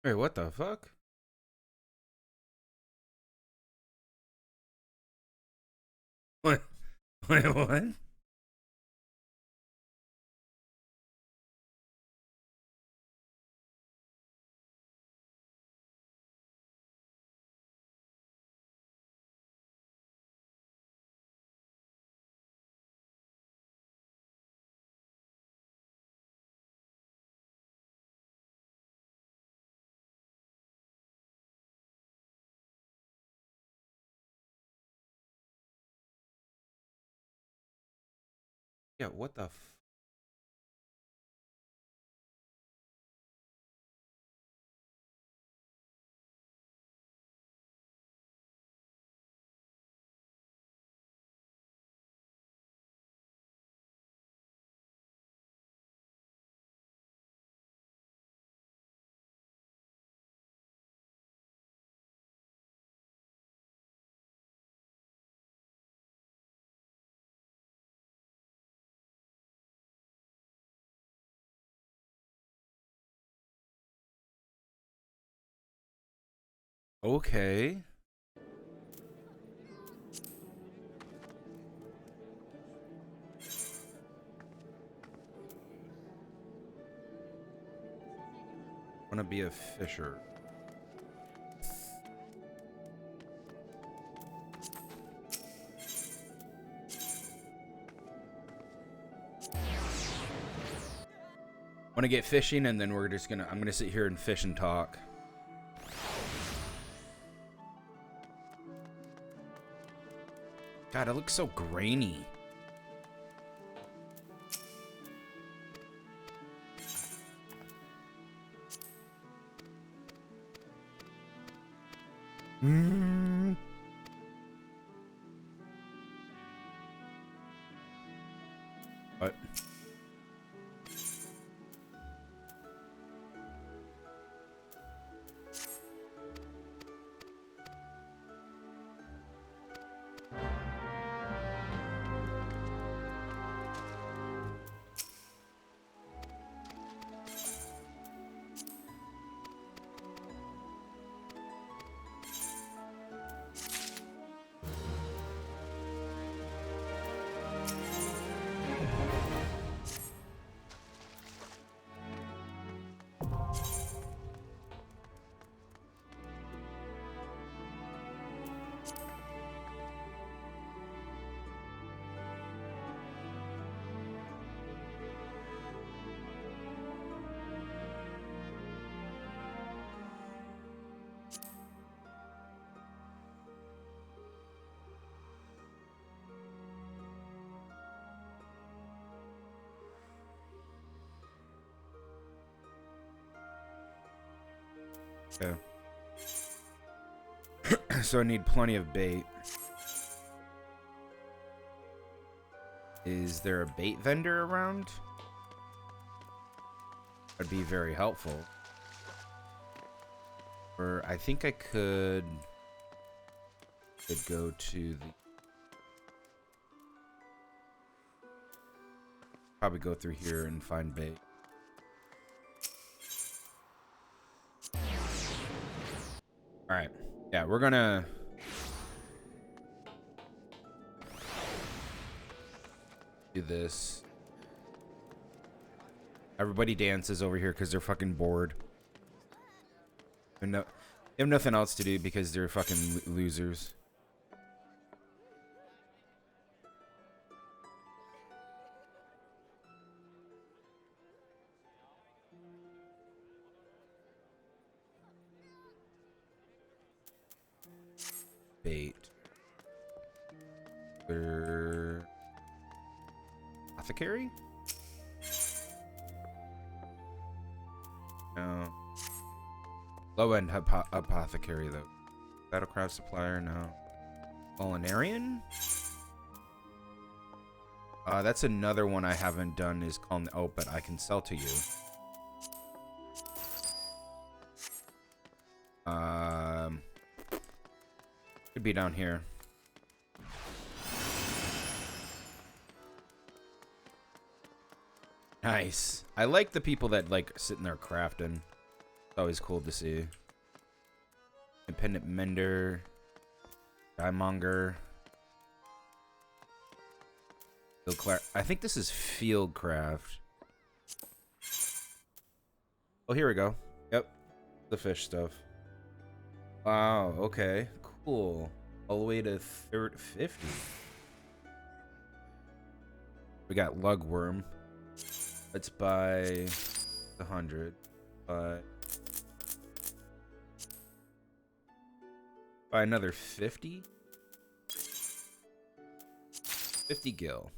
Wait, what the fuck? What? Wait, what? Yeah, what the Okay. Wanna be a fisher. Wanna get fishing and then I'm gonna sit here and fish and talk. God, it looks so grainy. Mm. What? Okay. So I need plenty of bait. Is there a bait vendor around? That'd be very helpful. Or I think I could go to the probably go through here and find bait. All right. Yeah, we're gonna do this. Everybody dances over here because they're fucking bored. They have nothing else to do because they're fucking losers. Bait. They're apothecary? No. Low end apothecary though. Battlecraft supplier, no. Culinarian? That's another one I haven't done is called but I can sell to you. Could be down here. Nice. I like the people that like sitting there crafting. always cool to see. Independent mender. Diemonger. I think this is Fieldcraft. Oh, here we go. Yep. The fish stuff. Wow, okay. Cool. All the way to 50. We got Lugworm. Let's buy 100. Buy another 50. 50 gil.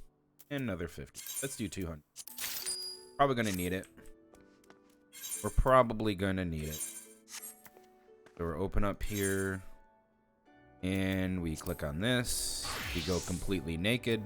And another 50. Let's do 200. Probably gonna need it. We're probably gonna need it. So we're open up here. And we click on this. We go completely naked.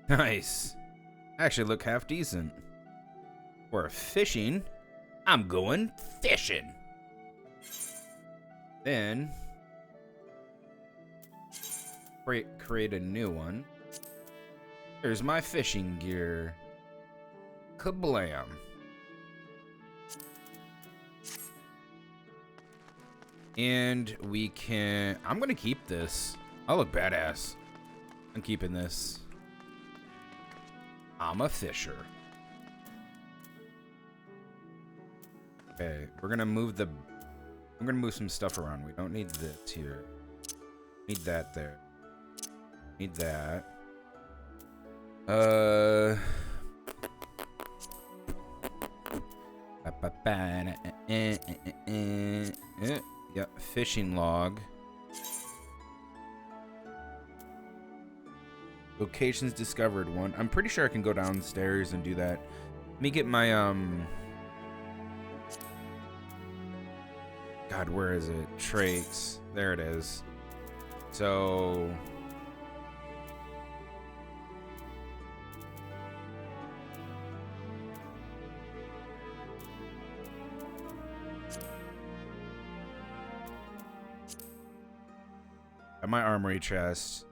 Nice. Actually look half decent. For fishing, I'm going fishing. Then create a new one. There's my fishing gear. Kablam. And we can... I'm gonna keep this. I look badass. I'm keeping this. I'm a fisher. Okay, we're gonna move the... I'm gonna move some stuff around. We don't need this here. Need that there. Need that. Yeah, fishing log. Locations discovered one. I'm pretty sure I can go downstairs and do that. Let me get my God, where is it? Traits. There it is. So at my armory chest.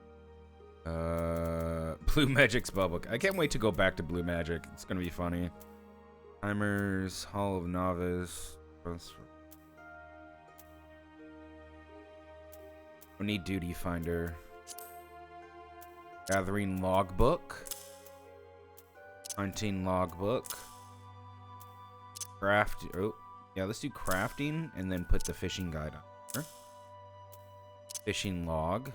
Blue Magic's bubble. I can't wait to go back to Blue Magic. It's gonna be funny. Timers, Hall of Novice. We need Duty Finder. Gathering Logbook. Hunting Logbook. Craft. Oh, yeah, let's do crafting and then put the fishing guide on here. Fishing log.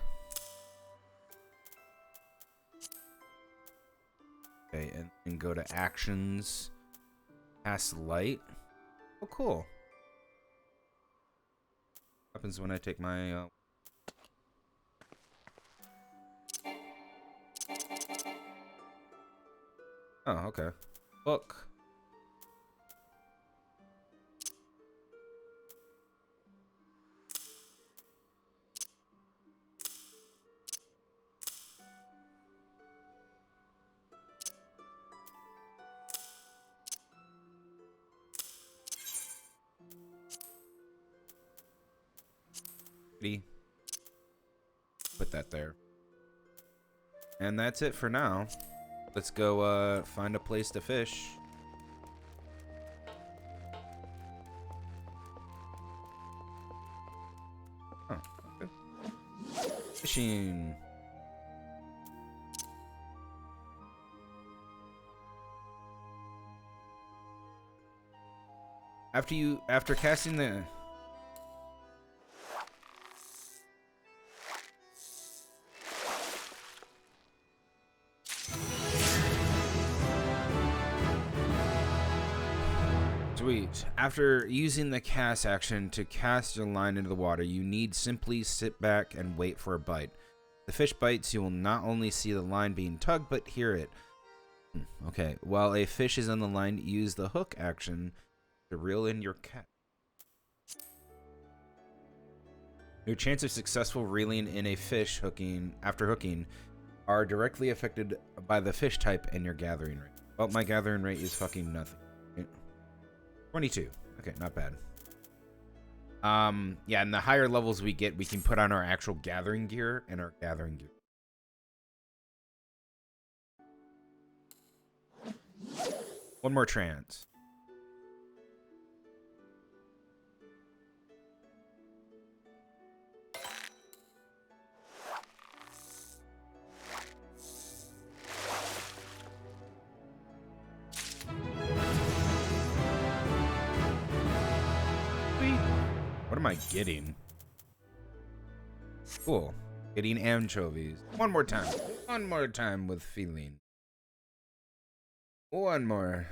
Okay, and then go to actions. Cast light. Oh, cool. What happens when I take my... Oh, okay. Book. Put that there. And that's it for now. Let's go find a place to fish. Oh, okay. Fishing. After casting the... Sweet. After using the cast action to cast your line into the water, you need simply sit back and wait for a bite. The fish bites, you will not only see the line being tugged, but hear it. Okay, while a fish is on the line, use the hook action to reel in your cat. Your chance of successful reeling in a fish after hooking are directly affected by the fish type and your gathering rate. Well, my gathering rate is fucking nothing. 22. Okay, not bad. Yeah, and the higher levels we get, we can put on our actual gathering gear and our gathering gear. One more trance. What am I getting? Cool. Getting anchovies. One more time. One more time with feeling. One more.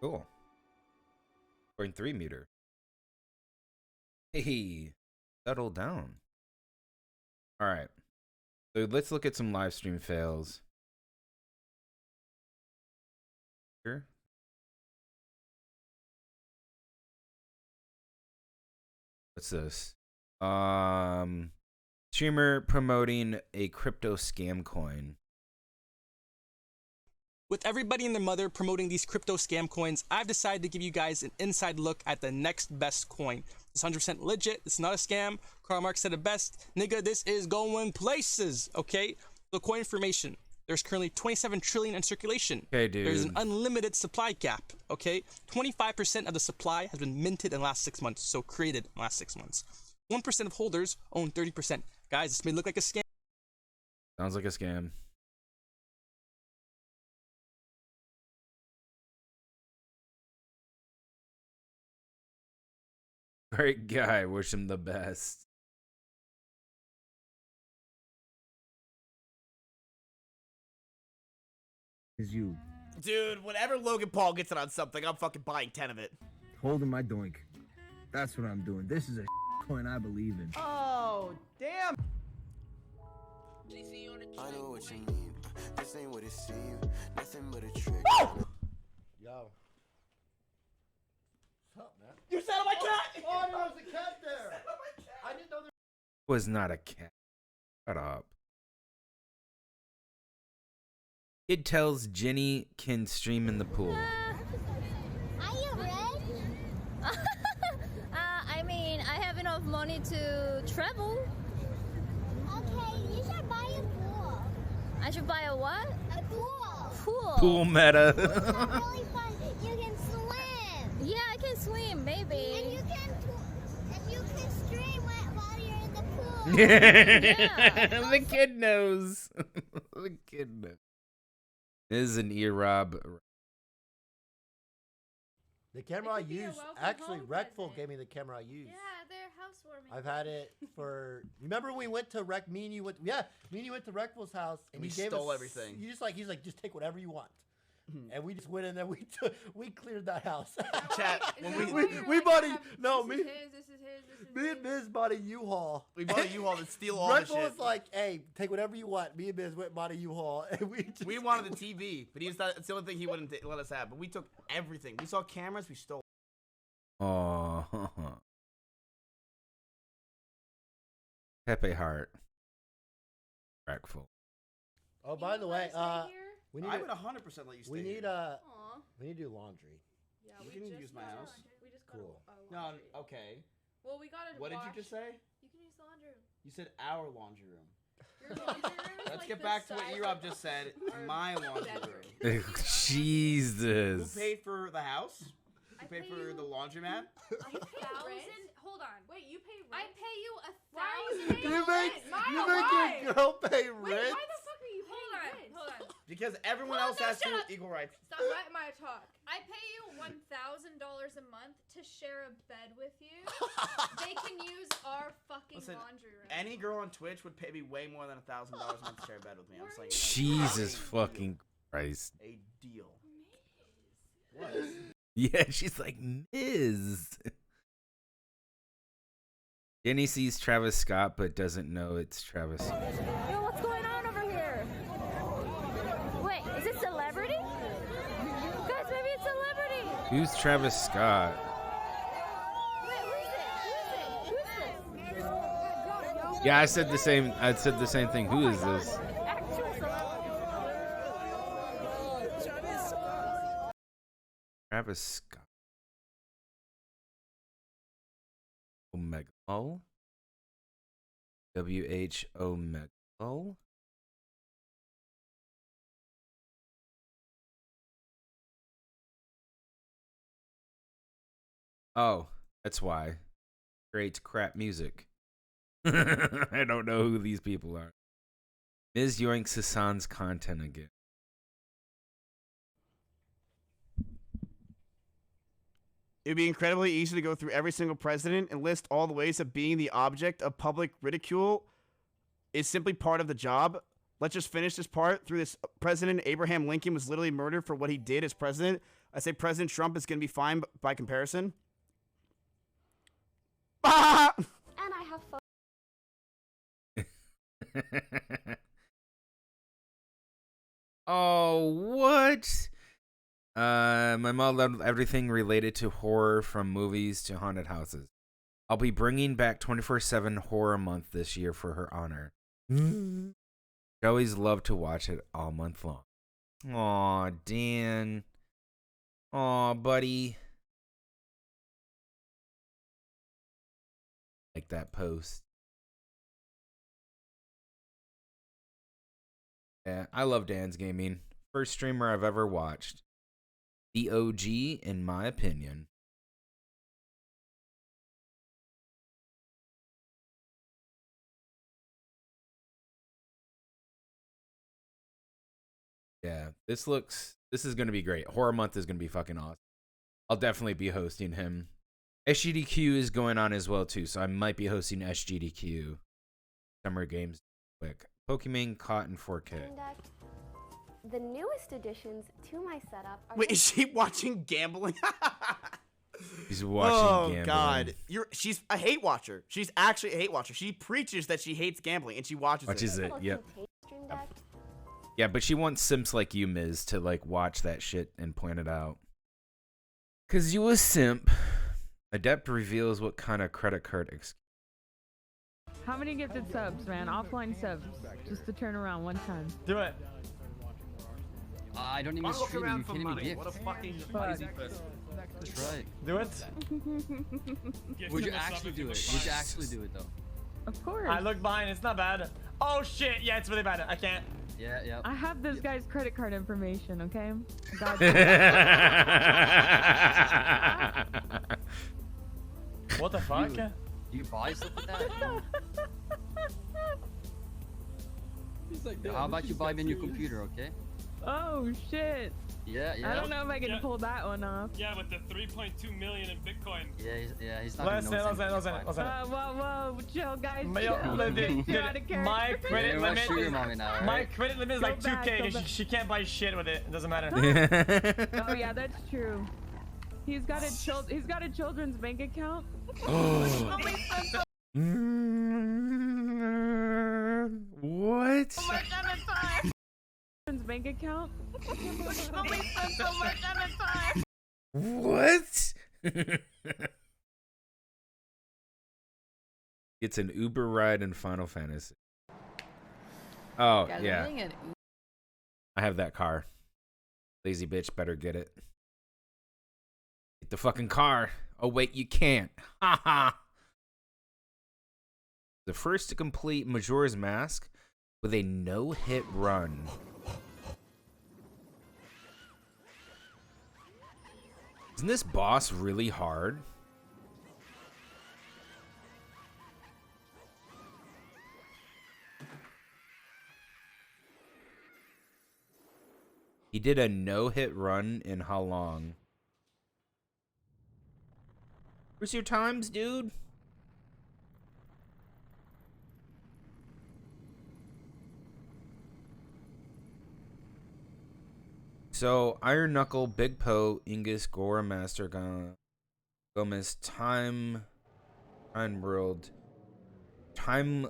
Cool. 0.3 meter. Hey, settle down. All right. So let's look at some live stream fails. Here. What's this? Streamer promoting a crypto scam coin. With everybody and their mother promoting these crypto scam coins, I've decided to give you guys an inside look at the next best coin. It's 100% legit. It's not a scam. Karl Marx said it best. Nigga, this is going places, okay? The coin information. There's currently 27 trillion in circulation. Okay, dude. There's an unlimited supply gap, okay? 25% of the supply has been minted in the last 6 months, so created in the last 6 months. 1% of holders own 30%. Guys, this may look like a scam. Sounds like a scam. Great guy. Wish him the best. Is you. Dude, whenever Logan Paul gets it on something, I'm fucking buying 10 of it. Holding my doink. That's what I'm doing. This is a coin I believe in. Oh, damn. I know what you mean. This ain't what it seems. Nothing but a trick. Yo. What's up, man? You sat on my cat! Oh, no, there's a cat there. I didn't know there Was not a cat. Shut up. Kid tells Jenny can stream in the pool. Are you red? I mean, I have enough money to travel. Okay, you should buy a pool. I should buy a what? A pool. Pool. Pool meta. It's really fun. You can swim. Yeah, I can swim, maybe. And you can stream while you're in the pool. Yeah. The kid knows. The kid knows. This is an ear-rob. The camera I It could be a use, welcome actually, home Recful present. gave me the camera I use. Yeah, they're housewarming. I've had it for. Remember when we went to Rec? Me and you went. Yeah, me and you went to Recful's house, and We he gave stole us, everything. He's like, just take whatever you want. And we just went in there. We cleared that house. Chat, Is when that we why you're we like, bought have- no, this me- is his, this is his, this is me and his. Biz bought a U-Haul. we bought a U-Haul to steal all the Recful shit. was like, "Hey, take whatever you want." Me and Biz went and bought a U-Haul, and we just. We wanted the TV, but it's the only thing he wouldn't let us have. But we took everything. We saw cameras, we stole. Oh. Pepe Heart. Rackful. Oh, by the way, we need. I would 100% let you stay. We need here. Aw. we need to do laundry. Yeah, You we can just use my got house. laundry. We just got Cool. a No, laundry. okay. Well, we got it. What did you just say? You can use the laundry room. You said our laundry room. Your laundry room is Let's like get the back to what size Erob of just said. our My laundry bedroom. room. Who Jesus. paid for the house? I Who paid pay for you- the laundromat? You pay rent? Hold on. Wait, you pay rent? I pay you Why are you $1,000. You make Maya, you why? make your girl pay Wait, rent. why the fuck are you paying rent? Hold on. Because everyone Well, else no, has shut up. equal rights. Stop letting my talk. I pay you $1,000 a month to share a bed with you. They can use our fucking Listen, laundry room. any girl on Twitch would pay me way more than $1,000 a month to share a bed with me. I'm saying Jesus fucking Christ. a deal. What? Yeah, she's like, Ms. Jenny sees Travis Scott but doesn't know it's Travis. Yo, what's going on over here? Wait, is it celebrity? Guys, maybe it's celebrity. Who's Travis Scott? Wait, who is it? Who's this? Yeah, I said the same thing. Who is this? Actual celebrity. Travis Scott. Omegle. WH Omegle. Oh, that's why. Creates crap music. I don't know who these people are. Ms. Yoinks Hassan's content again. It would be incredibly easy to go through every single president and list all the ways of being the object of public ridicule is simply part of the job. Let's just finish this part. Through this president, Abraham Lincoln was literally murdered for what he did as president. I say President Trump is going to be fine by comparison. And I have fun. Oh, what? My mom loved everything related to horror, from movies to haunted houses. I'll be bringing back 24/7 Horror Month this year for her honor. I always love to watch it all month long. Aw, Dan. Aw, buddy. Like that post. Yeah, I love Dan's gaming. First streamer I've ever watched. The OG, in my opinion. Yeah, this is going to be great. Horror Month is going to be fucking awesome. I'll definitely be hosting him. SGDQ is going on as well, too, so I might be hosting SGDQ. Summer Games quick. Pokemon caught in 4K. The newest additions to my setup are Wait, is she watching gambling? She's watching gambling. Oh God, she's a hate watcher. She's actually a hate watcher. She preaches that she hates gambling and she watches it. Yep. Yeah, but she wants simps like you, Miz, to like watch that shit and point it out. Cause you a simp. Adept reveals what kind of credit card. How many gifted subs, man? Offline subs, just to turn around one time. Do it. I don't even stream. Are you kidding me? Gift. What a fucking lazy person. That's right. Do it. Would you actually do it? Would you actually do it though? Of course. I look behind. It's not bad. Oh shit! Yeah, it's really bad. I can't. Yeah, yeah. I have this guy's credit card information. Okay. What the fuck? Do you buy stuff like that? He's like, how about you buy me a new computer, okay? Oh shit. Yeah, yeah. I don't know if I can pull that one off. Yeah, with the 3.2 million in Bitcoin. Yeah, he's not gonna know. Listen. Whoa, chill, guys. My credit limit. My credit limit is like 2K. She can't buy shit with it. It doesn't matter. Oh yeah, that's true. He's got a children's bank account. Oh. What? Children's bank account. What? It's an Uber ride in Final Fantasy. Oh, yeah. I have that car. Lazy bitch better get it. Get the fucking car. Oh, wait, you can't. Haha. The first to complete Majora's Mask with a no-hit run. Isn't this boss really hard? He did a no-hit run in how long? Where's your times, dude? So, Iron Knuckle, Big Poe, Ingus, Gora, Master, Gomez, Time World, Time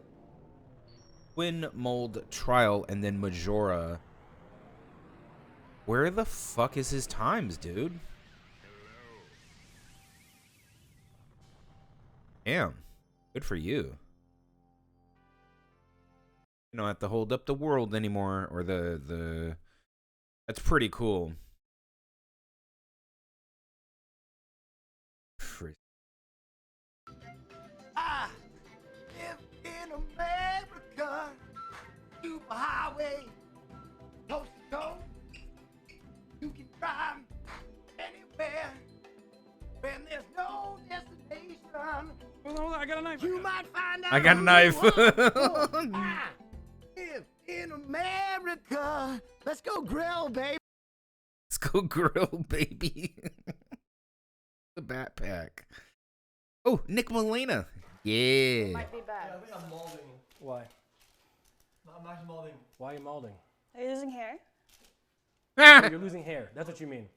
Twin Mold Trial, and then Majora. Where the fuck is his times, dude? Damn. Good for you. You don't have to hold up the world anymore, or the that's pretty cool. I live in America, super highway, coast to coast. You can drive anywhere when there's no destination. Hold on, I got a knife. You might find out. I got a knife. I live in America. Let's go grill, baby. Let's go grill, baby. The backpack. Oh, Nick Molina. Yeah. Might be bad. I think I'm molding. Why? I'm actually molding. Why are you molding? Are you losing hair? Oh, you're losing hair. That's what you mean.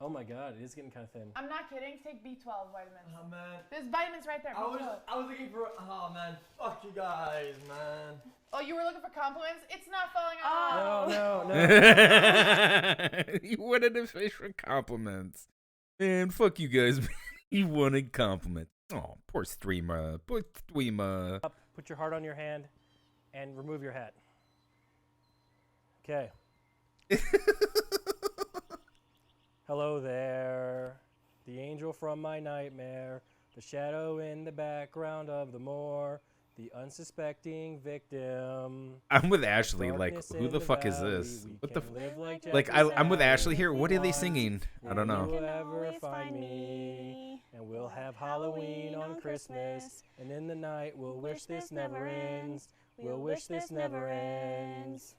Oh my god, it is getting kind of thin. I'm not kidding. Take B12 vitamins. Oh man. There's vitamins right there. I was B12. looking for. Oh man. Fuck you guys, man. Oh, you were looking for compliments? It's not falling off. No. You wanted a fish for compliments. Man, fuck you guys. You wanted compliments. Oh, poor streamer. Poor streamer. Put your heart on your hand and remove your hat. Okay. Hello there, the angel from my nightmare, the shadow in the background of the moor, the unsuspecting victim. I'm with Ashley. Like, who the fuck is this? What the? I'm with Ashley here. What are they singing? I don't know. You'll ever find me, and we'll have Halloween on Christmas, and in the night we'll wish this never ends. We'll wish this never ends.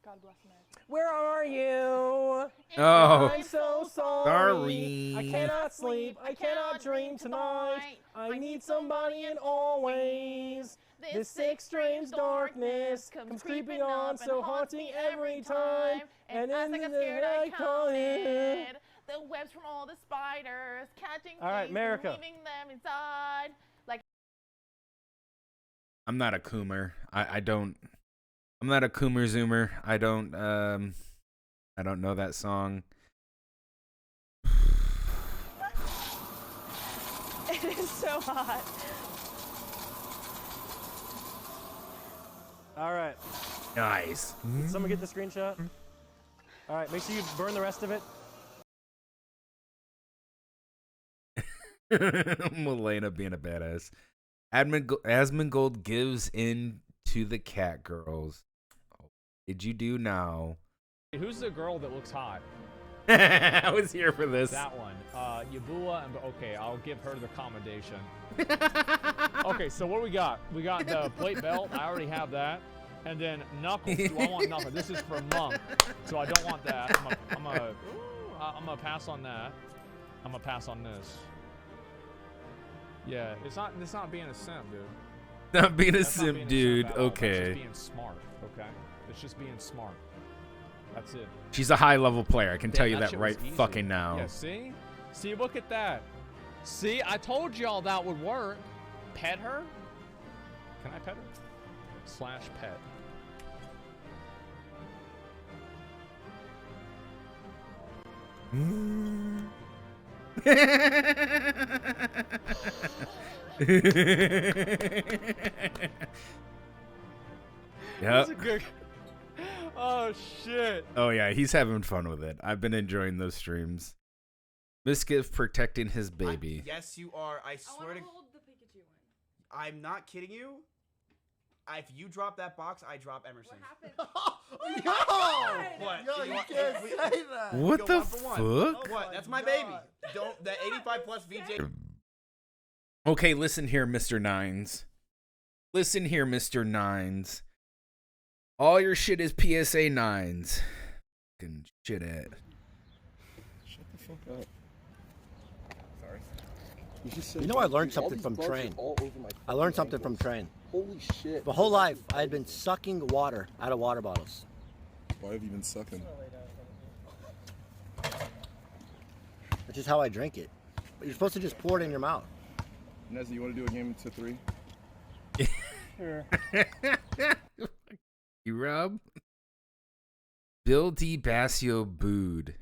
God bless America. Where are you? Oh. I'm so sorry. I cannot sleep. I cannot dream tonight. I need somebody and always. This sick, strange darkness comes creeping on, so haunting every time. And in the night I call it. The webs from all the spiders catching All right, things America. and leaving them inside. Like I'm not a Coomer. I'm not a Coomer Zoomer. I don't know that song. it is so hot. All right. Nice. Did someone get the screenshot? All right, make sure you burn the rest of it. Milena being a badass. Asmongold gives in to the cat girls. Did you do now? Who's the girl that looks hot? I was here for this. That one. Yabula, and okay, I'll give her the commendation. Okay, so what do we got? We got the plate belt. I already have that. And then Knuckles. Do I want Knuckles? This is for Monk, so I don't want that. I'm gonna pass on that. I'm gonna pass on this. Yeah, it's not being a simp, dude. Not being a That's not simp, being a dude. simp at all. Okay. That's just being smart. Okay. It's just being smart. That's it. She's a high-level player. I can tell you Damn, that shit right was easy. fucking now. Yeah, see? See, look at that. See, I told y'all that would work. Pet her? Can I pet her? / pet. That's a good. Oh shit. Oh yeah, he's having fun with it. I've been enjoying those streams. Miskiff protecting his baby. Yes, you are. I swear to. I'm not kidding you. If you drop that box, I drop Emerson. Yo! What? Yo, you can't say that. What Go the 1 for 1. fuck? What? That's my baby. Don't that 85 plus VJ. Okay, listen here, Mr. Nines. Listen here, Mr. Nines. All your shit is PSA 9s. Fucking shit at. Shut the fuck up. Sorry. You know, I learned something from train. I learned something from train. Holy shit. My whole life, I had been sucking water out of water bottles. Why have you been sucking? That's just how I drink it. But you're supposed to just pour it in your mouth. Nezzy, you want to do a game to 3? Sure. You Rob? Bill D. Basio booed.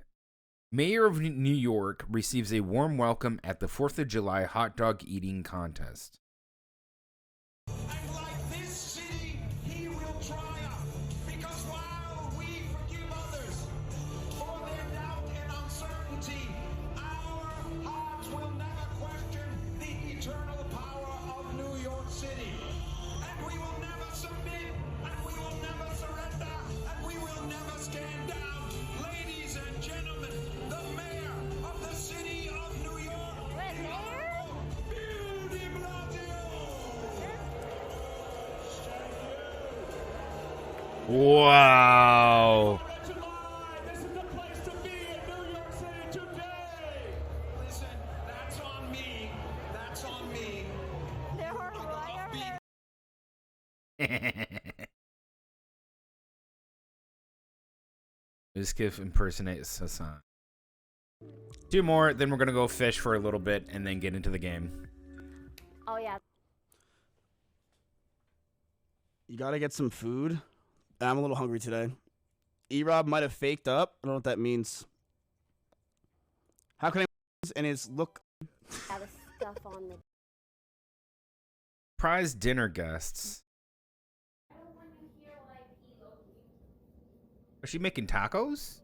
Mayor of New York receives a warm welcome at the 4th of July hot dog eating contest. Wow. This kid impersonates Hassan. 2 more, then we're gonna go fish for a little bit and then get into the game. Oh yeah. You gotta get some food. I'm a little hungry today. E-Rob might have faked up. I don't know what that means. How can I and his look? Got the stuff on the. Prize dinner guests. Is she making tacos?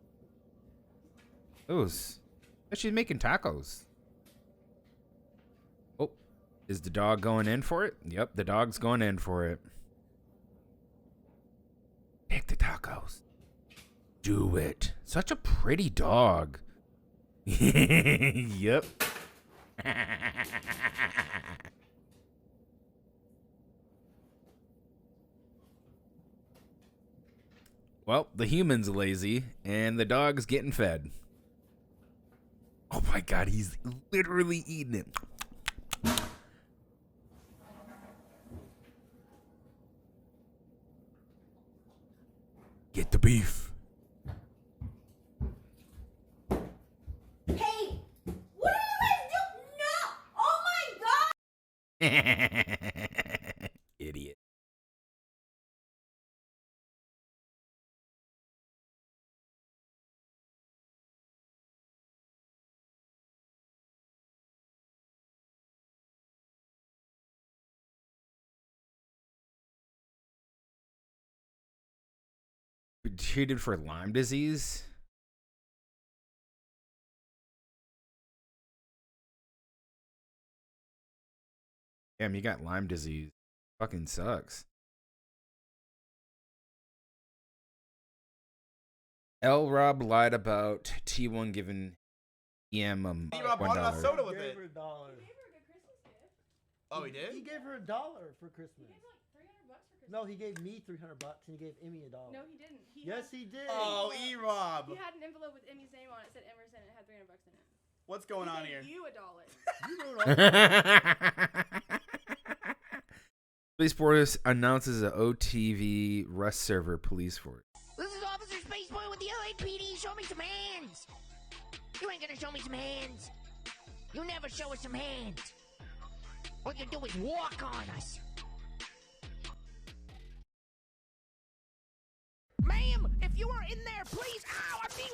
Those. She's making tacos. Oh, is the dog going in for it? Yep, the dog's going in for it. Take the tacos. Do it. Such a pretty dog. Yep. Well, the human's lazy and the dog's getting fed. Oh my god, he's literally eating it. Get the beef. Hey, what are you guys doing? No! Oh my god! Idiot. Treated for Lyme disease. Damn, you got Lyme disease. Fucking sucks. L. Rob lied about T1 giving EM E-Rob bought a $1. soda with Gave it. her $1. Oh, he did? He gave her $1 for Christmas. No, he gave me $300 and he gave Emmy $1. No, he didn't. Yes, he did. Oh, E-Rob. He had an envelope with Emmy's name on it. Said Emerson. It had $300 in it. What's going on here? You $1. Police force announces an OTV rest server police force. This is Officer Spaceboy with the LAPD. Show me some hands. You ain't gonna show me some hands. You never show us some hands. What you do is walk on us. Ma'am, if you are in there, please. Ow, I'm being.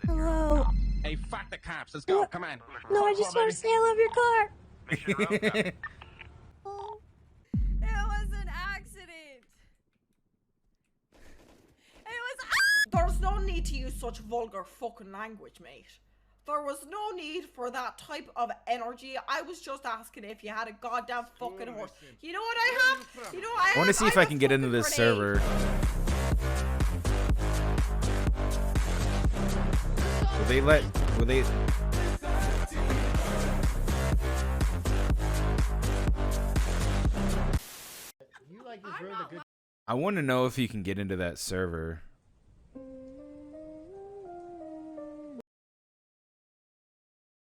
Hello. Hey, fuck the cops. Let's go. Come on. No, I just want to say I love your car. It was an accident. It was. There's no need to use such vulgar fucking language, mate. There was no need for that type of energy. I was just asking if you had a goddamn fucking horse. You know what I have? You know what I have? I want to see if I can get into this server. Will they let? Will they? You like this ruined the good. I want to know if you can get into that server.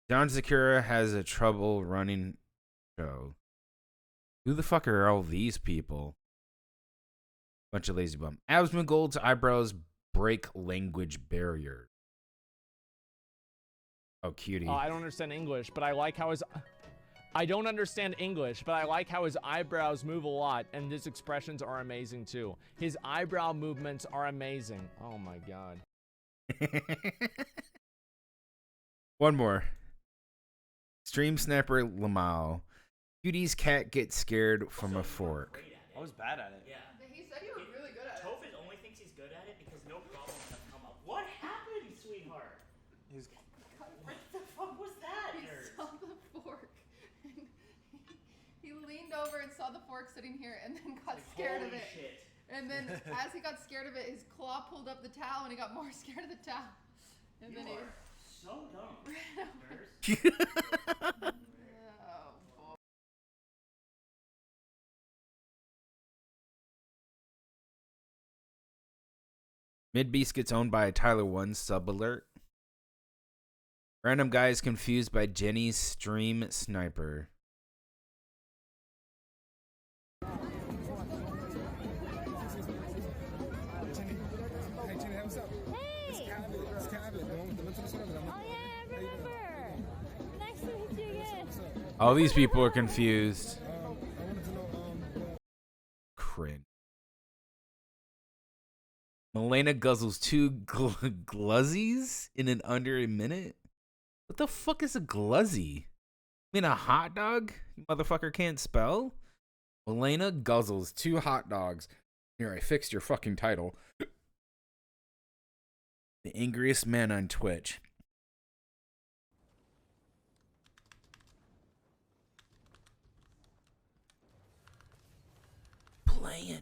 John Zakura has a trouble running show. Who the fuck are all these people? Bunch of lazy bum. Absman Gold's eyebrows break language barrier. Oh, cutie. I don't understand English, but I like how his... I don't understand English, but I like how his eyebrows move a lot, and his expressions are amazing too. His eyebrow movements are amazing. Oh my god. One more. Stream Snapper Lamau. Cutie's cat gets scared from a fork. I was bad at it. Yeah. He said you were really good at it. Tophin only thinks he's good at it because no problems have come up. What happened, sweetheart? What the fuck was that, He nerd? saw the fork. And he leaned over and saw the fork sitting here and then got scared of Holy it. shit. And then as he got scared of it, his claw pulled up the towel and he got more scared of the towel. And then he So dumb. ran over. Oh, boy. Midbeast gets owned by a Tyler 1 sub alert. Random guy is confused by Jenny's stream sniper. All these people are confused. Cringe. Milena guzzles 2 gluzzies in under a minute? What the fuck is a gluzzy? I mean a hot dog? You motherfucker can't spell? Milena guzzles 2 hot dogs. Here, I fixed your fucking title. The angriest man on Twitch. Playing.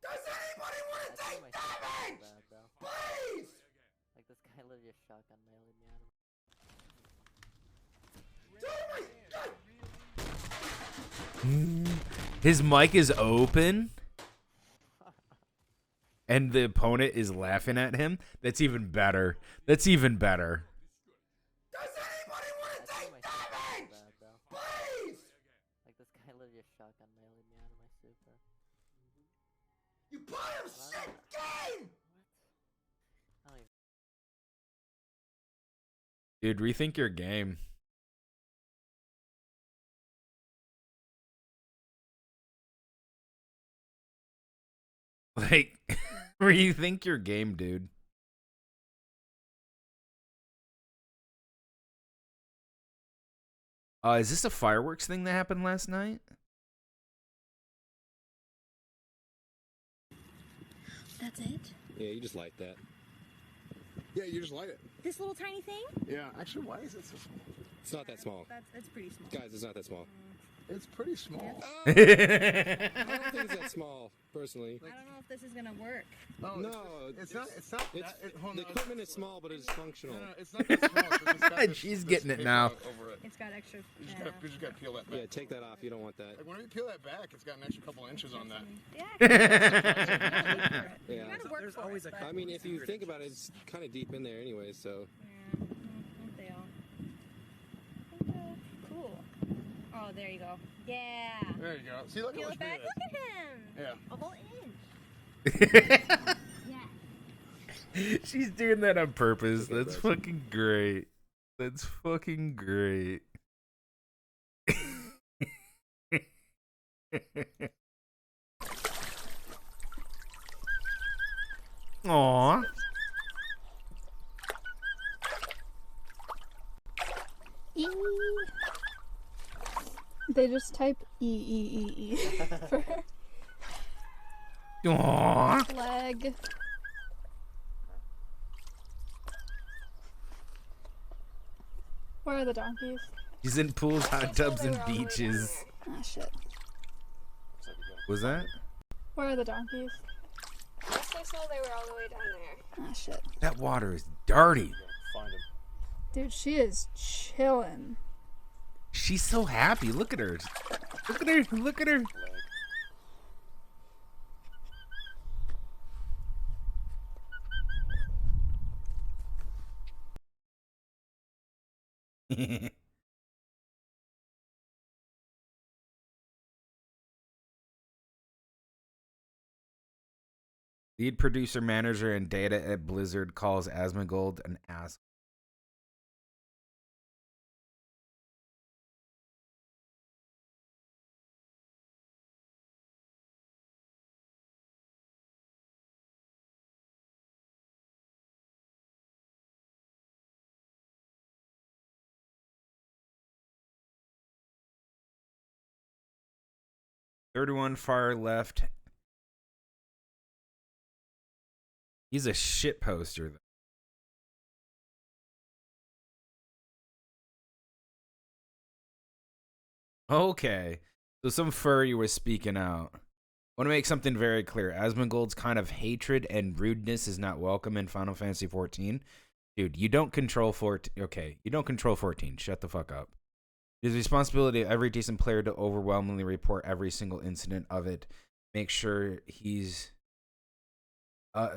Does anybody want to take damage? Please! Like this guy literally just shotgun mailing me out of His mic is open. And the opponent is laughing at him. That's even better. That's even better. Does anybody want to take damage? Please! Like this guy literally just shotgun mailing me out of my super. You play a shit game! Dude, rethink your game. Like, rethink your game, dude. Is this a fireworks thing that happened last night? That's it? Yeah, you just light that. Yeah, you just light it. This little tiny thing? Yeah, actually, why is it so small? It's not that small. That's pretty small. Guys, it's not that small. It's pretty small. I don't think it's that small, personally. I don't know if this is gonna work. Oh, No, it's not. It's not. It's, hold the on. equipment is small, but it's functional. No, it's not that small. It's just got this- She's this getting it paper now. Over it. It's got extra. You just gotta peel that back. Yeah, take that off. You don't want that. Like, when you peel that back, it's got an extra couple inches on that. Yeah. There's always a. I mean, if you think about it, it's kind of deep in there anyway, so. They all. Cool. Oh, there you go. Yeah. There you go. See, look Peel how it much back. bigger Look at him. Yeah. A whole inch. She's doing that on purpose. That's fucking great. That's fucking great. Aww. E. They just type E. For Aww. leg. Where are the donkeys? He's in pools, hot tubs, and beaches. Ah, shit. Was that? Where are the donkeys? Last I saw, they were all the way down there. Ah, shit. That water is dirty. Find him. Dude, she is chilling. She's so happy. Look at her. Look at her. Look at her. Lead producer, manager, and data at Blizzard calls Asmongold an ass. "31 far left." He's a shit poster. Okay. So some furry was speaking out. I want to make something very clear. Asmongold's kind of hatred and rudeness is not welcome in Final Fantasy 14. Dude, you don't control 14. Okay, you don't control 14. Shut the fuck up. It is the responsibility of every decent player to overwhelmingly report every single incident of it. Make sure he's...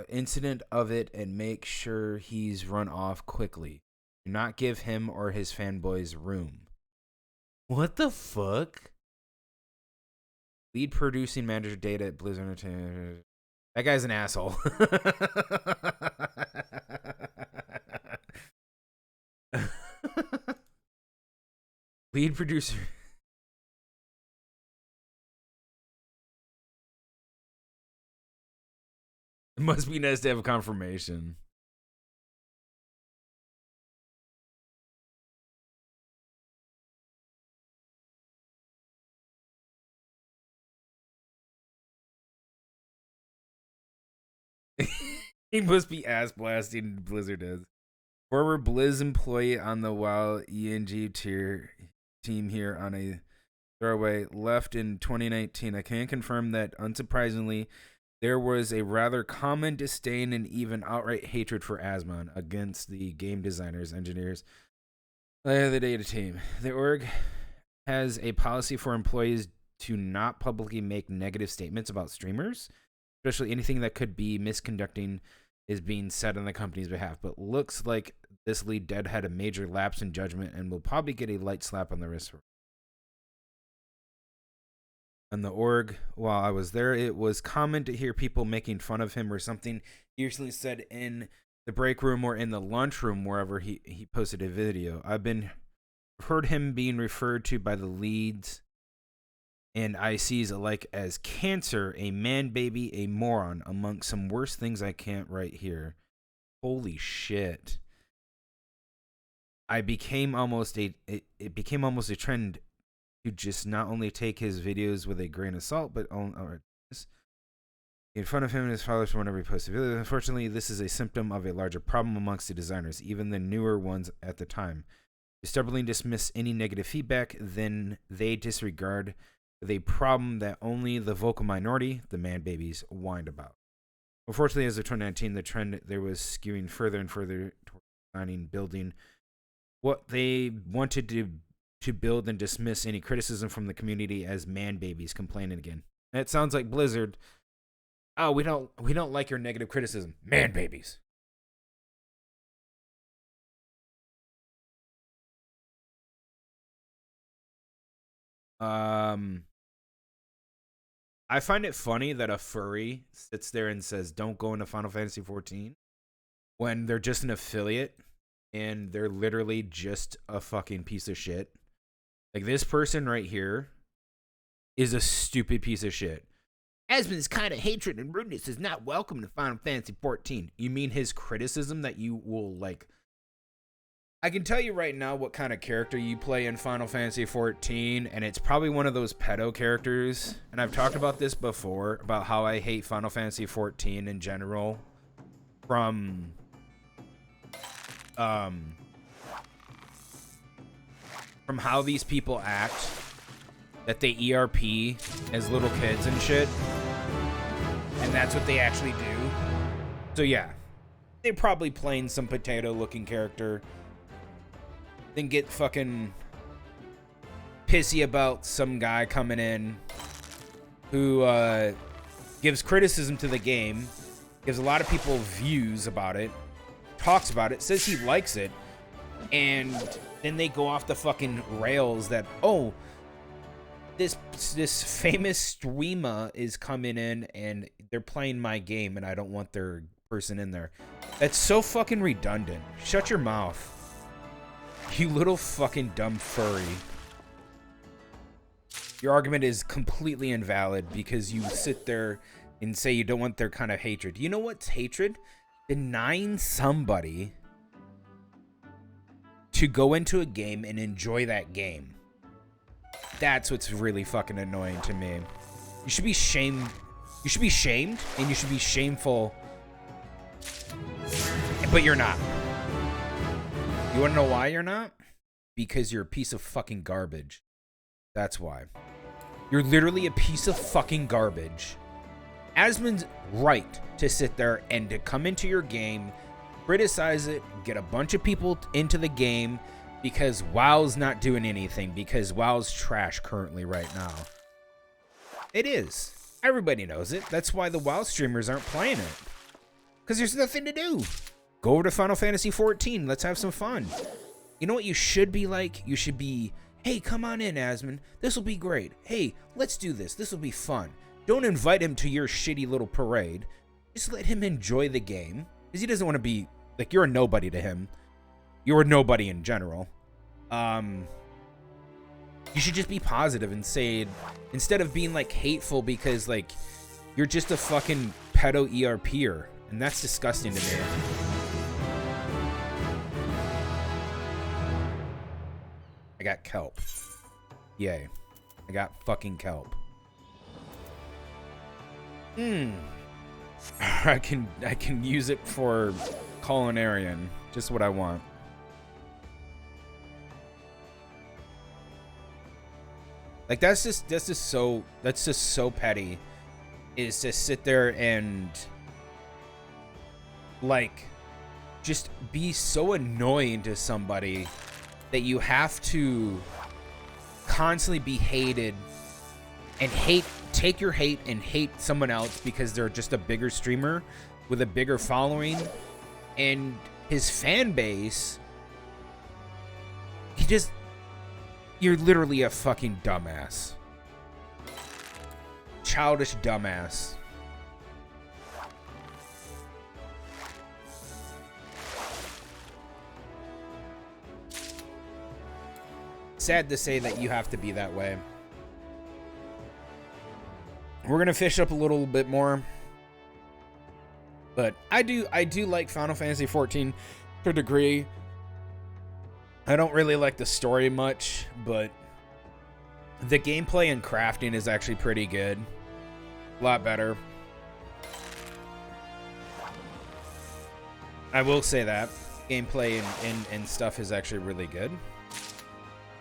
incident of it and make sure he's run off quickly. Do not give him or his fanboys room. What the fuck? Lead producing manager data at Blizzard Entertainment. That guy's an asshole. Lead producer. It must be nice to have confirmation. He must be ass blasting Blizzard is. Former Blizz employee on the WoW ENG tier team here on a throwaway left in 2019. I can confirm that, unsurprisingly, there was a rather common disdain and even outright hatred for Asmon against the game designers, engineers, the data team. The org has a policy for employees to not publicly make negative statements about streamers, especially anything that could be misconducting is being said on the company's behalf. But looks like this lead dead had a major lapse in judgment and will probably get a light slap on the wrist. On the org, while I was there, it was common to hear people making fun of him or something. He usually said in the break room or in the lunchroom, wherever he posted a video. I've heard him being referred to by the leads and ICs alike as cancer, a man baby, a moron, among some worse things I can't write here. Holy shit. It became almost a trend to just not only take his videos with a grain of salt, but in front of him and his followers whenever he posts a video. Unfortunately, this is a symptom of a larger problem amongst the designers, even the newer ones at the time. To stubbornly dismiss any negative feedback, then they disregard the problem that only the vocal minority, the man babies, whined about. Unfortunately, as of 2019, the trend there was skewing further and further toward designing, building what they wanted to build and dismiss any criticism from the community as man babies complaining again. That sounds like Blizzard. Oh, we don't like your negative criticism. Man babies. I find it funny that a furry sits there and says, "Don't go into Final Fantasy 14," when they're just an affiliate and they're literally just a fucking piece of shit. Like, this person right here is a stupid piece of shit. Asmon's kind of hatred and rudeness is not welcome in Final Fantasy 14. You mean his criticism that you will, like... I can tell you right now what kind of character you play in Final Fantasy 14, and it's probably one of those pedo characters. And I've talked about this before, about how I hate Final Fantasy 14 in general. From how these people act. that they ERP as little kids and shit. And that's what they actually do. So yeah, they're probably playing some potato-looking character. Then get fucking pissy about some guy coming in who gives criticism to the game, gives a lot of people views about it, talks about it, says he likes it, and then they go off the fucking rails that, oh, this famous streamer is coming in and they're playing my game and I don't want their person in there. That's so fucking redundant. Shut your mouth. You little fucking dumb furry. Your argument is completely invalid because you sit there and say you don't want their kind of hatred. You know what's hatred? Denying somebody to go into a game and enjoy that game. That's what's really fucking annoying to me. You should be shamed. You should be shamed and you should be shameful. But you're not. You want to know why you're not? Because you're a piece of fucking garbage. That's why. You're literally a piece of fucking garbage. Asmon's right to sit there and to come into your game, criticize it, get a bunch of people into the game because WoW's not doing anything, because WoW's trash currently right now. It is. Everybody knows it. That's why the WoW streamers aren't playing it. Because there's nothing to do. Go over to Final Fantasy 14. Let's have some fun. You know what you should be like? You should be, hey, come on in, Asmon. This will be great. Hey, let's do this. This will be fun. Don't invite him to your shitty little parade. Just let him enjoy the game. Because he doesn't want to be, like, you're a nobody to him. You're a nobody in general. You should just be positive and say, instead of being, like, hateful because, like, you're just a fucking pedo ERPer. And that's disgusting to me. I got kelp. Yay. I got fucking kelp. I can use it for culinarian. Just what I want. Like that's just so petty. Is to sit there and like just be so annoying to somebody that you have to constantly be hated and take your hate and hate someone else because they're just a bigger streamer with a bigger following and his fan base. You're literally a fucking dumbass. Childish dumbass. Sad to say that you have to be that way. We're gonna fish up a little bit more, but I do like Final Fantasy 14 to a degree. I don't really like the story much, but the gameplay and crafting is actually pretty good. A lot better. I will say that gameplay and stuff is actually really good.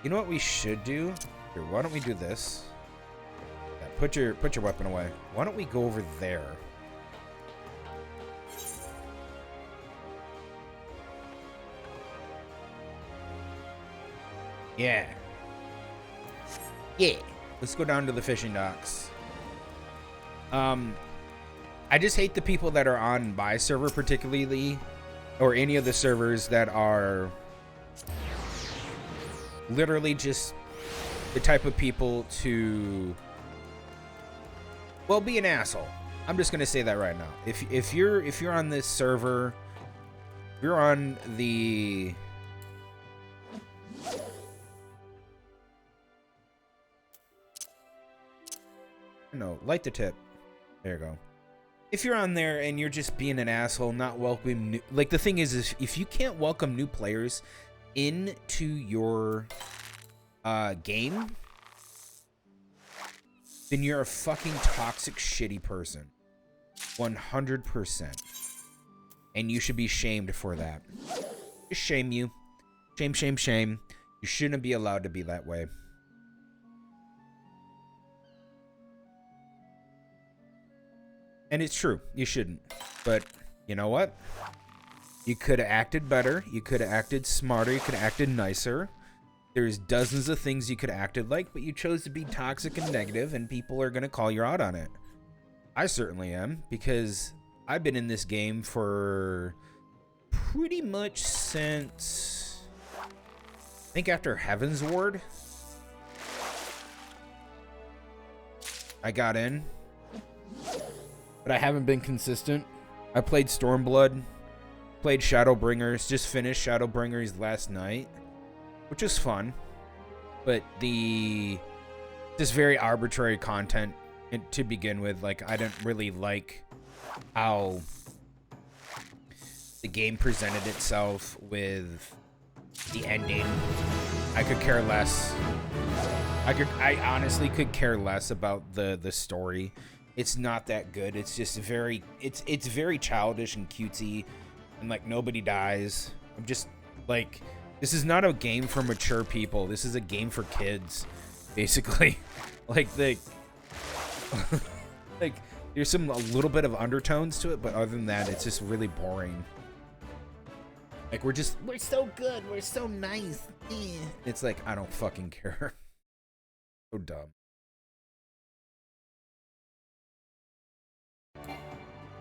You know what we should do? Here, why don't we do this? Yeah, put your weapon away. Why don't we go over there? Yeah. Yeah. Let's go down to the fishing docks. I just hate the people that are on my server particularly, or any of the servers that are literally just the type of people to, well, be an asshole. I'm just gonna say that right now. If you're on this server, you're on the no, light the tip. There you go. If you're on there and you're just being an asshole, not welcoming new, like the thing is if you can't welcome new players into your game, then you're a fucking toxic, shitty person. 100%. And you should be shamed for that. Just shame you. Shame, shame, shame. You shouldn't be allowed to be that way. And it's true, you shouldn't. But you know what? You could have acted better. You could have acted smarter. You could have acted nicer. There's dozens of things you could have acted like, but you chose to be toxic and negative, and people are going to call you out on it. I certainly am, because I've been in this game for pretty much since, I think after Heaven's Ward. I got in, but I haven't been consistent. I played Stormblood, played Shadowbringers, just finished Shadowbringers last night, which is fun, but this very arbitrary content to begin with. Like, I didn't really like how the game presented itself with the ending. I could care less. I honestly could care less about the story. It's not that good. It's just very, it's very childish and cutesy, and like nobody dies. I'm just like, this is not a game for mature people. This is a game for kids, basically. like there's a little bit of undertones to it, but other than that, it's just really boring. Like, we're so good, we're so nice. It's like, I don't fucking care. So dumb.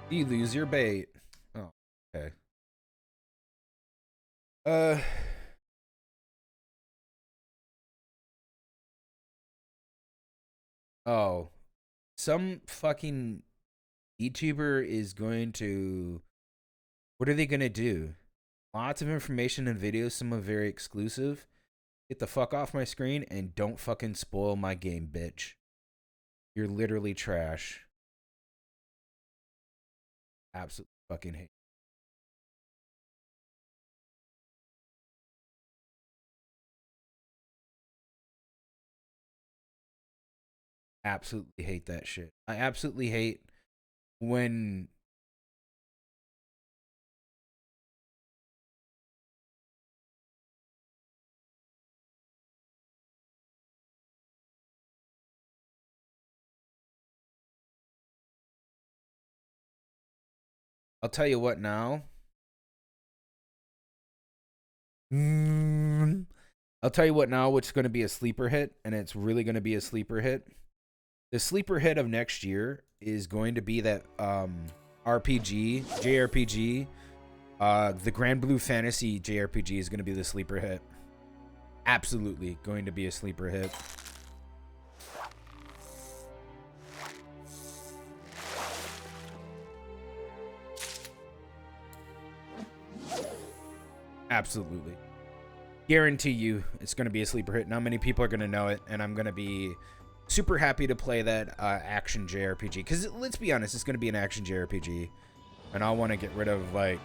You lose your bait. Oh, okay. Oh. Some fucking YouTuber is going to... What are they gonna do? Lots of information and videos, some are very exclusive. Get the fuck off my screen and don't fucking spoil my game, bitch. You're literally trash. Absolutely fucking hate. Absolutely hate that shit. I absolutely hate when... I'll tell you what now. I'll tell you what now, which going to be a sleeper hit, and it's really going to be a sleeper hit. The sleeper hit of next year is going to be that RPG, JRPG. The Grand Blue Fantasy JRPG is going to be the sleeper hit. Absolutely going to be a sleeper hit. Absolutely. Guarantee you it's going to be a sleeper hit. Not many people are going to know it, and I'm going to be super happy to play that action JRPG. Because let's be honest, it's going to be an action JRPG. And I want to get rid of, like...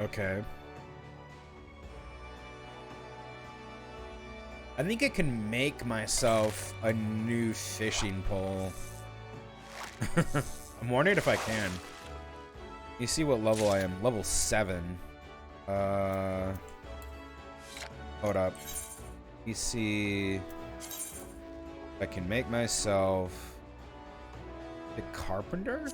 Okay. I think I can make myself a new fishing pole. I'm wondering if I can. You see what level I am. Level 7. Hold up. You see if I can make myself the carpenter?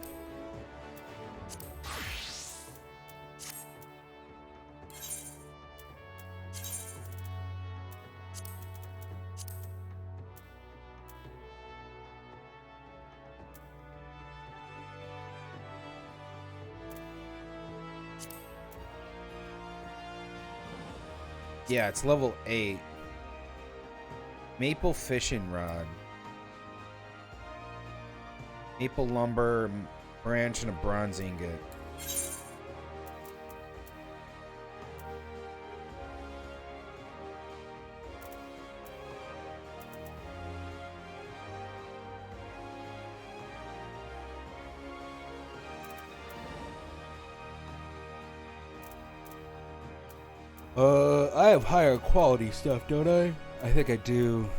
Yeah, it's level 8. Maple fishing rod. Maple lumber, branch, and a bronze ingot. I have higher quality stuff, don't I? I think I do.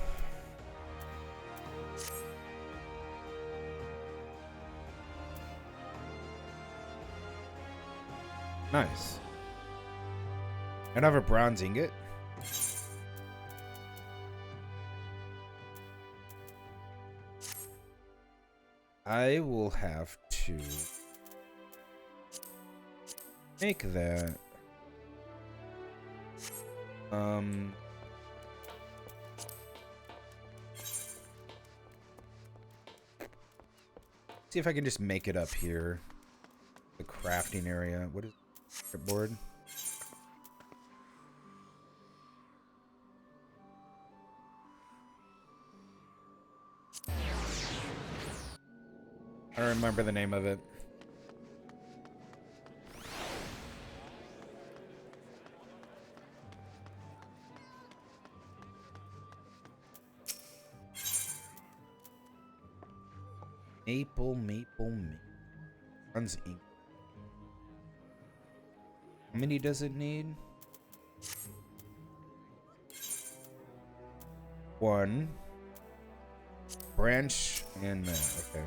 Nice. And I have a bronze ingot. I will have to make that. See if I can just make it up here. The crafting area. What is it? Board? I don't remember the name of it. Maple. Runs ink. How many does it need? 1 branch and okay.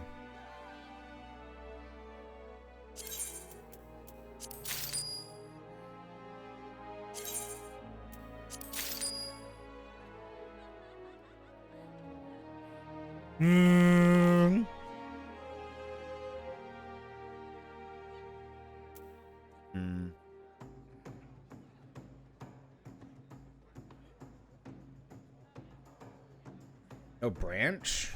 No branch?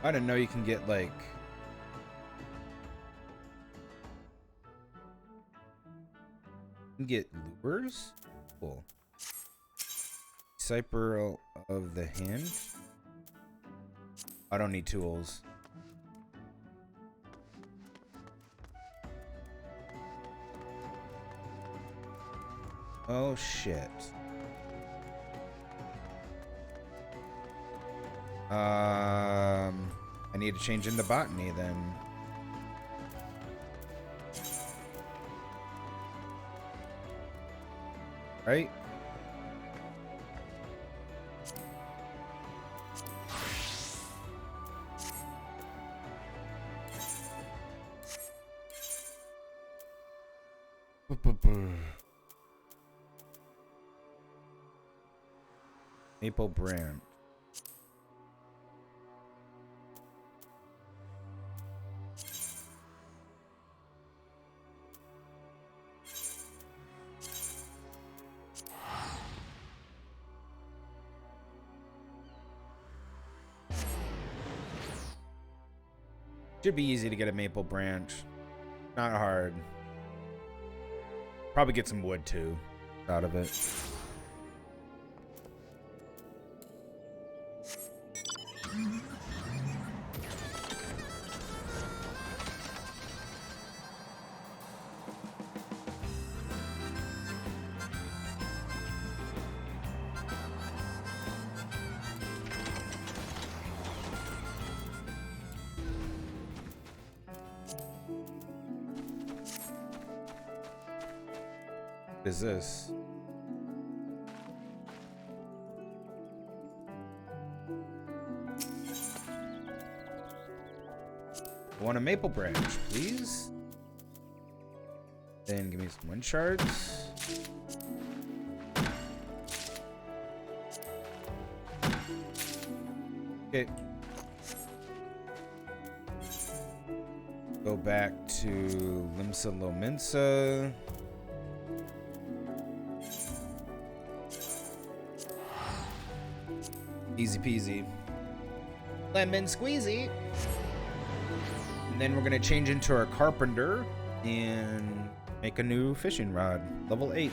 I didn't know you can get like lures. Cool. Cipher of the hand. I don't need tools. Oh shit. I need to change into botany then. Right? Maple branch. Should be easy to get a maple branch. Not hard. Probably get some wood too out of it. What is this? I want a maple branch, please. Then give me some wind shards. Okay. Go back to Limsa Lominsa. Easy peasy. Lemon squeezy. And then we're gonna change into our carpenter and make a new fishing rod. Level 8.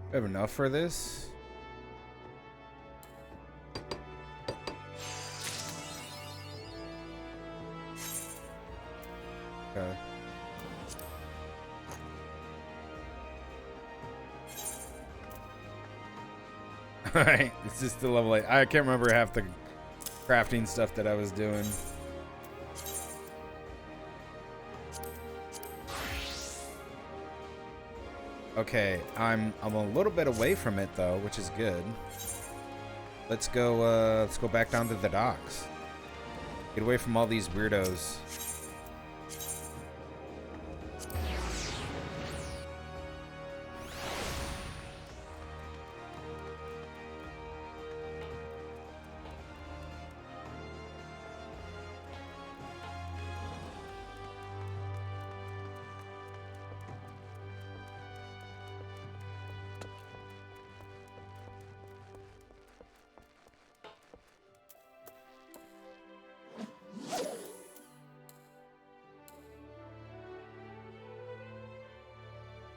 I have enough for this. Okay. Alright, it's just the level 8. I can't remember half the crafting stuff that I was doing. Okay, I'm a little bit away from it though, which is good. Let's go back down to the docks. Get away from all these weirdos.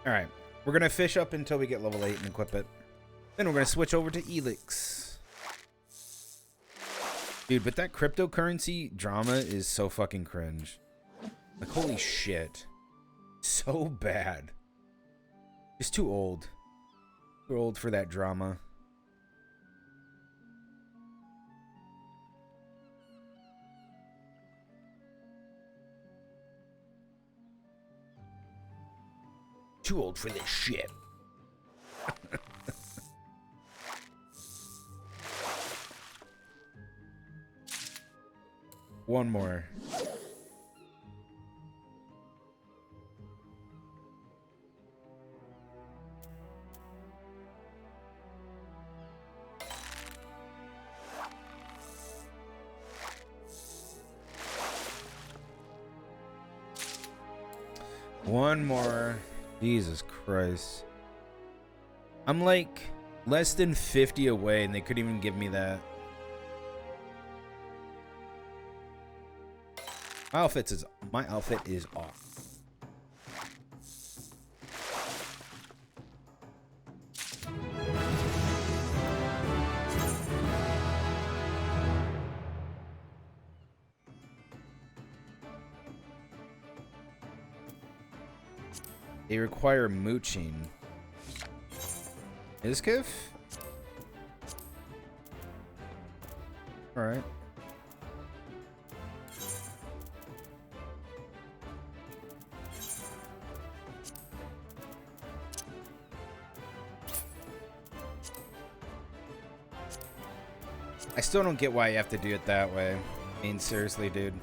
Alright, we're going to fish up until we get level 8 and equip it. Then we're going to switch over to Elix. Dude, but that cryptocurrency drama is so fucking cringe. Like, holy shit. So bad. It's too old. Too old for that drama. Too old for this shit. One more. One more. Jesus Christ. I'm like less than 50 away and they couldn't even give me that. My outfit is off. They require mooching. Iskiff? Alright. I still don't get why you have to do it that way. I mean, seriously, dude.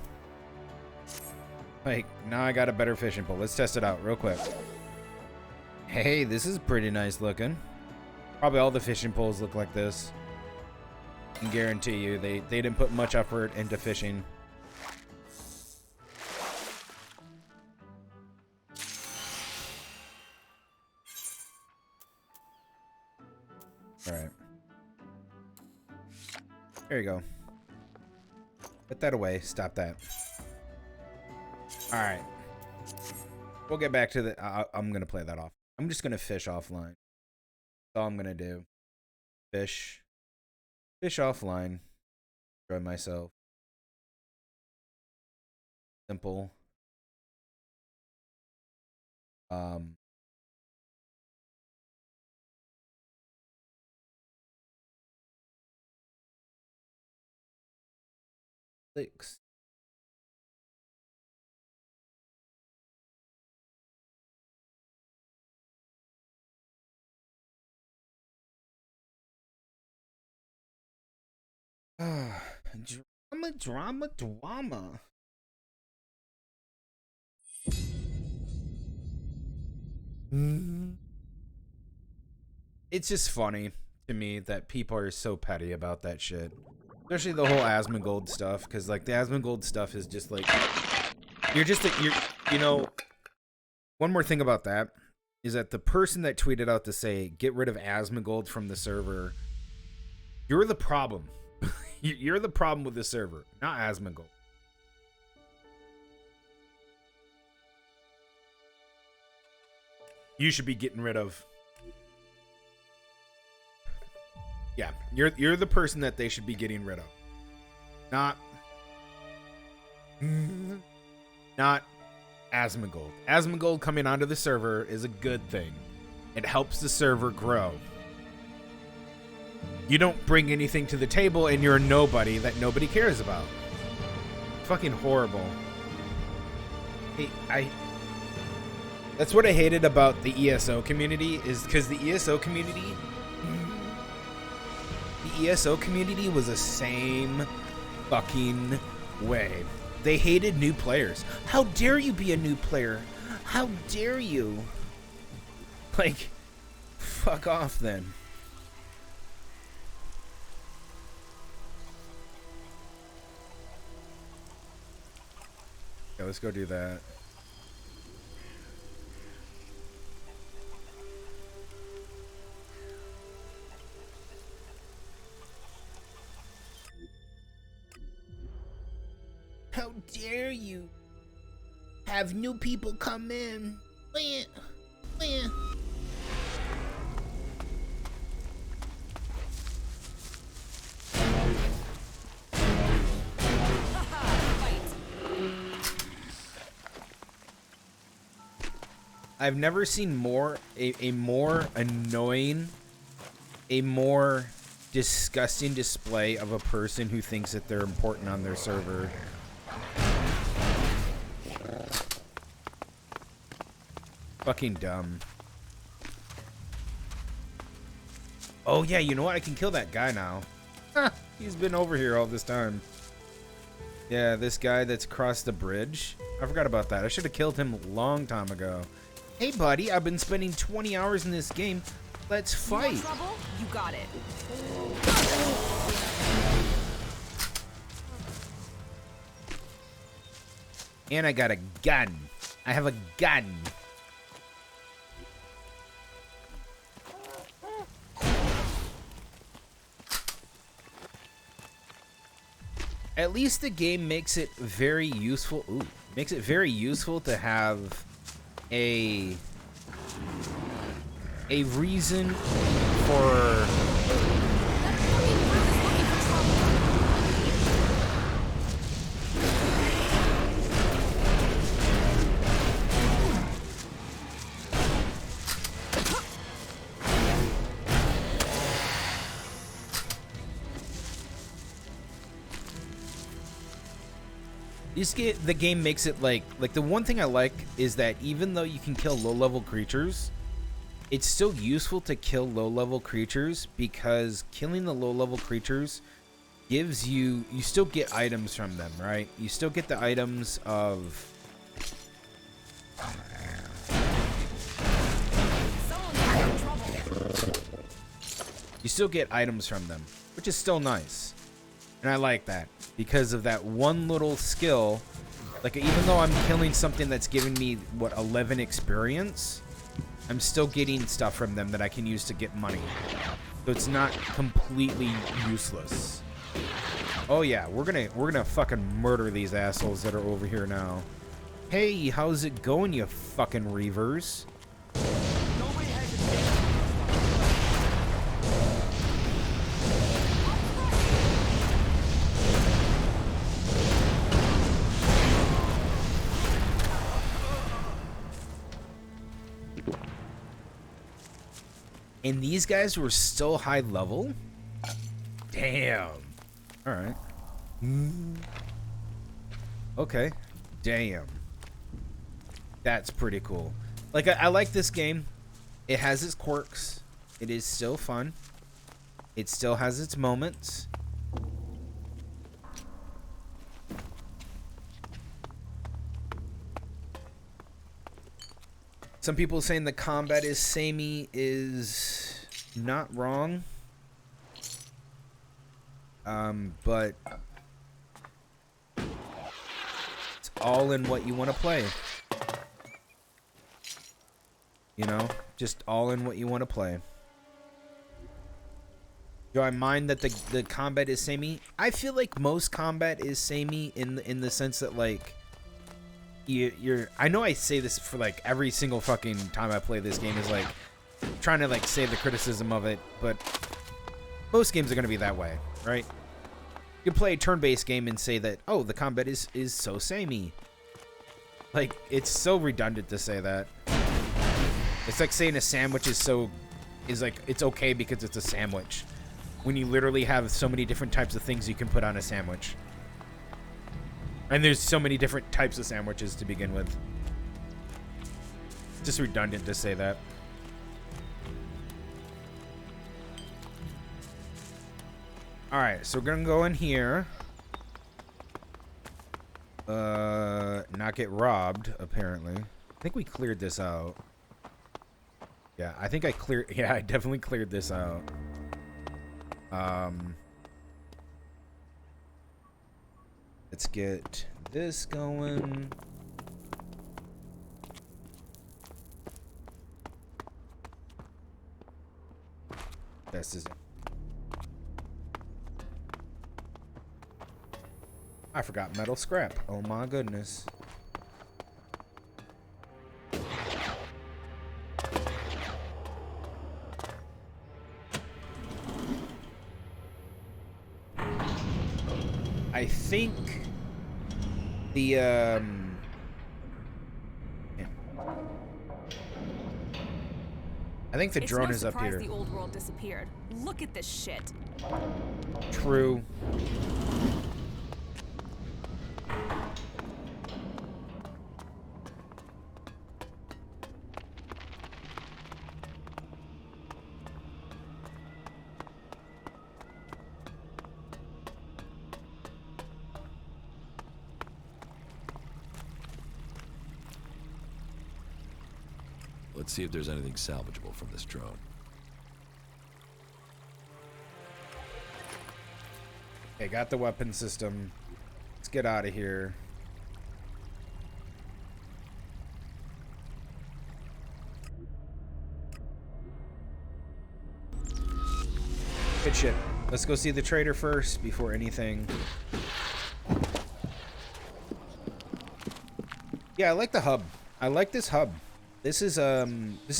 Like, now I got a better fishing pole. Let's test it out real quick. Hey, this is pretty nice looking. Probably all the fishing poles look like this. I can guarantee you they didn't put much effort into fishing. Alright. There you go. Put that away. Stop that. All right. We'll get back to the... I'm going to play that off. I'm just going to fish offline. That's all I'm going to do. Fish. Fish offline. Enjoy myself. Simple. Clicks. Drama. It's just funny to me that people are so petty about that shit. Especially the whole Asmongold stuff, because like the Asmongold stuff is just like you're you know, one more thing about that is that the person that tweeted out to say get rid of Asmongold from the server, you're the problem. You're the problem with the server, not Asmongold. You should be getting rid of. Yeah, you're the person that they should be getting rid of. Not Asmongold. Asmongold coming onto the server is a good thing. It helps the server grow. You don't bring anything to the table and you're a nobody that nobody cares about. Fucking horrible. Hey, that's what I hated about the ESO community, is because the ESO community was the same fucking way. They hated new players. How dare you be a new player? How dare you? Like, fuck off then. Yeah, let's go do that. How dare you have new people come in? I've never seen a more annoying, a more disgusting display of a person who thinks that they're important on their server. Fucking dumb. Oh yeah, you know what? I can kill that guy now. He's been over here all this time. Yeah, this guy that's crossed the bridge. I forgot about that. I should have killed him a long time ago. Hey buddy, I've been spending 20 hours in this game. Let's fight. You want trouble? You got it. And I got a gun. I have a gun. At least the game makes it very useful. Ooh, makes it very useful to have a reason for the game makes it like the one thing I like is that even though you can kill low-level creatures, it's still useful to kill low-level creatures, because killing the low-level creatures gives you still get items from them, right? You still get the items of which is still nice. And I like that because of that one little skill. Like, even though I'm killing something that's giving me, what, 11 experience, I'm still getting stuff from them that I can use to get money. So it's not completely useless. Oh yeah, we're gonna fucking murder these assholes that are over here now. Hey, how's it going, you fucking reavers? And these guys were still high level? Damn. Alright. Okay. Damn. That's pretty cool. Like, I like this game. It has its quirks. It is still fun. It still has its moments. Some people saying the combat is samey is not wrong. But it's all in what you want to play. You know, just all in what you want to play. Do I mind that the combat is samey? I feel like most combat is samey in the sense that, like, you're I know I say this for like every single fucking time I play this game, is like trying to like save the criticism of it, but most games are gonna be that way, right? You can play a turn-based game and say that, oh, the combat is so samey. Like, it's so redundant to say that. It's like saying a sandwich is like it's okay because it's a sandwich, when you literally have so many different types of things you can put on a sandwich. And there's so many different types of sandwiches to begin with. It's just redundant to say that. Alright, so we're gonna go in here. Not get robbed, apparently. I think we cleared this out. Yeah, I think I definitely cleared this out. Let's get this going. This is. I forgot metal scrap. Oh my goodness. I think the yeah. I think the drone is up here. The old world disappeared. Look at this shit. True. Let's see if there's anything salvageable from this drone. Okay, got the weapon system. Let's get out of here. Good shit. Let's go see the trader first before anything. Yeah, I like the hub. I like this hub. This is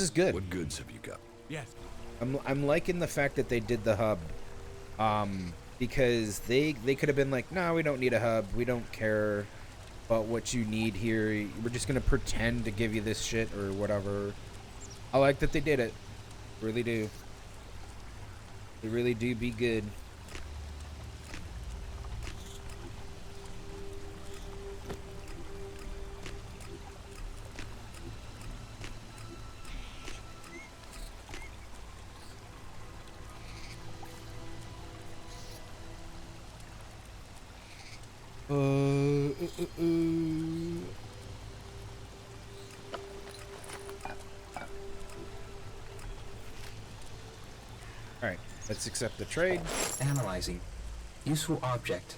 good. What goods have you got? Yes. I'm liking the fact that they did the hub. Because they could have been like, "No, we don't need a hub. We don't care about what you need here. We're just gonna pretend to give you this shit or whatever." I like that they did it. Really do. They really do be good. Alright, let's accept the trade. Analyzing. Useful object.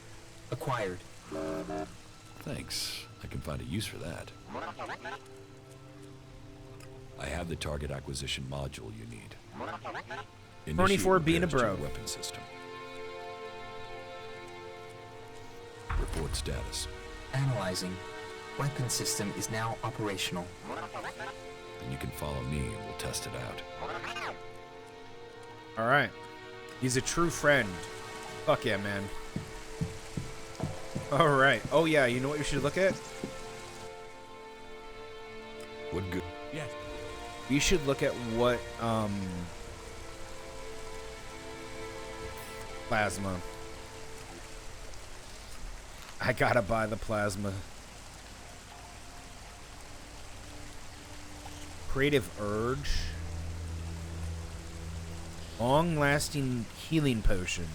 Acquired. Thanks. I can find a use for that. I have the target acquisition module you need. 24 being a repairs to bro. your weapon system. Report status. Analyzing. weapon system is now operational. And you can follow me and we'll test it out. All right. He's a true friend. Fuck yeah, man. All right. Oh yeah, you know what you should look at? What good? Yes. You should look at what plasma. I gotta buy the plasma. Creative urge. Long-lasting healing potion.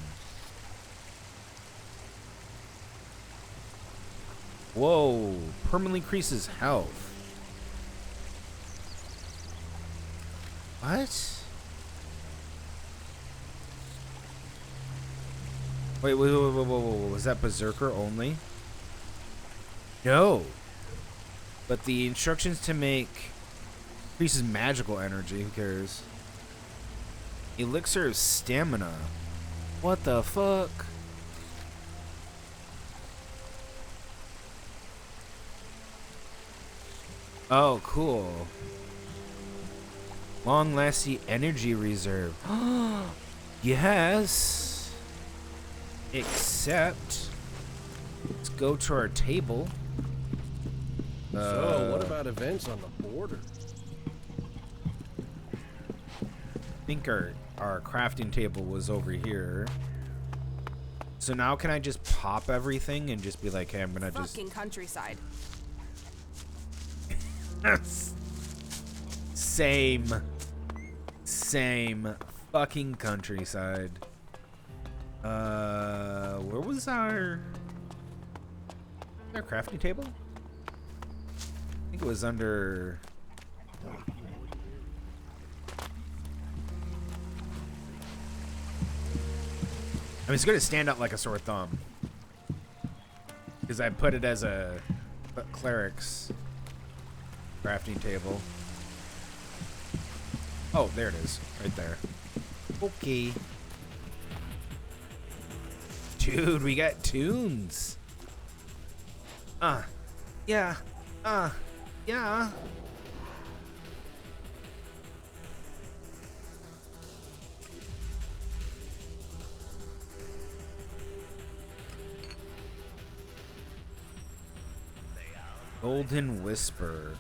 Whoa. Permanently increases health. What? Wait, was that Berserker only? No. But the instructions to make increases magical energy. Who cares? Elixir of stamina. What the fuck? Oh, cool. Long-lasting energy reserve. Yes. Except, let's go to our table. So, what about events on the border? I think our crafting table was over here. So now can I just pop everything and just be like, hey, I'm gonna just... Fucking countryside. Same fucking countryside. Where was our crafting table? I think it was under... I mean, it's gonna stand out like a sore thumb because I put it as a cleric's crafting table. Oh, there it is, right there. Okay. Dude, we got tunes. Yeah. Yeah. Golden Whisper.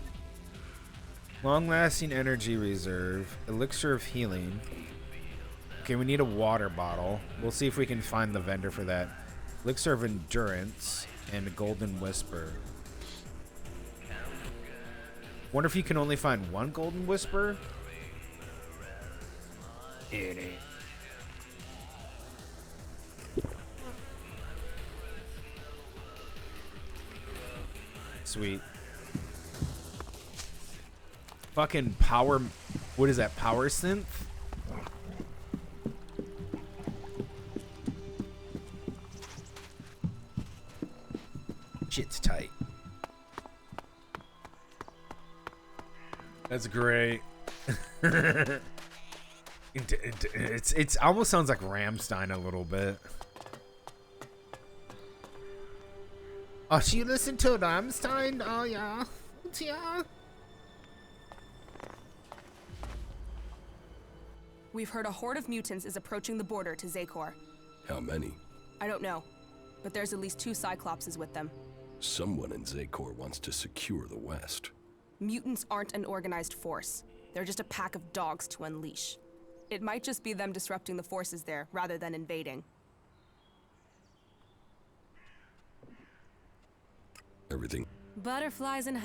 Long-lasting energy reserve. Elixir of healing. Okay, we need a water bottle. We'll see if we can find the vendor for that. Elixir of endurance and a Golden Whisper. Wonder if you can only find one Golden Whisper? It ain't. Sweet. Fucking power. What is that? Power synth? Shit's tight. That's great. It's almost sounds like Rammstein a little bit. Oh, she listened to Rammstein? Oh, yeah. Yeah. We've heard a horde of mutants is approaching the border to Zakor. How many? I don't know, but there's at least 2 Cyclopses with them. Someone in Zakor wants to secure the West. Mutants aren't an organized force. They're just a pack of dogs to unleash. It might just be them disrupting the forces there, rather than invading. Everything. Butterflies and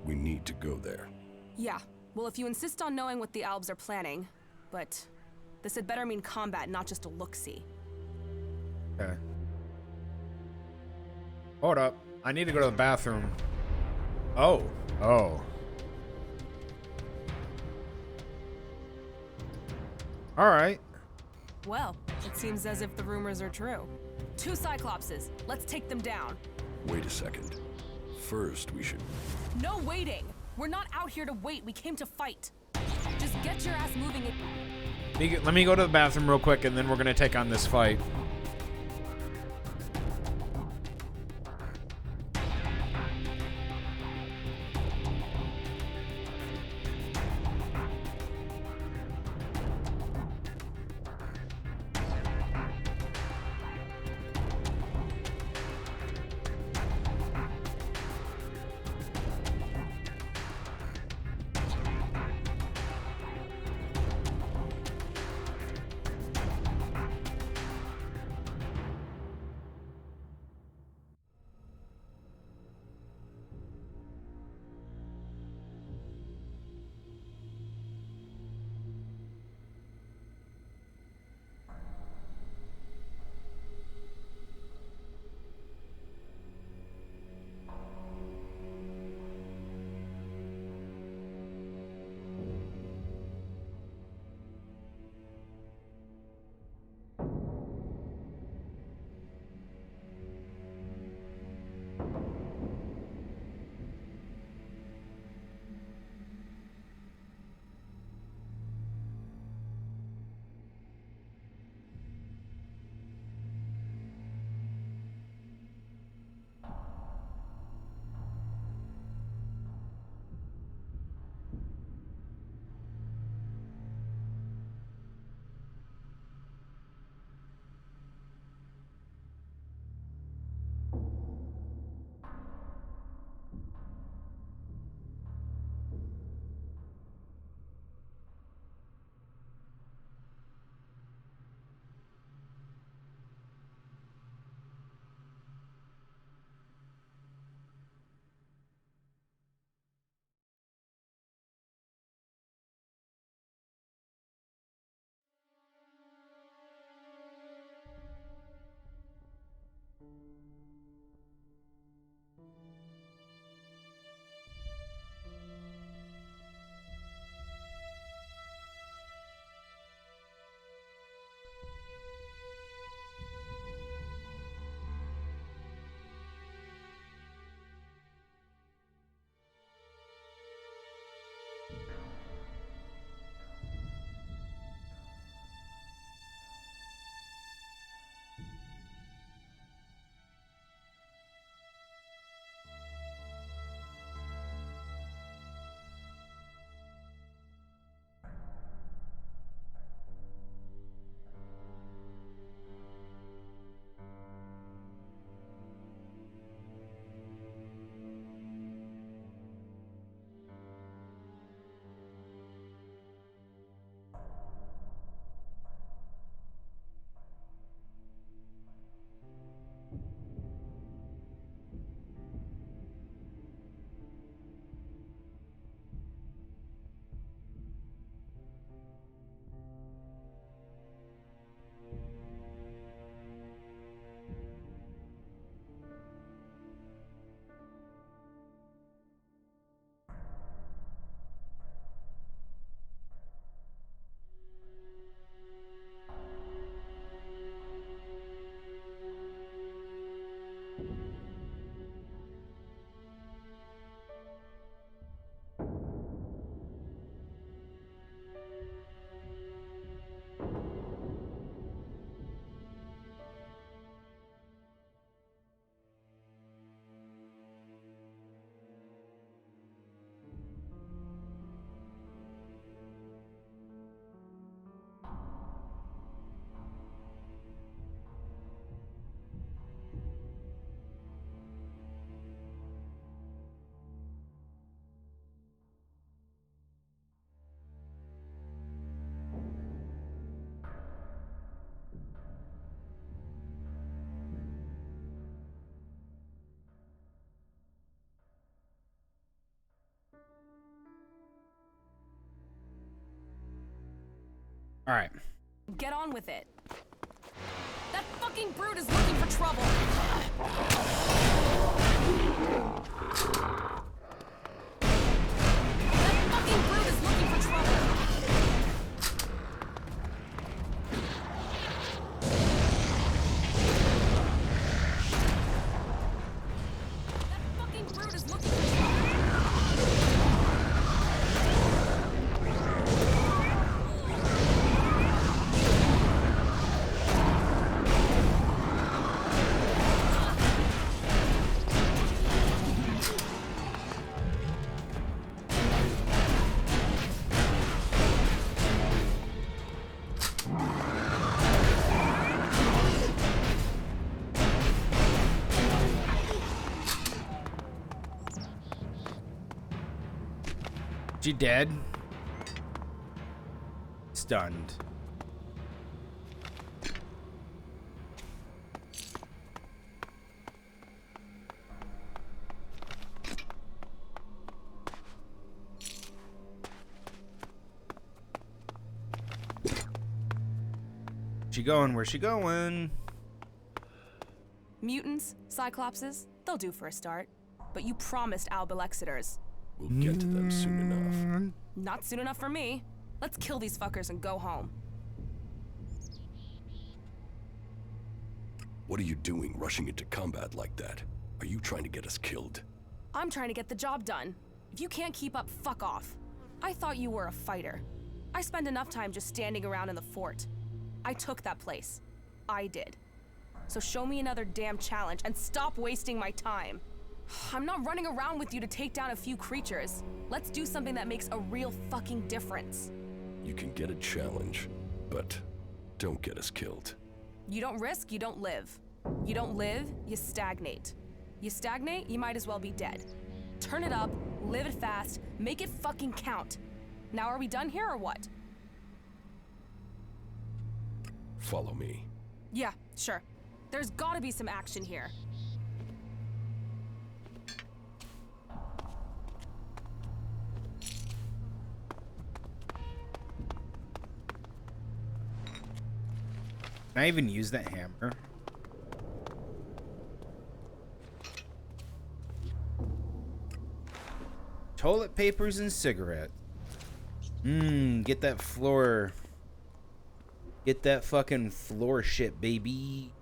We need to go there. Yeah, well, if you insist on knowing what the Albs are planning, but this had better mean combat, not just a look-see. Okay. Hold up. I need to go to the bathroom. Oh. Oh. Alright. Well, it seems as if the rumors are true. 2 Cyclopses. Let's take them down. Wait a second. First, we should... No waiting! We're not out here to wait. We came to fight. Just get your ass moving it. Let me go to the bathroom real quick, and then we're gonna take on this fight. All right. Get on with it. That fucking brute is looking for trouble. That fucking brute is looking for trouble. That fucking brute is looking for trouble. She dead? Stunned. She going? Where's she going? Mutants, Cyclopses, they'll do for a start. But you promised Albelexiters. We'll get to them soon enough. Not soon enough for me. Let's kill these fuckers and go home. What are you doing, rushing into combat like that? Are you trying to get us killed? I'm trying to get the job done. If you can't keep up, fuck off. I thought you were a fighter. I spend enough time just standing around in the fort. I took that place. I did. So show me another damn challenge and stop wasting my time. I'm not running around with you to take down a few creatures. Let's do something that makes a real fucking difference. You can get a challenge, but don't get us killed. You don't risk, you don't live. You don't live, you stagnate. You stagnate, you might as well be dead. Turn it up, live it fast, make it fucking count. Now are we done here or what? Follow me. Yeah, sure. There's gotta be some action here. Can I even use that hammer? Toilet papers and cigarettes. Get that floor. Get that fucking floor shit, baby.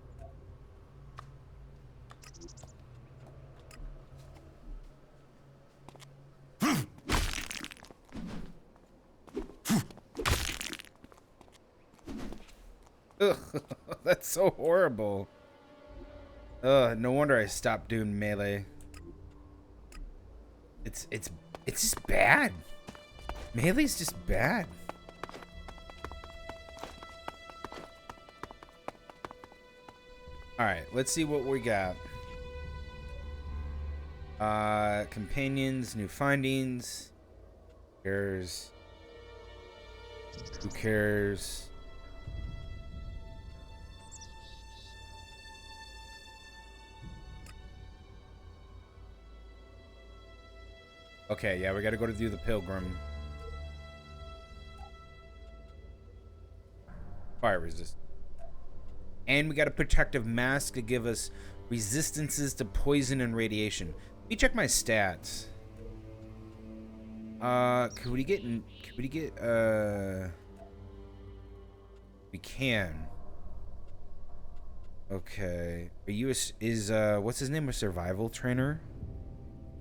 Ugh, that's so horrible. No wonder I stopped doing melee. It's just bad. Melee's just bad. All right, let's see what we got. Companions, new findings. Who cares? Who cares? Okay, yeah, we gotta go to do the pilgrim. Fire resist. And we got a protective mask to give us resistances to poison and radiation. Let me check my stats. Could we get we can. Okay. Are you what's his name, a survival trainer?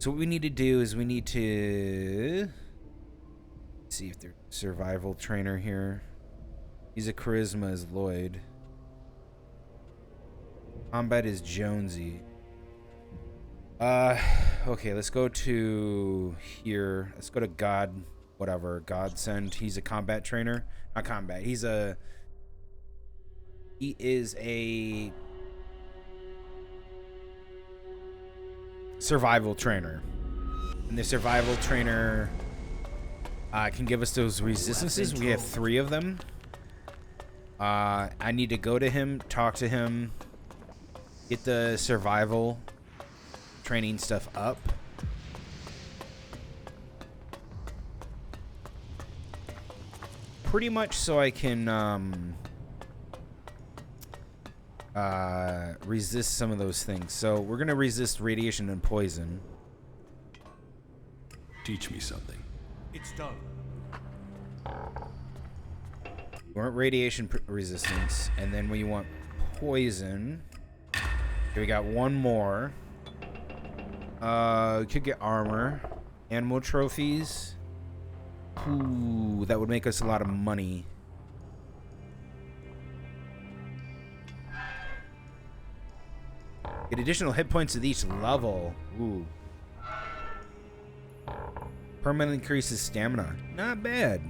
So what we need to do is we need to see if there's a survival trainer here. He's a charisma as Lloyd. Combat is Jonesy. Okay, let's go to here. Let's go to God, whatever, Godsend. He's a combat trainer. Not combat. He is a survival trainer. And the survival trainer can give us those resistances. We have 3 of them. I need to go to him, talk to him, get the survival training stuff up. pretty much so I can resist some of those things. So we're gonna resist radiation and poison. Teach me something. It's done. We want radiation resistance, and then we want poison. Okay, we got one more. We could get armor, animal trophies. Ooh, that would make us a lot of money. Get additional hit points with each level. Ooh. Permanently increases stamina. Not bad.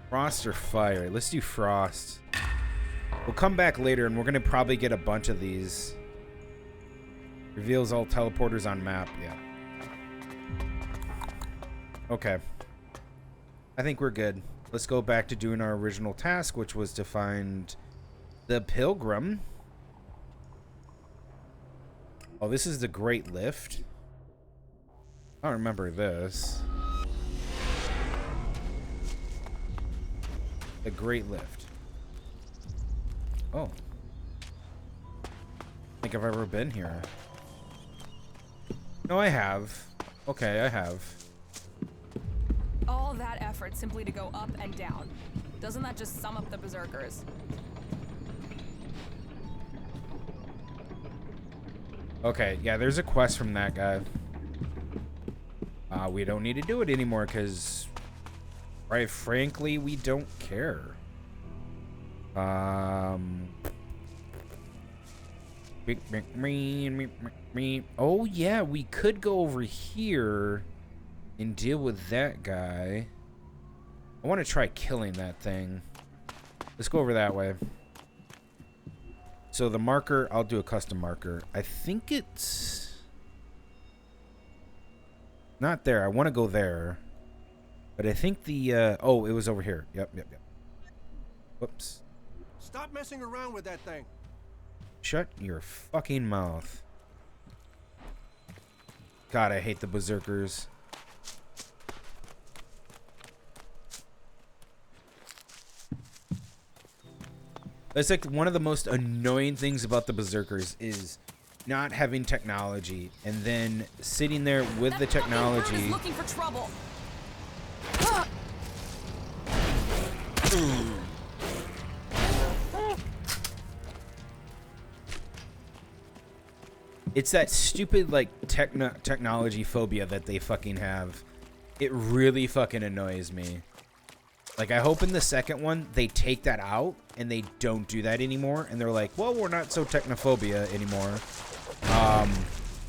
Frost or fire? Let's do frost. We'll come back later and we're gonna probably get a bunch of these. Reveals all teleporters on map. Yeah. Okay. I think we're good. Let's go back to doing our original task, which was to find the pilgrim. Oh, this is the Great Lift. I don't remember this. The Great Lift. Oh. I think I've ever been here. No, I have. Okay, I have. All that effort simply to go up and down. Doesn't that just sum up the berserkers? Okay, yeah, there's a quest from that guy. We don't need to do it anymore because, right, frankly, we don't care. Oh, yeah, we could go over here and deal with that guy. I want to try killing that thing. Let's go over that way. So the marker, I'll do a custom marker. I think it's not there. I want to go there. But I think the, oh, it was over here. Yep. Whoops. Stop messing around with that thing. Shut your fucking mouth. God, I hate the berserkers. That's like one of the most annoying things about the berserkers is not having technology and then sitting there with the technology. Looking for trouble. It's that stupid like technology phobia that they fucking have. It really fucking annoys me. Like, I hope in the second one they take that out and they don't do that anymore. And they're like, well, we're not so technophobia anymore.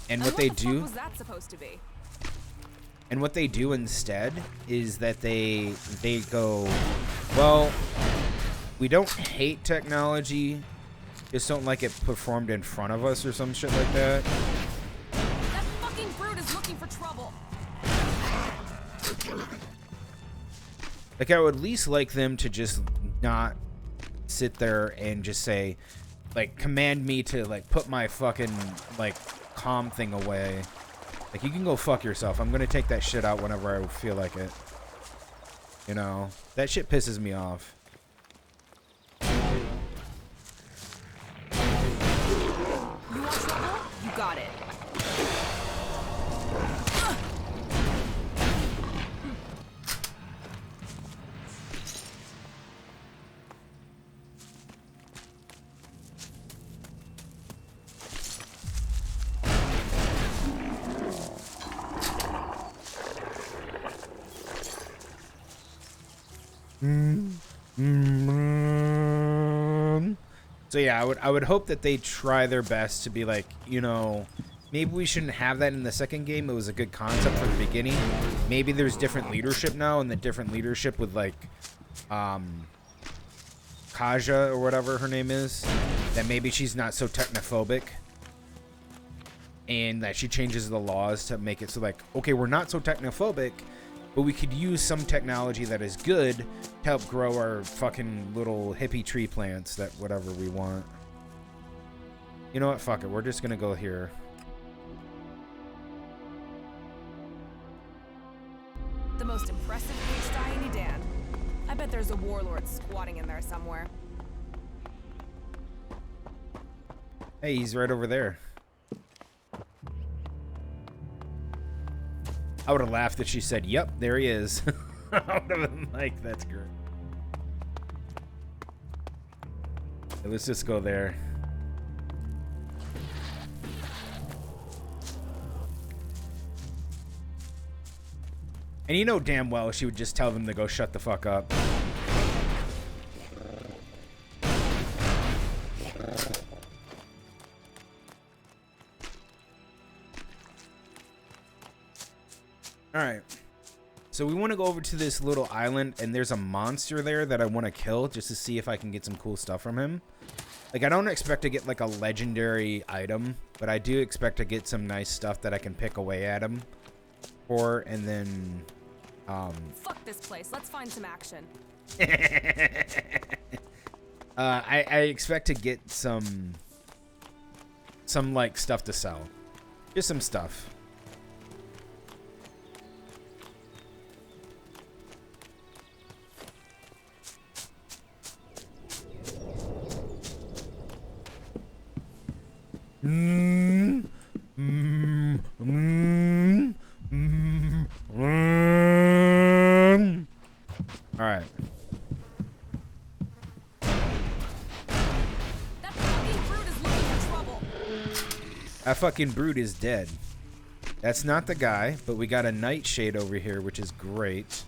And what they do... What was that supposed to be? And what they do instead is that they go, well, we don't hate technology, just don't like it performed in front of us or some shit like that. That fucking brute is looking for trouble. Like, I would at least like them to just not sit there and just say, like, command me to, like, put my fucking, like, comm thing away. Like, you can go fuck yourself. I'm gonna take that shit out whenever I feel like it. You know? That shit pisses me off. You want trouble? You got it. So yeah, I would hope that they try their best to be like, you know, maybe we shouldn't have that in the second game. It was a good concept for the beginning. Maybe there's different leadership now, and the different leadership with like Kaja or whatever her name is, that maybe she's not so technophobic. And that she changes the laws to make it so like, okay, we're not so technophobic, but we could use some technology that is good to help grow our fucking little hippie tree plants that whatever we want. You know what? Fuck it. We're just gonna go here. The most impressive H. Dan. I bet there's a warlord squatting in there somewhere. Hey, he's right over there. I would have laughed if she said, "Yep, there he is." I would have been like, "That's great." Okay, let's just go there. And you know damn well she would just tell them to go shut the fuck up. Alright. So we want to go over to this little island, and there's a monster there that I want to kill just to see if I can get some cool stuff from him. Like, I don't expect to get like a legendary item, but I do expect to get some nice stuff that I can pick away at him for, and then Fuck this place. Let's find some action. I expect to get some like stuff to sell. Just some stuff. All right. That fucking brute is dead. That's not the guy, but we got a nightshade over here, which is great.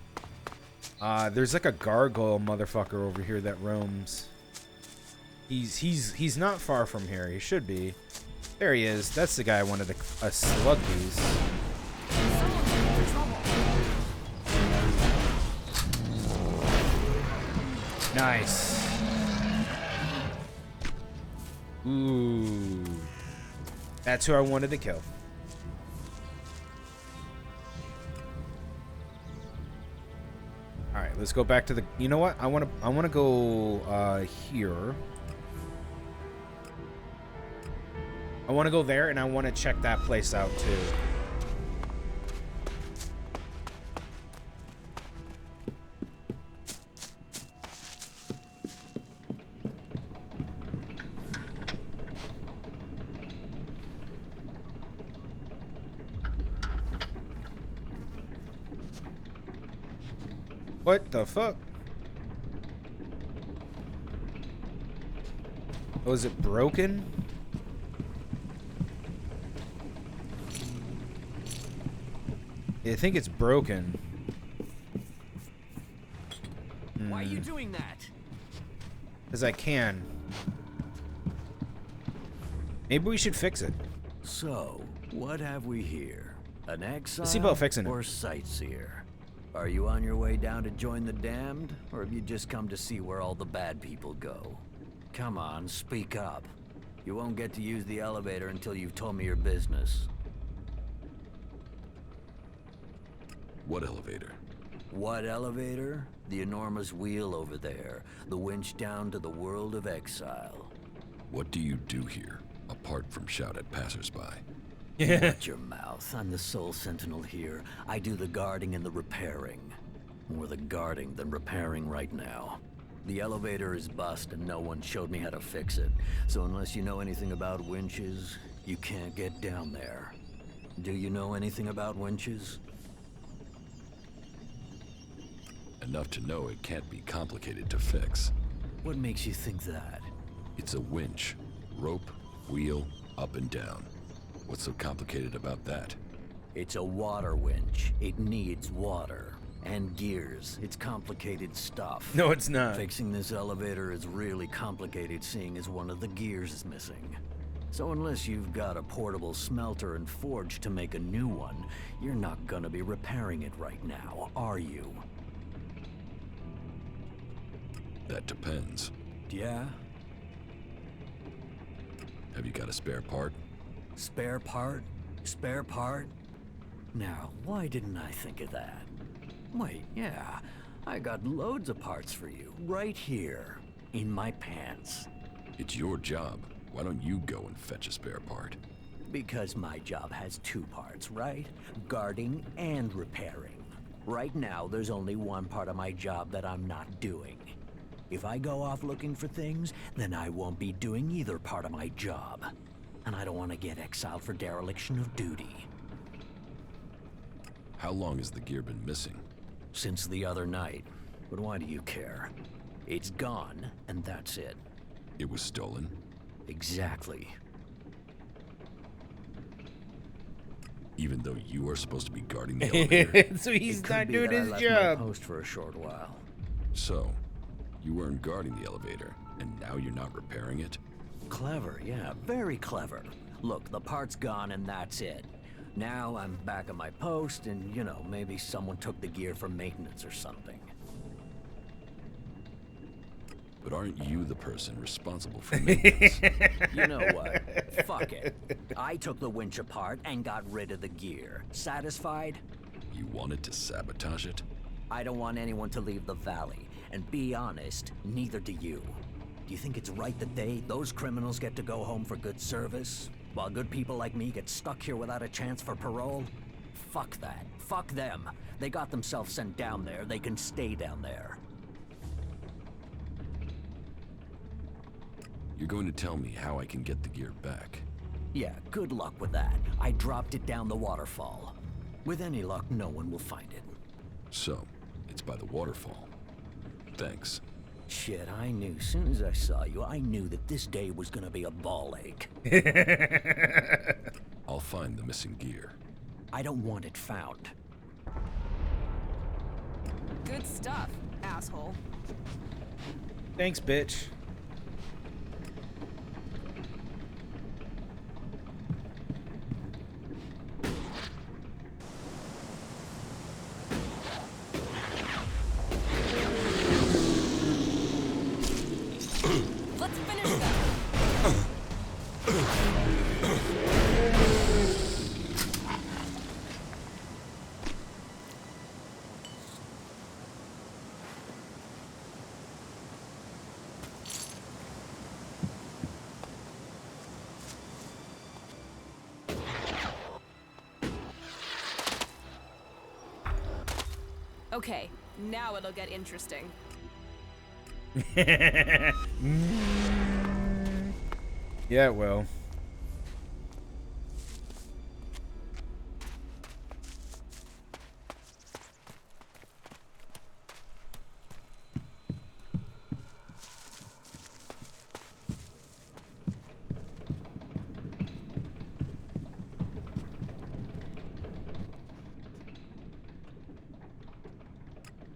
There's like a gargoyle motherfucker over here that roams. He's not far from here. He should be. There he is. That's the guy I wanted a slug these. Nice. Ooh. That's who I wanted to kill. All right, let's go back to the. You know what? I want to go here. I want to go there, and I want to check that place out too. What the fuck? Oh, is it broken? I think it's broken. Why are you doing that? Because I can. Maybe we should fix it. So, what have we here? An exile Let's see about fixing it. or sightseer? Are you on your way down to join the damned, or have you just come to see where all the bad people go? Come on, speak up. You won't get to use the elevator until you've told me your business. What elevator? What elevator? The enormous wheel over there. The winch down to the world of exile. What do you do here, apart from shout at passersby? Watch your mouth. I'm the sole sentinel here. I do the guarding and the repairing. More the guarding than repairing right now. The elevator is bust and no one showed me how to fix it. So unless you know anything about winches, you can't get down there. Do you know anything about winches? Enough to know it can't be complicated to fix. What makes you think that? It's a winch. Rope, wheel, up and down. What's so complicated about that? It's a water winch. It needs water. And gears. It's complicated stuff. No, it's not. Fixing this elevator is really complicated, seeing as one of the gears is missing. So unless you've got a portable smelter and forge to make a new one, you're not gonna be repairing it right now, are you? That depends. Yeah? Have you got a spare part? Spare part? Spare part? Now, why didn't I think of that? Wait, yeah, I got loads of parts for you, right here, in my pants. It's your job. Why don't you go and fetch a spare part? Because my job has two parts, right? Guarding and repairing. Right now, there's only one part of my job that I'm not doing. If I go off looking for things, then I won't be doing either part of my job. And I don't want to get exiled for dereliction of duty. How long has the gear been missing? Since the other night. But why do you care? It's gone, and that's it. It was stolen? Exactly. Even though you are supposed to be guarding the elevator? So he's It not could be doing that I his left job. my post for a short while. So, you weren't guarding the elevator, and now you're not repairing it? Clever, yeah, very clever. Look, the part's gone and that's it. Now I'm back at my post and, you know, maybe someone took the gear for maintenance or something. But aren't you the person responsible for maintenance? You know what? Fuck it. I took the winch apart and got rid of the gear. Satisfied? You wanted to sabotage it? I don't want anyone to leave the valley. And be honest, neither do you. Do you think it's right that those criminals get to go home for good service? While good people like me get stuck here without a chance for parole? Fuck that. Fuck them. They got themselves sent down there. They can stay down there. You're going to tell me how I can get the gear back? Yeah, good luck with that. I dropped it down the waterfall. With any luck, no one will find it. So, it's by the waterfall. Thanks. Shit, I knew. Soon as I saw you, I knew that this day was gonna be a ball ache. I'll find the missing gear. I don't want it found. Good stuff, asshole. Thanks, bitch. Let's finish that. Okay, now it'll get interesting. Yeah, well.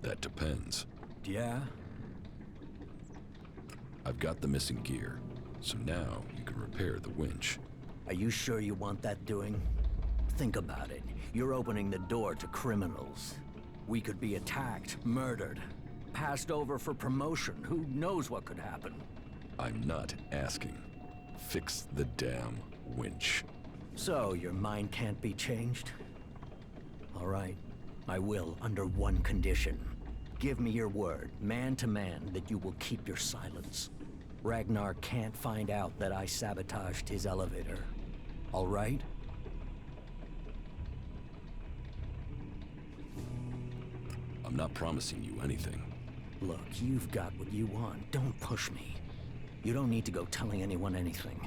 That depends. Yeah? I've got the missing gear, so now you can repair the winch. Are you sure you want that doing? Think about it. You're opening the door to criminals. We could be attacked, murdered, passed over for promotion. Who knows what could happen? I'm not asking. Fix the damn winch. So, your mind can't be changed? All right. I will, under one condition. Give me your word, man to man, that you will keep your silence. Ragnar can't find out that I sabotaged his elevator. All right? I'm not promising you anything. Look, you've got what you want. Don't push me. You don't need to go telling anyone anything.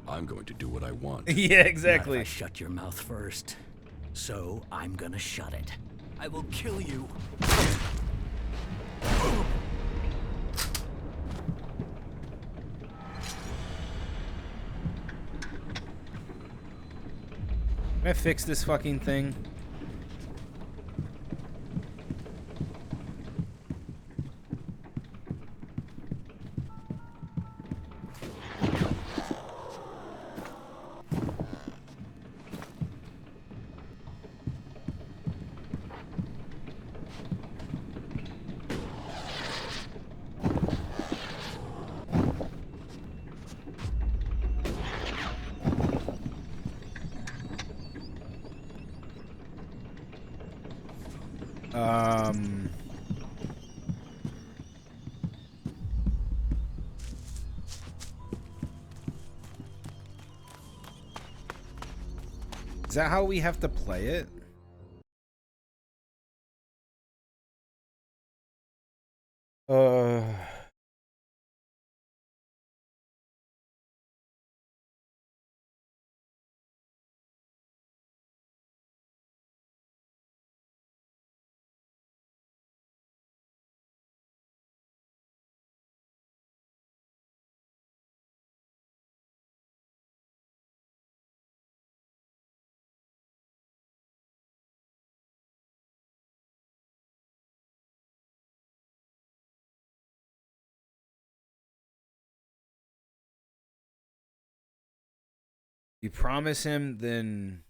I'm going to do what I want. Yeah, exactly. Not if I shut your mouth first. So, I'm gonna shut it. I will kill you. Can I fix this fucking thing? Is that how we have to play it? You promise him, then...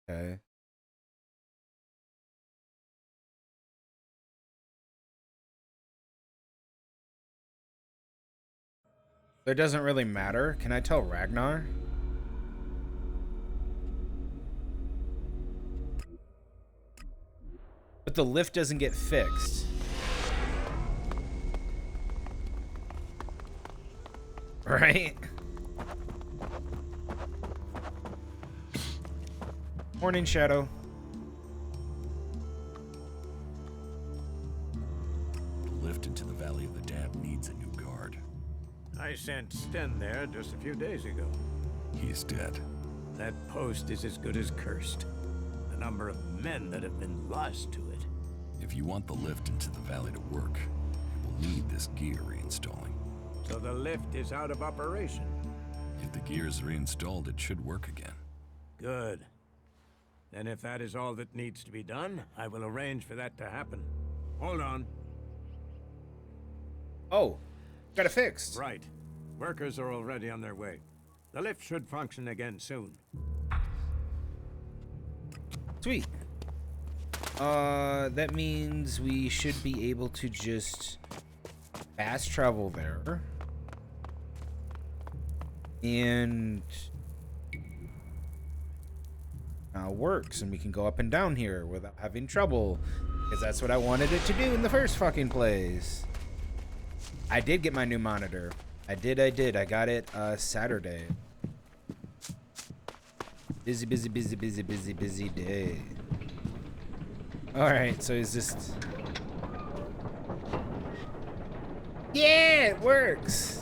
Okay. It doesn't really matter. Can I tell Ragnar? But the lift doesn't get fixed. Right? Morning, Shadow. The lift into the Valley of the Damned needs a new guard. I sent Sten there just a few days ago. He is dead. That post is as good as cursed. The number of men that have been lost to it. If you want the lift into the valley to work, you will need this gear reinstalling. So the lift is out of operation. If the gear is reinstalled, it should work again. Good. Then if that is all that needs to be done, I will arrange for that to happen. Hold on. Oh, got it fixed. Right. Workers are already on their way. The lift should function again soon. Sweet. That means we should be able to just fast travel there. And now works, and we can go up and down here without having trouble, because that's what I wanted it to do in the first fucking place. I did get my new monitor. I did. I got it Saturday. Busy day. Alright, so is this... Yeah, it works!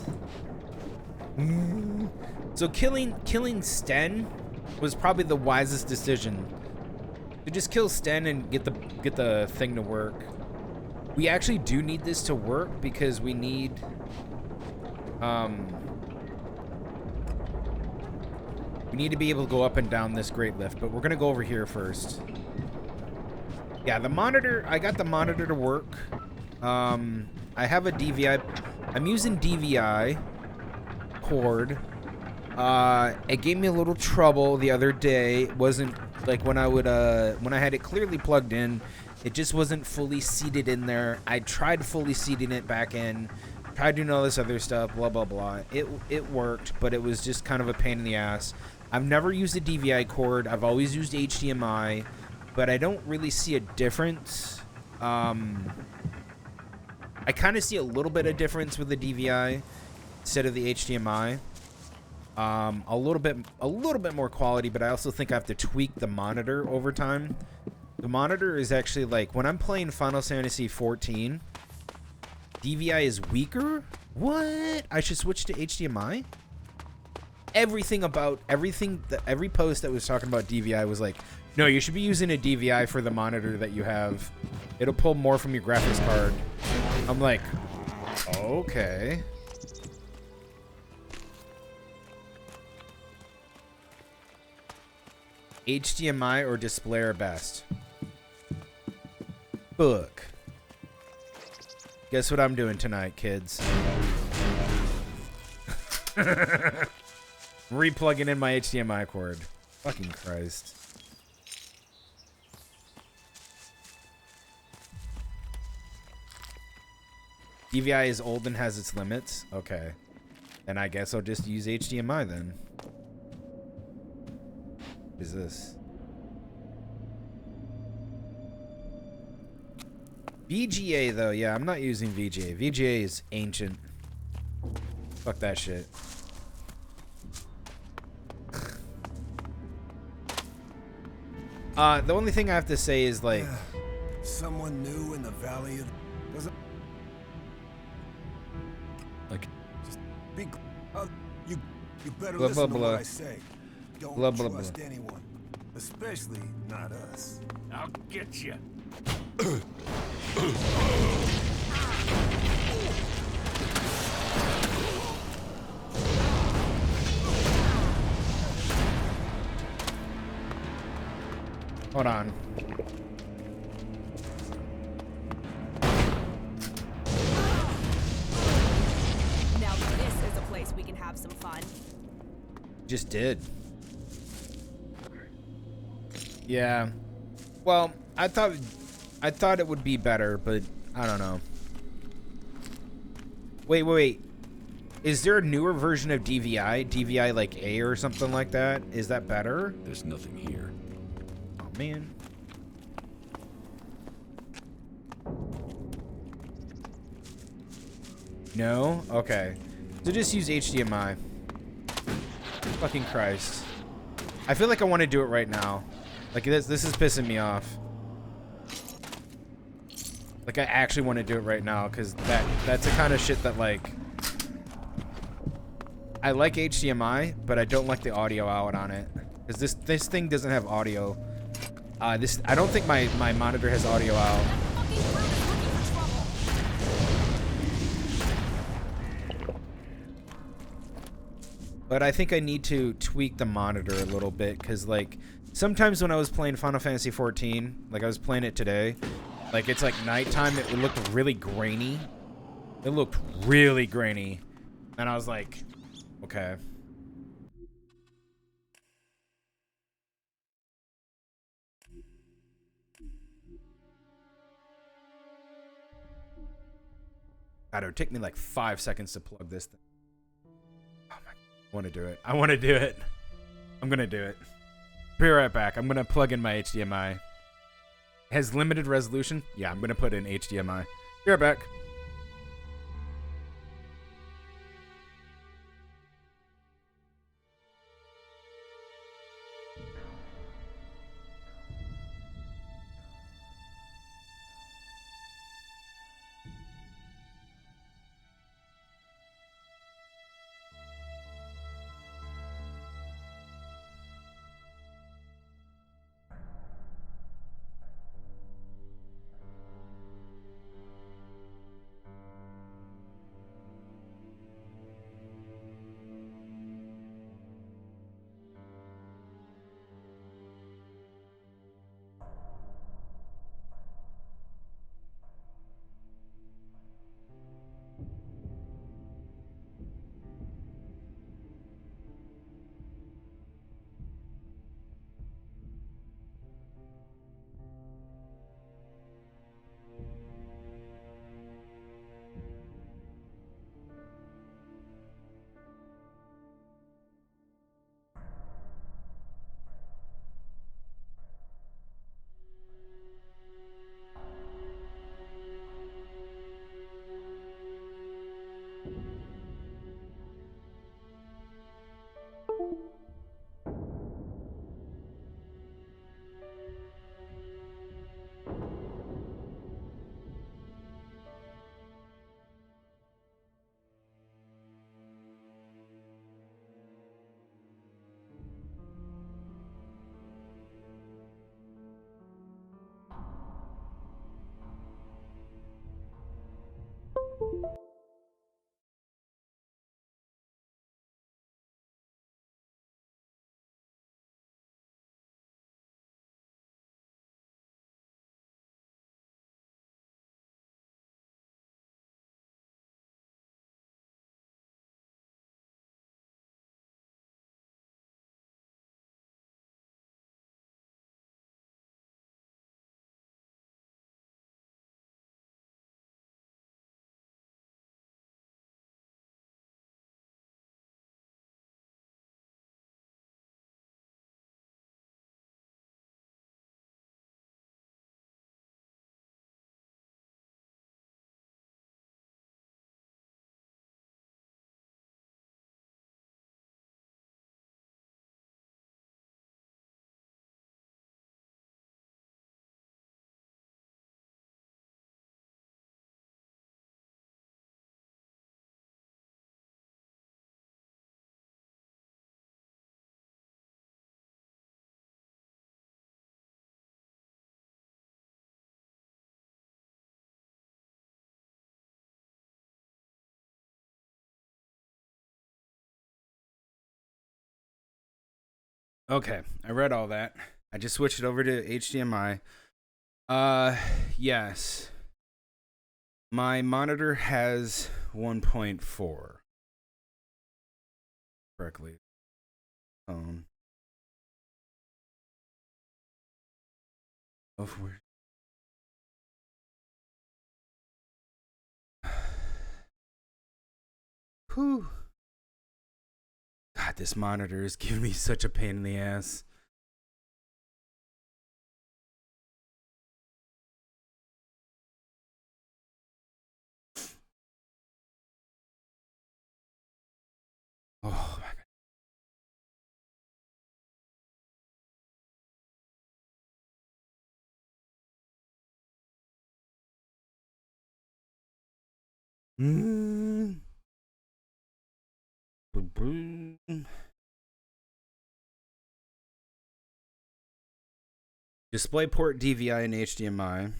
So killing Sten was probably the wisest decision. To just kill Sten and get the thing to work. We actually do need this to work because we need we need to be able to go up and down this great lift, but we're gonna go over here first. Yeah, the monitor, I got the monitor to work. I have a DVI. I'm using DVI cord. It gave me a little trouble the other day. It wasn't like when I had it clearly plugged in, it just wasn't fully seated in there. I tried fully seating it back in, tried doing all this other stuff, blah blah blah. It worked, but it was just kind of a pain in the ass. I've never used a DVI cord. I've always used HDMI, but I don't really see a difference. I kind of see a little bit of difference with the DVI instead of the HDMI. A little bit more quality, but I also think I have to tweak the monitor over time. The monitor is actually like when I'm playing Final Fantasy 14, DVI is weaker. What? I should switch to HDMI? Every post that was talking about DVI was like, no, you should be using a DVI for the monitor that you have. It'll pull more from your graphics card. I'm like, okay. HDMI or display are best. Book. Guess what I'm doing tonight, kids? Replugging in my HDMI cord. Fucking Christ. DVI is old and has its limits. Okay. And I guess I'll just use HDMI then. What is this? VGA though, yeah, I'm not using VGA. VGA is ancient. Fuck that shit. The only thing I have to say is like, Someone new in the valley of. Like, Just be. You better Blah, listen blah, to what blah. I say. Don't Blah, blah, trust blah. anyone, especially not us. I'll get you. hold on. Now this is a place we can have some fun. Just did. Yeah. Well, I thought it would be better, but I don't know. Wait. Is there a newer version of DVI? DVI like A or something like that? Is that better? there's nothing here. Oh man. No? Okay. So just use HDMI. Fucking Christ. I feel like I want to do it right now. Like this is pissing me off. Like I actually want to do it right now because that's the kind of shit that like I like HDMI, but I don't like the audio out on it because this thing doesn't have audio. I don't think my monitor has audio out. But I think I need to tweak the monitor a little bit because like sometimes when I was playing Final Fantasy 14, like I was playing it today, like it's like nighttime, it looked really grainy. It looked really grainy. And I was like, okay. God, it would take me like 5 seconds to plug this thing. Oh my, I want to do it. I want to do it. I'm going to do it. Be right back. I'm going to plug in my HDMI. It has limited resolution. Yeah, I'm going to put in HDMI. Be right back. Okay, I read all that. I just switched it over to HDMI. Yes. My monitor has 1.4. Correctly. Oh, where? Whew. God, this monitor is giving me such a pain in the ass. Oh my God. DisplayPort DVI and HDMI.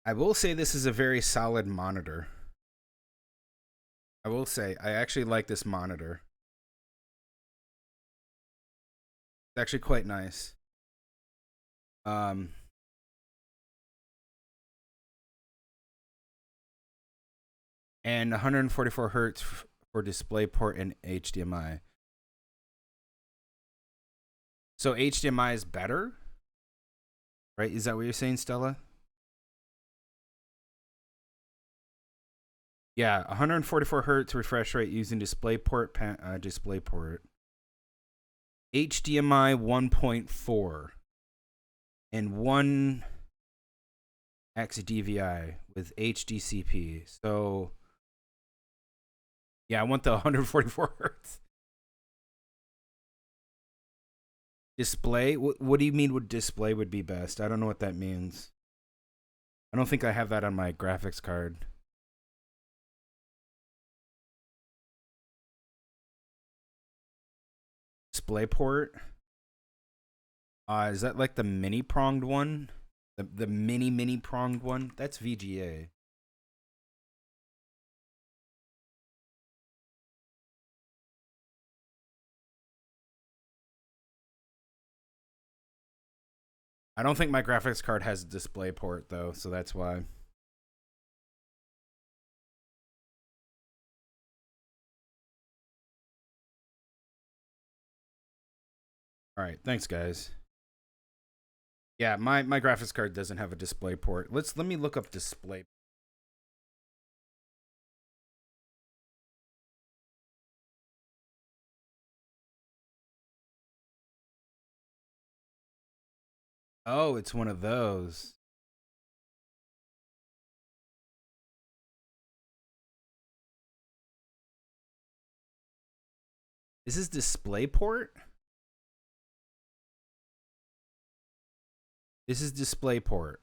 I will say this is a very solid monitor. I will say I actually like this monitor. It's actually quite nice. And 144 hertz for DisplayPort and HDMI. So HDMI is better, right? Is that what you're saying, Stella? Yeah, 144 hertz refresh rate using DisplayPort. DisplayPort. HDMI 1.4 and 1x DVI with HDCP. So yeah, I want the 144 hertz. Display? What do you mean would display would be best? I don't know what that means. I don't think I have that on my graphics card. DisplayPort? Is that like the mini pronged one? The mini pronged one? That's VGA. I don't think my graphics card has a DisplayPort though, so that's why. All right, thanks guys. Yeah, my graphics card doesn't have a DisplayPort. Let me look up display. Oh, it's one of those. Is this DisplayPort? This is DisplayPort.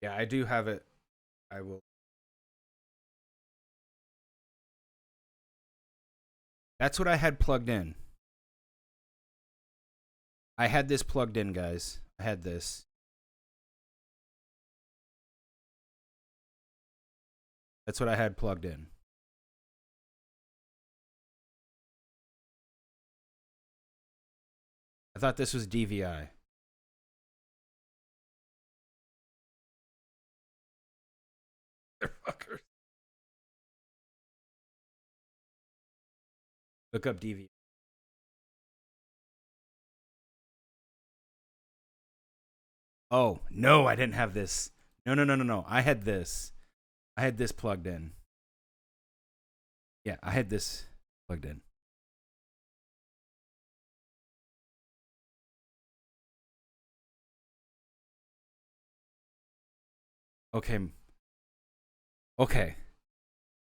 Yeah, I do have it. I will. That's what I had plugged in. I had this plugged in, guys. I had this. That's what I had plugged in. I thought this was DVI. Fuckers. Look up DVI. Oh, no, I didn't have this. No. I had this. I had this plugged in. Yeah, I had this plugged in. Okay. Okay.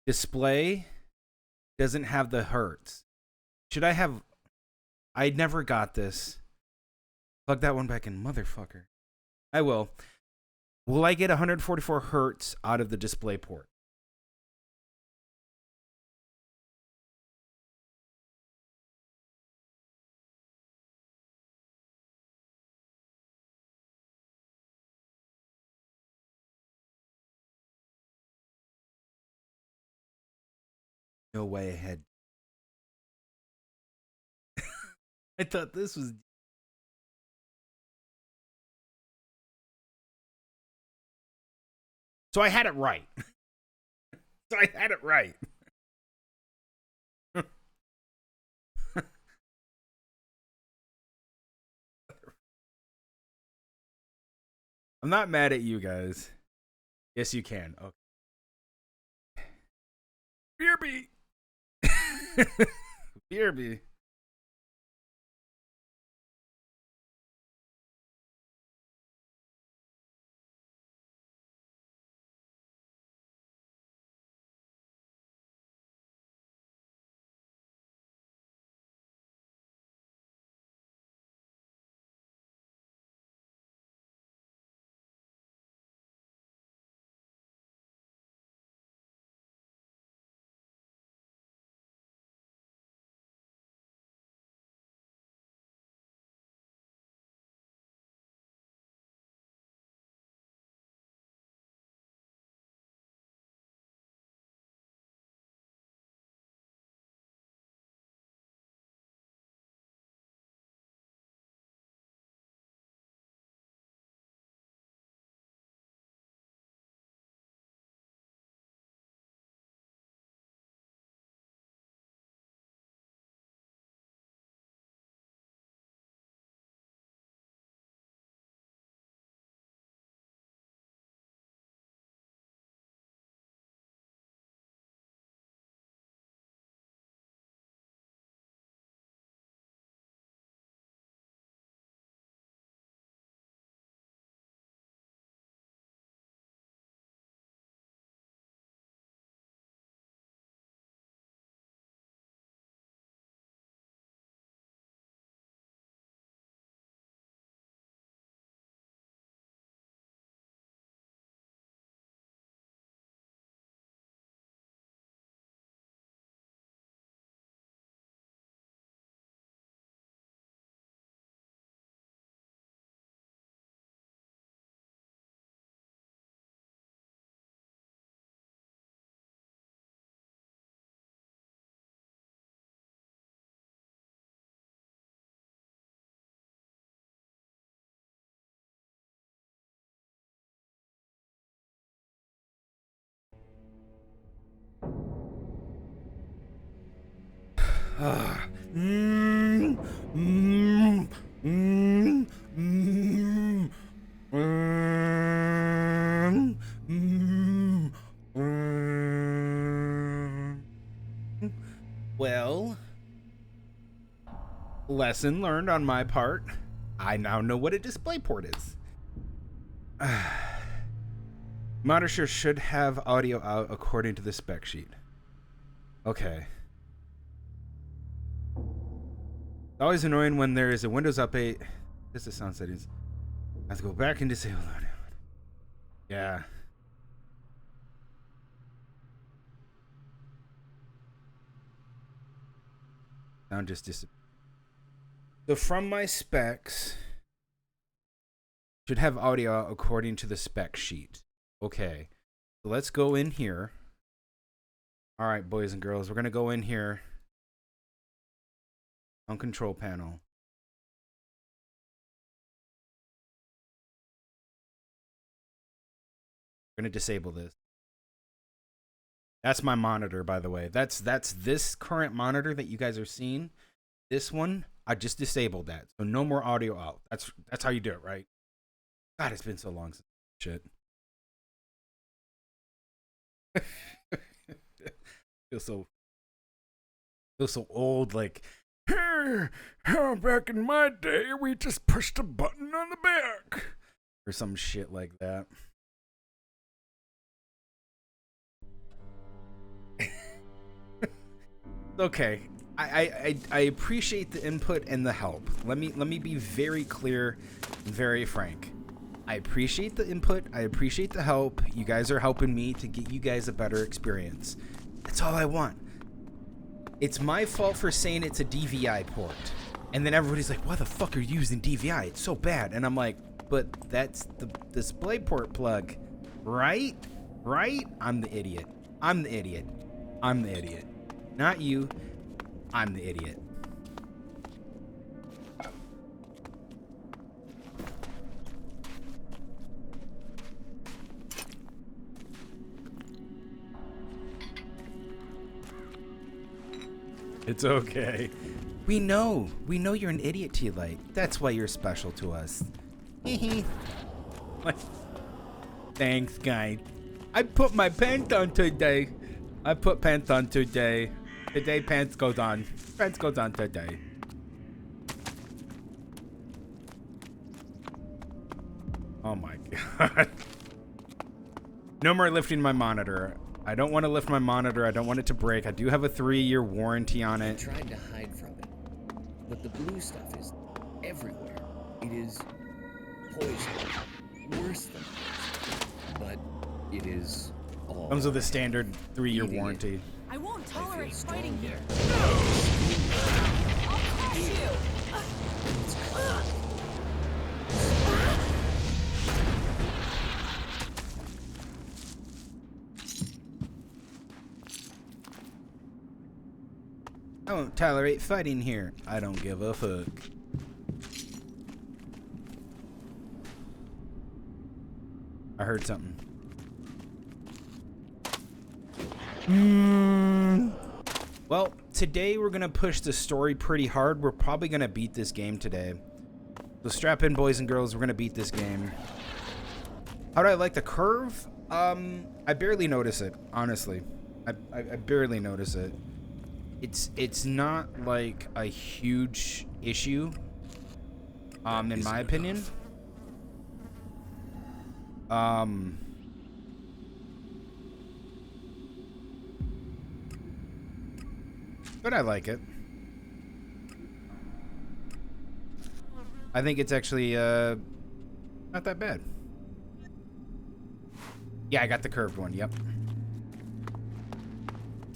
Display doesn't have the hertz. Should I have... I never got this. Plug that one back in, motherfucker. I will. Will I get 144 hertz out of the DisplayPort? No way I had. I thought this was. So I had it right. So I had it right. I'm not mad at you guys. Yes, you can. Okay. BRB. BRB. Well, lesson learned on my part. I now know what a DisplayPort is. Monitor should have audio out according to the spec sheet. Okay. It's always annoying when there is a Windows update. This is sound settings. I have to go back and disable audio. Yeah. Sound just disappeared. So from my specs, should have audio out according to the spec sheet. Okay. So let's go in here. All right, boys and girls, we're going to go in here on control panel. We're going to disable this. That's my monitor, by the way. That's this current monitor that you guys are seeing. This one, I just disabled that. So no more audio out. That's how you do it, right? God, it's been so long since shit. feel so old, like back in my day we just pushed a button on the back or some shit like that. Okay, I appreciate the input and the help. Let me be very clear and very frank. I appreciate the input. I appreciate the help. You guys are helping me to get you guys a better experience. That's all I want. It's my fault for saying it's a DVI port. And then everybody's like, why the fuck are you using DVI? It's so bad. And I'm like, but that's the DisplayPort plug, right? Right? I'm the idiot. I'm the idiot. I'm the idiot. Not you. I'm the idiot. It's okay. We know you're an idiot, T-Light. That's why you're special to us. Like, thanks, guys. I put my pants on today. I put pants on today. Today pants goes on. Pants goes on today. Oh my god. No more lifting my monitor. I don't want to lift my monitor. I don't want it to break. I do have a 3-year warranty on it. I tried to hide from it, but the blue stuff is everywhere. It is poison. Worse than poison. But it is all. Comes with a standard 3-year warranty. I won't tolerate fighting here. I'll crush you. I won't tolerate fighting here. I don't give a fuck. I heard something. Well, today we're gonna push the story pretty hard. We're probably gonna beat this game today. So strap in, boys and girls. We're gonna beat this game. How do I like the curve? I barely notice it, honestly. I barely notice it. It's not like a huge issue, in my opinion. But I like it. I think it's actually not that bad. Yeah, I got the curved one. Yep.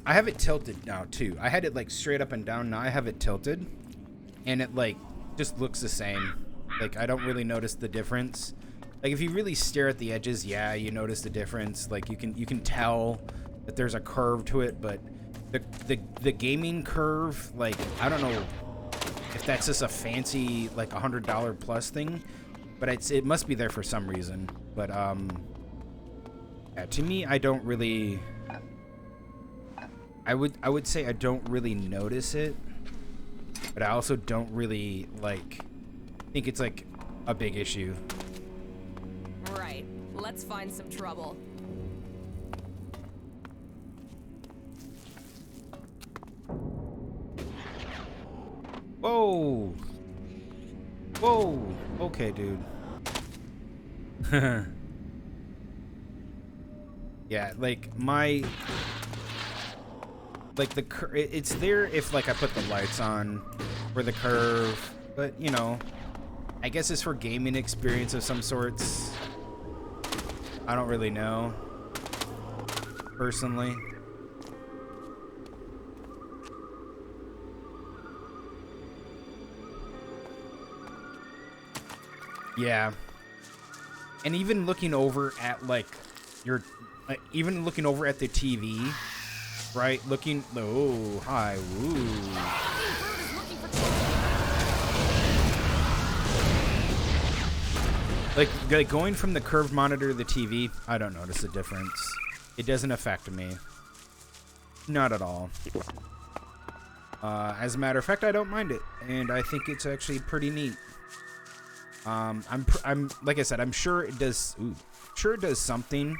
I have it tilted now too. I had it like straight up and down. Now I have it tilted, and it like just looks the same. Like I don't really notice the difference. Like if you really stare at the edges, yeah, you notice the difference. Like you can tell that there's a curve to it, but the gaming curve, like I don't know if that's just a fancy like $100 plus thing, but it must be there for some reason. But yeah, to me, I don't really. I would say I don't really notice it, but I also don't really think it's like a big issue. Right. Let's find some trouble. Whoa. Whoa. Okay, dude. Yeah, like it's there if like I put the lights on for the curve, but you know, I guess it's for gaming experience of some sorts. I don't really know personally. Yeah. And even looking over at like even looking over at the TV, right? Looking, oh, hi, woo. Like going from the curved monitor to the TV, I don't notice a difference. It doesn't affect me. Not at all. As a matter of fact, I don't mind it, and I think it's actually pretty neat. I'm like I said, I'm sure it does. Ooh, sure it does something.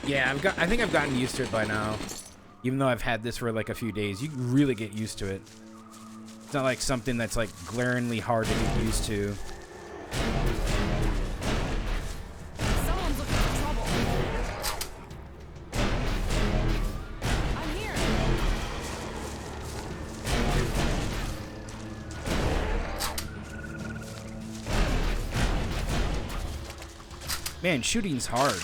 Yeah, I think I've gotten used to it by now. Even though I've had this for like a few days, you really get used to it. It's not like something that's like glaringly hard to get used to. Someone's looking for trouble. I'm here. Man, shooting's hard.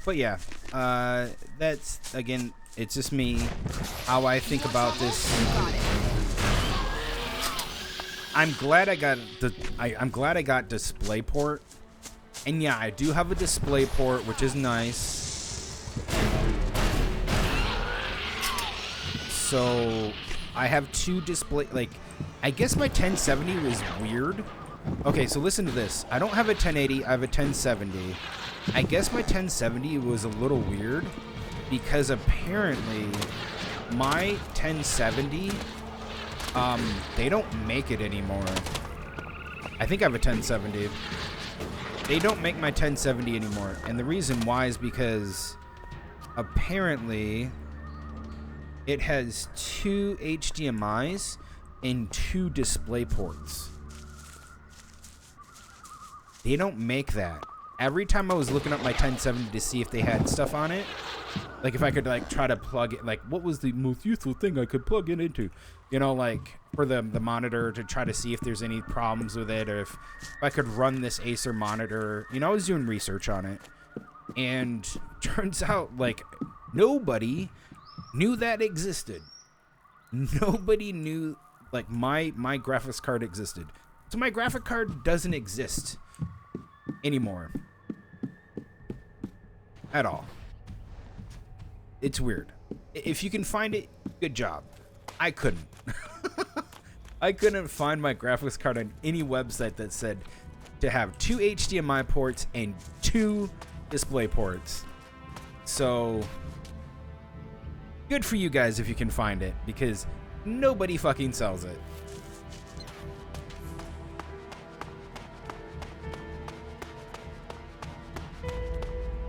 But yeah, that's, again, it's just me, how I think about this. I'm glad I got I'm glad I got DisplayPort. And yeah, I do have a DisplayPort, which is nice. So I have two display, like, I guess my 1070 was weird. Okay, so listen to this. I don't have a 1080, I have a 1070. I guess my 1070 was a little weird because apparently my 1070, they don't make it anymore. I think I have a 1070. They don't make my 1070 anymore. And the reason why is because apparently it has 2 HDMIs and 2 display ports. They don't make that. Every time I was looking up my 1070 to see if they had stuff on it, like if I could like try to plug it, like what was the most useful thing I could plug it into, you know, like for the monitor to try to see if there's any problems with it, or if I could run this Acer monitor. You know, I was doing research on it, and turns out like nobody knew that existed. Nobody knew like my graphics card existed. So my graphic card doesn't exist anymore at all. It's weird. If you can find it, good job. I couldn't. I couldn't find my graphics card on any website that said to have 2 HDMI ports and 2 display ports. So good for you guys if you can find it, because nobody fucking sells it.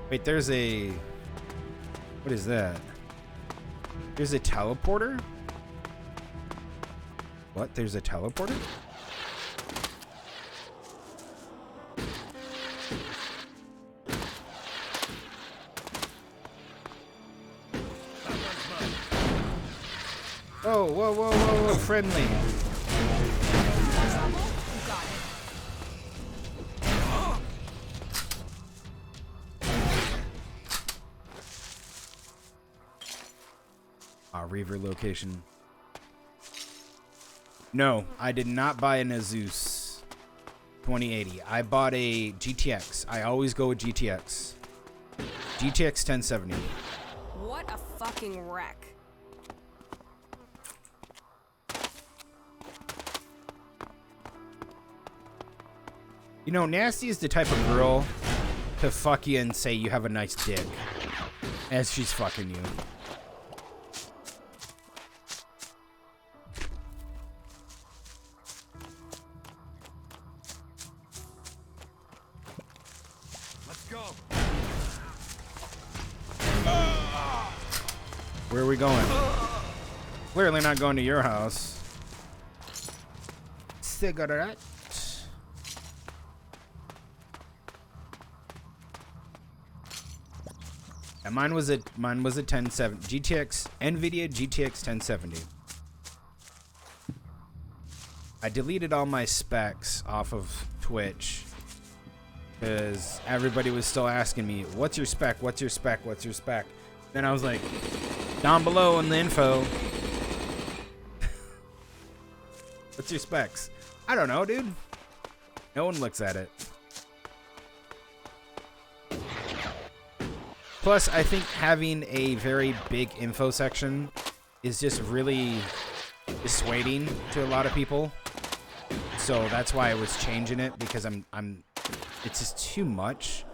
Wait, there's a... What is that? There's a teleporter? What? There's a teleporter? Oh, whoa, whoa, whoa, whoa, friendly. Reaver location. No, I did not buy an Asus 2080. I bought a GTX. I always go with GTX. GTX 1070. What a fucking wreck. You know, Nasty is the type of girl to fuck you and say you have a nice dick as she's fucking you. Where are we going? Clearly not going to your house. Cigarette. And mine was a 1070 GTX NVIDIA GTX 1070. I deleted all my specs off of Twitch because everybody was still asking me, "What's your spec? What's your spec? What's your spec?" Then I was like, down below in the info. What's your specs? I don't know, dude. No one looks at it. Plus, I think having a very big info section is just really dissuading to a lot of people. So that's why I was changing it, because it's just too much.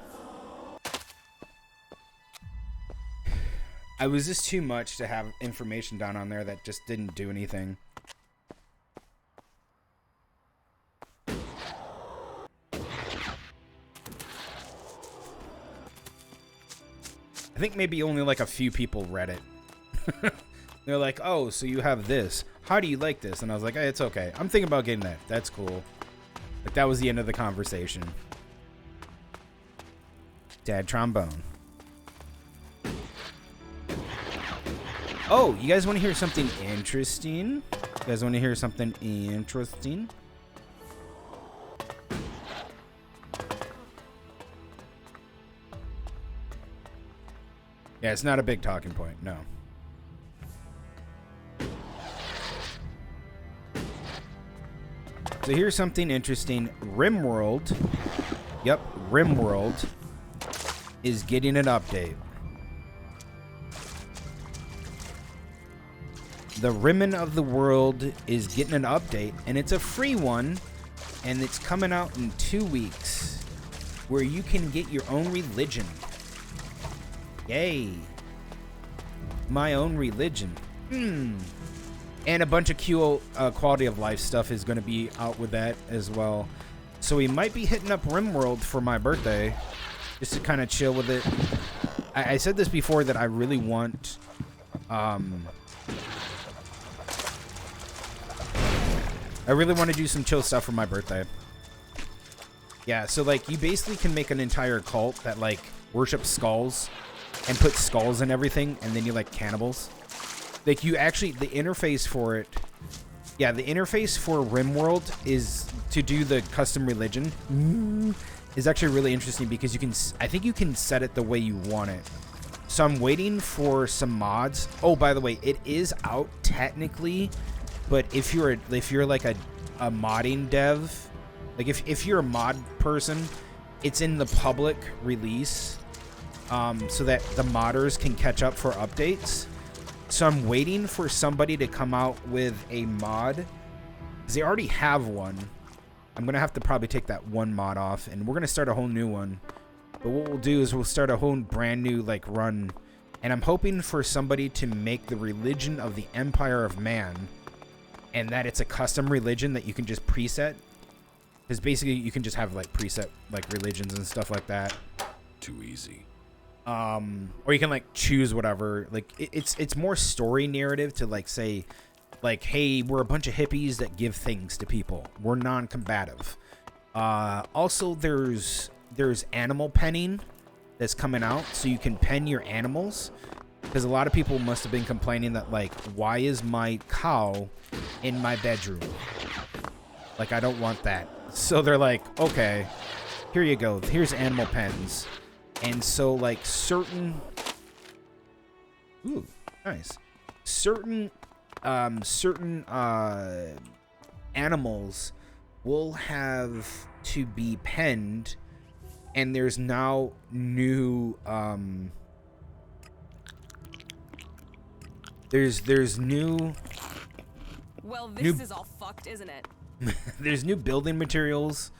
I was just too much to have information down on there that just didn't do anything. I think maybe only like a few people read it. They're like, "Oh, so you have this. How do you like this?" And I was like, "Hey, it's okay. I'm thinking about getting that. That's cool." But that was the end of the conversation. Dad trombone. Oh, you guys want to hear something interesting? You guys want to hear something interesting? Yeah, it's not a big talking point, no. So here's something interesting. RimWorld, yep, RimWorld is getting an update. The Rimmin of the World is getting an update, and it's a free one, and it's coming out in 2 weeks, where you can get your own religion. Yay. My own religion. And a bunch of cool quality of life stuff is going to be out with that as well. So we might be hitting up RimWorld for my birthday, just to kind of chill with it. I said this before that I really want... I really want to do some chill stuff for my birthday. Yeah, so like you basically can make an entire cult that like worships skulls and put skulls in everything, and then you like cannibals. Like you actually, the interface for it, yeah, the interface for RimWorld is to do the custom religion is actually really interesting because you can, I think you can set it the way you want it. So I'm waiting for some mods. Oh, by the way, it is out technically. But if you're like a modding dev, like if you're a mod person, it's in the public release, so that the modders can catch up for updates. So I'm waiting for somebody to come out with a mod, because they already have one. I'm gonna have to probably take that one mod off, and we're gonna start a whole new one. But what we'll do is we'll start a whole brand new like run, and I'm hoping for somebody to make the religion of the Empire of Man. And that it's a custom religion that you can just preset. Because basically you can just have like preset like religions and stuff like that. Too easy. Or you can like choose whatever. Like it's more story narrative to like say like, hey, we're a bunch of hippies that give things to people. We're non-combative. Also there's animal penning that's coming out, so you can pen your animals. Because a lot of people must have been complaining that, like, why is my cow in my bedroom? Like, I don't want that. So they're like, okay, here you go. Here's animal pens. And so, like, certain... Ooh, nice. Certain animals will have to be penned. And there's now new... There's new... Well, this is all fucked, isn't it? There's new building materials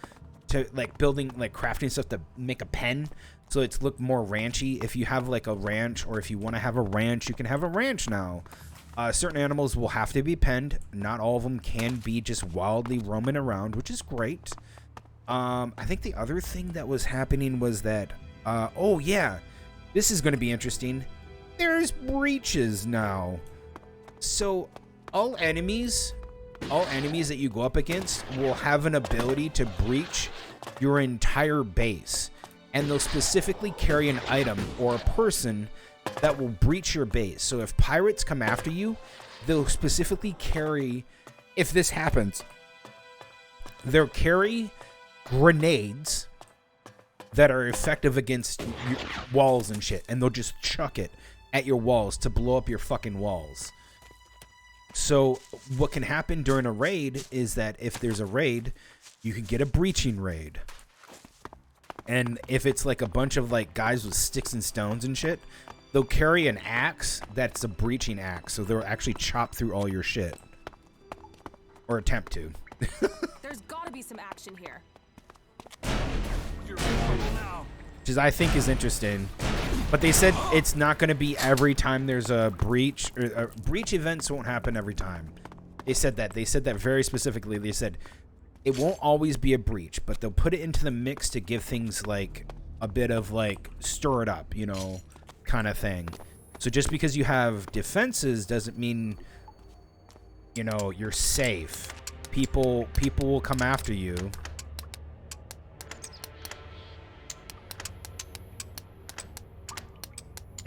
to like crafting stuff to make a pen, so it's look more ranchy. If you have like a ranch, or if you want to have a ranch, you can have a ranch now. Certain animals will have to be penned. Not all of them can be just wildly roaming around, which is great. I think the other thing that was happening was that, oh yeah, this is going to be interesting. There's breaches now. So all enemies that you go up against will have an ability to breach your entire base. And they'll specifically carry an item or a person that will breach your base. So if pirates come after you, they'll specifically carry, if this happens, they'll carry grenades that are effective against walls and shit. And they'll just chuck it at your walls to blow up your fucking walls. So what can happen during a raid is that if there's a raid, you can get a breaching raid. And if it's like a bunch of like guys with sticks and stones and shit, they'll carry an axe that's a breaching axe. So they'll actually chop through all your shit. Or attempt to. There's gotta be some action here. Which I think is interesting. But they said it's not going to be every time there's a breach. Or, breach events won't happen every time. They said that. They said that very specifically. They said it won't always be a breach, but they'll put it into the mix to give things like a bit of like stir it up, you know, kind of thing. So just because you have defenses doesn't mean, you know, you're safe. People will come after you.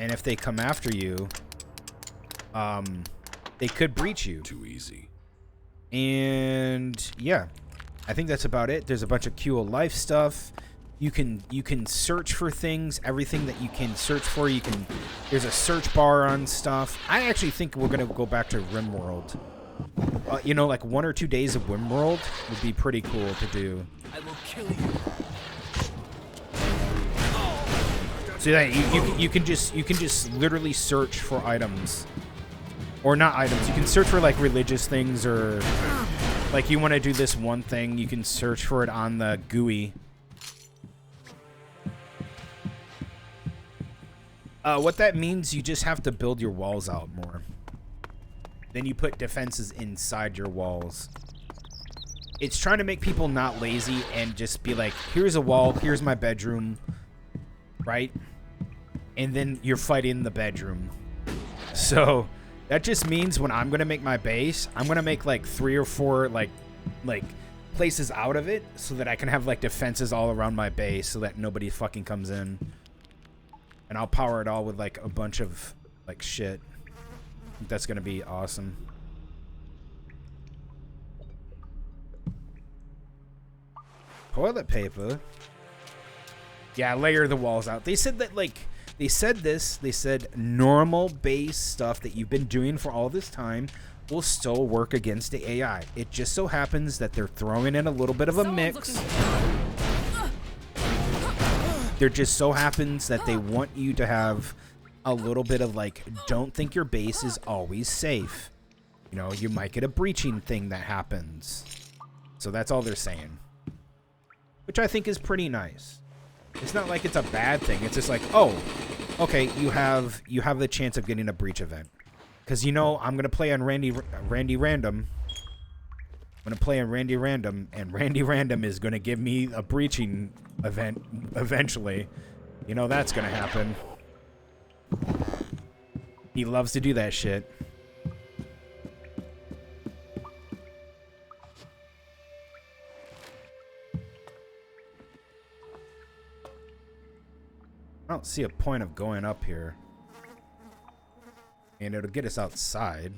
And if they come after you, they could breach you. Too easy. And yeah, I think that's about it. There's a bunch of QO life stuff. You can search for things, everything that you can search for. There's a search bar on stuff. I actually think we're gonna go back to RimWorld. you know, like 1 or 2 days of Wimworld would be pretty cool to do. I will kill you. So that you can just literally search for items, or not items. You can search for like religious things, or like you want to do this one thing, you can search for it on the GUI. What that means, you just have to build your walls out more. Then you put defenses inside your walls. It's trying to make people not lazy and just be like, here's a wall, here's my bedroom, right? And then you're fighting the bedroom. So that just means when I'm gonna make my base, I'm gonna make like 3 or 4 like places out of it so that I can have like defenses all around my base so that nobody fucking comes in. And I'll power it all with like a bunch of like shit. I think that's gonna be awesome. Toilet paper. Yeah, layer the walls out. They said that like they said normal base stuff that you've been doing for all this time will still work against the AI. It just so happens that they're throwing in a little bit of a mix. There just so happens that they want you to have a little bit of like, don't think your base is always safe. You know, you might get a breaching thing that happens. So that's all they're saying. Which I think is pretty nice. It's not like it's a bad thing. It's just like, oh, okay, you have the chance of getting a breach event. Because you know, I'm gonna play on Randy Random. I'm gonna play on Randy Random, and Randy Random is gonna give me a breaching event eventually. You know that's gonna happen. He loves to do that shit. I don't see a point of going up here. And it'll get us outside.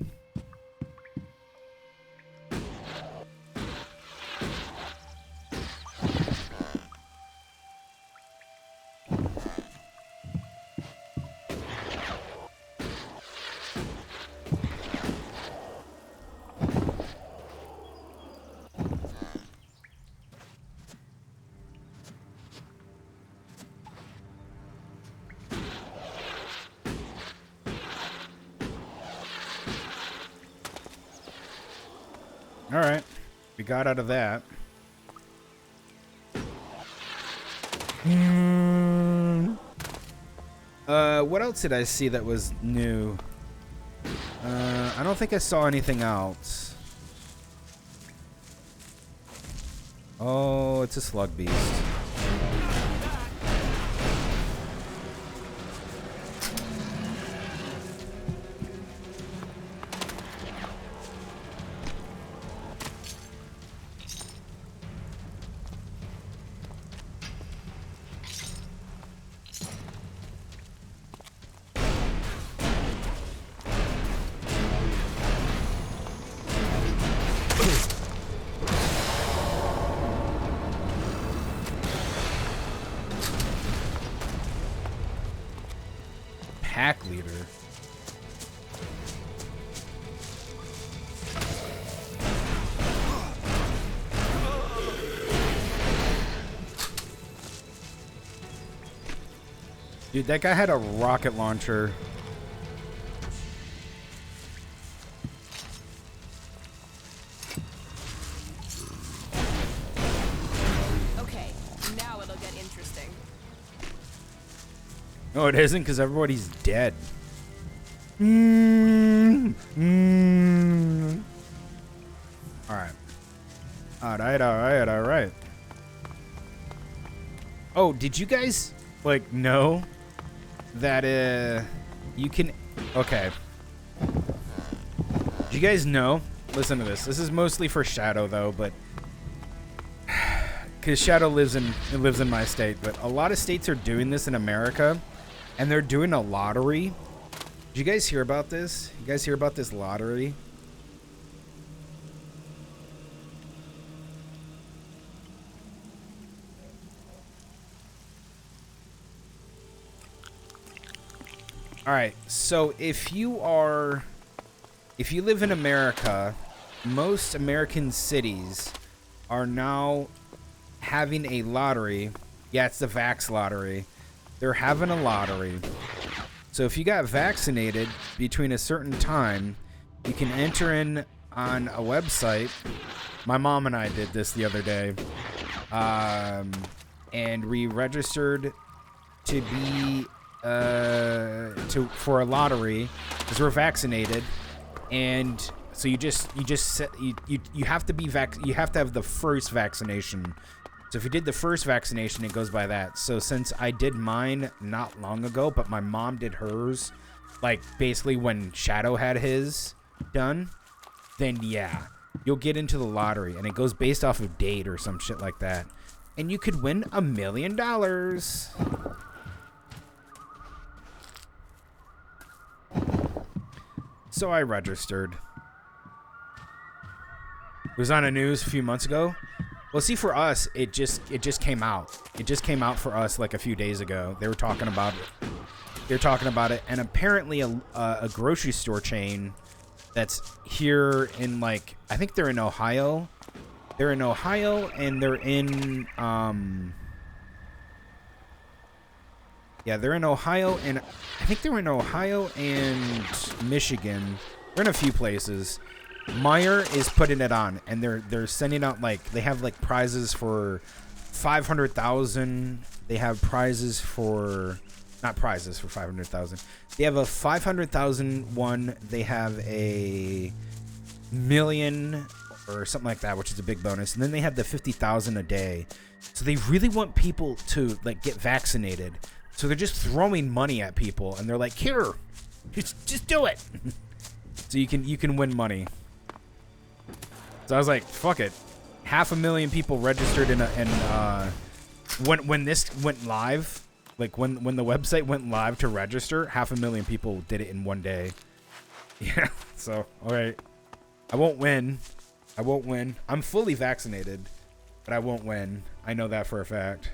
Alright. We got out of that. What else did I see that was new? I don't think I saw anything else. Oh, it's a slug beast. Pack leader. Dude, that guy had a rocket launcher. Okay, now it'll get interesting. No, it isn't, because everybody's dead. Alright. Alright. Oh, did you guys, like, know that, you can... Okay. Do you guys know? Listen to this. This is mostly for Shadow, though, but... Because Shadow lives in my state, but a lot of states are doing this in America, and they're doing a lottery. Did you guys hear about this? You guys hear about this lottery? All right, so if you live in America most American cities are now having a lottery. Yeah, it's the Vax lottery. They're having a lottery. So if you got vaccinated between a certain time, you can enter in on a website. My mom and I did this the other day. And we registered to be for a lottery because we're vaccinated, and so you have to be you have to have the first vaccination. So if you did the first vaccination, it goes by that. So since I did mine not long ago, but my mom did hers, like basically when Shadow had his done, then yeah, you'll get into the lottery, and it goes based off of date or some shit like that, and you could win $1 million. So I registered. It was on the news a few months ago. Well, see, for us, it just came out. It just came out for us like a few days ago. They were talking about it. They're talking about it, and apparently a grocery store chain that's here in, like, I think they're in Ohio. They're in Ohio, and they're in yeah, they're in Ohio, and I think they're in Ohio and Michigan. They're in a few places. Meyer is putting it on, and they're sending out, like, they have like prizes for 500,000. They have prizes for, not prizes for 500,000. They have a 500,000 one. They have a million or something like that, which is a big bonus. And then they have the 50,000 a day. So they really want people to, like, get vaccinated. So they're just throwing money at people, and they're like, "Here, just do it." So you can win money. So I was like, "Fuck it." 500,000 people registered when this went live, like when the website went live to register, 500,000 people did it in one day. Yeah. So all right, I won't win. I'm fully vaccinated, but I won't win. I know that for a fact.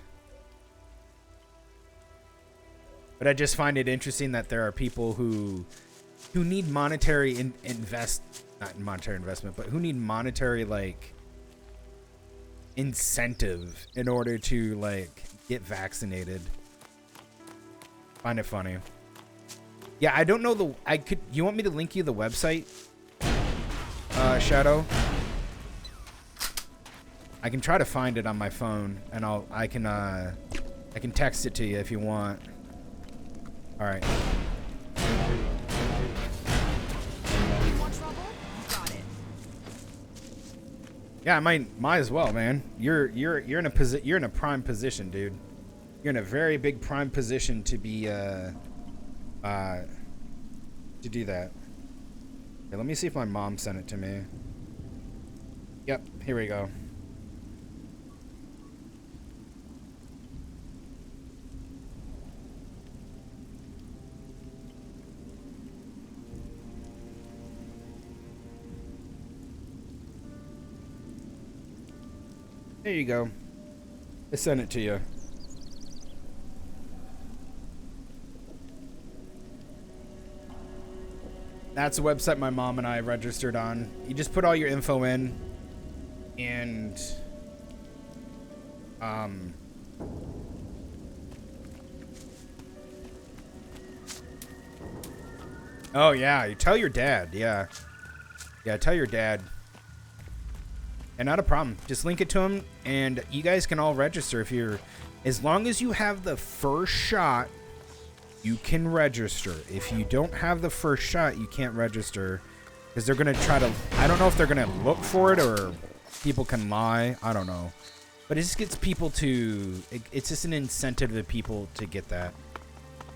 But I just find it interesting that there are people who need monetary not monetary investment, but who need monetary, like, incentive in order to, like, get vaccinated. Find it funny. Yeah, I don't know you want me to link you the website? Shadow? I can try to find it on my phone, and I can text it to you if you want. All right. Yeah, I might as well, man. You're in a prime position, dude. You're in a very big prime position to be to do that. Okay, let me see if my mom sent it to me. Yep, here we go. There you go. I sent it to you. That's a website my mom and I registered on. You just put all your info in, and oh yeah, you tell your dad. Yeah, tell your dad. And not a problem. Just link it to him, and you guys can all register if you're, as long as you have the first shot, you can register. If you don't have the first shot, you can't register, because they're gonna try to, I don't know if they're gonna look for it or people can lie. I don't know, but it just gets people to, it's just an incentive to people to get that.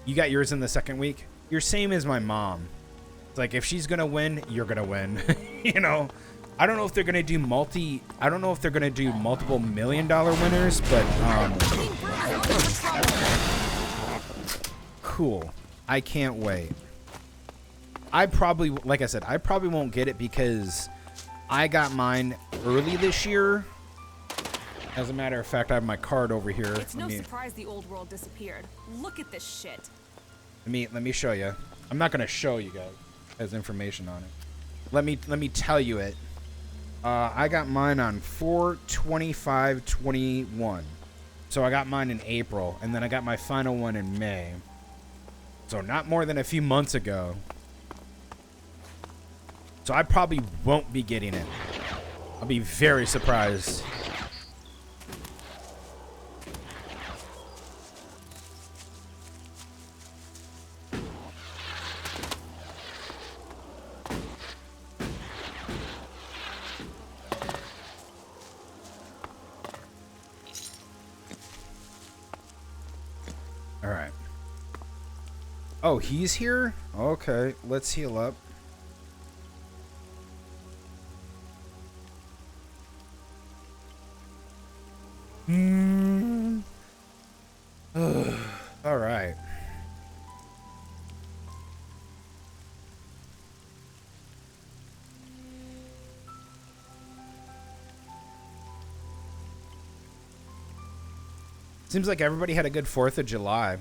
You got yours in the second week. You're same as my mom. It's like, if she's gonna win, you're gonna win. You know. I don't know if they're gonna do multiple $1 million winners, but cool. I can't wait. I probably, like I said, I probably won't get it because I got mine early this year. As a matter of fact, I have my card over here. It's no surprise the old world disappeared. Look at this shit. Let me show you. I'm not gonna show you guys as information on it. Let me tell you it. I got mine on 4/25/21. So I got mine in April, and then I got my final one in May. So not more than a few months ago. So I probably won't be getting it. I'll be very surprised. All right. Oh, he's here? Okay, let's heal up. All right. Seems like everybody had a good 4th of July.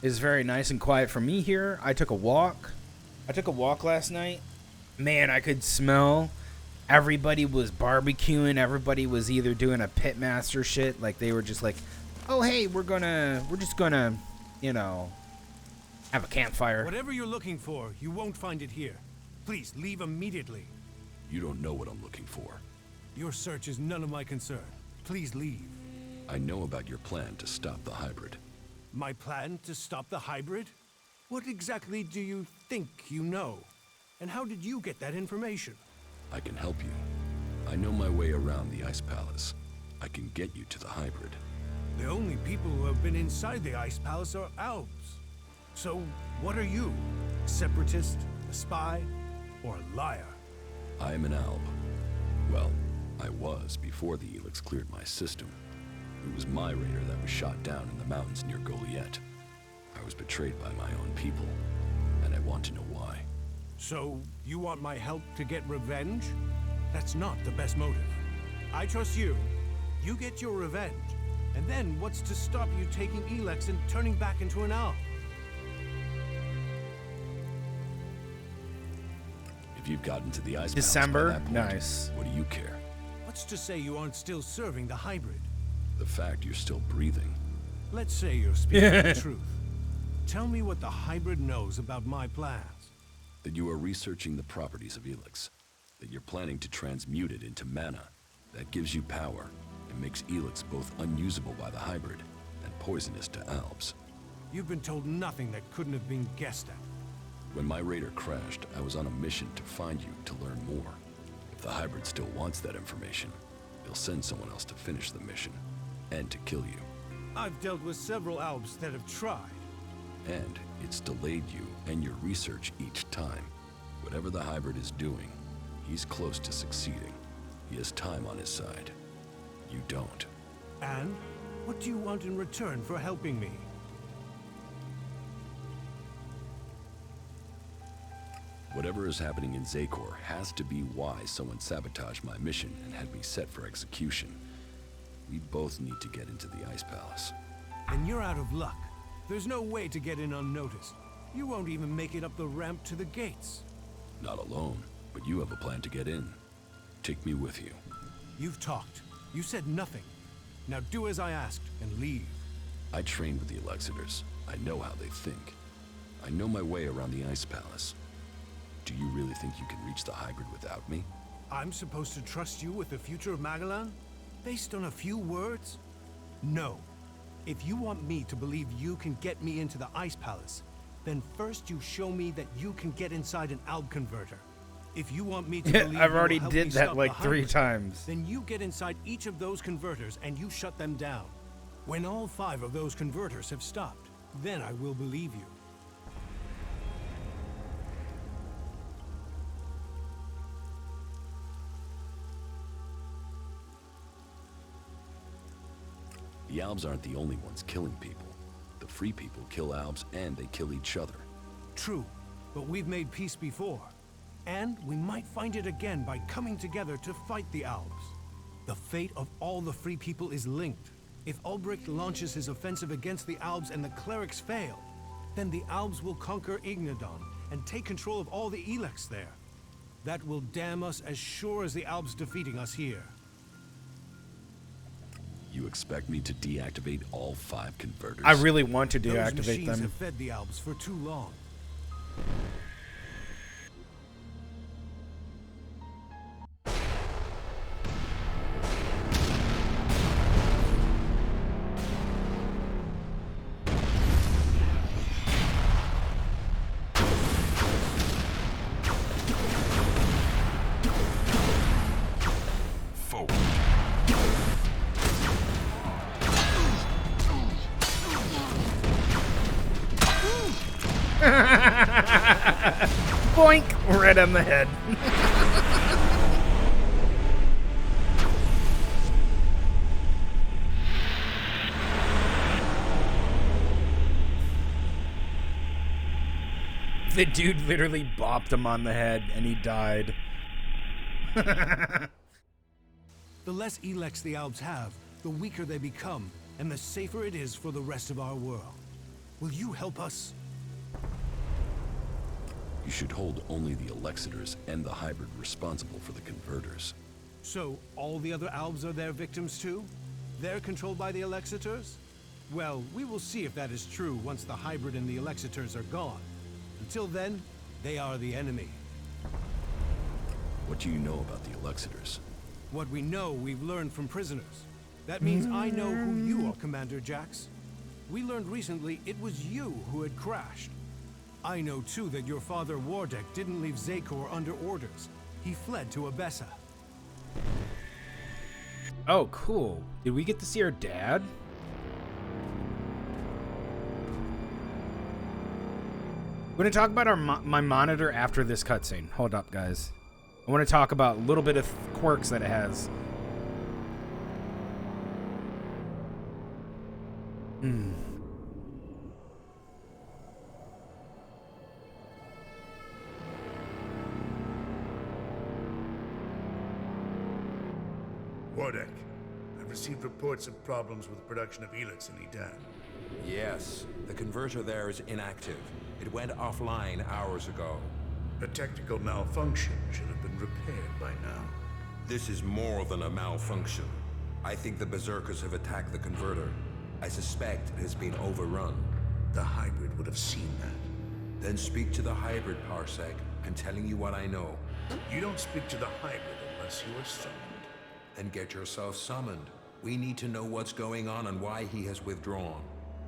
It's very nice and quiet for me here. I took a walk. Last night. Man, I could smell. Everybody was barbecuing. Everybody was either doing a pitmaster shit, like they were just like, "Oh, hey, we're just gonna, you know, have a campfire." Whatever you're looking for, you won't find it here. Please leave immediately. You don't know what I'm looking for. Your search is none of my concern. Please leave. I know about your plan to stop the hybrid. My plan to stop the hybrid? What exactly do you think you know? And how did you get that information? I can help you. I know my way around the Ice Palace. I can get you to the hybrid. The only people who have been inside the Ice Palace are Albs. So, what are you? A separatist? A spy? Or a liar? I am an Alb. Well, I was before the Elix cleared my system. It was my raider that was shot down in the mountains near Goliet. I was betrayed by my own people, and I want to know why. So, you want my help to get revenge? That's not the best motive. I trust you. You get your revenge. And then what's to stop you taking Elex and turning back into an Alb? If you've gotten to the Ice December? Palace by that point, Nice. what do you care? What's to say you aren't still serving the hybrid? The fact you're still breathing. Let's say you're speaking the truth. Tell me what the hybrid knows about my plans. That you are researching the properties of Elix. That you're planning to transmute it into mana. That gives you power and makes Elix both unusable by the hybrid and poisonous to Albs. You've been told nothing that couldn't have been guessed at. When my raider crashed, I was on a mission to find you to learn more. If the hybrid still wants that information, they'll send someone else to finish the mission and to kill you. I've dealt with several Albs that have tried. And it's delayed you and your research each time. Whatever the hybrid is doing, he's close to succeeding. He has time on his side. You don't. And what do you want in return for helping me? Whatever is happening in Zakor has to be why someone sabotaged my mission and had me set for execution. We both need to get into the Ice Palace. And you're out of luck. There's no way to get in unnoticed. You won't even make it up the ramp to the gates. Not alone, but you have a plan to get in. Take me with you. You've talked. You said nothing. Now do as I asked and leave. I trained with the Elexitors. I know how they think. I know my way around the Ice Palace. Do you really think you can reach the hybrid without me? I'm supposed to trust you with the future of Magalan? Based on a few words? No. If you want me to believe you can get me into the Ice Palace, then first you show me that you can get inside an Alb converter. If you want me to believe I've you already will help did me that stop like the 3 hybrid, times. Then you get inside each of those converters and you shut them down. When all 5 of those converters have stopped, then I will believe you. The Albs aren't the only ones killing people. The free people kill Albs and they kill each other. True, but we've made peace before. And we might find it again by coming together to fight the Albs. The fate of all the free people is linked. If Ulbricht launches his offensive against the Albs and the clerics fail, then the Albs will conquer Ignadon and take control of all the Elex there. That will damn us as sure as the Alps defeating us here. You expect me to deactivate all 5 converters? I really want to Those deactivate machines them. have fed the Alps for too long. Boink! Right on the head. The dude literally bopped him on the head and he died. The less Elex the Alps have, the weaker they become, and the safer it is for the rest of our world. Will you help us? You should hold only the Elexitors and the hybrid responsible for the converters. So, all the other Alps are their victims too? They're controlled by the Elexitors? Well, we will see if that is true once the hybrid and the Elexitors are gone. Until then, they are the enemy. What do you know about the Elexitors? What we know, we've learned from prisoners. That means I know who you are, Commander Jax. We learned recently it was you who had crashed. I know too that your father Wardek didn't leave Zakor under orders. He fled to Abessa. Oh, cool. Did we get to see our dad? We're going to talk about my monitor after this cutscene. Hold up, guys. I want to talk about a little bit of quirks that it has. Wardek, I've received reports of problems with the production of Elix in Edan. Yes, the converter there is inactive. It went offline hours ago. A technical malfunction should have been repaired by now. This is more than a malfunction. I think the Berserkers have attacked the converter. I suspect it has been overrun. The hybrid would have seen that. Then speak to the hybrid, Parsec. I'm telling you what I know. You don't speak to the hybrid unless you are summoned. Then get yourself summoned. We need to know what's going on and why he has withdrawn.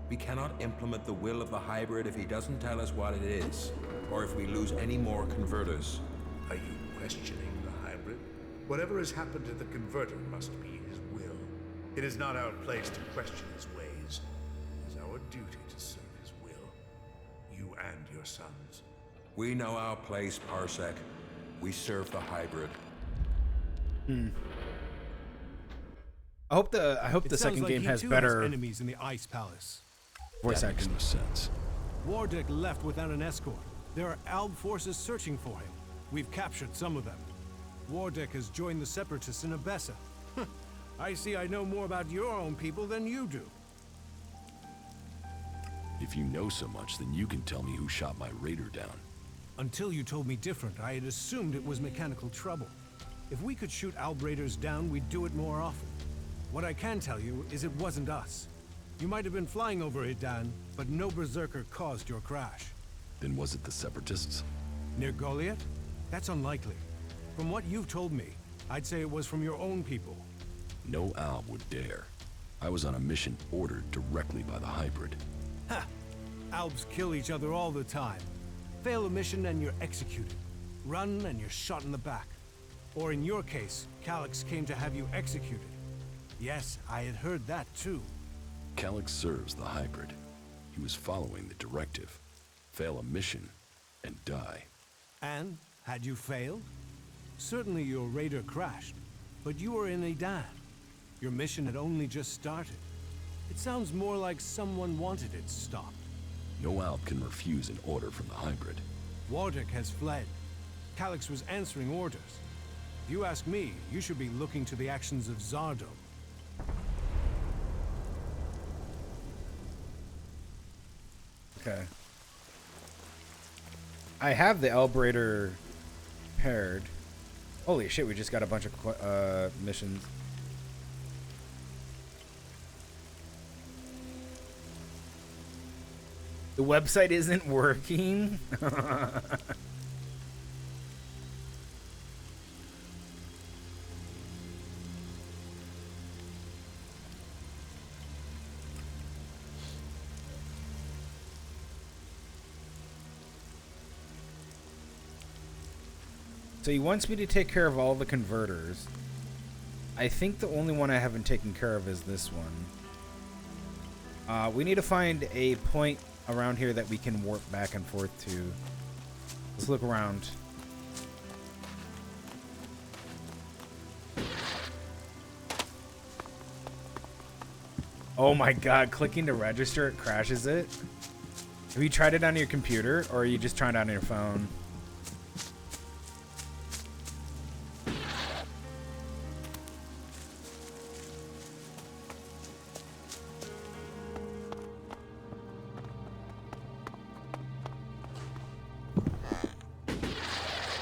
We cannot implement the will of the hybrid if he doesn't tell us what it is, or if we lose any more converters. Are you questioning the hybrid? Whatever has happened to the converter must be his will. It is not our place to question his ways. It is our duty to serve his will. You and your sons. We know our place, Parsec. We serve the hybrid. I hope the second game has better enemies in the Ice Palace. Voice That acting. makes no sense. Wardek left without an escort. There are Alb forces searching for him. We've captured some of them. Wardek has joined the Separatists in Abessa. I see I know more about your own people than you do. If you know so much, then you can tell me who shot my raider down. Until you told me different, I had assumed it was mechanical trouble. If we could shoot Alb raiders down, we'd do it more often. What I can tell you is it wasn't us. You might have been flying over Edan, but no Berserker caused your crash. Then was it the Separatists? Near Goliath? That's unlikely. From what you've told me, I'd say it was from your own people. No Alb would dare. I was on a mission ordered directly by the hybrid. Ha! Albs kill each other all the time. Fail a mission and you're executed. Run and you're shot in the back. Or in your case, Calyx came to have you executed. Yes, I had heard that too. Calyx serves the hybrid. He was following the directive. Fail a mission and die. And, had you failed? Certainly your raider crashed, but you were in Edan. Your mission had only just started. It sounds more like someone wanted it stopped. No Alb can refuse an order from the hybrid. Wardek has fled. Calyx was answering orders. If you ask me, you should be looking to the actions of Zardo. Okay. I have the Alb Raider repaired. Holy shit, we just got a bunch of missions. The website isn't working. So he wants me to take care of all the converters. I think the only one I haven't taken care of is this one. We need to find a point around here that we can warp back and forth to. Let's look around. Oh my god, clicking to register, it crashes it. Have you tried it on your computer, or are you just trying it on your phone?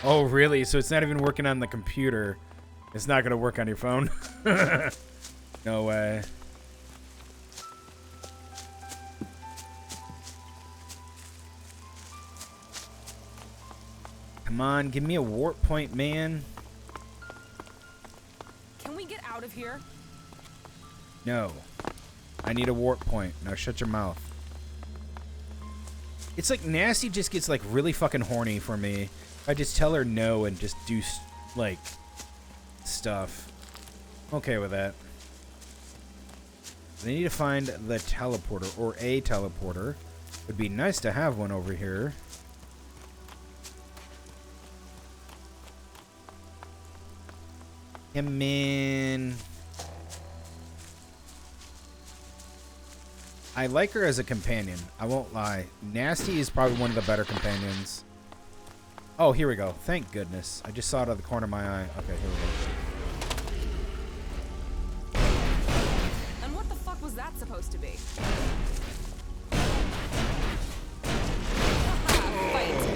Oh, really? So it's not even working on the computer. It's not going to work on your phone? No way. Come on, give me a warp point, man. Can we get out of here? No. I need a warp point. Now shut your mouth. It's like Nasty just gets like really fucking horny for me. I just tell her no and just do like stuff. I'm okay with that. They need to find the teleporter or a teleporter. Would be nice to have one over here. Come in. I like her as a companion. I won't lie. Nasty is probably one of the better companions. Oh, here we go. Thank goodness. I just saw it out of the corner of my eye. Okay, here we go. And what the fuck was that supposed to be? Fight.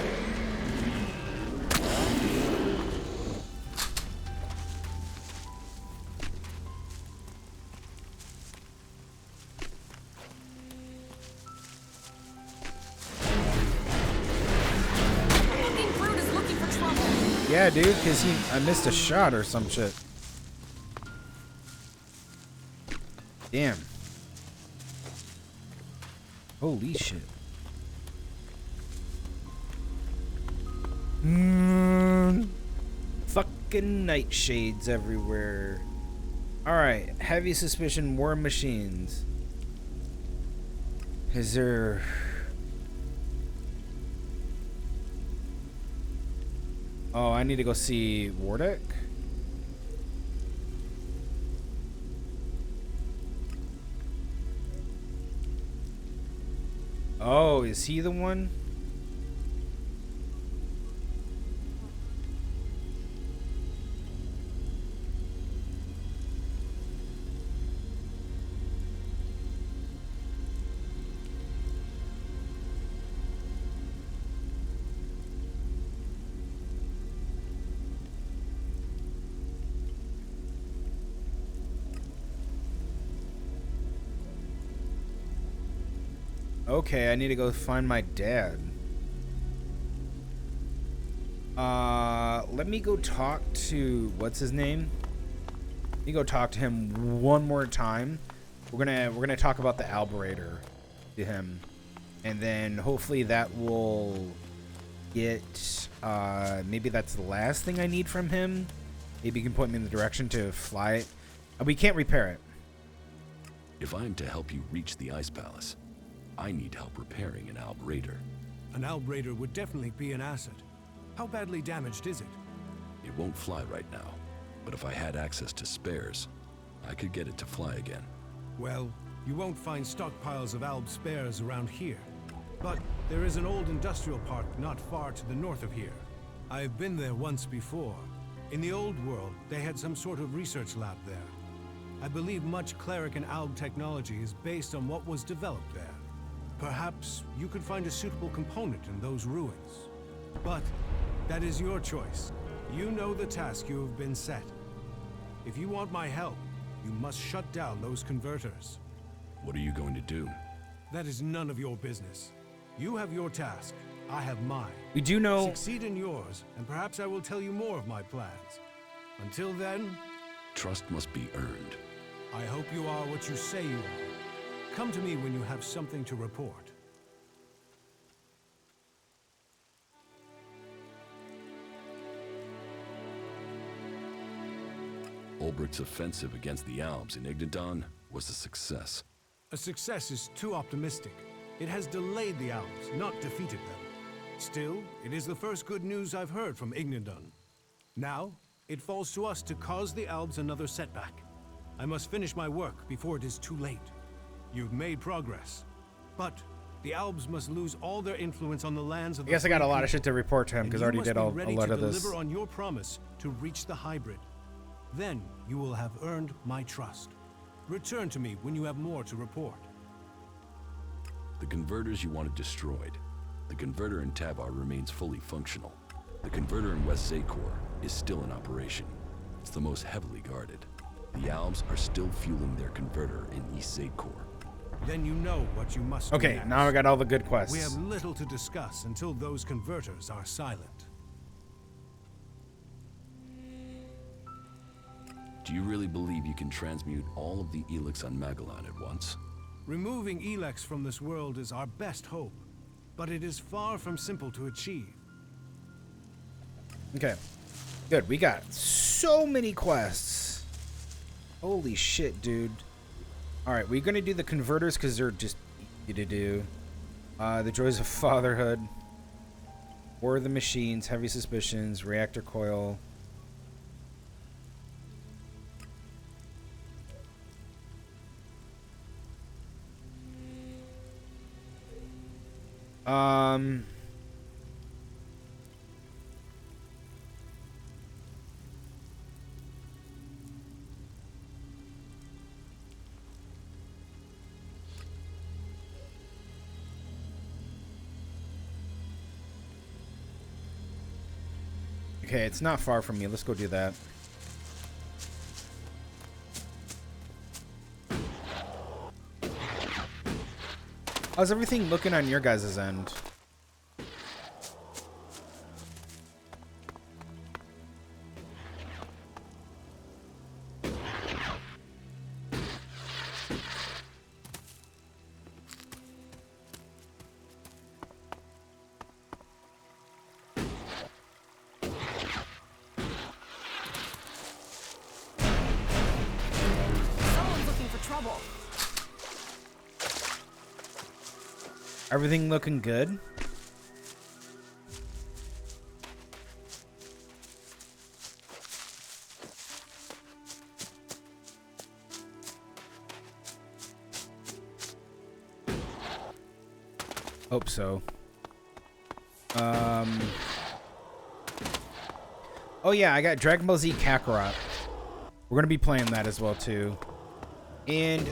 Yeah, dude, because I missed a shot or some shit. Damn. Holy shit. Fucking nightshades everywhere. Alright, heavy suspicion, war machines. Is there... Oh, I need to go see Wardeck. Oh, is he the one? Okay, I need to go find my dad. Let me go talk to what's his name? Let me go talk to him one more time. We're gonna talk about the Alberator to him, and then hopefully that will get. Maybe that's the last thing I need from him. Maybe he can point me in the direction to fly it. We can't repair it. If I'm to help you reach the Ice Palace, I need help repairing an Alberator. An Alberator would definitely be an asset. How badly damaged is it? It won't fly right now, but if I had access to spares, I could get it to fly again. Well, you won't find stockpiles of Alb spares around here. But there is an old industrial park not far to the north of here. I've been there once before. In the old world, they had some sort of research lab there. I believe much cleric and Alb technology is based on what was developed there. Perhaps you could find a suitable component in those ruins. But that is your choice. You know the task you have been set. If you want my help, you must shut down those converters. What are you going to do? That is none of your business. You have your task. I have mine. We do know... Succeed in yours, and perhaps I will tell you more of my plans. Until then... Trust must be earned. I hope you are what you say you are. Come to me when you have something to report. Ulbricht's offensive against the Alps in Ignadon was a success. A success is too optimistic. It has delayed the Alps, not defeated them. Still, it is the first good news I've heard from Ignadon. Now, it falls to us to cause the Alps another setback. I must finish my work before it is too late. You've made progress, but the Alps must lose all their influence on the lands of the I guess I got a lot of free shit to report to him because I already did a lot of people, and you must be ready to this. deliver on your promise to reach the hybrid. Then you will have earned my trust. Return to me when you have more to report. The converters you wanted destroyed. The converter in Tavar remains fully functional. The converter in West Zakor is still in operation. It's the most heavily guarded. The Alps are still fueling their converter in East Zakor. Then you know what you must do Okay, next. now I got all the good quests. We have little to discuss until those converters are silent. Do you really believe you can transmute all of the Elix on Magellan at once? Removing Elex from this world is our best hope, but it is far from simple to achieve. Okay, good. We got so many quests. Holy shit, dude. All right, we're gonna do the converters because they're just easy to do. The joys of fatherhood, war of the machines, heavy suspicions, reactor coil. Okay, it's not far from me. Let's go do that. How's everything looking on your guys' end? Someone's looking for trouble. Everything looking good? Hope so. Oh yeah, I got Dragon Ball Z Kakarot. We're gonna be playing that as well too. And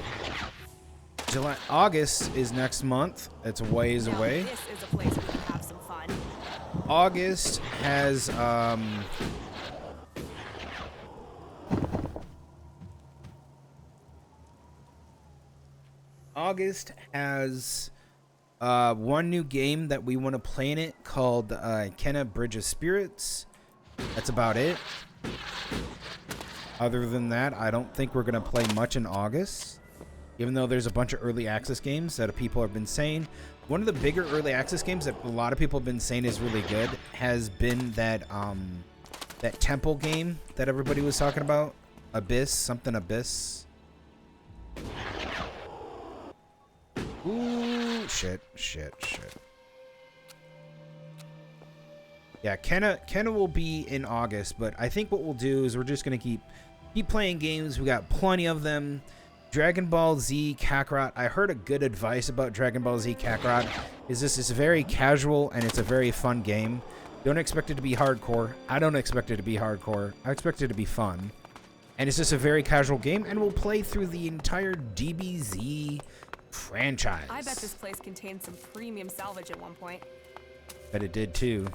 August is next month. It's a ways away. This is a place we can have some fun. August has one new game that we want to play in it called Kenna Bridge of Spirits. That's about it. Other than that, I don't think we're gonna play much in August. Even though there's a bunch of early access games that people have been saying. One of the bigger early access games that a lot of people have been saying is really good has been that that temple game that everybody was talking about. Abyss, something Abyss. Ooh, shit. Yeah, Kenna will be in August, but I think what we'll do is we're just gonna keep playing games. We got plenty of them. Dragon Ball Z Kakarot. I heard a good advice about Dragon Ball Z Kakarot. Is this is very casual and it's a very fun game. Don't expect it to be hardcore. I don't expect it to be hardcore. I expect it to be fun. And it's just a very casual game, and we'll play through the entire DBZ franchise. I bet this place contained some premium salvage at one point. Bet it did too.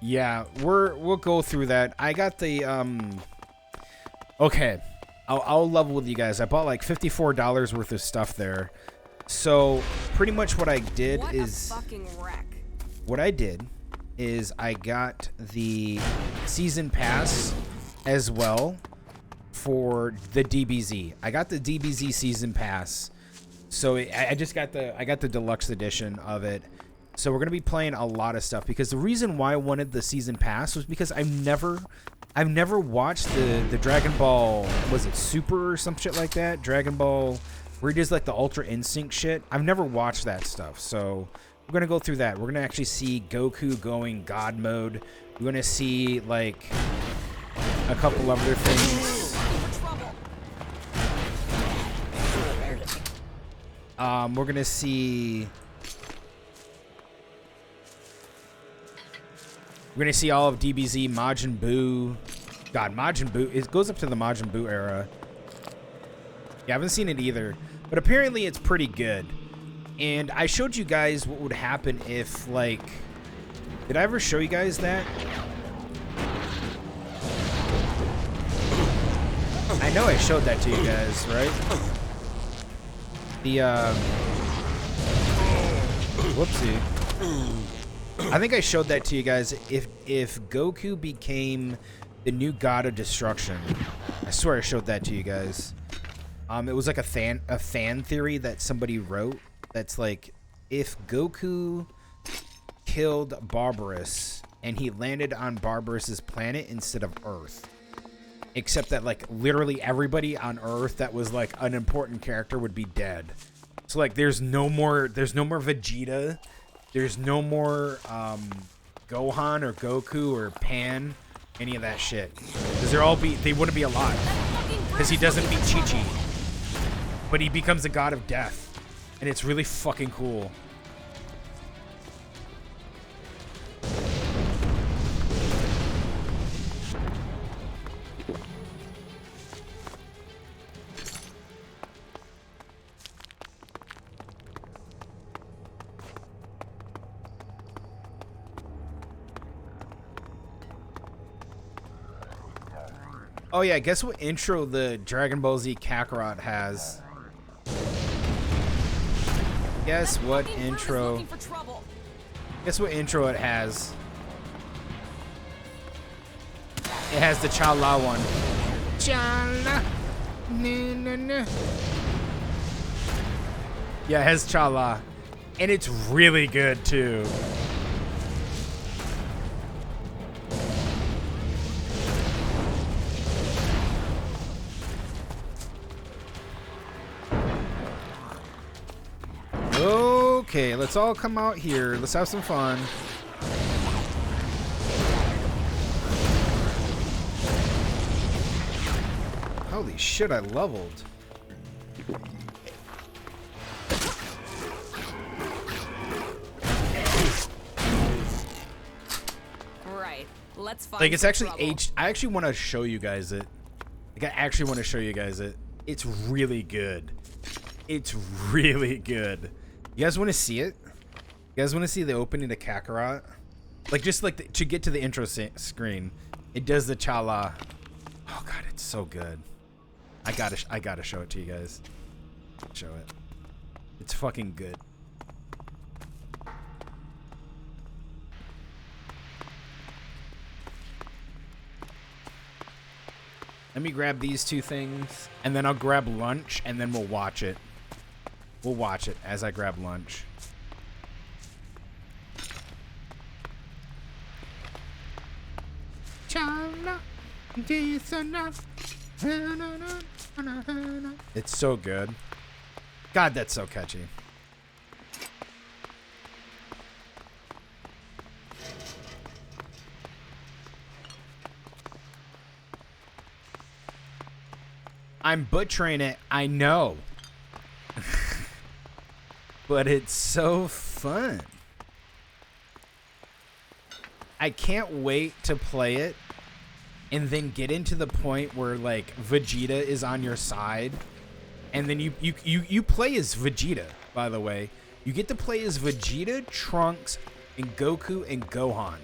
Yeah, we'll go through that. I got the okay. I'll level with you guys. I bought like $54 worth of stuff there. So pretty much what I did is what I did is I got the season pass as well for the DBZ. I got the DBZ season pass. So I got the deluxe edition of it. So we're gonna be playing a lot of stuff because the reason why I wanted the season pass was because I've never watched the Dragon Ball, was it Super or some shit like that? Dragon Ball, where he does like the Ultra Instinct shit. I've never watched that stuff, so we're gonna go through that. We're gonna actually see Goku going God mode. We're gonna see like a couple other things. We're gonna see. We're going to see all of DBZ, Majin Buu. God, Majin Buu. It goes up to the Majin Buu era. Yeah, I haven't seen it either. But apparently it's pretty good. And I showed you guys what would happen if, like... Did I ever show you guys that? I know I showed that to you guys, right? The, Whoopsie. I think I showed that to you guys. If Goku became the new god of destruction, I swear I showed that to you guys. It was like a fan theory that somebody wrote. That's like, if Goku killed Barbarous and he landed on Barbarous's planet instead of Earth, except that like literally everybody on Earth that was like an important character would be dead. So like, there's no more Vegeta. There's no more Gohan or Goku or Pan, any of that shit. Because they wouldn't be alive. Because he doesn't beat Chi-Chi. But he becomes a god of death. And it's really fucking cool. Oh yeah, guess what intro the Dragon Ball Z Kakarot has? Guess what intro? Guess what intro it has? It has the Cha-La one. Cha-La. Na, na, na. Yeah, it has Cha-La. And it's really good too. Okay, let's all come out here. Let's have some fun. Holy shit, I leveled. Right. Let's find like it's actually trouble. aged. I actually want to show you guys it. Like I actually want to show you guys it. It's really good. It's really good. You guys want to see it? You guys want to see the opening to Kakarot? Like just like to get to the intro screen, it does the Cha-La. Oh god, it's so good. I gotta show it to you guys. Show it. It's fucking good. Let me grab these two things, and then I'll grab lunch, and then we'll watch it. We'll watch it as I grab lunch. It's so good. God, that's so catchy. I'm butchering it, I know. But it's so fun. I can't wait to play it and then get into the point where like Vegeta is on your side, and then you play as Vegeta, by the way. You get to play as Vegeta, Trunks, and Goku and Gohan.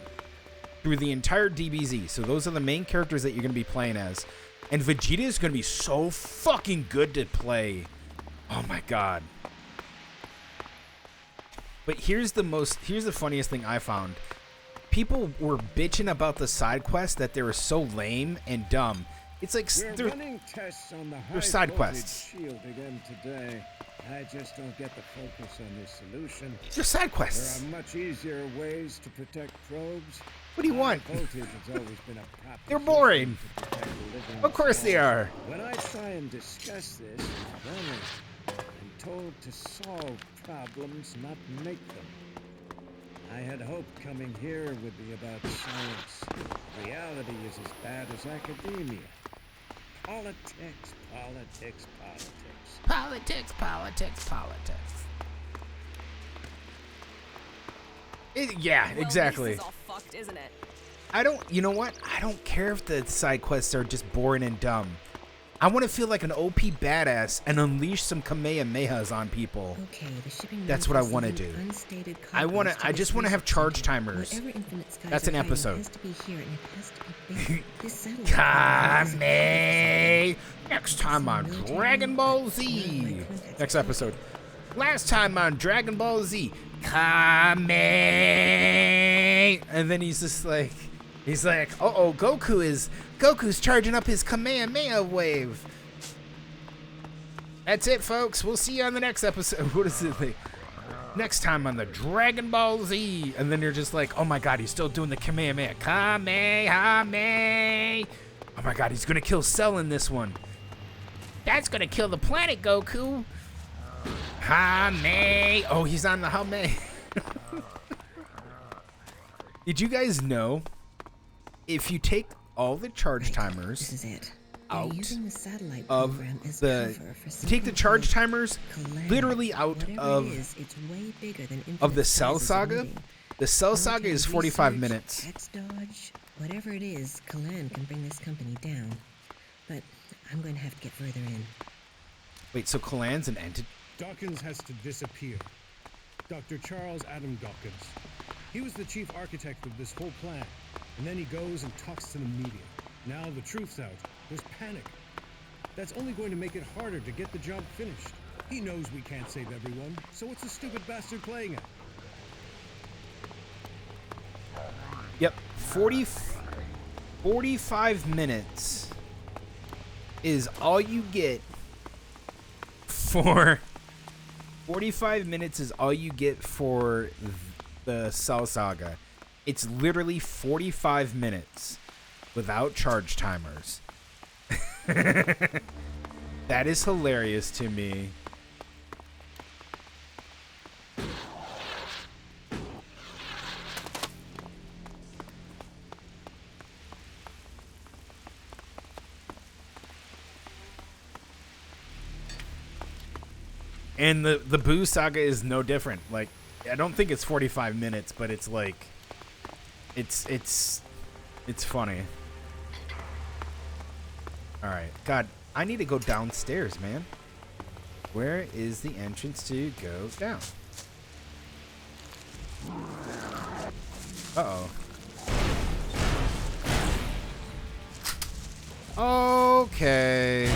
through the entire DBZ. So those are the main characters that you're going to be playing as. And Vegeta is going to be so fucking good to play. Oh my god. But here's the funniest thing I found. People were bitching about the side quests that they were so lame and dumb. It's like We're running tests on the high side voltage quests. shield again today. I just don't get the focus on this solution. They're side quests. There are much easier ways to protect probes. What do you want? High voltage has always been a popular They're boring. system to protect the living Of course they are. When I try and discuss this, I'm told to solve problems, not make them. I had hoped coming here would be about science. Reality is as bad as academia. Politics, politics, politics. Politics, politics, politics. Yeah, Well, exactly. This is all fucked, isn't it? You know what? I don't care if the side quests are just boring and dumb. I want to feel like an OP badass and unleash some Kamehamehas on people. Okay, the shipping That's what I want to do. I just want to have charge timers. That's an episode. Kame! Next time on Dragon Ball Z. Next episode. Last time on Dragon Ball Z. Kame! And then he's just like, uh-oh, Goku's charging up his Kamehameha wave. That's it, folks. We'll see you on the next episode. What is it? Next time on the Dragon Ball Z. And then you're just like, oh my god, he's still doing the Kamehameha. Kamehameha. Oh my god, he's gonna kill Cell in this one. That's gonna kill the planet, Goku. Hame. Oh, he's on the Hame. Did you guys know if you take all the charge timers out of the take the charge timers literally out of the Cell Saga? The Cell Saga is 45 minutes. X-Dodge, whatever it is, Kalan can bring this company down. But I'm going to have to get further in. Wait, so Kalan's an entity? Dawkins has to disappear. Dr. Charles Adam Dawkins. He was the chief architect of this whole plan. And then he goes and talks to the media. Now the truth's out. There's panic. That's only going to make it harder to get the job finished. He knows we can't save everyone, so what's the stupid bastard playing at? Yep, 45 minutes is all you get for 45 minutes is all you get for the Cell Saga. It's literally 45 minutes without charge timers. That is hilarious to me. And the Boo Saga is no different. Like, I don't think it's 45 minutes, but it's like, it's funny. All right, God, I need to go downstairs, man. Where is the entrance to go down? Uh-oh. Okay.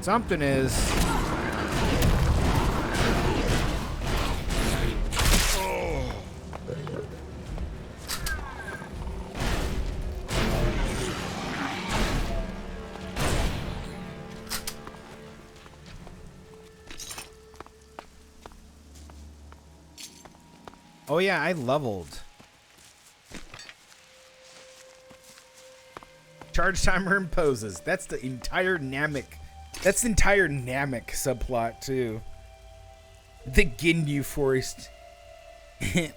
Something is. Oh yeah, I leveled. Charge timer imposes. That's the entire Namek. That's the entire Namek subplot too. The Ginyu Forest.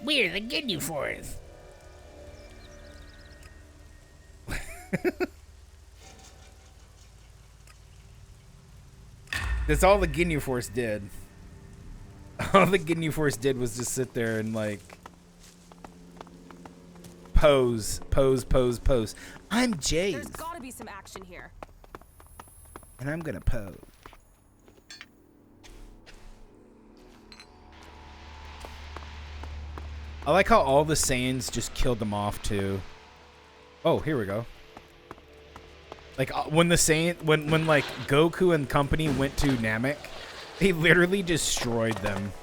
We're the Ginyu Forest. That's all the Ginyu Force did. All the Ginyu Force did was just sit there and like pose. I'm Jayce. There's gotta be some action here. And I'm gonna pose. I like how all the Saiyans just killed them off too. Oh, here we go. Like when the Saiyan, when like Goku and company went to Namek, they literally destroyed them.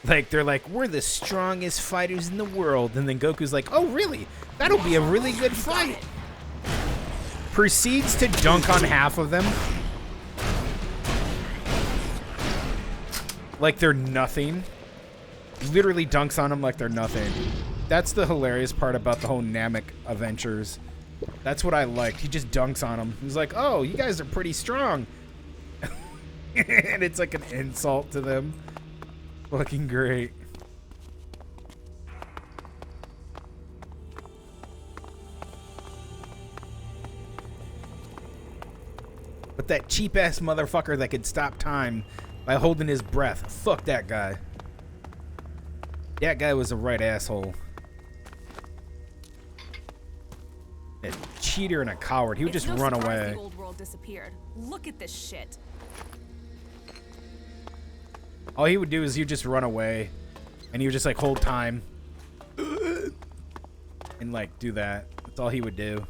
Like they're like, we're the strongest fighters in the world, and then Goku's like, oh really? That'll be a really good fight. Proceeds to dunk on half of them. Like they're nothing. Literally dunks on them like they're nothing. That's the hilarious part about the whole Namek adventures. That's what I liked. He just dunks on them. He's like, oh, you guys are pretty strong. And it's like an insult to them. Fucking great. But that cheap ass motherfucker that could stop time by holding his breath. Fuck that guy. That guy was a right asshole. A cheater and a coward. He would just run away. The old world disappeared. Look at this shit. All he would do is he'd just run away, and he would just like hold time and like do that. That's all he would do.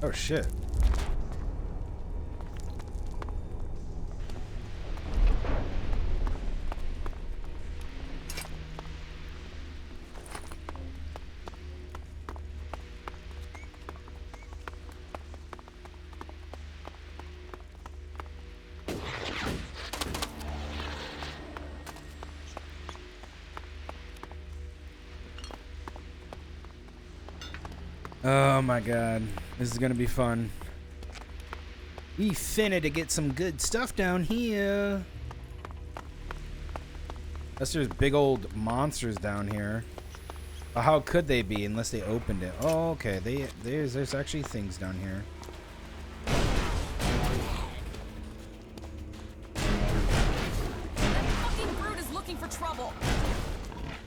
Oh shit. Oh my god. This is gonna be fun. We finna to get some good stuff down here. Unless there's big old monsters down here. But how could they be unless they opened it? Oh, okay. There's actually things down here. That fucking brute is looking for trouble.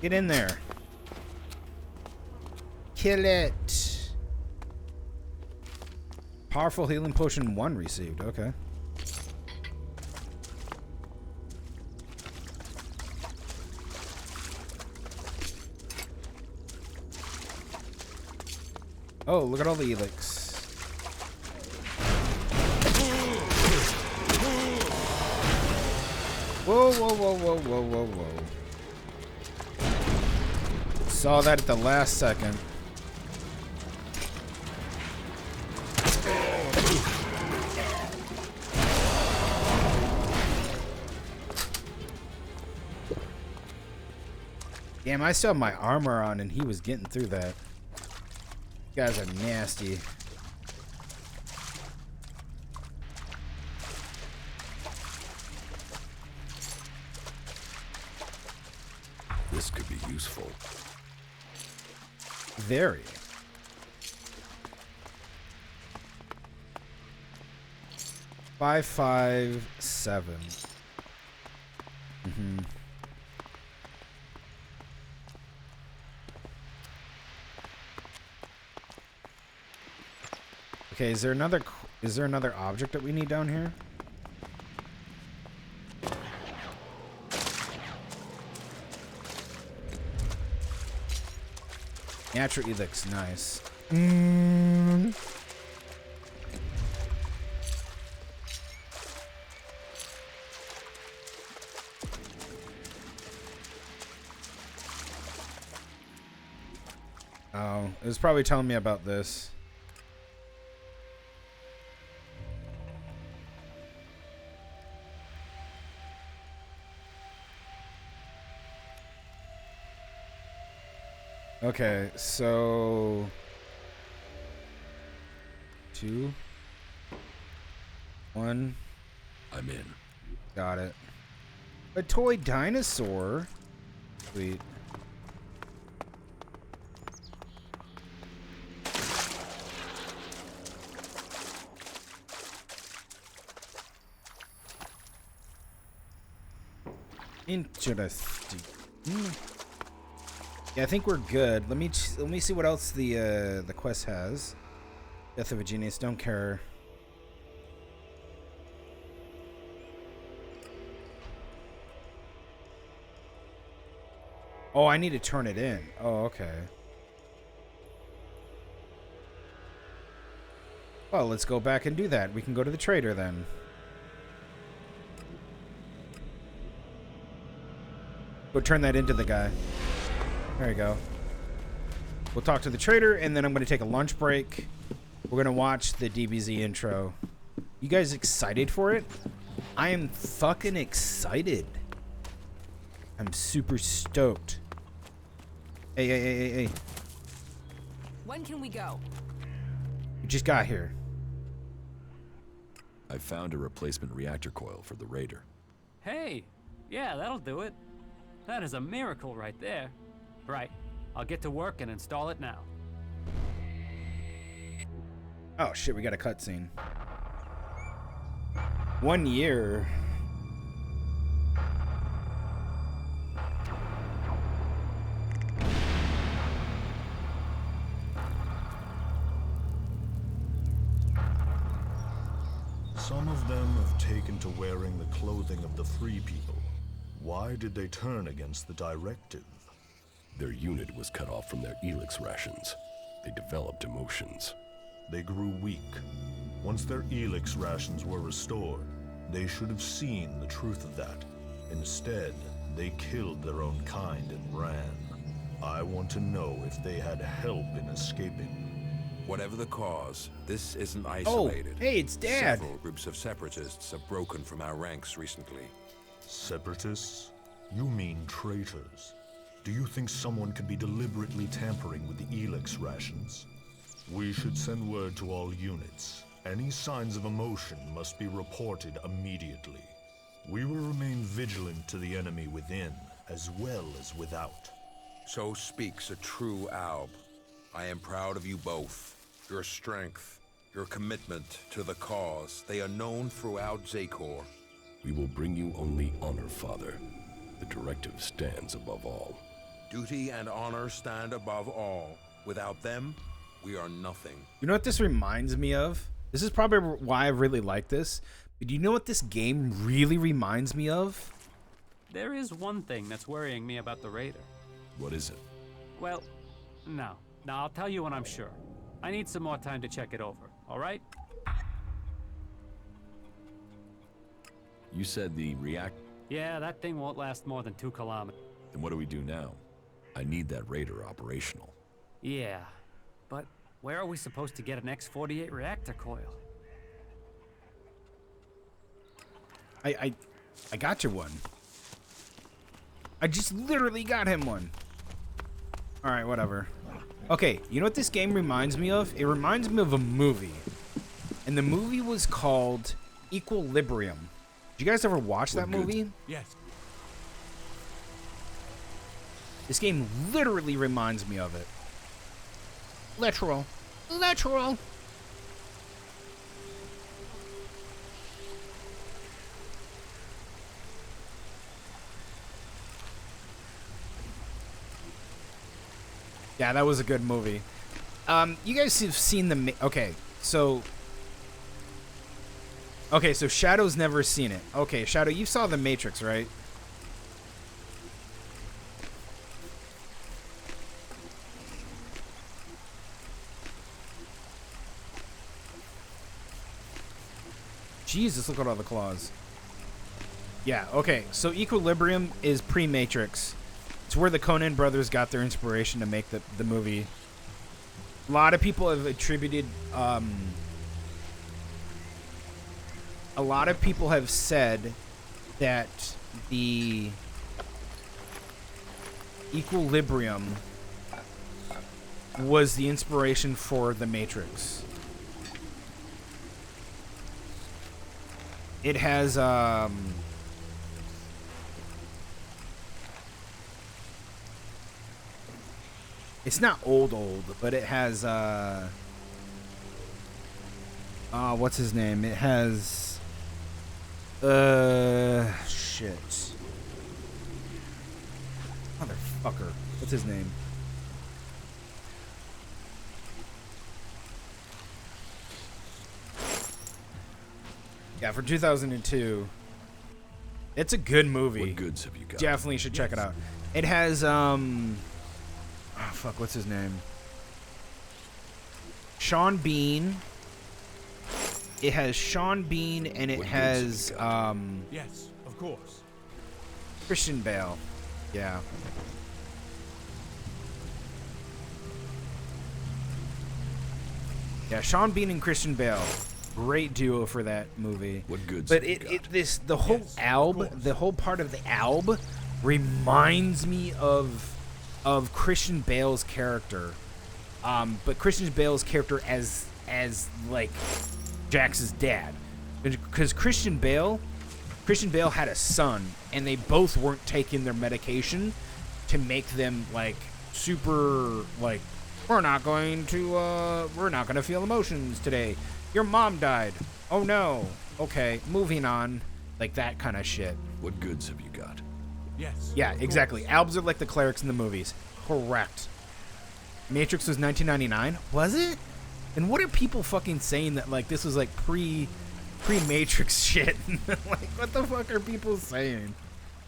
Get in there. Kill it. Powerful healing potion 1 received. Okay. Oh, look at all the elix. Whoa, whoa, whoa, whoa, whoa, whoa, whoa. Saw that at the last second. Damn, I still have my armor on and he was getting through that. You guys are nasty. This could be useful. Very. Five, 5, 7. Mm-hmm. Okay, is there another object that we need down here? Natural elix, nice. Oh, it was probably telling me about this. Okay, so 2, 1. I'm in. Got it. A toy dinosaur. Sweet. Interesting. Yeah, I think we're good. Let me see what else the quest has. Death of a Genius. Don't care. Oh, I need to turn it in. Oh, okay. Well, let's go back and do that. We can go to the trader then. Go turn that into the guy. There you go. We'll talk to the trader, and then I'm going to take a lunch break. We're going to watch the DBZ intro. You guys excited for it? I am fucking excited. I'm super stoked. Hey. When can we go? We just got here. I found a replacement reactor coil for the Raider. Hey, yeah, that'll do it. That is a miracle right there. Right, I'll get to work and install it now. Oh shit, we got a cutscene. 1 year. Some of them have taken to wearing the clothing of the free people. Why did they turn against the directive? Their unit was cut off from their Elix rations. They developed emotions. They grew weak. Once their Elix rations were restored, they should have seen the truth of that. Instead, they killed their own kind and ran. I want to know if they had help in escaping. Whatever the cause, this isn't isolated. Oh, hey, it's Dad. Several groups of separatists have broken from our ranks recently. Separatists? You mean traitors. Do you think someone could be deliberately tampering with the Elix rations? We should send word to all units. Any signs of emotion must be reported immediately. We will remain vigilant to the enemy within, as well as without. So speaks a true Alb. I am proud of you both. Your strength, your commitment to the cause, they are known throughout Zakor. We will bring you only honor, Father. The directive stands above all. Duty and honor stand above all. Without them, we are nothing. You know what this reminds me of? This is probably why I really like this. But do you know what this game really reminds me of? There is one thing that's worrying me about the Raider. What is it? Well, no. I'll tell you when I'm sure. I need some more time to check it over, all right? You said the react... Yeah, that thing won't last more than 2 kilometers. Then what do we do now? I need that Raider operational. Yeah, but where are we supposed to get an X-48 reactor coil? I got you one. I just literally got him one. Alright, whatever. Okay, you know what this game reminds me of? It reminds me of a movie. And the movie was called Equilibrium. Did you guys ever watch that movie? Yes. This game literally reminds me of it. Literal. Yeah, that was a good movie. You guys have seen the... Okay, so Shadow's never seen it. Okay, Shadow, you saw The Matrix, right? Jesus, look at all the claws. Yeah, okay, so Equilibrium is pre-Matrix. It's where the Coen brothers got their inspiration to make the movie. A lot of people have attributed... a lot of people have said that the Equilibrium was the inspiration for The Matrix. It has, it's not old, but it has, what's his name? It has, shit. fucker. What's his name? Yeah, for 2002. It's a good movie. What goods have you got? Definitely should check it out. It has oh fuck, what's his name? Sean Bean. It has Sean Bean and it has Yes, of course. Christian Bale. Yeah. Yeah, Sean Bean and Christian Bale. Great duo for that movie. What goods But have you got? the whole the whole part of the alb reminds me of Christian Bale's character. But Christian Bale's character as like Jax's dad. Because Christian Bale had a son and they both weren't taking their medication to make them like super like we're not going to feel emotions today. Your mom died. Oh no. Okay, moving on. Like that kind of shit. What goods have you got? Yes. Yeah, exactly. Albs are like the clerics in the movies. Correct. Matrix was 1999. Was it? And what are people fucking saying that like this was like pre-Matrix shit? Like what the fuck are people saying?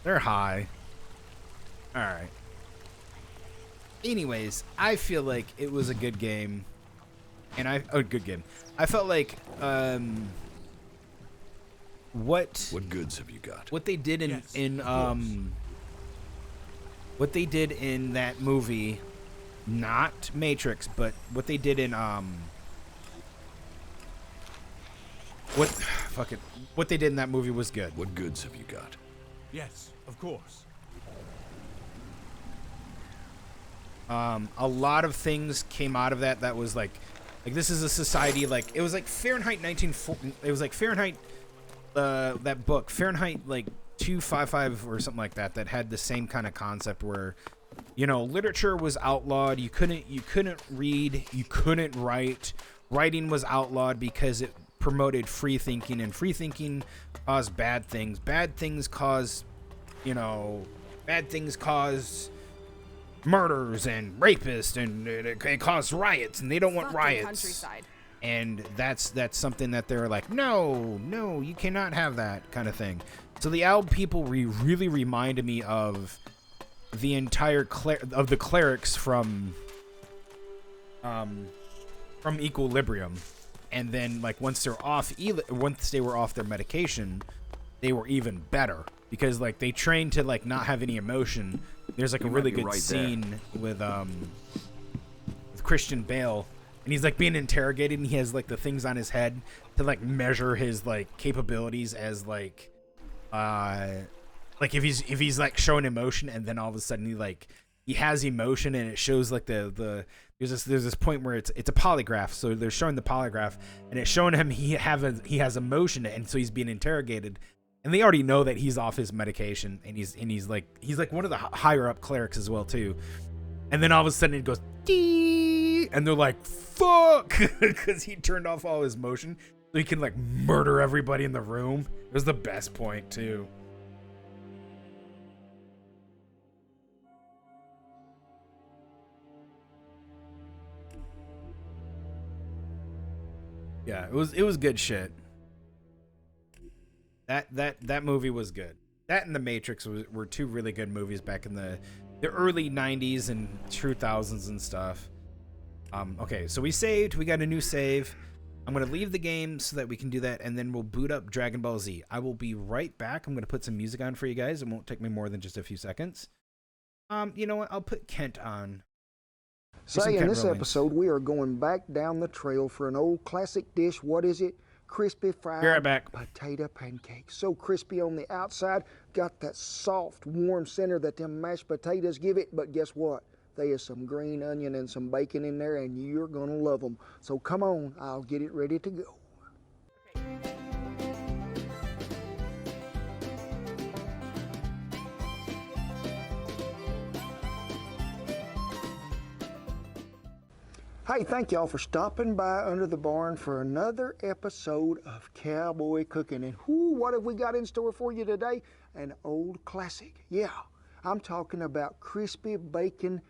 They're high. All right. Anyways, I feel like it was a good game. And good game. I felt like what goods have you got? What they did what they did in that movie, not Matrix, but what they did in what they did in that movie was good. What goods have you got? Yes, of course. A lot of things came out of that was like this is a society like it was like Fahrenheit 1940. It was like Fahrenheit that book Fahrenheit like 255 or something like that had the same kind of concept where literature was outlawed. You couldn't read, you couldn't write. Writing was outlawed because it promoted free thinking, and free thinking caused bad things. Bad things cause murders and rapists, and it caused riots, and they don't want riots. Countryside. And that's something that they're like, no, you cannot have that kind of thing. So the Alb people really reminded me of the entire the clerics from Equilibrium. And then like once they were off their medication, they were even better because like they trained to like not have any emotion. There's like a really good scene with Christian Bale, and he's like being interrogated, and he has like the things on his head to like measure his like capabilities as like if he's like showing emotion, and then all of a sudden he has emotion, and it shows like there's this point where it's a polygraph, so they're showing the polygraph, and it's showing him he has emotion, and so he's being interrogated. And they already know that he's off his medication, and he's like one of the higher up clerics as well too. And then all of a sudden it goes dee, and they're like fuck, because he turned off all his motion, so he can like murder everybody in the room. It was the best point too. Yeah, it was good shit. That movie was good. That and The Matrix were two really good movies back in the early 90s and 2000s and stuff. Okay, so we saved. We got a new save. I'm going to leave the game so that we can do that, and then we'll boot up Dragon Ball Z. I will be right back. I'm going to put some music on for you guys. It won't take me more than just a few seconds. You know what? I'll put Kent on. Say, in this episode, we are going back down the trail for an old classic dish. What is it? Crispy fried potato pancakes. So crispy on the outside, got that soft, warm center that them mashed potatoes give it. But guess what? There is some green onion and some bacon in there, and you're gonna love them. So come on, I'll get it ready to go. Hey, thank y'all for stopping by Under the Barn for another episode of Cowboy Cooking. And whoo, what have we got in store for you today? An old classic. Yeah, I'm talking about crispy bacon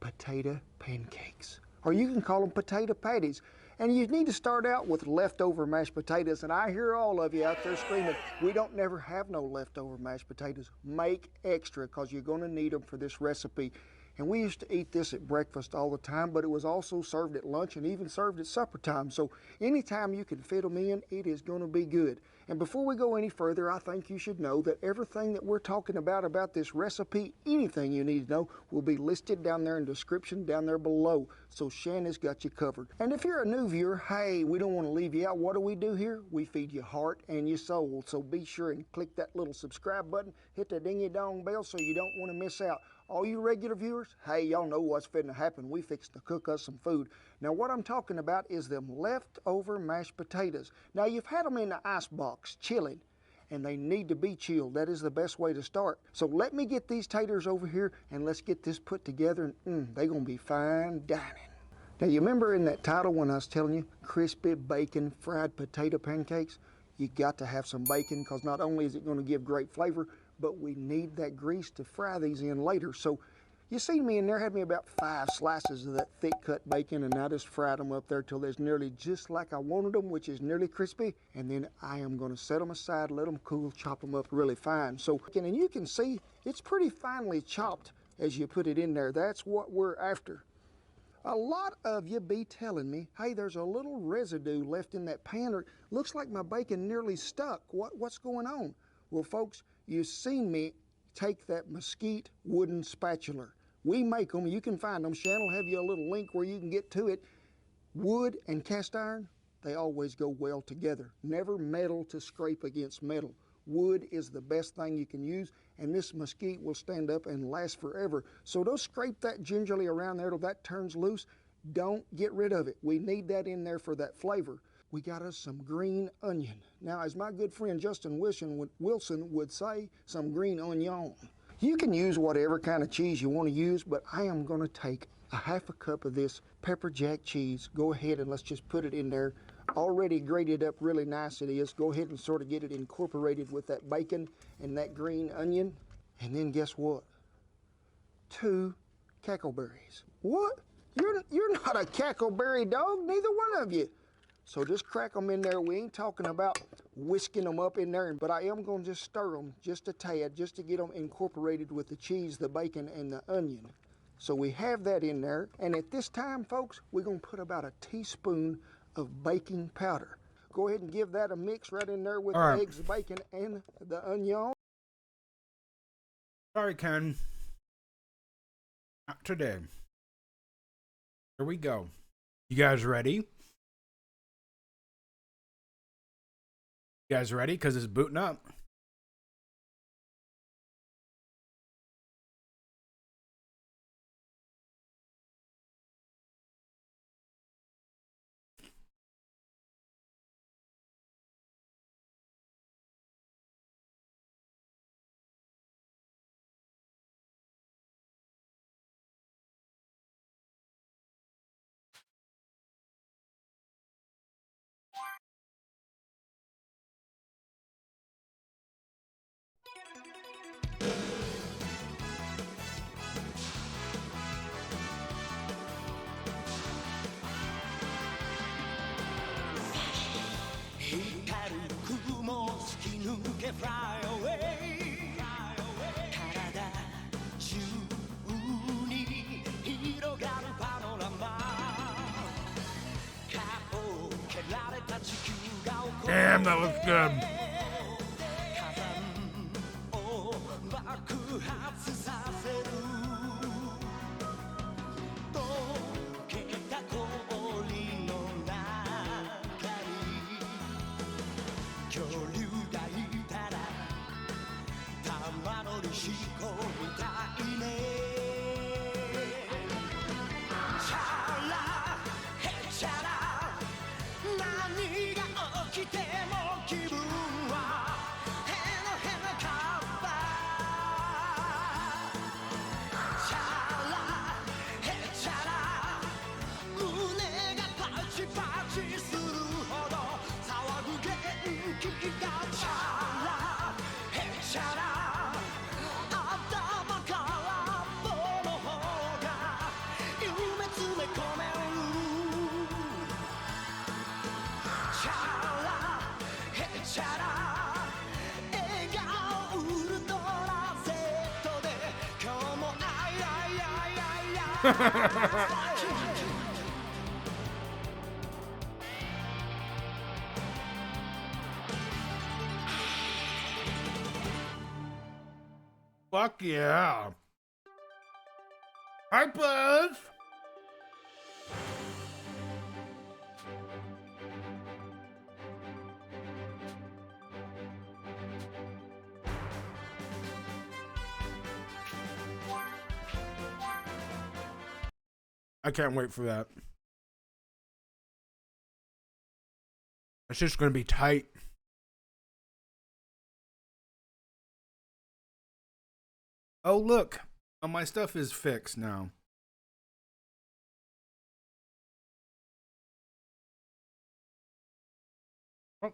potato pancakes. Or you can call them potato patties. And you need to start out with leftover mashed potatoes. And I hear all of you out there screaming, we don't never have no leftover mashed potatoes. Make extra, because you're going to need them for this recipe. And we used to eat this at breakfast all the time, but it was also served at lunch and even served at supper time. So anytime you can fit them in, it is going to be good. And before we go any further, I think you should know that everything that we're talking about this recipe, anything you need to know, will be listed down there in the description down there below. So Shanna's got you covered. And if you're a new viewer, hey, we don't want to leave you out. What do here? We feed your heart and your soul. So be sure and click that little subscribe button, hit the dingy-dong bell so you don't want to miss out. All you regular viewers, hey, y'all know what's finna happen. We fixed to cook us some food. Now, what I'm talking about is them leftover mashed potatoes. Now, you've had them in the ice box, chilling, and they need to be chilled. That is the best way to start. So let me get these taters over here, and let's get this put together, and they're gonna be fine dining. Now, you remember in that title when I was telling you, crispy bacon fried potato pancakes? You got to have some bacon, because not only is it gonna give great flavor, but we need that grease to fry these in later. So you see me in there, had me about 5 slices of that thick cut bacon, and I just fried them up there till they're nearly just like I wanted them, which is nearly crispy. And then I am gonna set them aside, let them cool, chop them up really fine. So, and you can see it's pretty finely chopped as you put it in there. That's what we're after. A lot of you be telling me, hey, there's a little residue left in that pan, or looks like my bacon nearly stuck. What's going on? Well, folks, you've seen me take that mesquite wooden spatula. We make them, you can find them. Shannon will have you a little link where you can get to it. Wood and cast iron, they always go well together. Never metal to scrape against metal. Wood is the best thing you can use, and this mesquite will stand up and last forever. So don't scrape that gingerly around there till that turns loose. Don't get rid of it. We need that in there for that flavor. We got us some green onion. Now, as my good friend Justin Wilson would say, some green onion. You can use whatever kind of cheese you want to use, but I am going to take a half a cup of this pepper jack cheese. Go ahead and let's just put it in there. Already grated up really nice it is. Go ahead and sort of get it incorporated with that bacon and that green onion. And then guess what? 2 cackleberries. What? You're not a cackleberry dog, neither one of you. So just crack them in there. We ain't talking about whisking them up in there, but I am going to just stir them just a tad, just to get them incorporated with the cheese, the bacon, and the onion. So we have that in there, and at this time, folks, we're going to put about a teaspoon of baking powder. Go ahead and give that a mix right in there with the eggs, the bacon, and the onion. Sorry, Ken. Not today. Here we go. You guys ready? You guys ready? Because it's booting up. Fly away. 体中に広がるパノラマ。顔を蹴られた地球が起こる。Damn, that looks good. 火山を爆発させる。溶けた氷の中に恐竜がいたら玉乗りしこみたいね。チャラヘチャラ何が起きても気分はヘノヘノカッパ。チャラヘチャラ胸がパチパチするほど騒ぐ元気がチャラヘチャラ頭 Fuck yeah. Hi, Buzz. I can't wait for that. It's just gonna be tight. Oh, look. Oh, my stuff is fixed now. Oh.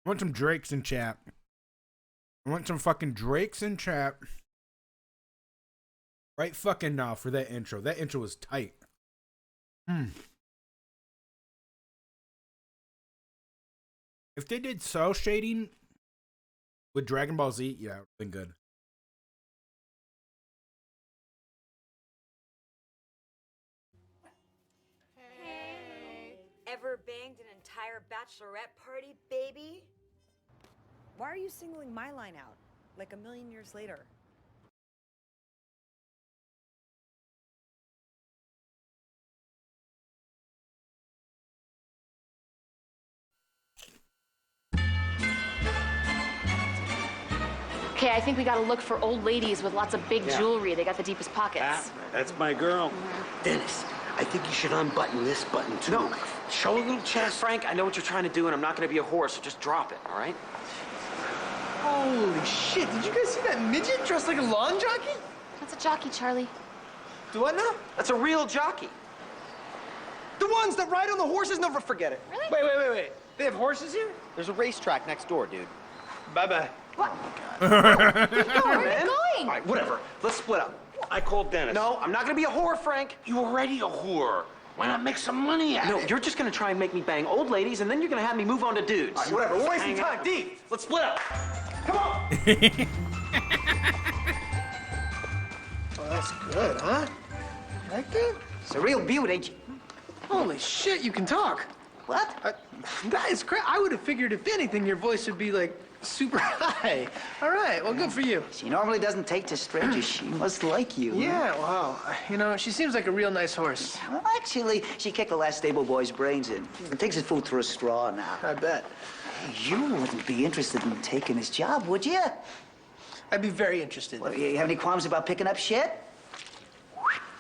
I want some Drakes in chat. I want some fucking Drakes in chat. Right fucking now for that intro. That intro was tight. If they did cell shading with Dragon Ball Z, yeah, it would have been good. Ever banged an entire bachelorette party, baby? Why are you singling my line out? Like a million years later. Okay, I think we gotta look for old ladies with lots of big jewelry. They got the deepest pockets. That's my girl. Dennis, I think you should unbutton this button too. No, show a little chest. Frank, I know what you're trying to do, and I'm not gonna be a whore, so just drop it, all right? Holy shit, did you guys see that midget dressed like a lawn jockey? That's a jockey, Charlie. Do what now? That's a real jockey. The ones that ride on the horses never forget it. Really? Wait. They have horses here? There's a racetrack next door, dude. Bye-bye. What? Where are you going? All right, whatever. Let's split up. I called Dennis. No, I'm not gonna be a whore, Frank. You're already a whore. Why not make some money at No, it? you're just gonna try and make me bang old ladies, and then you're gonna have me move on to dudes. All right, whatever. We're wasting Hang time. out. D, Let's split up. come on. Oh, that's good, huh? You like that? It's a real beaut, ain't you? Holy shit, you can talk. What? That is crazy. I would have figured, if anything, your voice would be like super high. All right, well, good for you. She normally doesn't take to strangers. She must like you. Yeah, wow. You know, she seems like a real nice horse. Well, actually, she kicked the last stable boy's brains in. It takes his food through a straw now. I bet. You wouldn't be interested in taking his job, would you? I'd be very interested. Well, you have any qualms about picking up shit?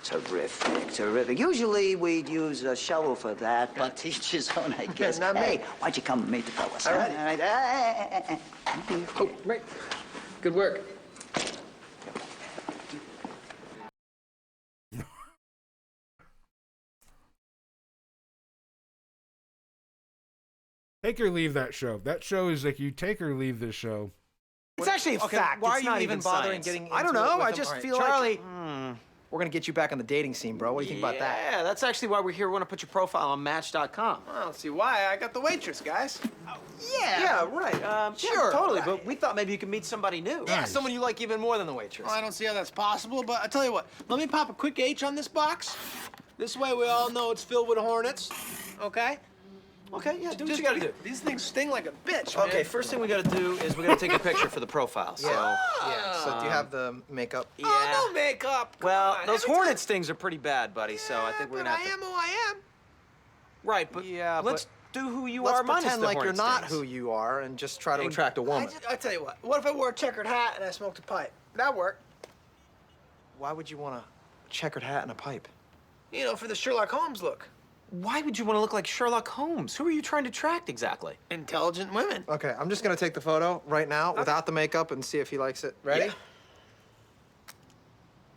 Terrific. Usually we'd use a shovel for that, but each his own, I guess. not me. Hey, why'd you come and meet the fellas? All right. All right. Oh, right. Good work. Take or leave that show. That show is like you take or leave this show. It's actually a fact. Why It's are not you even bothering science. getting I don't into it know. with I him? just All right, feel Charlie, like... we're gonna get you back on the dating scene, bro. What do you think about that? Yeah, that's actually why we're here. We want to put your profile on Match.com. I don't see why. I got the waitress, guys. Yeah, right. Sure. Totally, but we thought maybe you could meet somebody new. Yeah, someone you like even more than the waitress. Well, I don't see how that's possible, but I tell you what. Let me pop a quick H on this box. This way we all know it's filled with hornets. Okay? Okay, yeah, do what you gotta do. These things sting like a bitch, man. Okay, first thing we gotta do is we gotta take a picture for the profile. So, Yeah. So do you have the makeup? Yeah. Oh, no makeup. Come Well, on. those Every hornet time- stings are pretty bad, buddy. So I think we're But gonna I have to. am who I am. Right, but yeah, let's but do who you let's are. Minus pretend the like you're hornet not stings. who you are, and just try to attract a woman. I tell you what if I wore a checkered hat and I smoked a pipe? That'd work. Why would you want a checkered hat and a pipe? You know, for the Sherlock Holmes look. Why would you want to look like Sherlock Holmes? Who are you trying to attract exactly? Intelligent women. Okay, I'm just gonna take the photo right now without the makeup and see if he likes it. Ready?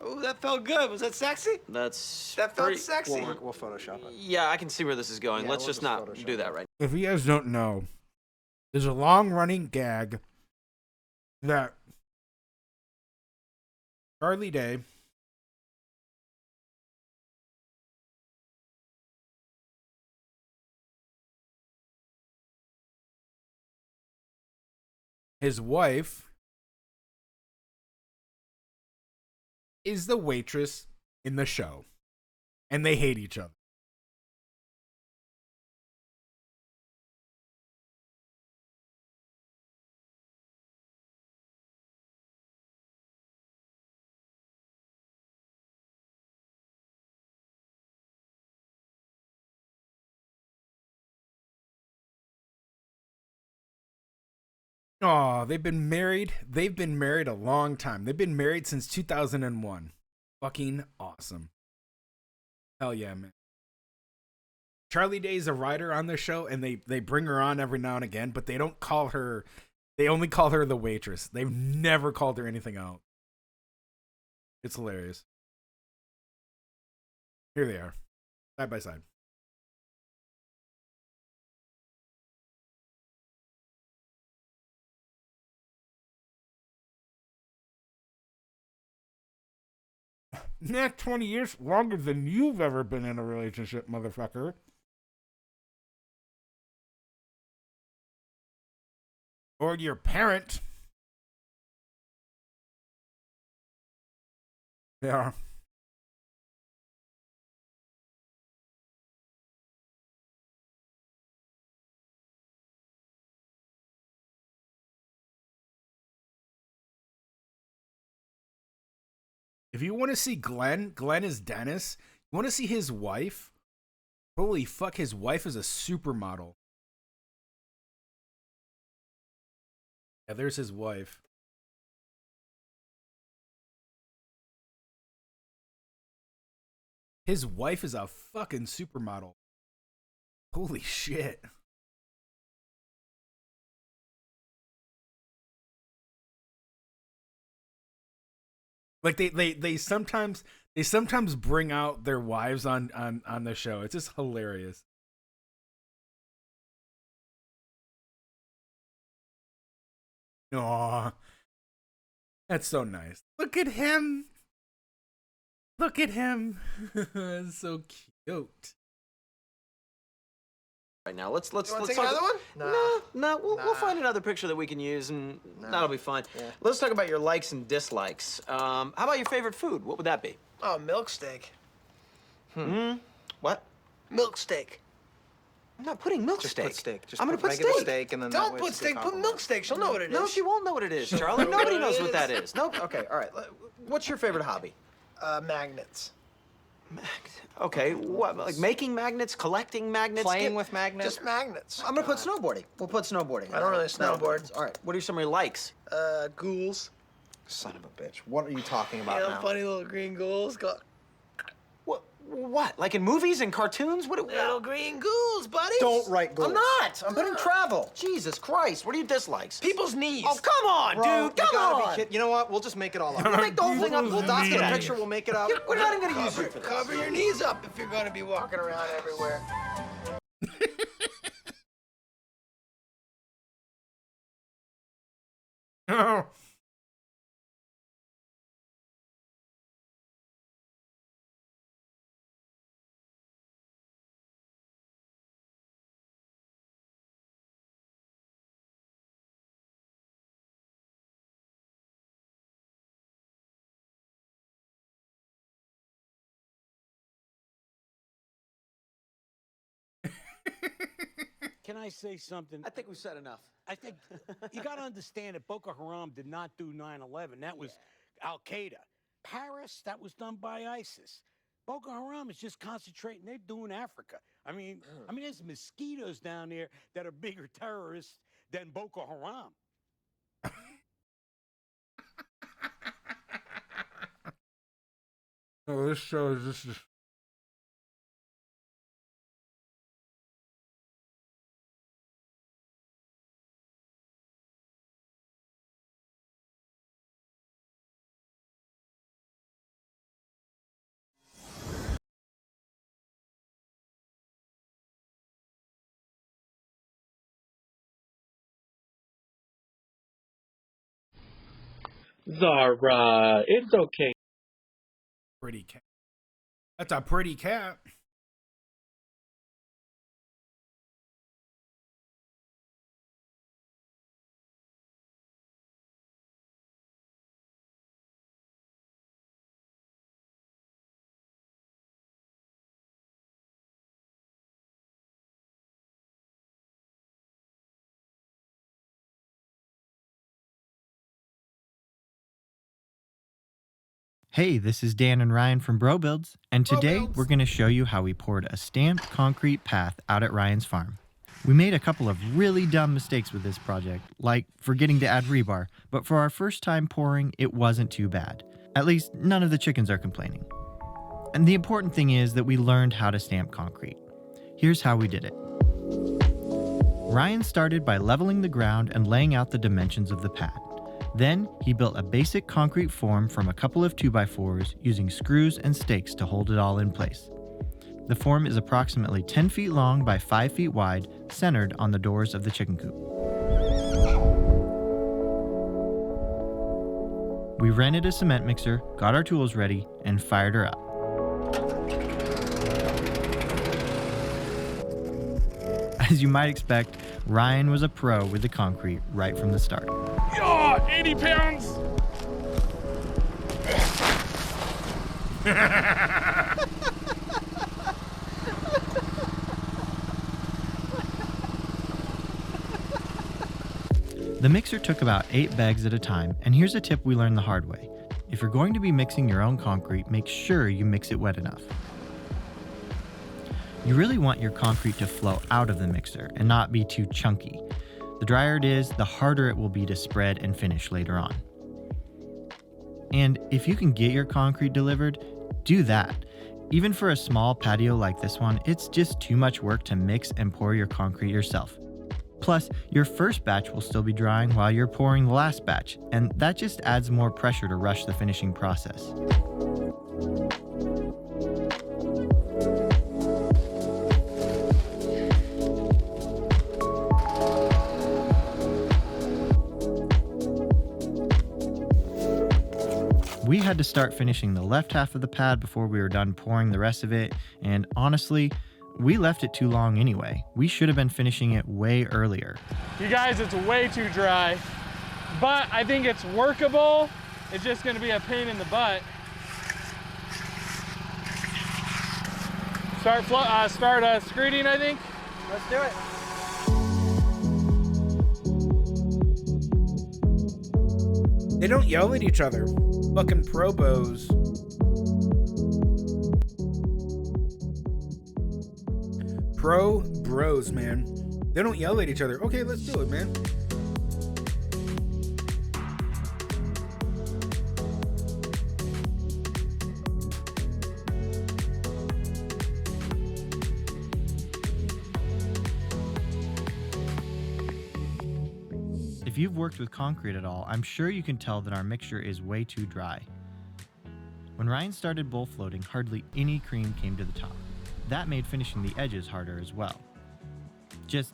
Yeah. Oh, that felt good. Was that sexy? That felt sexy. We'll Photoshop it. Yeah, I can see where this is going. Yeah, Let's we'll just just not Photoshop do that right If you guys don't know, there's a long-running gag that Charlie Day his wife is the waitress in the show, and they hate each other. Oh, they've been married. They've been married a long time. They've been married since 2001. Fucking awesome. Hell yeah, man. Charlie Day's a writer on the show, and they bring her on every now and again, but they don't call her. They only call her the waitress. They've never called her anything else. It's hilarious. Here they are, side by side. Next 20 years, longer than you've ever been in a relationship, motherfucker. Or your parent. Yeah. If you want to see Glenn is Dennis. You want to see his wife? Holy fuck, his wife is a supermodel. Yeah, there's his wife. His wife is a fucking supermodel. Holy shit. Like they sometimes bring out their wives on the show. It's just hilarious. Aw. That's so nice. Look at him. Look at him. It's so cute. right now. Let's take talk another one? No, we'll find another picture that we can use, and that'll be fine. Yeah. Let's talk about your likes and dislikes. How about your favorite food? What would that be? Oh, milk steak. What? Milk steak. I'm not putting milk Just steak. put steak. Just I'm gonna put put regular steak. steak, and then Don't that way put it's a good steak. Put compliment. milk steak. She'll know what it is. No, she won't know what it is, Charlie. Nobody knows what that is. Nope. Okay, all right. What's your favorite hobby? Magnets. Okay, what? Like making magnets, collecting magnets, Playing with magnets? Just magnets. I'm gonna put snowboarding. We'll put snowboarding. I don't really snowboard. All right. What are some of your likes? Ghouls. Son of a bitch. What are you talking about You know, now? funny little green ghouls. What? Like in movies and cartoons? What? Little green ghouls, buddy. Don't write ghouls. I'm not. I'm putting travel. Jesus Christ. What are your dislikes? People's knees. Oh, come on, Bro, dude. Come you gotta on. be kidding. You know what? We'll just make it all up. We'll make the whole thing up. We'll dock the knees. picture. We'll make it up. We're not even gonna use you for this. Cover your knees up if you're gonna be walking around everywhere. Oh. Can I say something? I think we've said enough. I think you got to understand that Boko Haram did not do 9/11. That was Al Qaeda. Paris, that was done by ISIS. Boko Haram is just concentrating. They're doing Africa. I mean, there's mosquitoes down there that are bigger terrorists than Boko Haram. Oh, this show is just Zara, it's okay. Pretty cat. That's a pretty cat. Hey, this is Dan and Ryan from Bro Builds, and today we're going to show you how we poured a stamped concrete path out at Ryan's farm. We made a couple of really dumb mistakes with this project, like forgetting to add rebar, but for our first time pouring, it wasn't too bad. At least, none of the chickens are complaining. And the important thing is that we learned how to stamp concrete. Here's how we did it. Ryan started by leveling the ground and laying out the dimensions of the pad. Then, he built a basic concrete form from a couple of 2x4s using screws and stakes to hold it all in place. The form is approximately 10 feet long by 5 feet wide, centered on the doors of the chicken coop. We rented a cement mixer, got our tools ready, and fired her up. As you might expect, Ryan was a pro with the concrete right from the start. Oh, 80 pounds! The mixer took about 8 bags at a time, and here's a tip we learned the hard way. If you're going to be mixing your own concrete, make sure you mix it wet enough. You really want your concrete to flow out of the mixer and not be too chunky. The drier it is, the harder it will be to spread and finish later on. And if you can get your concrete delivered, do that. Even for a small patio like this one, it's just too much work to mix and pour your concrete yourself. Plus, your first batch will still be drying while you're pouring the last batch, and that just adds more pressure to rush the finishing process. We had to start finishing the left half of the pad before we were done pouring the rest of it, and honestly, we left it too long anyway. We should have been finishing it way earlier. You guys, it's way too dry, but I think it's workable. It's just gonna be a pain in the butt. Start screening, I think. Let's do it. They don't yell at each other. Fucking probos. Pro bros, man. They don't yell at each other. Okay, let's do it, man. If you've worked with concrete at all, I'm sure you can tell that our mixture is way too dry. When Ryan started bull floating, hardly any cream came to the top. That made finishing the edges harder as well. Just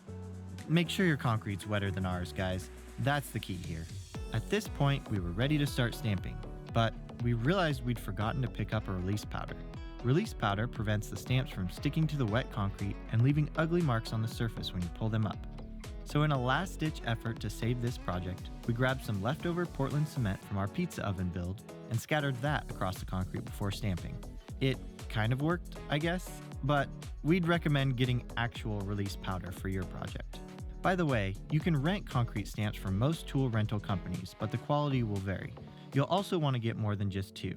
make sure your concrete's wetter than ours, guys. That's the key here. At this point, we were ready to start stamping, but we realized we'd forgotten to pick up a release powder. Release powder prevents the stamps from sticking to the wet concrete and leaving ugly marks on the surface when you pull them up. So in a last-ditch effort to save this project, we grabbed some leftover Portland cement from our pizza oven build and scattered that across the concrete before stamping. It kind of worked, I guess, but we'd recommend getting actual release powder for your project. By the way, you can rent concrete stamps from most tool rental companies, but the quality will vary. You'll also want to get more than just 2.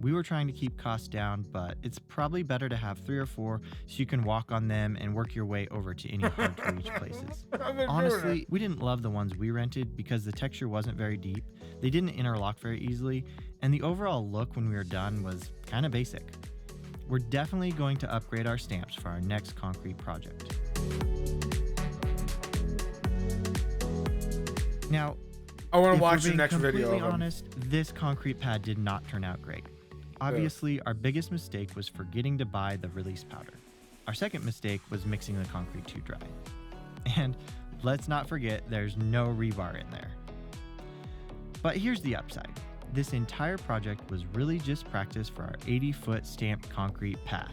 We were trying to keep costs down, but it's probably better to have 3 or 4 so you can walk on them and work your way over to any hard to reach places. Honestly, we didn't love the ones we rented because the texture wasn't very deep, they didn't interlock very easily, and the overall look when we were done was kind of basic. We're definitely going to upgrade our stamps for our next concrete project. Now, I want to watch the next video. To be completely honest, this concrete pad did not turn out great. Obviously, our biggest mistake was forgetting to buy the release powder. Our second mistake was mixing the concrete too dry. And let's not forget, there's no rebar in there. But here's the upside. This entire project was really just practice for our 80-foot stamped concrete path,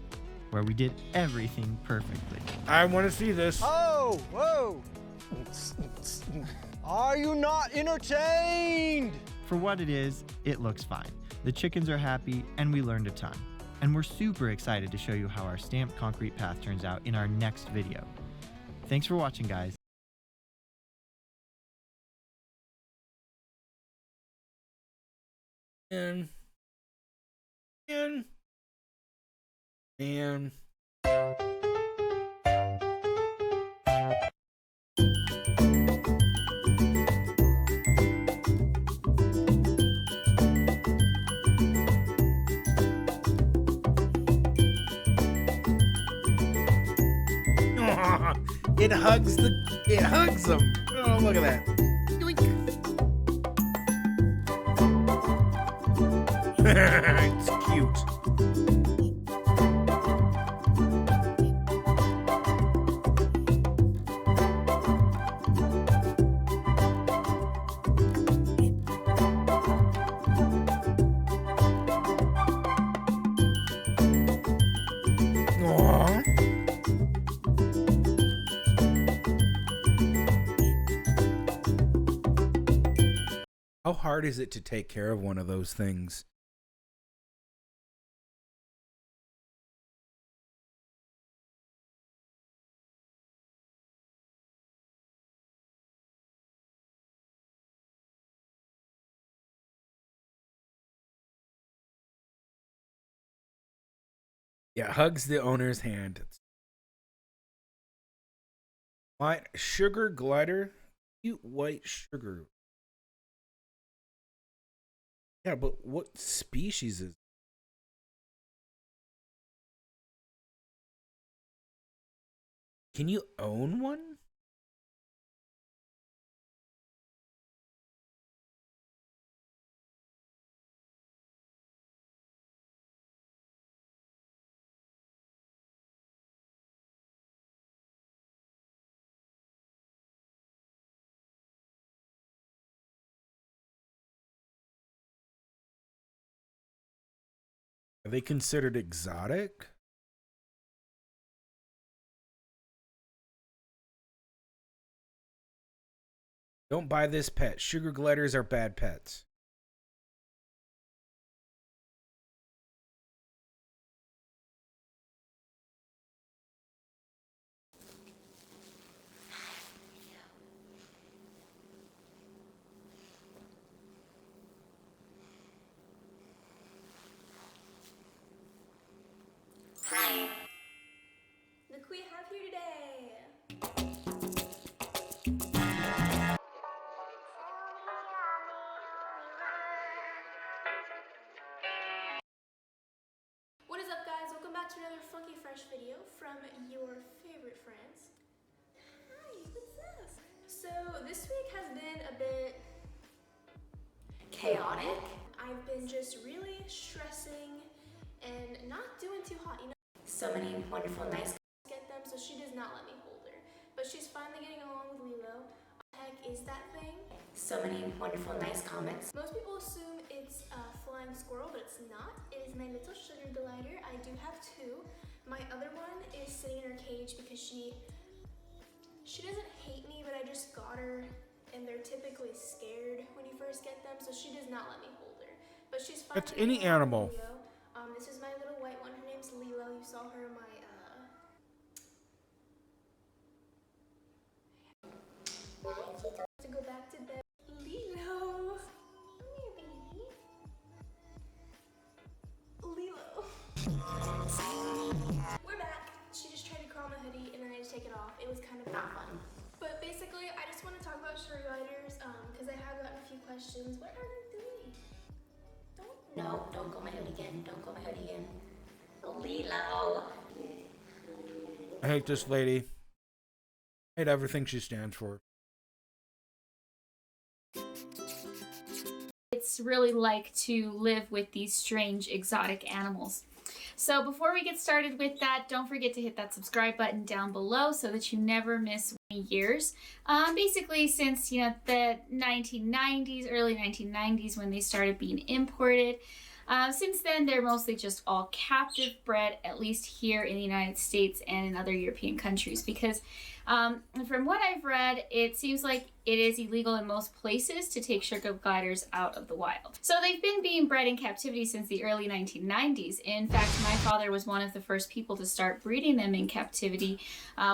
where we did everything perfectly. I want to see this. Oh, whoa! Are you not entertained? For what it is, it looks fine. The chickens are happy, and we learned a ton. And we're super excited to show you how our stamped concrete path turns out in our next video. Thanks for watching, guys. And it hugs them. Oh, look at that. It's cute. Aww. How hard is it to take care of one of those things? Yeah, hugs the owner's hand. White sugar glider? Cute white sugar. Yeah, but what species is it? Can you own one? Are they considered exotic? Don't buy this pet. Sugar gliders are bad pets. Hi. Look what we have here today. What is up, guys? Welcome back to another funky fresh video from your favorite friends. Hi, what's this? So this week has been a bit chaotic. I've been just really stressing and not doing too hot, you know. So many wonderful, nice get them, so she does not let me hold her. But she's finally getting along with Lilo. What the heck is that thing? So many wonderful, nice comments. Most people assume it's a flying squirrel, but it's not. It is my little sugar glider. I do have two. My other one is sitting in her cage because she doesn't hate me, but I just got her, and they're typically scared when you first get them, so she does not let me hold her. But she's finally That's any animal. This is my little white one. Her name's Lilo. You saw her in my to go back to bed. Lilo. Come here, baby. Lilo. We're back. She just tried to crawl my hoodie and then I just take it off. It was kind of not fun. But basically, I just want to talk about sugar gliders because I have gotten a few questions. What are they doing? No, don't go my hoodie again. Don't go my hoodie again. Lilo. I hate this lady. I hate everything she stands for. It's really like to live with these strange exotic animals. So before we get started with that, don't forget to hit that subscribe button down below so that you never miss years, basically since, you know, the 1990s, early 1990s, when they started being imported. Since then, they're mostly just all captive bred, at least here in the United States and in other European countries, because from what I've read, it seems like it is illegal in most places to take sugar gliders out of the wild. So they've been being bred in captivity since the early 1990s. In fact, my father was one of the first people to start breeding them in captivity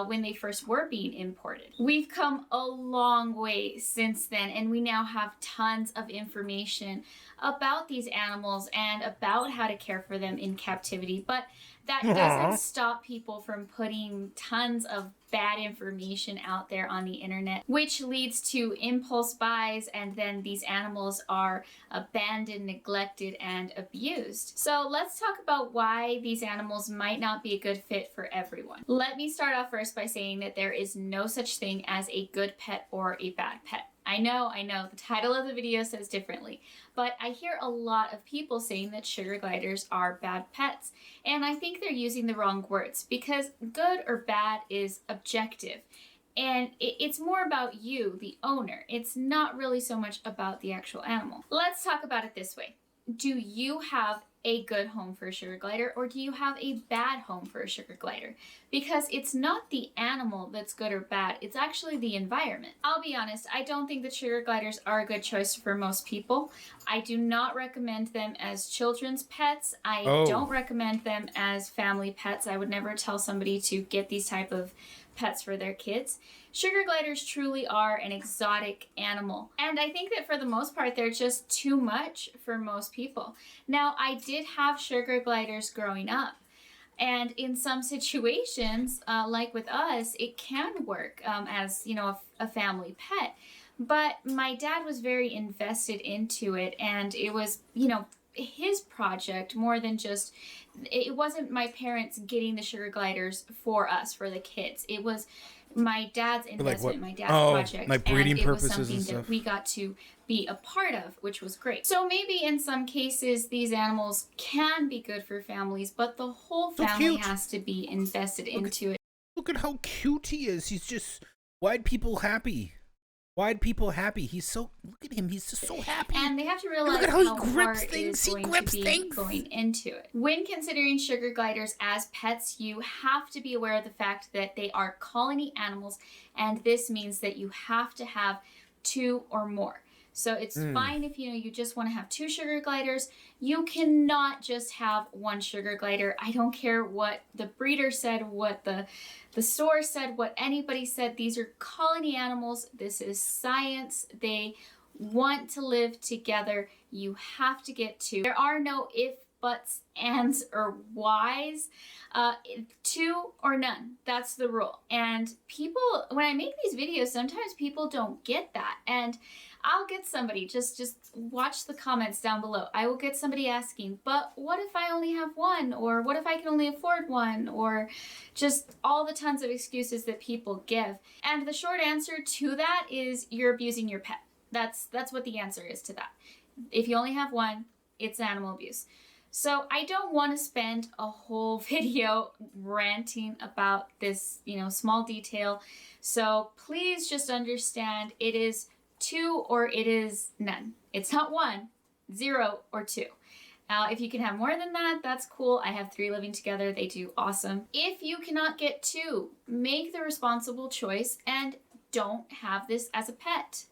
when they first were being imported. We've come a long way since then, and we now have tons of information about these animals and about how to care for them in captivity, but that doesn't stop people from putting tons of bad information out there on the internet, which leads to impulse buys, and then these animals are abandoned, neglected, and abused. So let's talk about why these animals might not be a good fit for everyone. Let me start off first by saying that there is no such thing as a good pet or a bad pet. I know, the title of the video says differently, but I hear a lot of people saying that sugar gliders are bad pets, and I think they're using the wrong words, because good or bad is objective, and it's more about you, the owner. It's not really so much about the actual animal. Let's talk about it this way. Do you have a good home for a sugar glider, or do you have a bad home for a sugar glider? Because it's not the animal that's good or bad, it's actually the environment. I'll be honest, I don't think that sugar gliders are a good choice for most people. I do not recommend them as children's pets. I don't recommend them as family pets. I would never tell somebody to get these type of pets for their kids. Sugar gliders truly are an exotic animal, and I think that for the most part they're just too much for most people. Now, I did have sugar gliders growing up, and in some situations, like with us, it can work as, you know, a family pet. But my dad was very invested into it, and it was, you know, his project more than just, it wasn't my parents getting the sugar gliders for us, for the kids. It was my dad's investment, my dad's project, like breeding and it was purposes something that we got to be a part of, which was great. So maybe in some cases these animals can be good for families, but the whole family has to be invested into it. Look at how cute he is. He's just wide people happy. Wide people happy. He's so, look at him. He's just so happy. And they have to realize look at how he how grips hard things. it is going to be going into it. When considering sugar gliders as pets, you have to be aware of the fact that they are colony animals, and this means that you have to have 2 or more. So it's fine if, you know, you just want to have 2 sugar gliders. You cannot just have 1 sugar glider. I don't care what the breeder said, what the store said, what anybody said. These are colony animals. This is science. They want to live together. You have to get 2. There are no if, buts, ands, or whys. 2 or none. That's the rule. And people, when I make these videos, sometimes people don't get that. And I'll get somebody, just watch the comments down below. I will get somebody asking, but what if I only have 1? Or what if I can only afford 1? Or just all the tons of excuses that people give. And the short answer to that is you're abusing your pet. That's what the answer is to that. If you only have 1, it's animal abuse. So I don't want to spend a whole video ranting about this, you know, small detail. So please just understand it is 2 or it is none. It's not 1, 0, or 2. If you can have more than that, that's cool. I have 3 living together. They do awesome. If you cannot get 2, make the responsible choice and don't have this as a pet.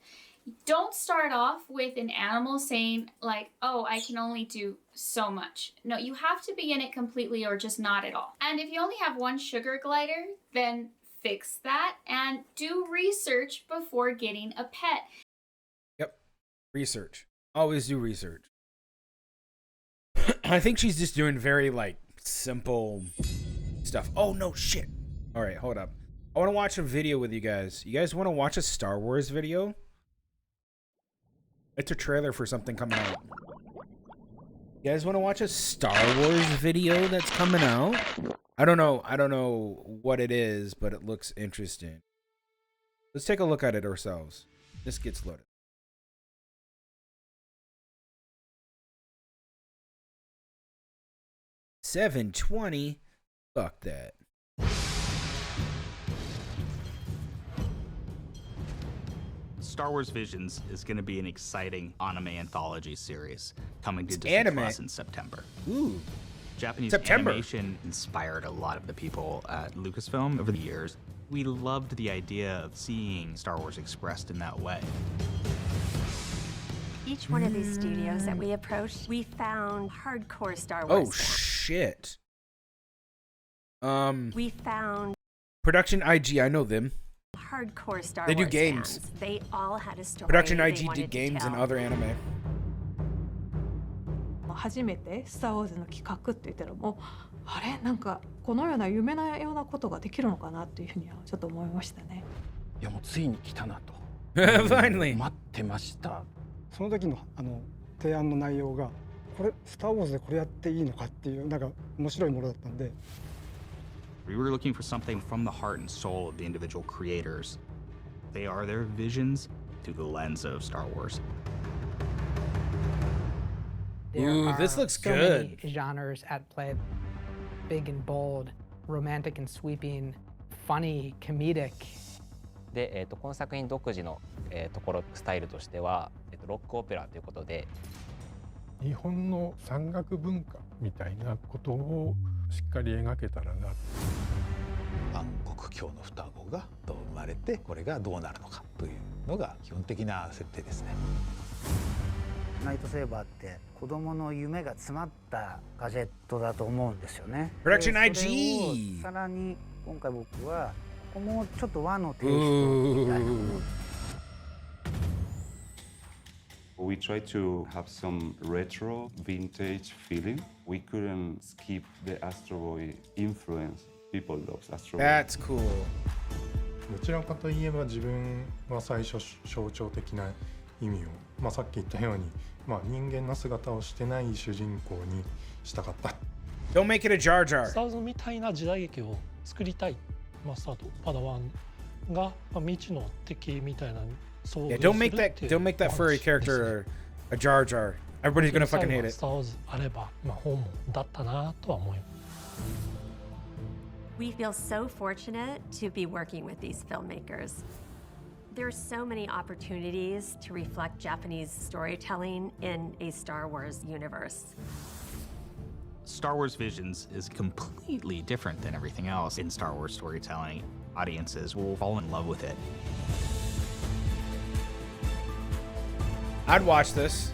Don't start off with an animal saying like, oh, I can only do so much. No, you have to be in it completely or just not at all. And if you only have 1 sugar glider, then fix that and do research before getting a pet. Yep. Research. Always do research. I think she's just doing very like simple stuff. Oh no, shit. All right, hold up. I want to watch a video with you guys. You guys want to watch a Star Wars video? It's a trailer for something coming out. You guys want to watch a Star Wars video that's coming out? I don't know what it is, but it looks interesting. Let's take a look at it ourselves. This gets loaded. $720. Fuck that. Star Wars Visions is going to be an exciting anime anthology series coming to It's Disney anime. Plus in September. Ooh. Japanese September. animation inspired a lot of the people at Lucasfilm over the years. We loved the idea of seeing Star Wars expressed in that way. Each one of these studios that we approached, we found hardcore Star Oh Wars fans. shit. We found Production IG, I know them. hardcore Star They do Wars games. fans. They all had a story Production they IG wanted did to games and tell. other anime. 初めてスター・ウォーズの企画って言ったらもうあれなんかこのような夢のようなことができるのかなというふうにはちょっと思いましたね。いやもうついに来たなと。Finally. 待ってました。その時の提案の内容がこれスター・ウォーズでこれやっていいのかっていうなんか面白いものだったんで。We were looking for something from the heart and soul of the individual creators. They are their visions through the lens of Star Wars. Ooh, this looks good. Many genres at play. Big and bold, romantic and sweeping, funny, comedic. で、この作品独自の、ところスタイルとしては、ロックオペラということで日本の山岳文化みたいなことをしっかり描けたらな。暗黒教の双子がどう生まれてこれがどうなるのかというのが基本的な設定ですね。ナイトセーバーって子供の夢が詰まったガジェットだと思うんですよね。 Production でそれ IG をさらに今回僕はここもちょっと和のテイストみたいな。We tried to have some retro vintage feeling. We couldn't skip the Astro Boy influence. People love Astro Boy. That's cool. どちらかといえば自分は最初象徴的な意味を、さっき言ったように、人間の姿をしてない主人公にしたかった。Don't make it a Jar Jar. スター・ウォーズみたいな時代劇を作りたいマスターとパダワンが未知の敵みたいなそう Yeah, don't make that furry character a Jar Jar. Everybody's gonna fucking hate it. スター・ウォーズあれば本望だったなとは思います。We feel so fortunate to be working with these filmmakers. There are so many opportunities to reflect Japanese storytelling in a Star Wars universe. Star Wars Visions is completely different than everything else in Star Wars storytelling. Audiences will fall in love with it. I'd watch this.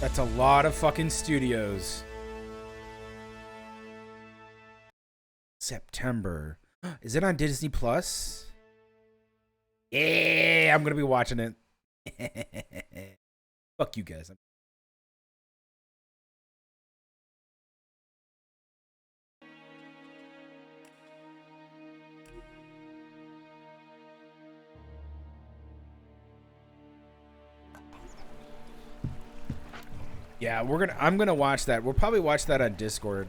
That's a lot of fucking studios. September. Is it on Disney Plus? Yeah, I'm gonna be watching it. Fuck you guys. Yeah, I'm gonna watch that. We'll probably watch that on Discord.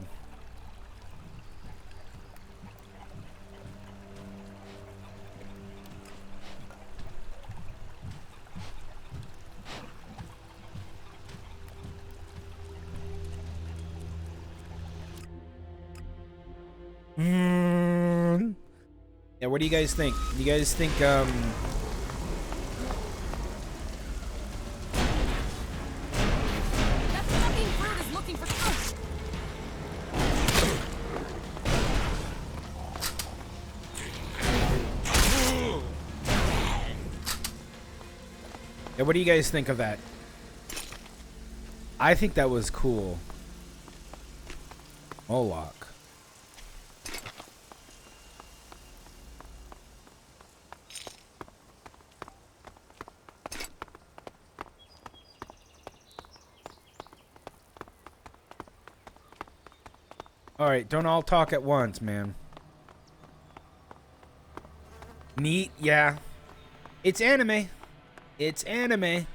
Yeah, what do you guys think? You guys think yeah, what do you guys think of that? I think that was cool. Moloch. Alright, don't all talk at once, man. Neat, yeah. It's anime. It's anime.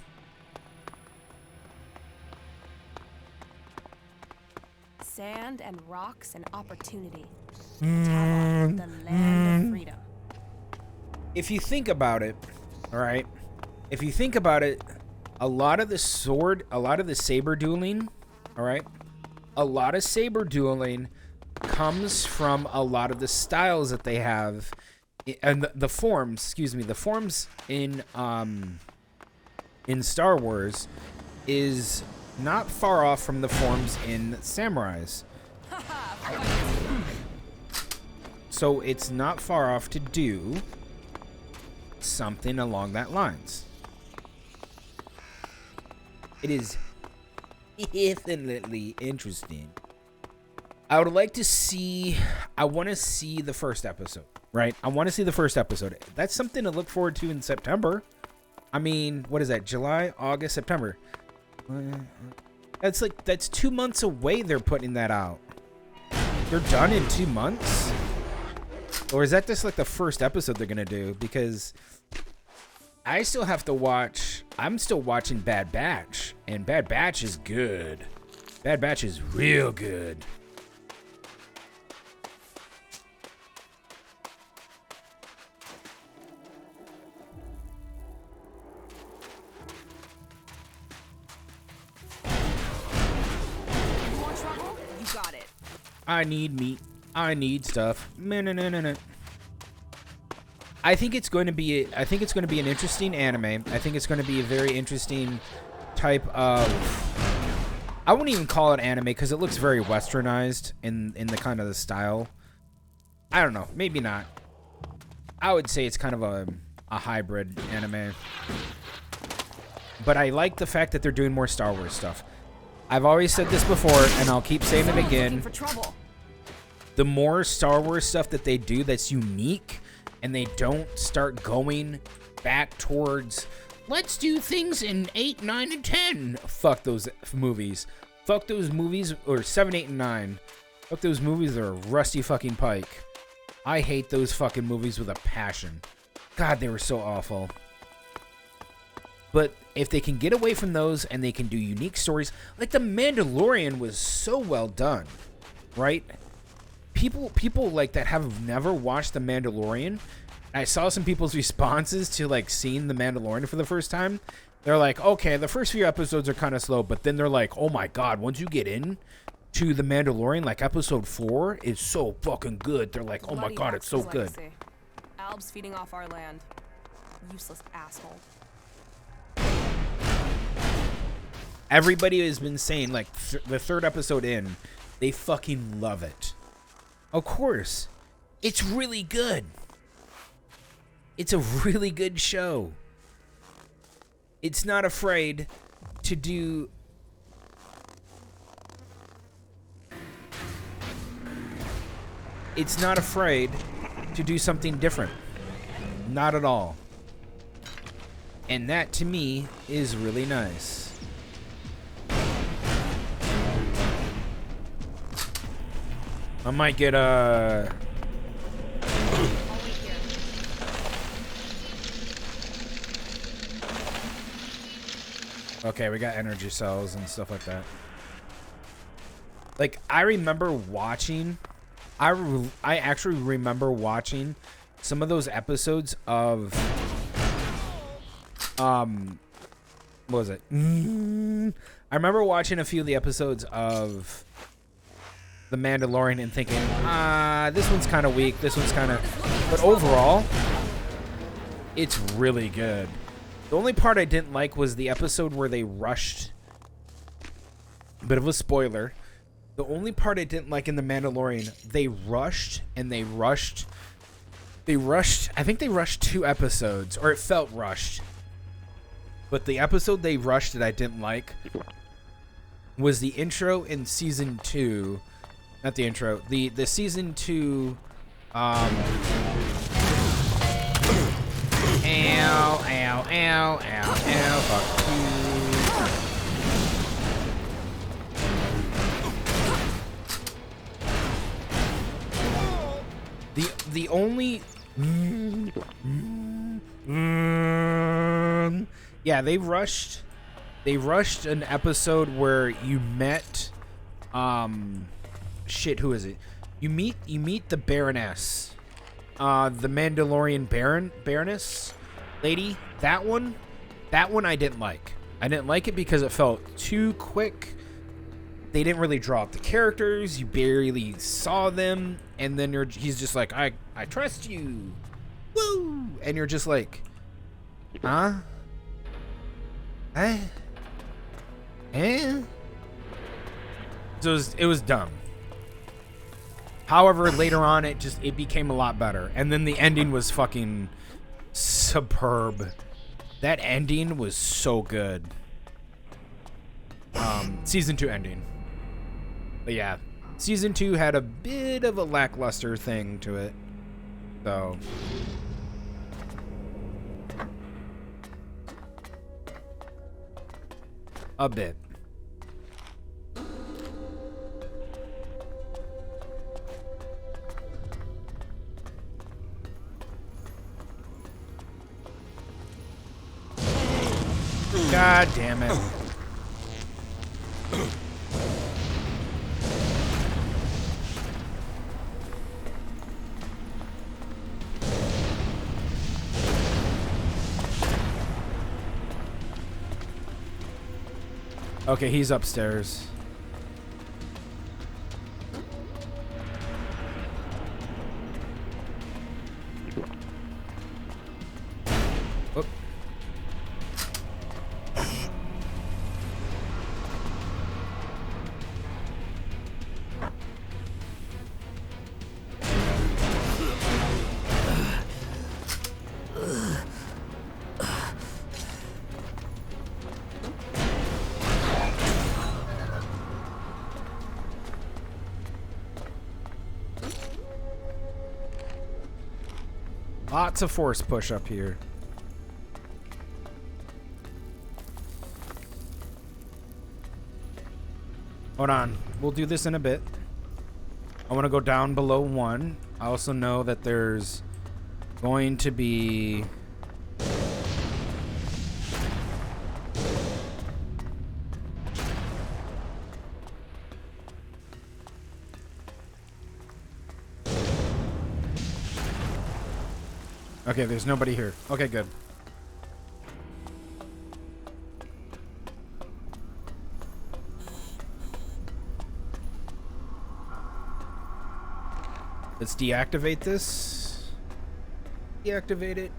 Sand and rocks and opportunity. Tavon, the land of freedom. If you think about it, alright? If you think about it, a lot of the saber dueling, alright? A lot of saber dueling comes from a lot of the styles that they have, and the forms. Excuse me, the forms in Star Wars is not far off from the forms in Samurais. So it's not far off to do something along that lines. It is definitely interesting. I would like to see, I want to see the first episode, right? I want to see the first episode. That's something to look forward to in September. I mean, what is that? July, August, September. That's 2 months away they're putting that out. They're done in 2 months? Or is that just like the first episode they're going to do? Because I still have to watch, I'm still watching Bad Batch. And Bad Batch is good. Bad Batch is real good. I need meat. I need stuff. No. I think it's going to be an interesting anime. I think it's going to be a very interesting type of, I wouldn't even call it anime because it looks very westernized in the kind of the style. I don't know, maybe not. I would say it's kind of a hybrid anime. But I like the fact that they're doing more Star Wars stuff. I've always said this before, and I'll keep saying it again. The more Star Wars stuff that they do that's unique, and they don't start going back towards, let's do things in 8, 9, and 10. Fuck those movies. Fuck those movies, or 7, 8, and 9. Fuck those movies that are rusty fucking pike. I hate those fucking movies with a passion. God, they were so awful. But if they can get away from those and they can do unique stories, like The Mandalorian was so well done, right? People like that have never watched The Mandalorian. I saw some people's responses to like seeing The Mandalorian for the first time. They're like, okay, the first few episodes are kind of slow, but then they're like, oh my god, once you get in to The Mandalorian, like episode 4 is so fucking good. They're like, oh my god, it's so good. Alb's feeding off our land. Useless asshole. Everybody has been saying, like, the third episode in, they fucking love it. Of course. It's really good. It's a really good show. It's not afraid to do... It's not afraid to do something different. Not at all. And that, to me, is really nice. I might get a... Okay, we got energy cells and stuff like that. Like, I remember watching... I actually remember watching some of those episodes of... What was it? I remember watching a few of the episodes of The Mandalorian and thinking, this one's kind of weak, this one's kind of... But overall, it's really good. The only part I didn't like was the episode where they rushed... Bit of a spoiler. The only part I didn't like in The Mandalorian, they rushed, and they rushed... I think they rushed 2 episodes, or it felt rushed. But the episode they rushed that I didn't like was the intro in season 2. Not the intro. The season 2. Ow, ow, ow, ow, ow. Fuck you. The only. Yeah, they rushed an episode where you met shit, who is it? You meet the Baroness. The Mandalorian Baroness lady. That one I didn't like. I didn't like it because it felt too quick they didn't really draw out the characters. You barely saw them, and then he's just like, I trust you, woo, and you're just like, huh? Eh? So it was dumb. However, later on, it became a lot better, and then the ending was fucking superb. That ending was so good. Season 2 ending. But yeah, season 2 had a bit of a lackluster thing to it. So a bit. God damn it. Okay, he's upstairs. Whoop. Lots of force push up here. Hold on. We'll do this in a bit. I want to go down below 1. I also know that there's going to be... Okay, there's nobody here. Okay, good. Let's deactivate this. Deactivate it.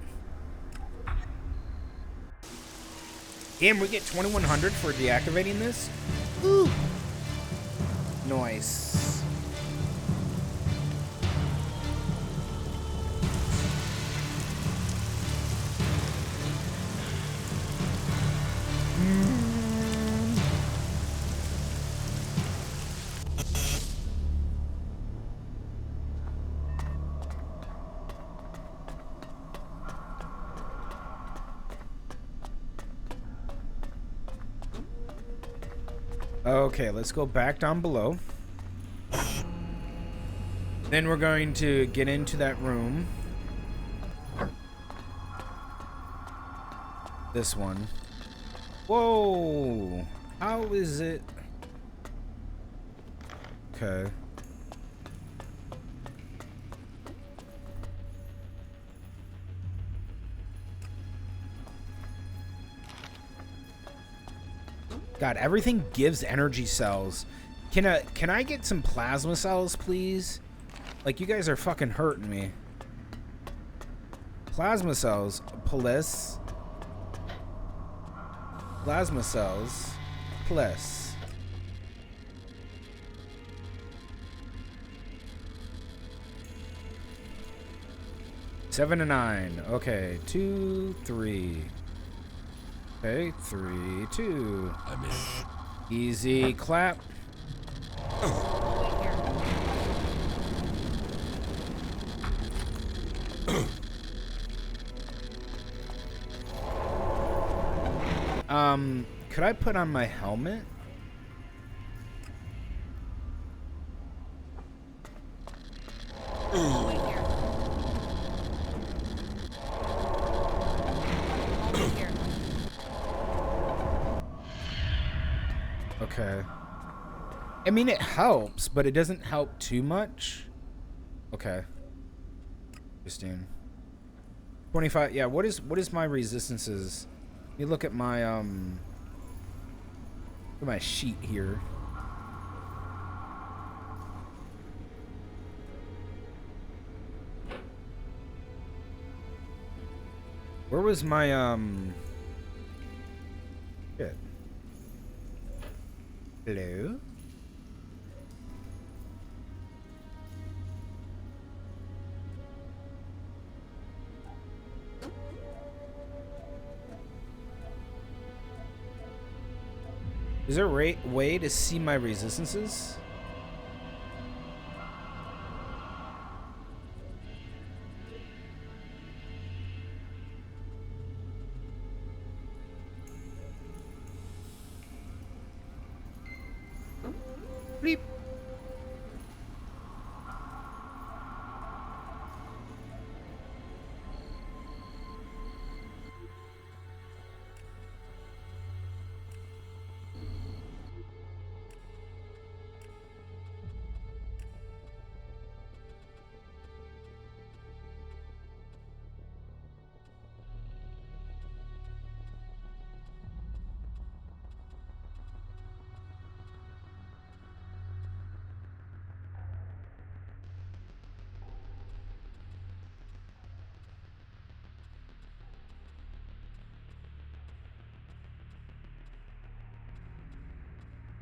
Damn, we get 2100 for deactivating this? Ooh. Nice. Okay, let's go back down below. Then we're going to get into that room. This one. Whoa! How is it? Okay. God, everything gives energy cells. Can I get some plasma cells, please? Like, you guys are fucking hurting me. Plasma cells, please. Plasma cells, plus. Seven to 9. Okay, 2, 3. Okay, 3, 2. I'm in. Easy clap. Could I put on my helmet? Okay. I mean, it helps, but it doesn't help too much. Okay. Interesting. 25. Yeah, what is my resistances? Let me look at my sheet here. Where was my shit? Hello? Is there a way to see my resistances? Bleep.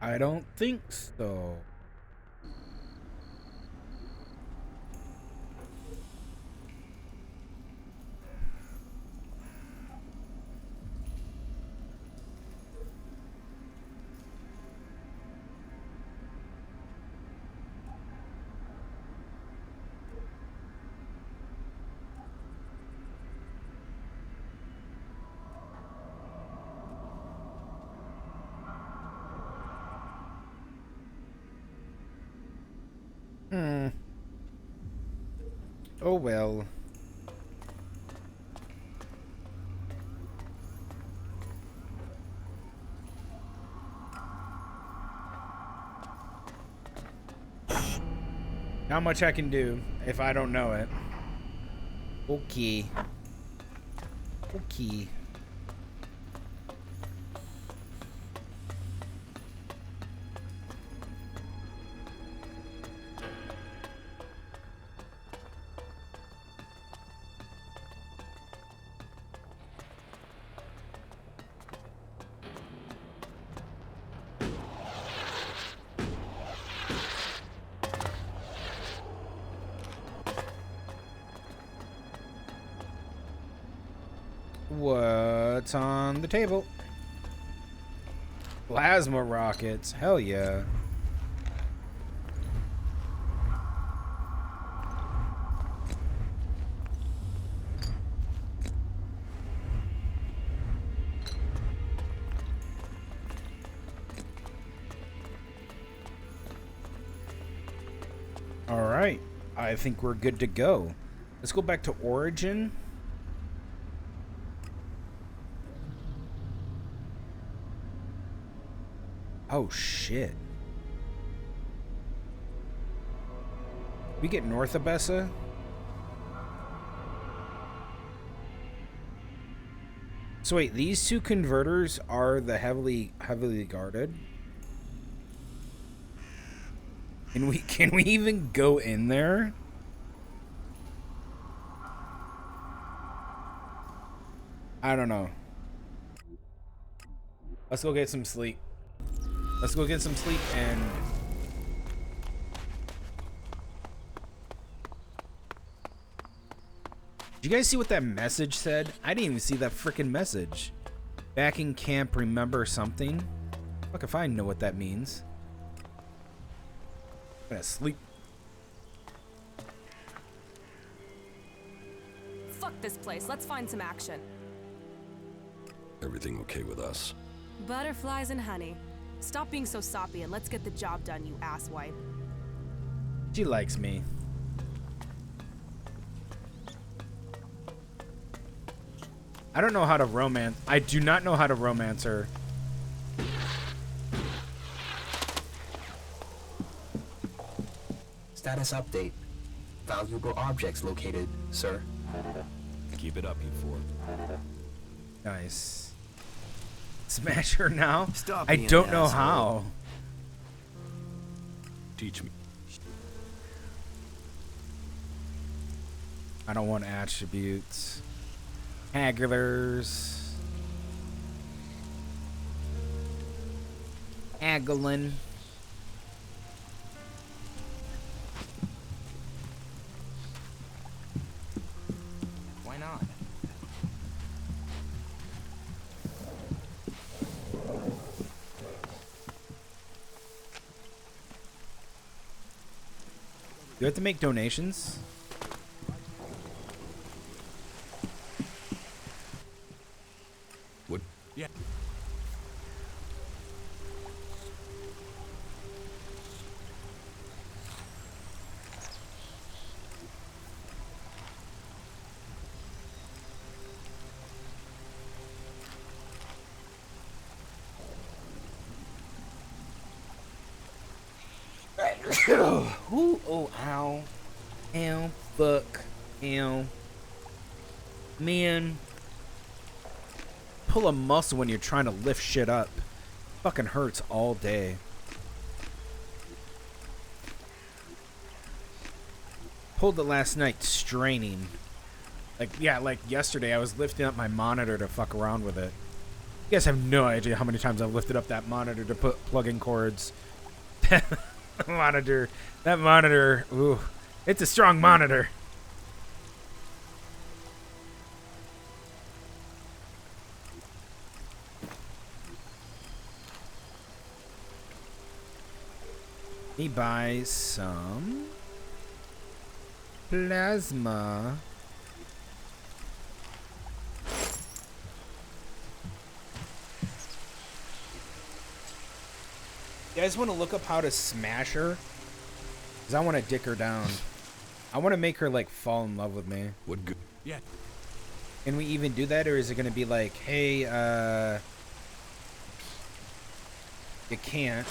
I don't think so. Oh well. Not much I can do if I don't know it. Okay. Okay. What's on the table? Plasma rockets. Hell yeah. All right. I think we're good to go. Let's go back to Origin. Oh, shit. We get north of Bessa? So wait, these two converters are the heavily guarded? Can we even go in there? I don't know. Let's go get some sleep. Let's go get some sleep and... Did you guys see what that message said? I didn't even see that freaking message. Back in camp, remember something? Fuck if I know what that means. I'm gonna sleep. Fuck this place. Let's find some action. Everything okay with us? Butterflies and honey. Stop being so soppy and let's get the job done, you asswipe. She likes me. I don't know how to romance. I do not know how to romance her. Status update. Valuable objects located, sir. Keep it up, you four. Nice. Smash her now? Stop I being don't an know asshole. how. Teach me. I don't want attributes. Hagglers. Haggling. Why not? You have to make donations? What? Yeah. Ooh, oh, ow. Ow, fuck. Ow. Man. Pull a muscle when you're trying to lift shit up. Fucking hurts all day. Pulled it last night straining. Like yesterday I was lifting up my monitor to fuck around with it. You guys have no idea how many times I've lifted up that monitor to put plug-in cords. That monitor, ooh, it's a strong monitor. He buys some plasma. You guys want to look up how to smash her? Because I want to dick her down. I want to make her, like, fall in love with me. What good? Yeah. Can we even do that? Or is it going to be like, hey, you can't.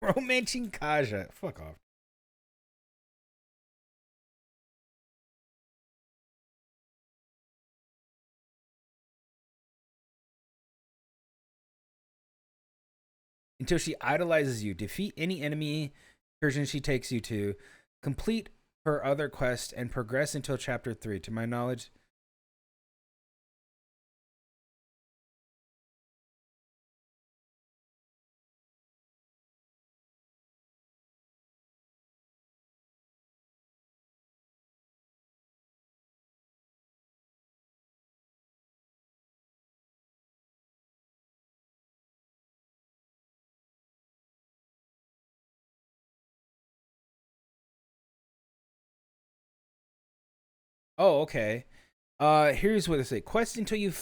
Romancing Kaja. Fuck off. Until she idolizes you. Defeat any enemy incursion she takes you to. Complete her other quest and progress until chapter 3. To my knowledge. Oh, okay. Here's what I say. Quest until you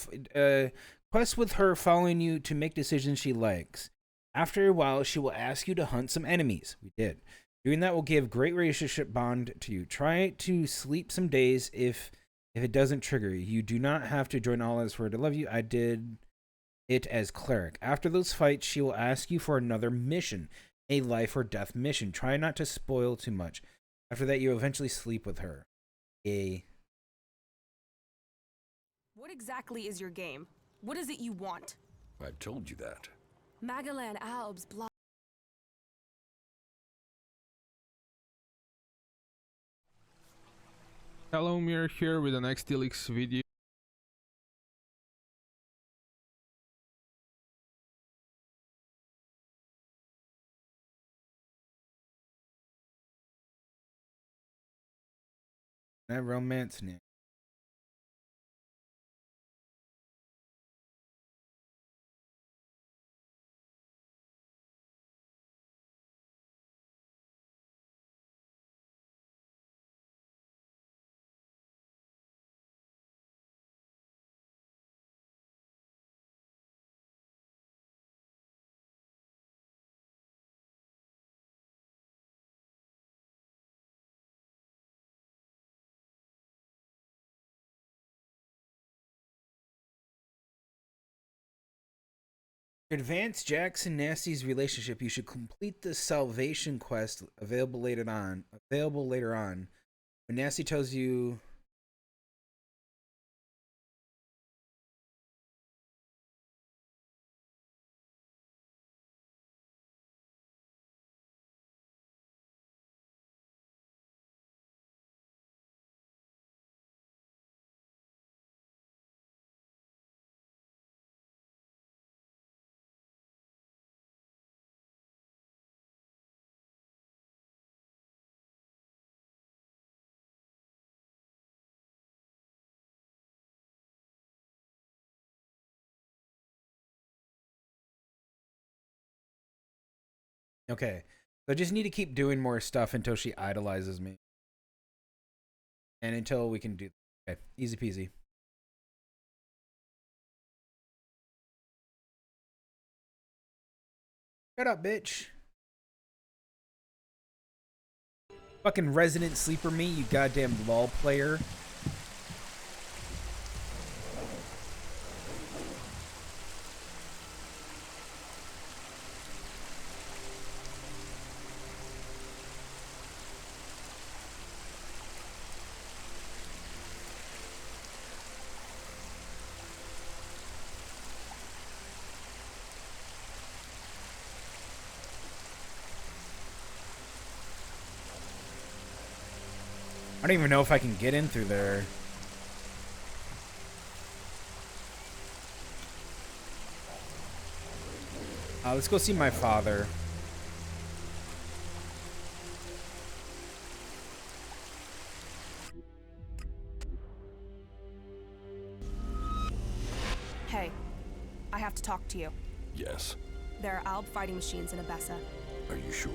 quest with her following you to make decisions she likes. After a while, she will ask you to hunt some enemies. We did. Doing that will give great relationship bond to you. Try to sleep some days if it doesn't trigger you. You do not have to join all as for her to love you. I did it as cleric. After those fights, she will ask you for another mission, a life or death mission. Try not to spoil too much. After that, you eventually sleep with her. What exactly is your game? What is it you want? I told you that. Magalan Albs, blah. Hello, Mir here with the next Tlightzero video. That romance now. To advance Jax and Nasty's relationship, you should complete the salvation quest available later on. When Nasty tells you Okay. So I just need to keep doing more stuff until she idolizes me. And until we can do... Okay, easy peasy. Shut up, bitch. Fucking resident sleeper me, you goddamn LOL player. I don't even know if I can get in through there. Let's go see my father. Hey, I have to talk to you. Yes. There are Alb fighting machines in Abessa. Are you sure?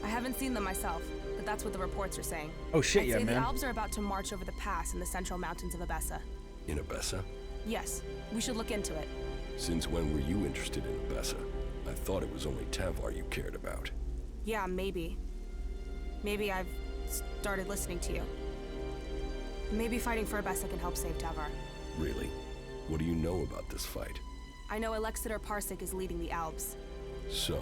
I haven't seen them myself, but that's what the reports are saying. Oh shit, yeah, I'd say man. the Albs are about to march over the pass in the central mountains of Abessa. In Abessa? Yes, we should look into it. Since when were you interested in Abessa? I thought it was only Tavar you cared about. Yeah, maybe. Maybe I've started listening to you. Maybe fighting for Abessa can help save Tavar. Really? What do you know about this fight? I know Tlightzero Parsec is leading the Albs. So,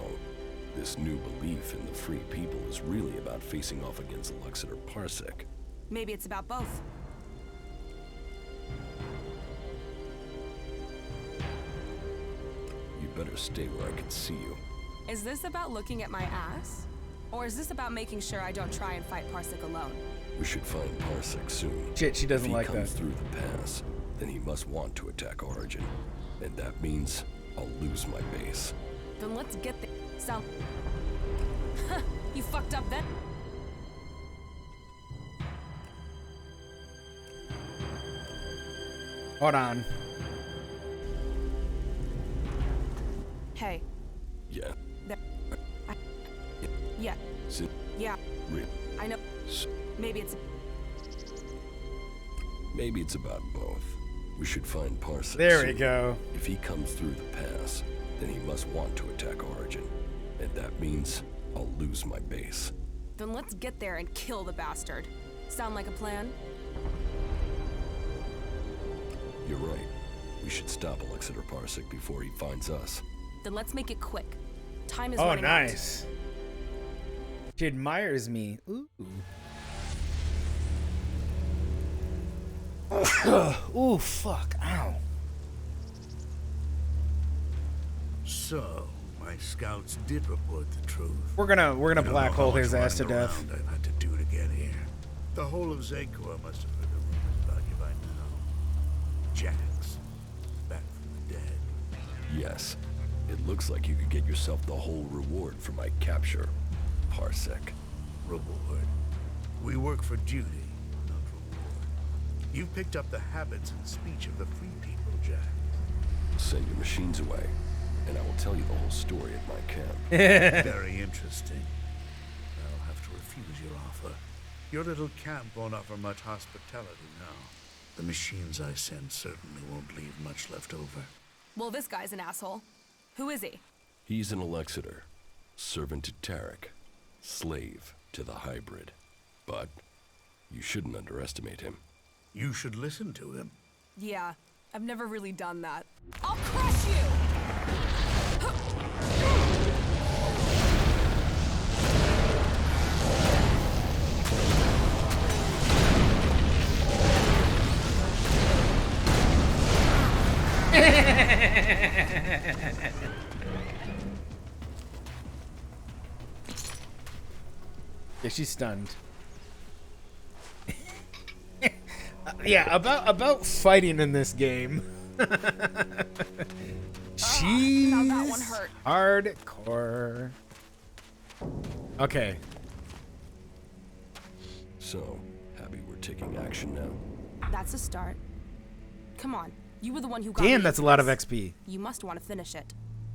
this new belief in the free people is really about facing off against Tlightzero Parsec. Maybe it's about both. You better stay where I can see you. Is this about looking at my ass? Or is this about making sure I don't try and fight Parsec alone? We should find Parsec soon. Shit, she doesn't like that. If he comes that. through the pass, then he must want to attack Origin. And that means I'll lose my base. Then let's get the sound. You fucked up then. Hold on. Hey. Yeah. Yeah. Yeah. I know. Maybe it's. Maybe it's about both. We should find Parsec. There we soon. go. If he comes through the pass, then he must want to attack Origin. And that means I'll lose my base. Then let's get there and kill the bastard. Sound like a plan? You're right. We should stop Tlightzero Parsec before he finds us. Then let's make it quick. Time is Oh, running nice. She admires me. Ooh. Ooh, fuck. Ow. So, my scouts did report the truth. We're gonna You don't black know hole how his much ass to running death. around I've had to do to get here. The whole of Zakor must have heard the rumors about you by now. Jax, back from the dead. Yes. It looks like you could get yourself the whole reward for my capture, Parsec. Reward? We work for duty, not reward. You've picked up the habits and speech of the free people, Jack. Send your machines away, and I will tell you the whole story at my camp. Very interesting. I'll have to refuse your offer. Your little camp won't offer much hospitality now. The machines I send certainly won't leave much left over. Well, this guy's an asshole. Who is he? He's an Tlightzero, servant to Tarek, slave to the hybrid. But you shouldn't underestimate him. You should listen to him. Yeah, I've never really done that. I'll crush you! Yeah, she's stunned. Yeah, about fighting in this game. She's now that one hurt. hardcore. Okay. So, happy we're taking action now? That's a start. Come on, you were the one who got Damn, me that's a into lot of this. XP. You must want to finish it.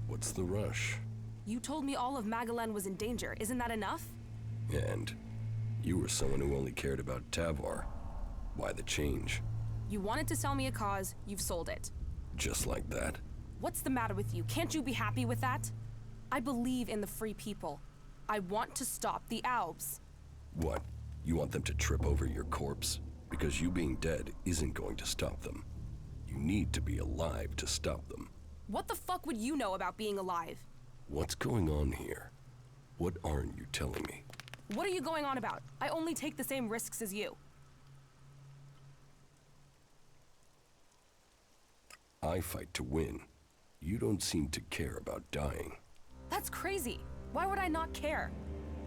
What's the rush? You told me all of Magalan was in danger. Isn't that enough? And you were someone who only cared about Tavar. Why the change? You wanted to sell me a cause, you've sold it. Just like that? What's the matter with you? Can't you be happy with that? I believe in the free people. I want to stop the Albs. What? You want them to trip over your corpse? Because you being dead isn't going to stop them. You need to be alive to stop them. What the fuck would you know about being alive? What's going on here? What aren't you telling me? What are you going on about? I only take the same risks as you. I fight to win. You don't seem to care about dying. That's crazy. Why would I not care?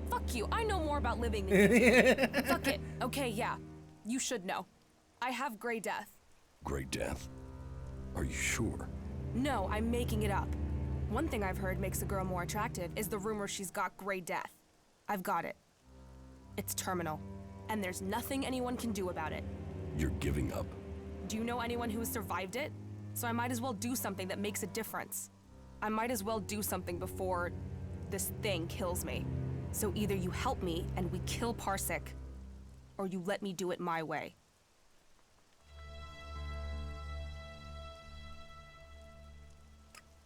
Fuck you, I know more about living than you do. Fuck it. Okay, yeah. You should know. I have Grey Death. Grey Death? Are you sure? No, I'm making it up. One thing I've heard makes a girl more attractive is the rumor she's got Grey Death. I've got it. It's terminal, and there's nothing anyone can do about it. You're giving up? Do you know anyone who has survived it? So I might as well do something that makes a difference. I might as well do something before this thing kills me. So either you help me and we kill Parsec, or you let me do it my way.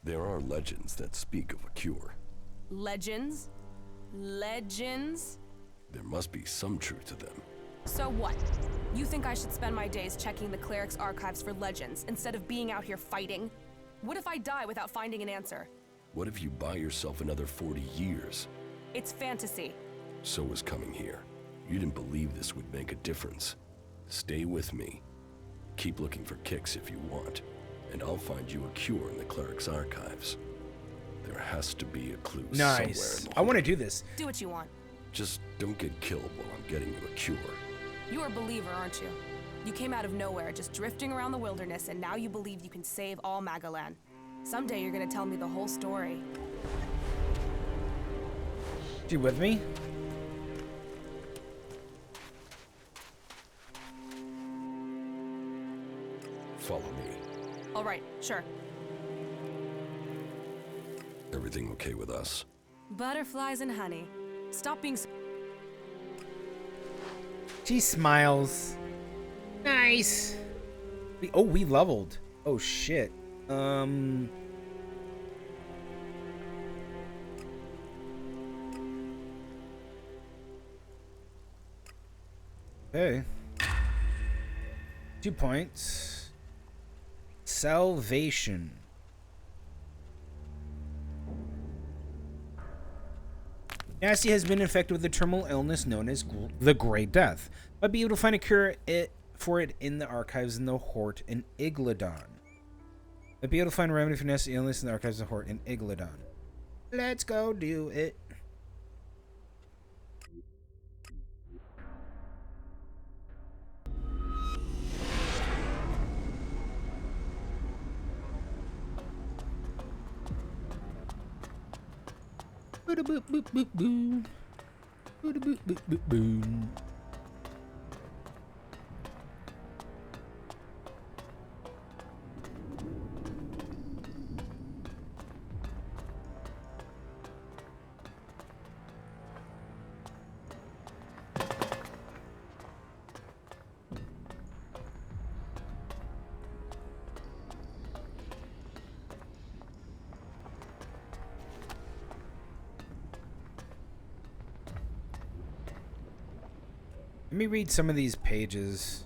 There are legends that speak of a cure. Legends? Legends? There must be some truth to them. So what? You think I should spend my days checking the cleric's archives for legends instead of being out here fighting? What if I die without finding an answer? What if you buy yourself another 40 years? It's fantasy. So was coming here. You didn't believe this would make a difference. Stay with me. Keep looking for kicks if you want, and I'll find you a cure in the cleric's archives. There has to be a clue somewhere in the I want to do this. Do what you want. Just don't get killed while I'm getting you a cure. You're a believer, aren't you? You came out of nowhere, just drifting around the wilderness, and now you believe you can save all Magalan. Someday you're gonna tell me the whole story. You with me? Follow me. All right, sure. Everything okay with us? Butterflies and honey. Stop being so... She smiles. Nice. We leveled. Oh shit. Okay. 2 points. Salvation. Nasty has been infected with a terminal illness known as the Grey Death. Might be able to find a cure for it in the archives in the Hort in Igladon. Might be able to find a remedy for Nasty's illness in the archives of the Hort in Igladon. Let's go do it. Boop boop boop boom. Boop boop boop boop boom. Let me read some of these pages.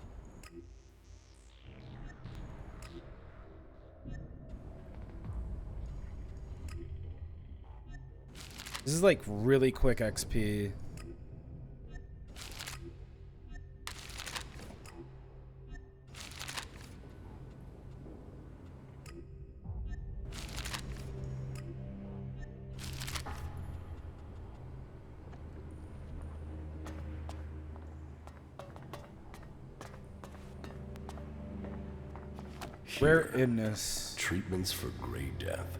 This is like really quick XP. Rare illness. Treatments for Grey Death.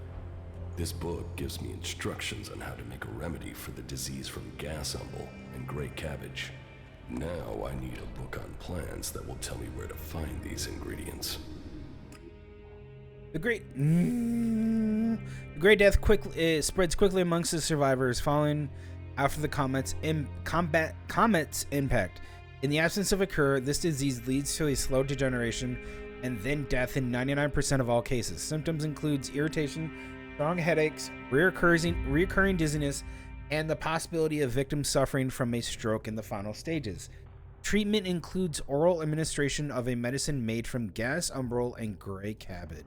This book gives me instructions on how to make a remedy for the disease from gas umble and grey cabbage. Now I need a book on plants that will tell me where to find these ingredients. The great... The Great Death spreads quickly amongst the survivors following after the comet's impact. In the absence of a cure, this disease leads to a slow degeneration and then death in 99% of all cases. Symptoms includes irritation, strong headaches, reoccurring dizziness, and the possibility of victims suffering from a stroke in the final stages. Treatment includes oral administration of a medicine made from gas umbral and gray cabbage.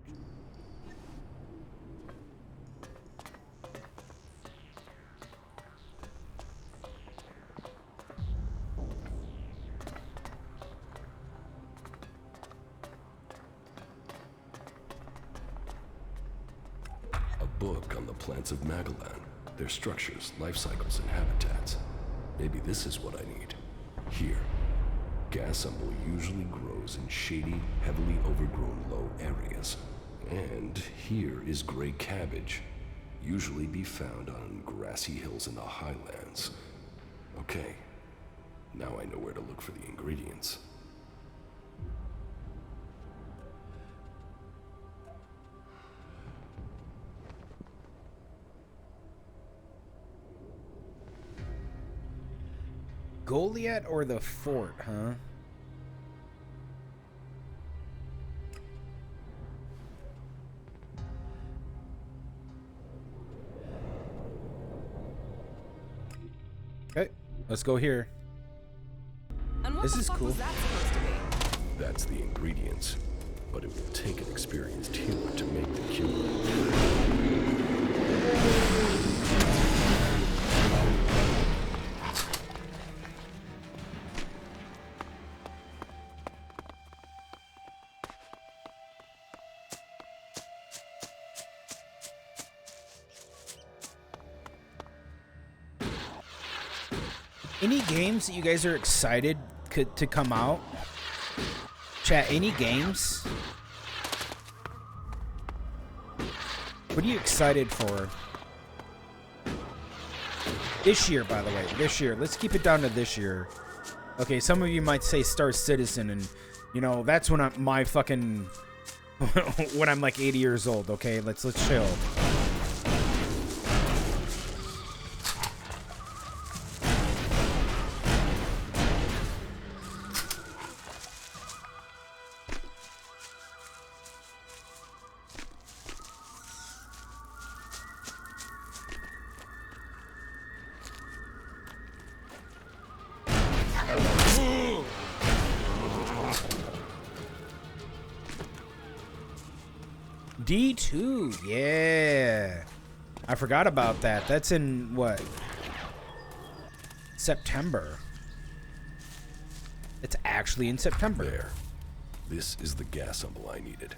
A book on the plants of Magellan, their structures, life cycles, and habitats. Maybe this is what I need. Here, gas umbel usually grows in shady, heavily overgrown low areas. And here is gray cabbage, usually be found on grassy hills in the highlands. Okay, now I know where to look for the ingredients. Goliath or the fort, huh? Okay, let's go here. This is cool. That's the ingredients, but it will take an experienced healer to make the cure. Any games that you guys are excited to come out? Chat, any games? What are you excited for? This year, by the way. This year. Let's keep it down to this year. Okay, some of you might say Star Citizen, and, you know, that's when my fucking... when I'm like 80 years old, okay? Let's chill. D2, yeah. I forgot about that. That's in what? September. It's actually in September. There. This is the gas umbel I needed.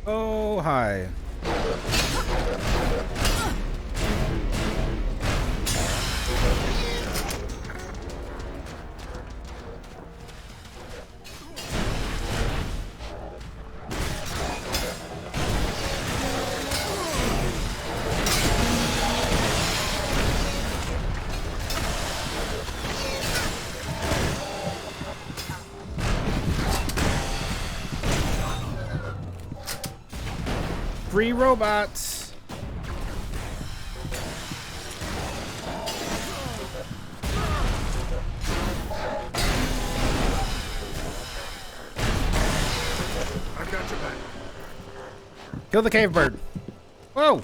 Oh, hi. Free robots. I've got your back. Kill the cave bird. Whoa.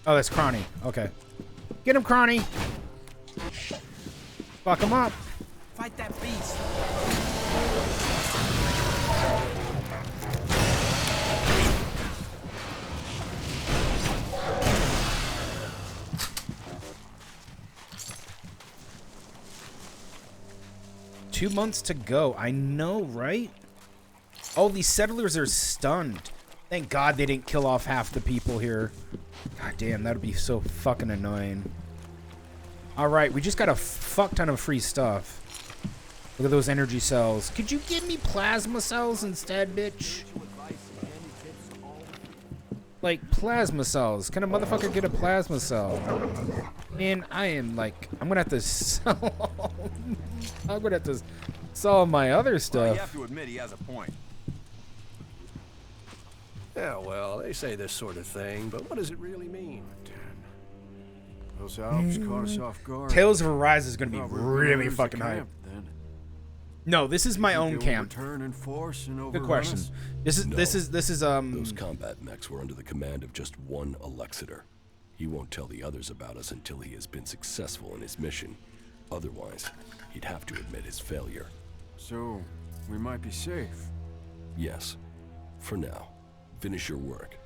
Oh, that's Cronny. Okay. Get him, Cronny. Fuck him up. Fight that beast. 2 months to go. I know, right? Oh, these settlers are stunned. Thank God they didn't kill off half the people here. God damn, that would be so fucking annoying. Alright, we just got a fuck ton of free stuff. Look at those energy cells. Could you give me plasma cells instead, bitch? Like, plasma cells. Can a motherfucker get a plasma cell? Man, I am like... I'm gonna have to sell... I'm gonna have to sell my other stuff. Well, you have to admit he has a point. Yeah, well, they say this sort of thing, but what does it really mean? Those Alps caught us off guard. Tales of Arise is gonna be Oh, we're gonna really lose the fucking hype. camp, then. No, this is my own camp. Return in force and Good overrun question. us? This is Those combat mechs were under the command of just one Alexander. He won't tell the others about us until he has been successful in his mission. Otherwise, he'd have to admit his failure. So, we might be safe. Yes, for now. Finish your work.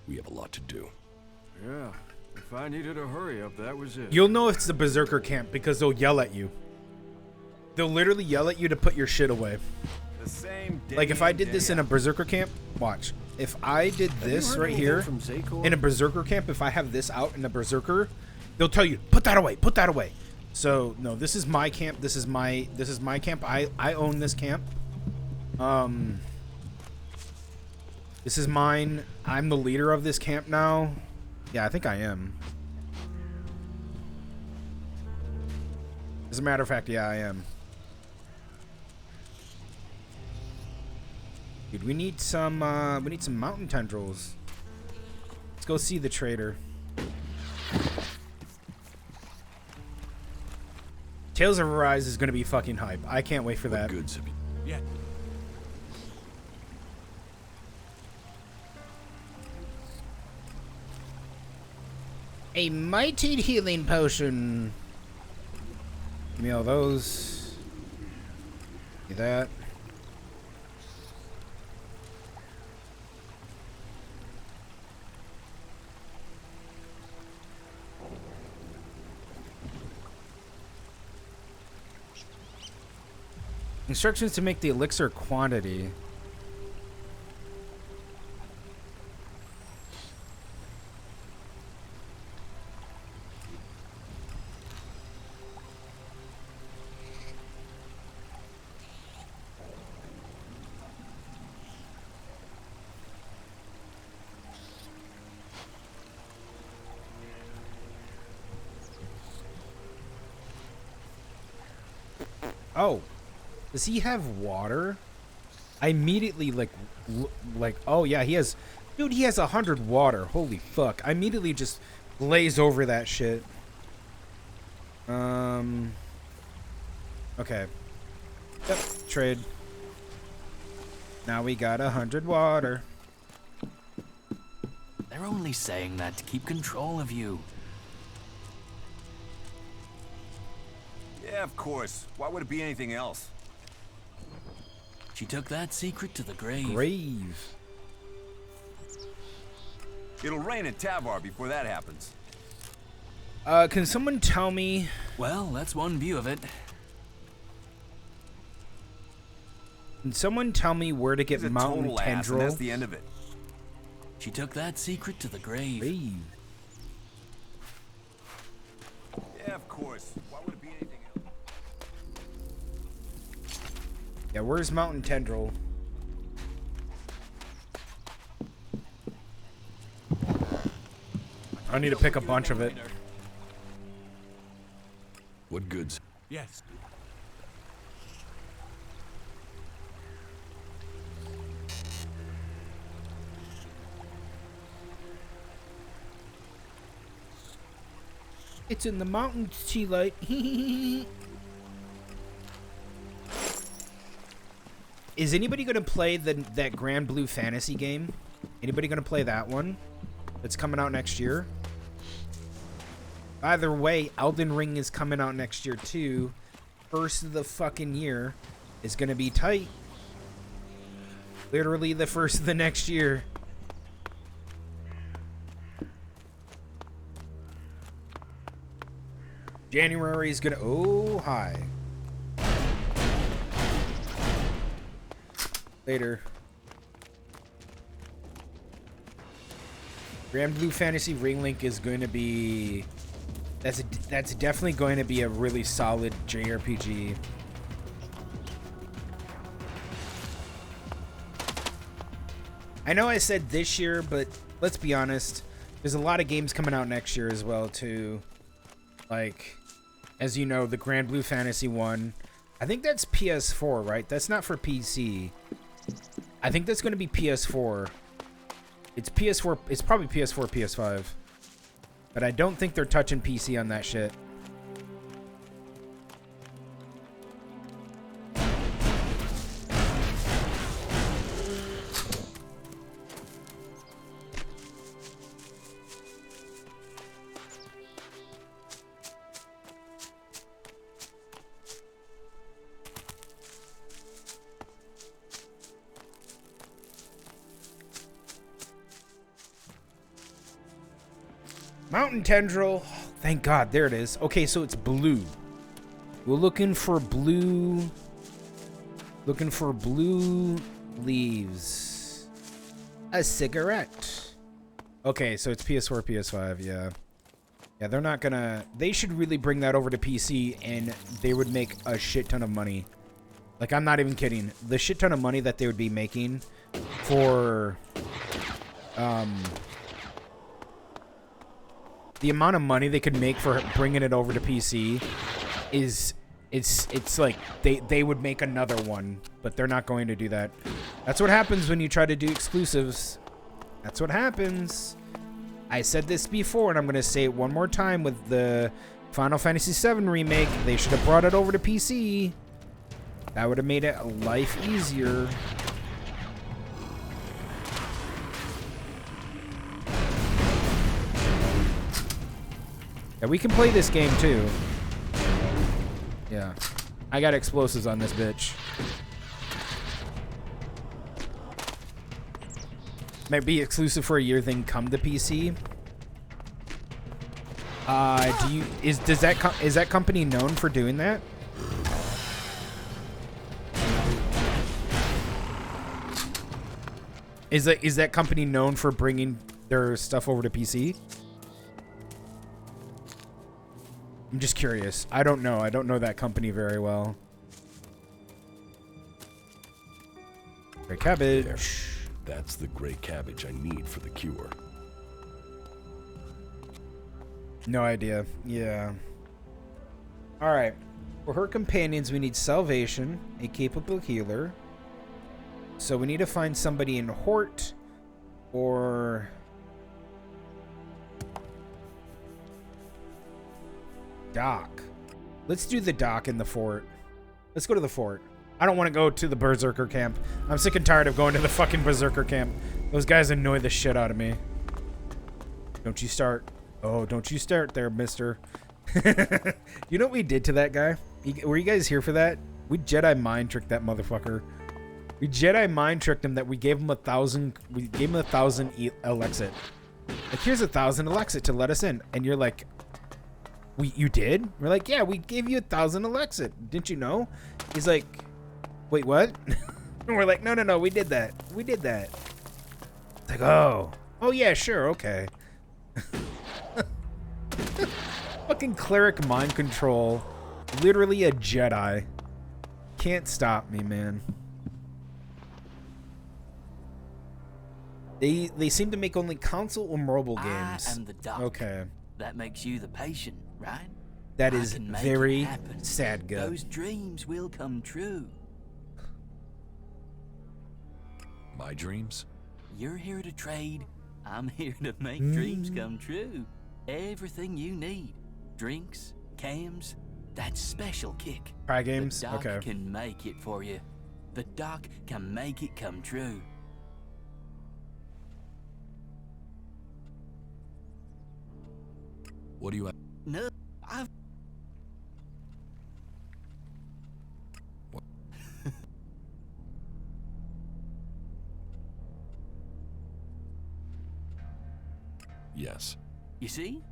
We have a lot to do. Yeah, if I needed a hurry up, that was it. You'll know it's the Berserker camp because they'll yell at you. They'll literally yell at you to put your shit away. The same day Like if I did this in a Berserker camp, watch. If I did this right here in a Berserker camp, if I have this out in a Berserker, they'll tell you, put that away, put that away. So no, this is my camp. This is my camp. I own this camp. This is mine. I'm the leader of this camp now. Yeah, I think I am. As a matter of fact, yeah, I am. Dude, we need some mountain tendrils. Let's go see the trader. Tales of Arise is gonna be fucking hype. I can't wait for that. Goods have you? Yeah. A mighty healing potion. Give me all those. Give me that. Instructions to make the elixir quantity. Oh. Does he have water? I immediately like, oh yeah, he has, dude, he has 100 water. Holy fuck. I immediately just glaze over that shit. Okay. Yep, trade. Now we got 100 water. They're only saying that to keep control of you. Yeah, of course. Why would it be anything else? She took that secret to the grave. Grave. It'll rain in Tavar before that happens. Can someone tell me? Well, that's one view of it. Can someone tell me where to get mountain total ass, and tendril? that's the end of it. She took that secret to the grave. Yeah, of course. Why would it be anything else? Yeah, where's mountain tendril? I need to pick a bunch of it. What goods? Yes. It's in the mountains, T-Light. Is anybody gonna play that Grand Blue Fantasy game? Anybody gonna play that one? That's coming out next year. Either way, Elden Ring is coming out next year too. First of the fucking year is gonna be tight. Literally the first of the next year. January is gonna. Oh, hi. Later. Grand Blue Fantasy Ring Link is going to be... That's definitely going to be a really solid JRPG. I know I said this year, but let's be honest. There's a lot of games coming out next year as well, too. Like, as you know, the Grand Blue Fantasy one. I think that's PS4, right? That's not for PC. I think that's going to be PS4. It's PS4. It's probably PS4, PS5. But I don't think they're touching PC on that shit. Mountain tendril. Thank God. There it is. Okay, so it's blue. We're looking for blue. Looking for blue leaves. A cigarette. Okay, so it's PS4, PS5. Yeah. Yeah, they're not gonna... They should really bring that over to PC and they would make a shit ton of money. Like, I'm not even kidding. The shit ton of money that they would be making for... the amount of money they could make for bringing it over to PC is it's like they would make another one, but they're not going to do that. That's what happens when you try to do exclusives. That's what happens. I said this before, and I'm going to say it one more time with the Final Fantasy VII remake. They should have brought it over to PC. That would have made it life easier. Yeah, we can play this game too. Yeah. I got explosives on this bitch. Might be exclusive for a year, then come to PC. Is that company known for doing that? Is that company known for bringing their stuff over to PC? I'm just curious. I don't know. I don't know that company very well. Gray cabbage. There. That's the gray cabbage I need for the cure. No idea. Yeah. All right. For her companions, we need salvation, a capable healer. So we need to find somebody in Hort or... Dock. Let's do the dock in the fort. Let's go to the fort. I don't want to go to the Berserker camp. I'm sick and tired of going to the fucking Berserker camp. Those guys annoy the shit out of me. Don't you start. Oh, don't you start there, mister. You know what we did to that guy? Were you guys here for that? We Jedi mind tricked that motherfucker. We Jedi mind tricked him that we gave him 1,000. We gave him 1,000 Alexit. Like, here's 1,000 Alexit to let us in. And you're like... You did? We're like, yeah, we gave you 1,000 Alexit. Didn't you know? He's like, wait, what? And we're like, no, we did that. We did that. It's like, oh, yeah, sure, okay. Fucking cleric mind control. Literally a Jedi. Can't stop me, man. They seem to make only console or mobile games. I am the doc. Okay. That makes you the patient, right? That is very sad, good. Those dreams will come true. My dreams? You're here to trade. I'm here to make dreams come true. Everything you need. Drinks, cams, that special kick. Try games? The doc Okay. can make it for you. The doc can make it come true. What do you have? No, I've... Yes. You see?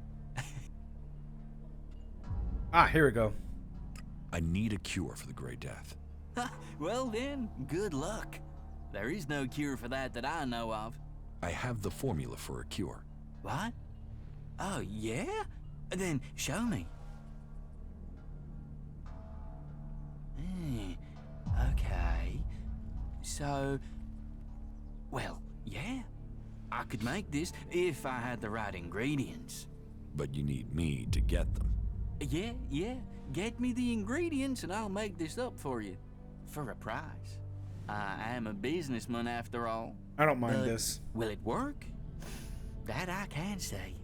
Here we go. I need a cure for the Grey Death. Well then, good luck. There is no cure for that I know of. I have the formula for a cure. What? Oh, yeah? Then show me. Okay. So, well, yeah. I could make this if I had the right ingredients. But you need me to get them. Yeah. Get me the ingredients and I'll make this up for you. For a price. I am a businessman after all. I don't mind But this. will it work? That I can say.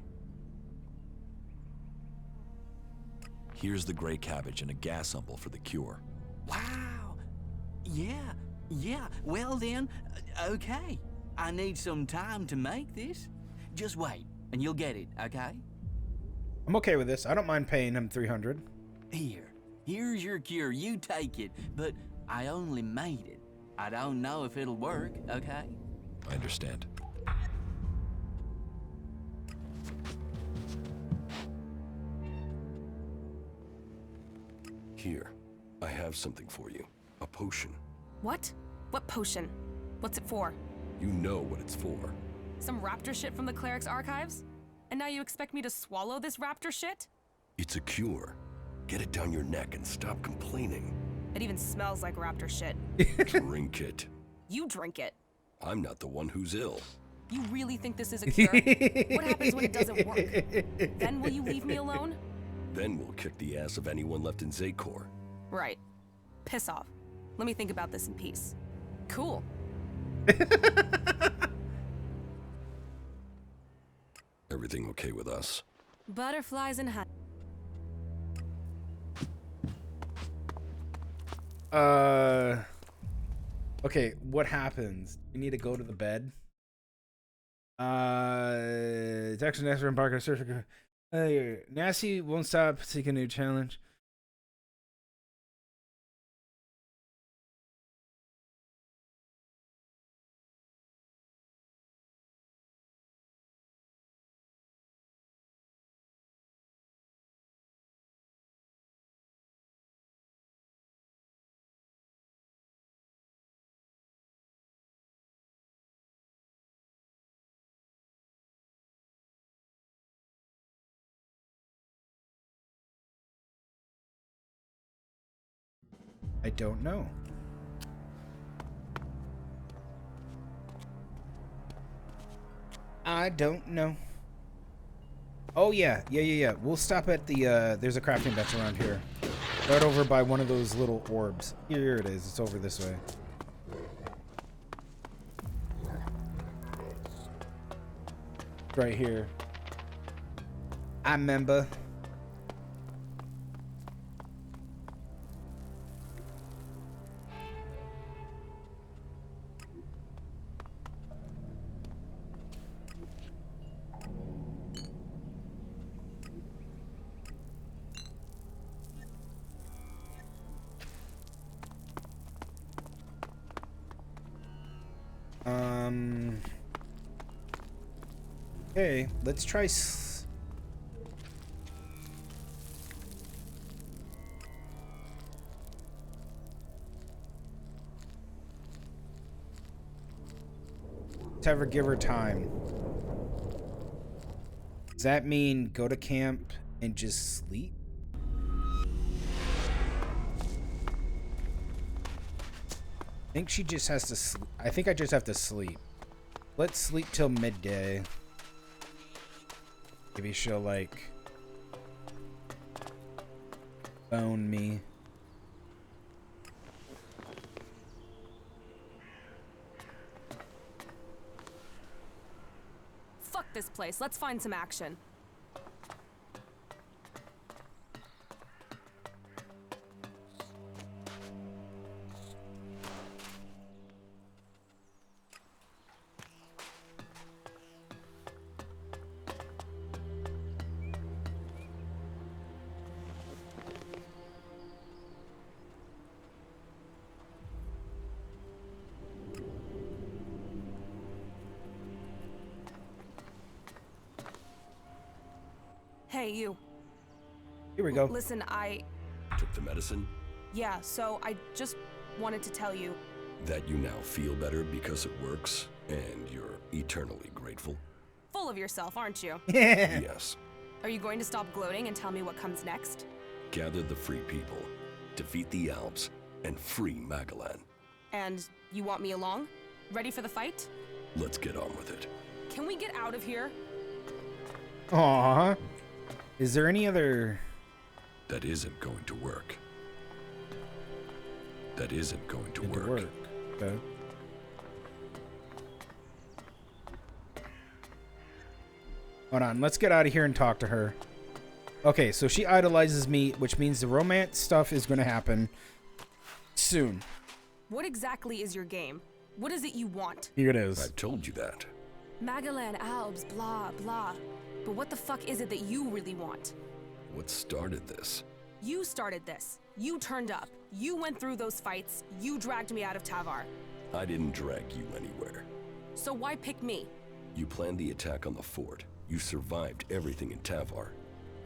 Here's the gray cabbage and a gas umble for the cure. Wow. Yeah. Well then, okay. I need some time to make this. Just wait, and you'll get it, okay? I'm okay with this. I don't mind paying him 300. Here's your cure. You take it, but I only made it. I don't know if it'll work, okay? I understand. Here, I have something for you. A potion. What? What potion? What's it for? You know what it's for. Some raptor shit from the cleric's archives? And now you expect me to swallow this raptor shit? It's a cure. Get it down your neck and stop complaining. It even smells like raptor shit. Drink it. You drink it. I'm not the one who's ill. You really think this is a cure? What happens when it doesn't work? Then will you leave me alone? Then we'll kick the ass of anyone left in Zakor. Right. Piss off. Let me think about this in peace. Cool. Everything okay with us? Butterflies and honey. Okay, what happens? You need to go to the bed. It's actually next to embark on a search for. Nasty won't stop seeking a new challenge. I don't know. I don't know. Oh yeah. We'll stop at the there's a crafting bench around here. Right over by one of those little orbs. Here it is. It's over this way. Right here. I remember. Okay, let's try. Let's have her give her time. Does that mean go to camp and just sleep? I think she just has to sleep. I think I just have to sleep. Let's sleep till midday. Maybe she'll, like, phone me. Fuck this place. Let's find some action. Hey, you. Here we go. Listen, Took the medicine? Yeah, so I just wanted to tell you. That you now feel better because it works, and you're eternally grateful? full of yourself, aren't you? Yes. Are you going to stop gloating and tell me what comes next? Gather the free people, defeat the Alps, and free Magalan. And you want me along? Ready for the fight? Let's get on with it. Can we get out of here? Aww. Is there any other... That isn't going to work. That isn't going to work. Okay. Hold on, let's get out of here and talk to her. Okay, so she idolizes me, which means the romance stuff is going to happen soon. What exactly is your game? What is it you want? Here it is. I've told you that. Magalan, Albs, blah, blah. But what the fuck is it that you really want? What started this? You started this. You turned up. You went through those fights. You dragged me out of Tavar. I didn't drag you anywhere. So why pick me? You planned the attack on the fort. You survived everything in Tavar.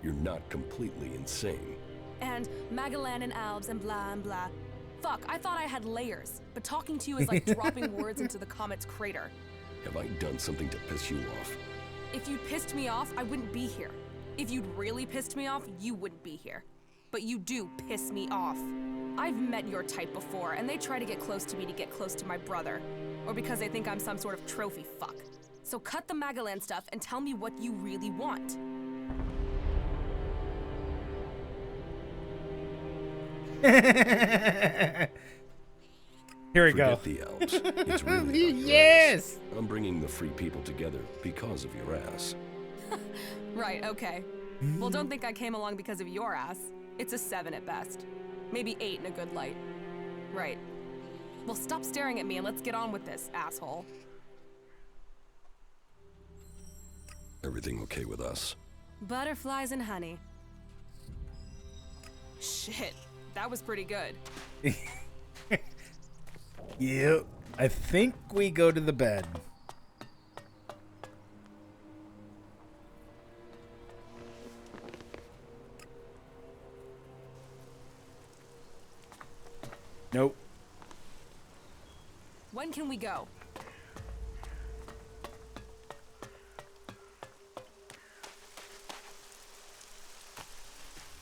You're not completely insane. And Magalan and Albs and blah and blah. Fuck, I thought I had layers. But talking to you is like dropping words into the comet's crater. Have I done something to piss you off? If you'd pissed me off, I wouldn't be here. If you'd really pissed me off, you wouldn't be here. But you do piss me off. I've met your type before, and they try to get close to me to get close to my brother. Or because they think I'm some sort of trophy fuck. So cut the Magalan stuff and tell me what you really want. Here we go. Forget the Alps. It's really about your Yes! ass. I'm bringing the free people together because of your ass. Right, okay. Well, don't think I came along because of your ass. It's a 7 at best. Maybe 8 in a good light. Right. Well, stop staring at me and let's get on with this, asshole. Everything okay with us? Butterflies and honey. Shit, that was pretty good. Yep. I think we go to the bed. Nope. When can we go?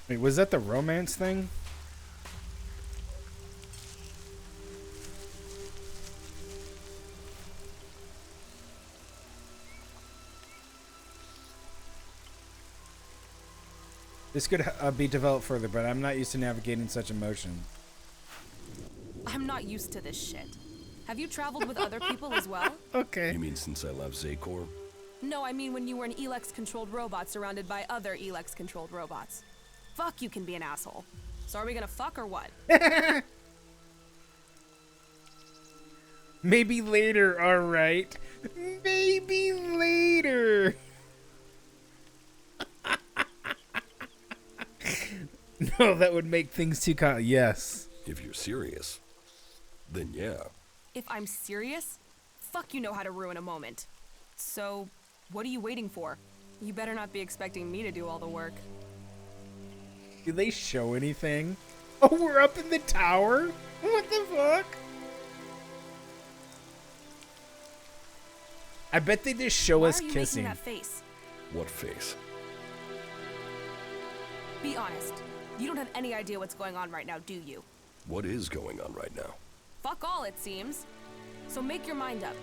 Wait, was that the romance thing? This could be developed further, but I'm not used to navigating such emotion. I'm not used to this shit. Have you traveled with other people as well? Okay. You mean since I left Zakor? No, I mean when you were an Elex-controlled robot surrounded by other Elex-controlled robots. Fuck, you can be an asshole. So are we gonna fuck or what? Maybe later, alright. Maybe later. No, that would make things too yes. If you're serious, then yeah. If I'm serious, fuck you know how to ruin a moment. So, what are you waiting for? You better not be expecting me to do all the work. Do they show anything? Oh, we're up in the tower? What the fuck? I bet they just show us kissing. Why are you making that face? What face? Be honest. You don't have any idea what's going on right now, do you? What is going on right now? Fuck all, it seems. So make your mind up.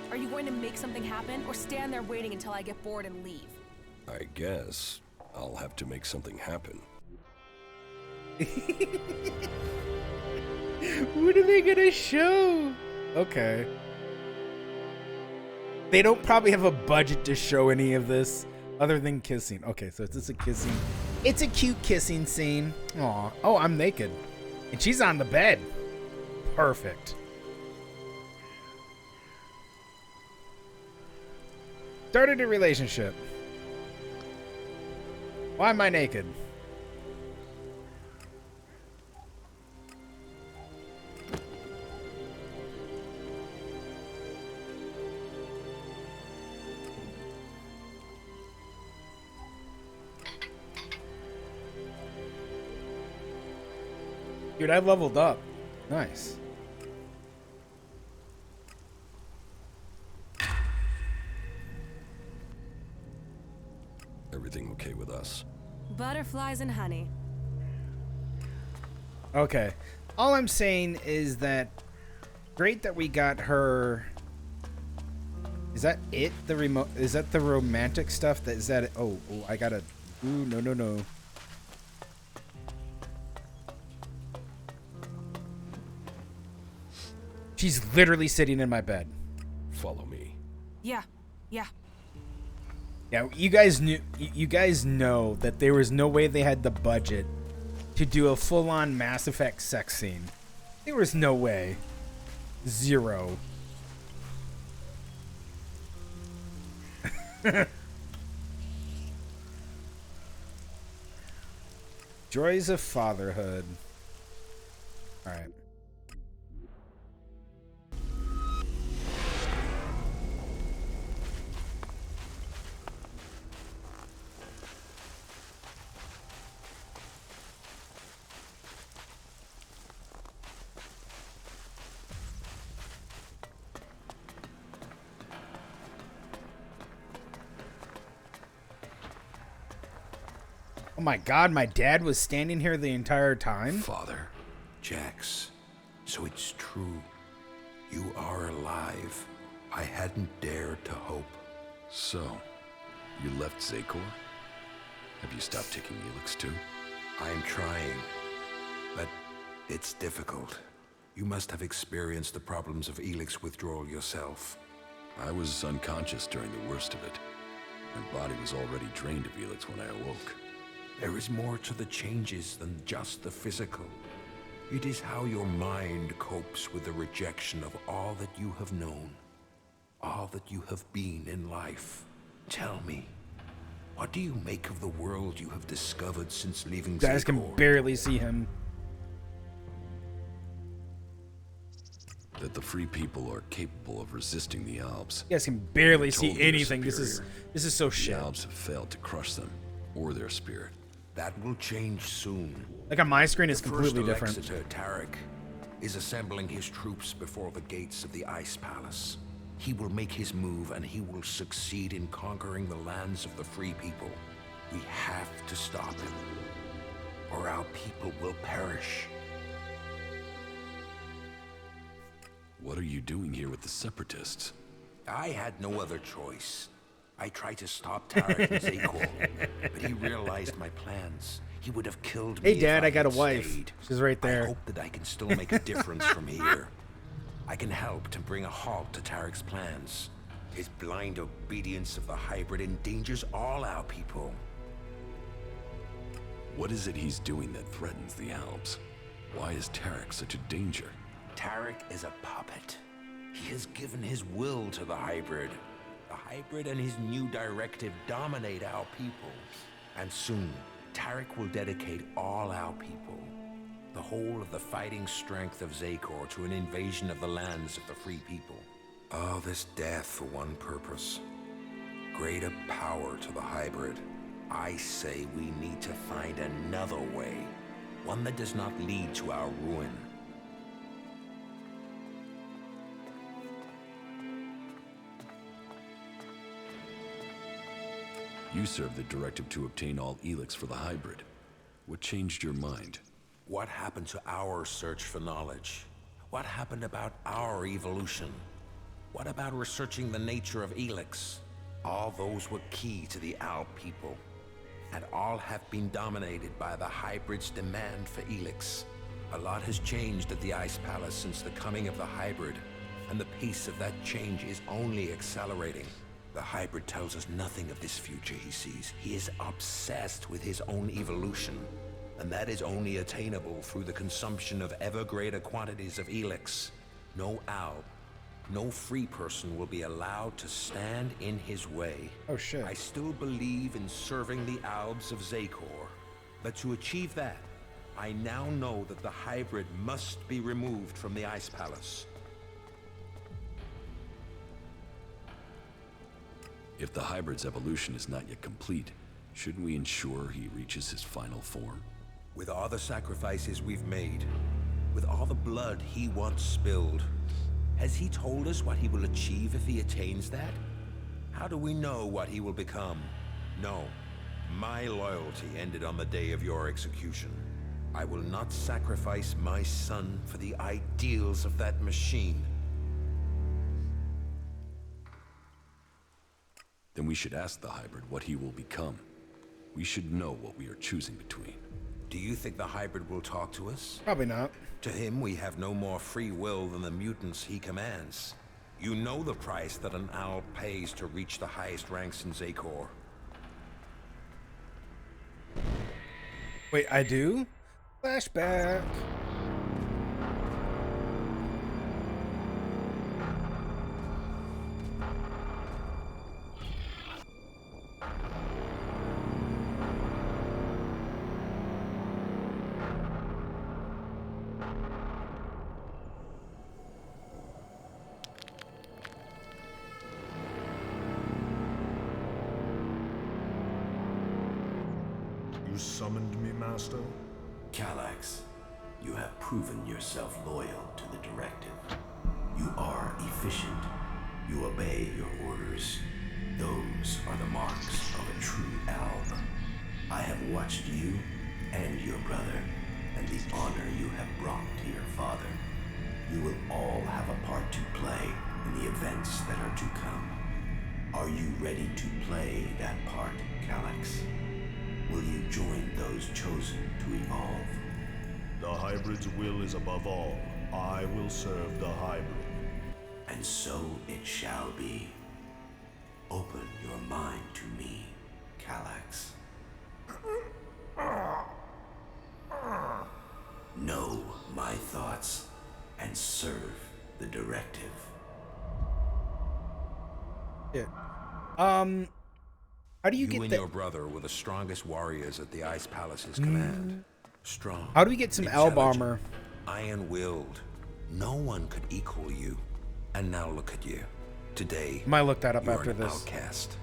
Are you going to make something happen, or stand there waiting until I get bored and leave? I guess I'll have to make something happen. What are they gonna show? Okay. They don't probably have a budget to show any of this other than kissing. Okay, so it's just a kissing. It's a cute kissing scene. Aw. Oh, I'm naked. And she's on the bed. Perfect. Started a relationship. Why am I naked? Dude, I leveled up. Nice. us. Butterflies and honey. Okay. All I'm saying is that great that we got her. Is that it? The remote? Is that the romantic stuff? That is that it? Oh, I gotta. Ooh, no. She's literally sitting in my bed. Follow me. Yeah. Yeah, you guys knew. You guys know that there was no way they had the budget to do a full-on Mass Effect sex scene. There was no way. Zero. Joys of fatherhood. All right. Oh my god, my dad was standing here the entire time? Father, Jax, so it's true. You are alive. I hadn't dared to hope. So, you left Zakor? Have you stopped taking Elix too? I'm trying, but it's difficult. You must have experienced the problems of Elix withdrawal yourself. I was unconscious during the worst of it. My body was already drained of Elix when I awoke. There is more to the changes than just the physical. It is how your mind copes with the rejection of all that you have known, all that you have been in life. Tell me, what do you make of the world you have discovered since leaving You guys can Zakor? barely see him. That the free people are capable of resisting the Alps. You guys can barely You're see told they're anything. This is so The shit. Alps have failed to crush them, or their spirit. That will change soon. Like on my screen, it's The completely first different. Tlightzero, Tarek, is assembling his troops before the gates of the Ice Palace. He will make his move, and he will succeed in conquering the lands of the free people. We have to stop him, or our people will perish. What are you doing here with the Separatists? I had no other choice. I tried to stop Tarek in Zakor, but he realized my plans. He would have killed me. Hey, Dad, I got a had wife. stayed. She's right there. I hope that I can still make a difference from here. I can help to bring a halt to Tarek's plans. His blind obedience of the hybrid endangers all our people. What is it he's doing that threatens the Alps? Why is Tarek such a danger? Tarek is a puppet. He has given his will to the hybrid. The hybrid and his new directive dominate our people. And soon, Tarek will dedicate all our people, the whole of the fighting strength of Zakor, to an invasion of the lands of the free people. All this death for one purpose. Greater power to the hybrid. I say we need to find another way. One that does not lead to our ruin. You served the directive to obtain all Elix for the hybrid. What changed your mind? What happened to our search for knowledge? What happened about our evolution? What about researching the nature of Elix? All those were key to the Alp people, and all have been dominated by the hybrid's demand for Elix. A lot has changed at the Ice Palace since the coming of the hybrid, and the pace of that change is only accelerating. The hybrid tells us nothing of this future he sees. He is obsessed with his own evolution, and that is only attainable through the consumption of ever greater quantities of Elix. No Alp, no free person will be allowed to stand in his way. Oh shit. I still believe in serving the Albs of Zakor, but to achieve that, I now know that the hybrid must be removed from the Ice Palace. If the hybrid's evolution is not yet complete, shouldn't we ensure he reaches his final form? With all the sacrifices we've made, with all the blood he once spilled, has he told us what he will achieve if he attains that? How do we know what he will become? No, My loyalty ended on the day of your execution. I will not sacrifice my son for the ideals of that machine. Then we should ask the hybrid what he will become. We should know what we are choosing between. Do you think the hybrid will talk to us? Probably not. To him, we have no more free will than the mutants he commands. You know the price that an owl pays to reach the highest ranks in Zakor. Wait, I do? Flashback. You summoned me, Master? Kallax, you have proven yourself loyal to the directive. You are efficient. You obey your orders. Those are the marks of a true alb. I have watched you and your brother, and the honor you have brought to your father. You will all have a part to play in the events that are to come. Are you ready to play that part, Kallax? Will you join those chosen to evolve? The hybrid's will is above all. I will serve the hybrid. And so it shall be. Open your mind to me, Kallax. Know my thoughts and serve the directive. Yeah. How do you get and the... your brother were the strongest warriors at the Ice Palace's command. Strong. How do we get some alb armor? Iron-willed. No one could equal you. And now look at you. Today, Might look that up you're after an this. outcast.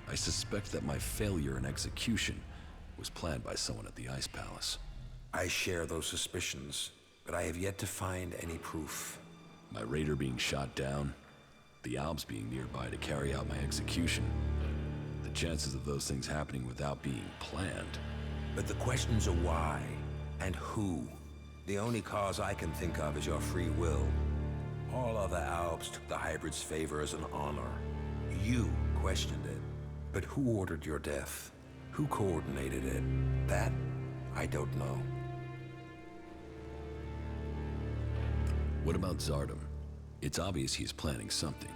I suspect that my failure in execution was planned by someone at the Ice Palace. I share those suspicions, but I have yet to find any proof. My raider being shot down, the Albs being nearby to carry out my execution. The chances of those things happening without being planned. But the questions are why and who. The only cause I can think of is your free will. All other Albs took the hybrid's favor as an honor. You questioned it. But who ordered your death? Who coordinated it? That, I don't know. What about Zardom? It's obvious he is planning something.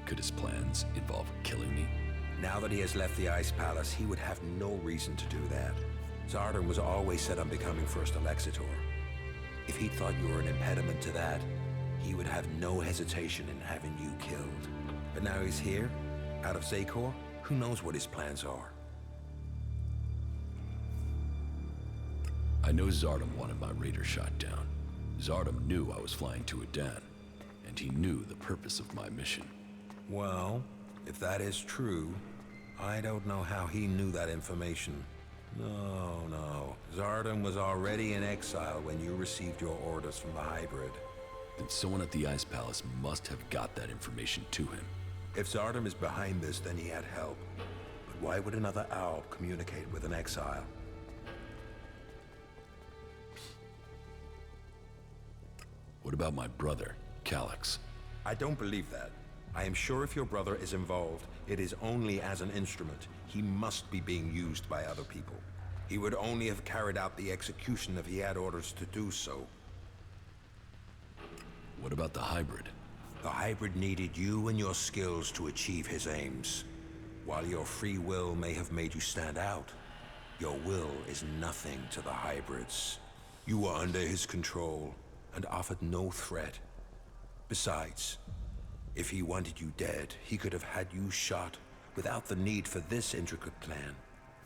Could his plans involve killing me? Now that he has left the Ice Palace, he would have no reason to do that. Zardom was always set on becoming First Tlightzero. If he thought you were an impediment to that, he would have no hesitation in having you killed. But now he's here, out of Zakor, who knows what his plans are? I know Zardom wanted my raider shot down. Zardom knew I was flying to Adan, and he knew the purpose of my mission. Well, if that is true, I don't know how he knew that information. No. Zardom was already in exile when you received your orders from the hybrid. Then someone at the Ice Palace must have got that information to him. If Zardom is behind this, then he had help. But why would another owl communicate with an exile? What about my brother, Kallax? I don't believe that. I am sure if your brother is involved, it is only as an instrument. He must be being used by other people. He would only have carried out the execution if he had orders to do so. What about the hybrid? The hybrid needed you and your skills to achieve his aims. While your free will may have made you stand out, your will is nothing to the hybrids. You were under his control and offered no threat. Besides, if he wanted you dead, he could have had you shot without the need for this intricate plan.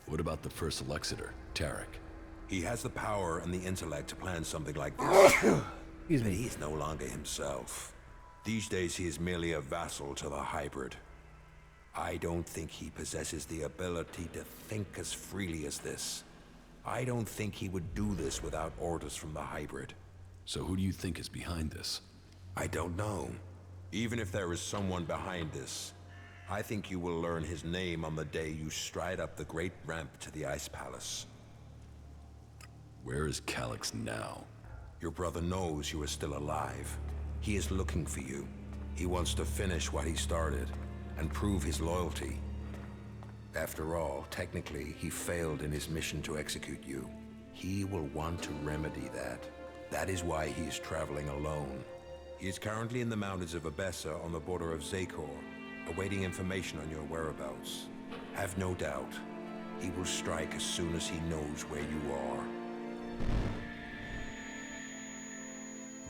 What about the first Tlightzero, Tarek? He has the power and the intellect to plan something like this. But he is no longer himself. These days he is merely a vassal to the hybrid. I don't think he possesses the ability to think as freely as this. I don't think he would do this without orders from the hybrid. So who do you think is behind this? I don't know. Even if there is someone behind this, I think you will learn his name on the day you stride up the great ramp to the Ice Palace. Where is Calyx now? Your brother knows you are still alive. He is looking for you. He wants to finish what he started and prove his loyalty. After all, technically, he failed in his mission to execute you. He will want to remedy that. That is why he is traveling alone. He is currently in the mountains of Abessa on the border of Zakor, awaiting information on your whereabouts. Have no doubt, he will strike as soon as he knows where you are.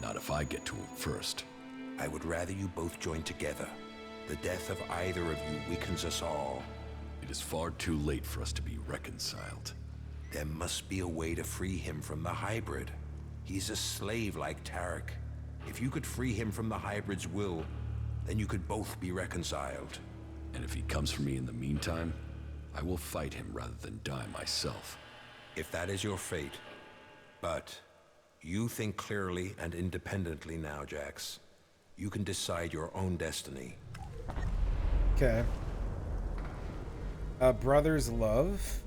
Not if I get to him first. I would rather you both join together. The death of either of you weakens us all. It is far too late for us to be reconciled. There must be a way to free him from the hybrid. He's a slave like Tarek. If you could free him from the hybrid's will, then you could both be reconciled. And if he comes for me in the meantime, I will fight him rather than die myself. If that is your fate. But you think clearly and independently now, Jax. You can decide your own destiny. Okay. Brother's love.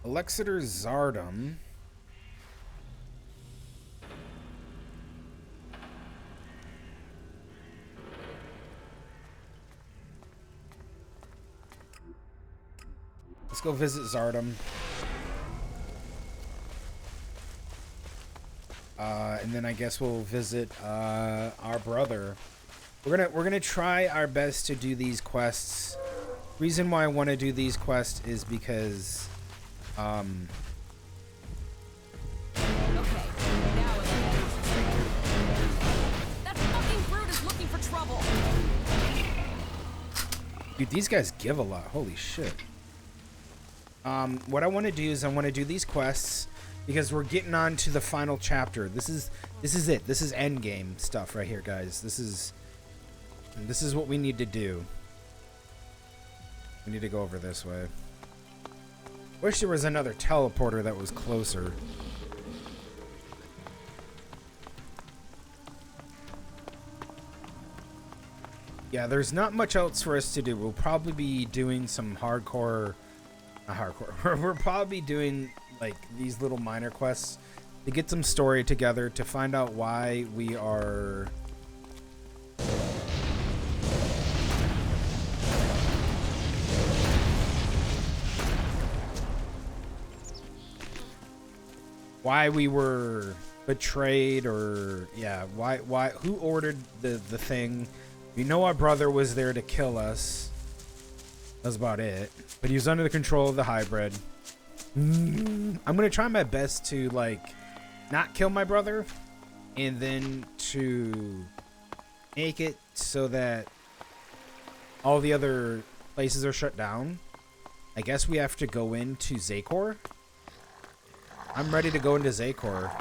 Alexander Zardum. Let's go visit Zardum. And then I guess we'll visit our brother. We're gonna try our best to do these quests. Reason why I want to do these quests is because Okay, now that fucking brute is looking for trouble. dude, these guys give a lot. Holy shit. What I want to do is I want to do these quests because we're getting on to the final chapter. This is it. This is end game stuff right here, guys. This is what we need to do. We need to go over this way. Wish there was another teleporter that was closer. Yeah, there's not much else for us to do. We'll probably be doing some hardcore. We're probably doing like these little minor quests to get some story together, to find out why we are were betrayed, or yeah, why who ordered the thing. We know our brother was there to kill us. That's about it. But he was under the control of the hybrid. I'm gonna try my best to like not kill my brother, and then to make it so that all the other places are shut down. I guess we have to go into Zakor. I'm ready to go into Zakor.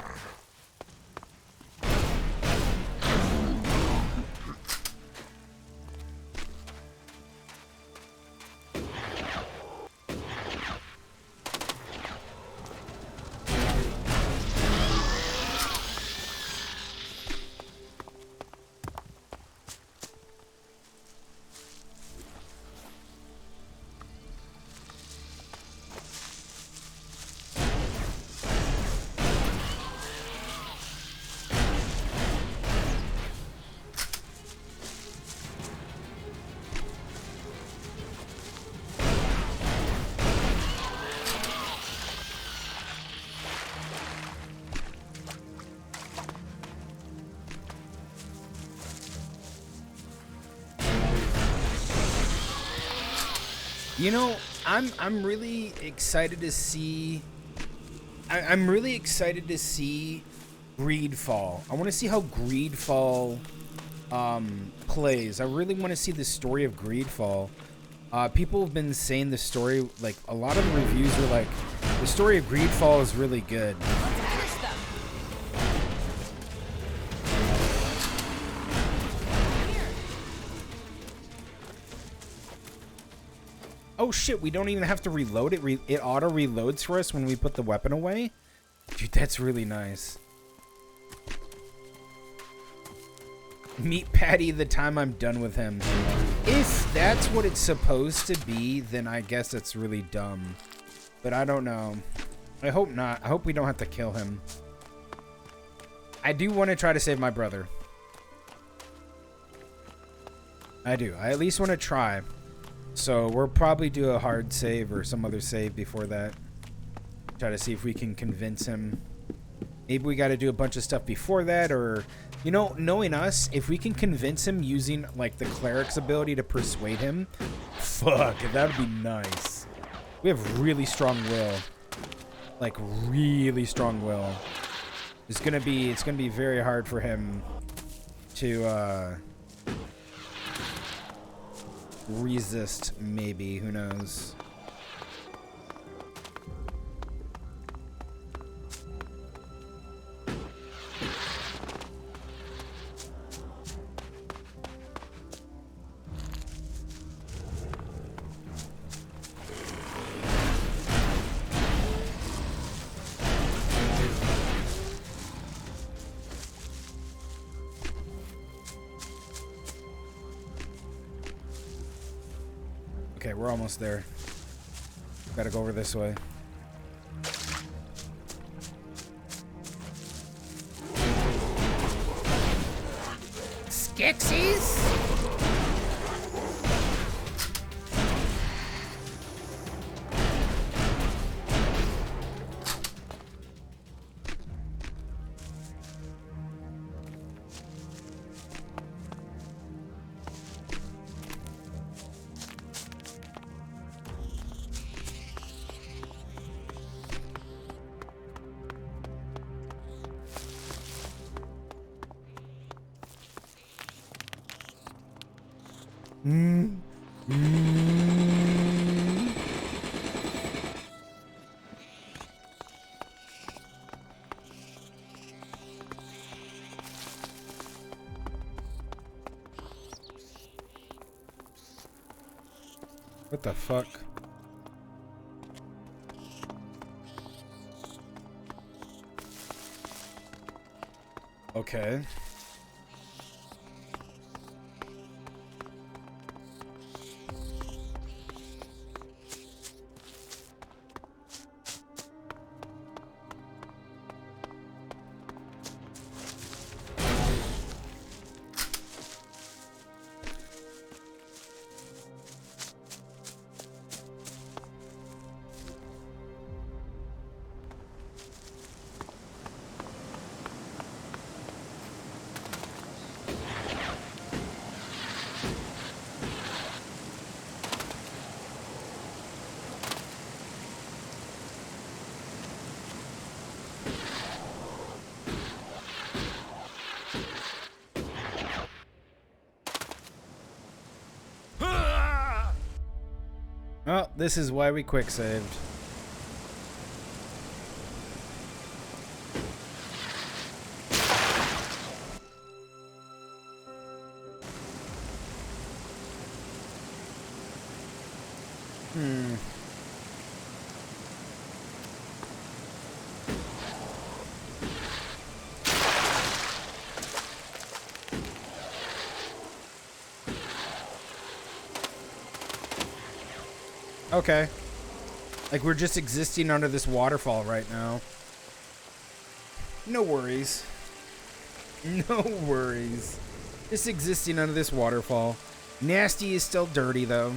You know, I'm really excited to see. I'm really excited to see Greedfall. I want to see how Greedfall plays. I really want to see the story of Greedfall. People have been saying the story, like a lot of the reviews are like, the story of Greedfall is really good. Oh shit, we don't even have to reload it. It auto reloads for us when we put the weapon away. Dude, that's really nice. Meet Patty the time I'm done with him. If that's what it's supposed to be, then I guess it's really dumb. But I don't know. I hope not. I hope we don't have to kill him. I do want to try to save my brother. I do. I at least want to try. So we'll probably do a hard save or some other save before that. Try to see if we can convince him. Maybe we got to do a bunch of stuff before that, or, you know, knowing us, if we can convince him using, like, the cleric's ability to persuade him, fuck, that would be nice. We have really strong will. Like, really strong will. It's gonna be very hard for him to, resist, maybe. Who knows? Okay, we're almost there. Gotta go over this way. Skeksis? What the fuck? Okay. Well, this is why we quick saved. Okay. Like, we're just existing under this waterfall right now. No worries. No worries. Just existing under this waterfall. Nasty is still dirty, though.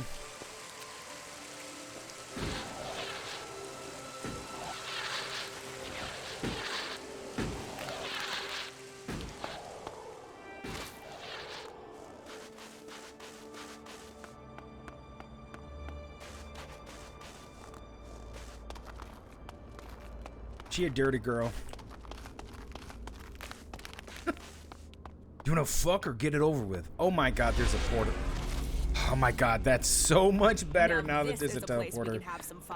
She a dirty girl. You wanna fuck or get it over with? Oh my god, there's a portal. Oh my god, that's so much better now that there's a teleporter.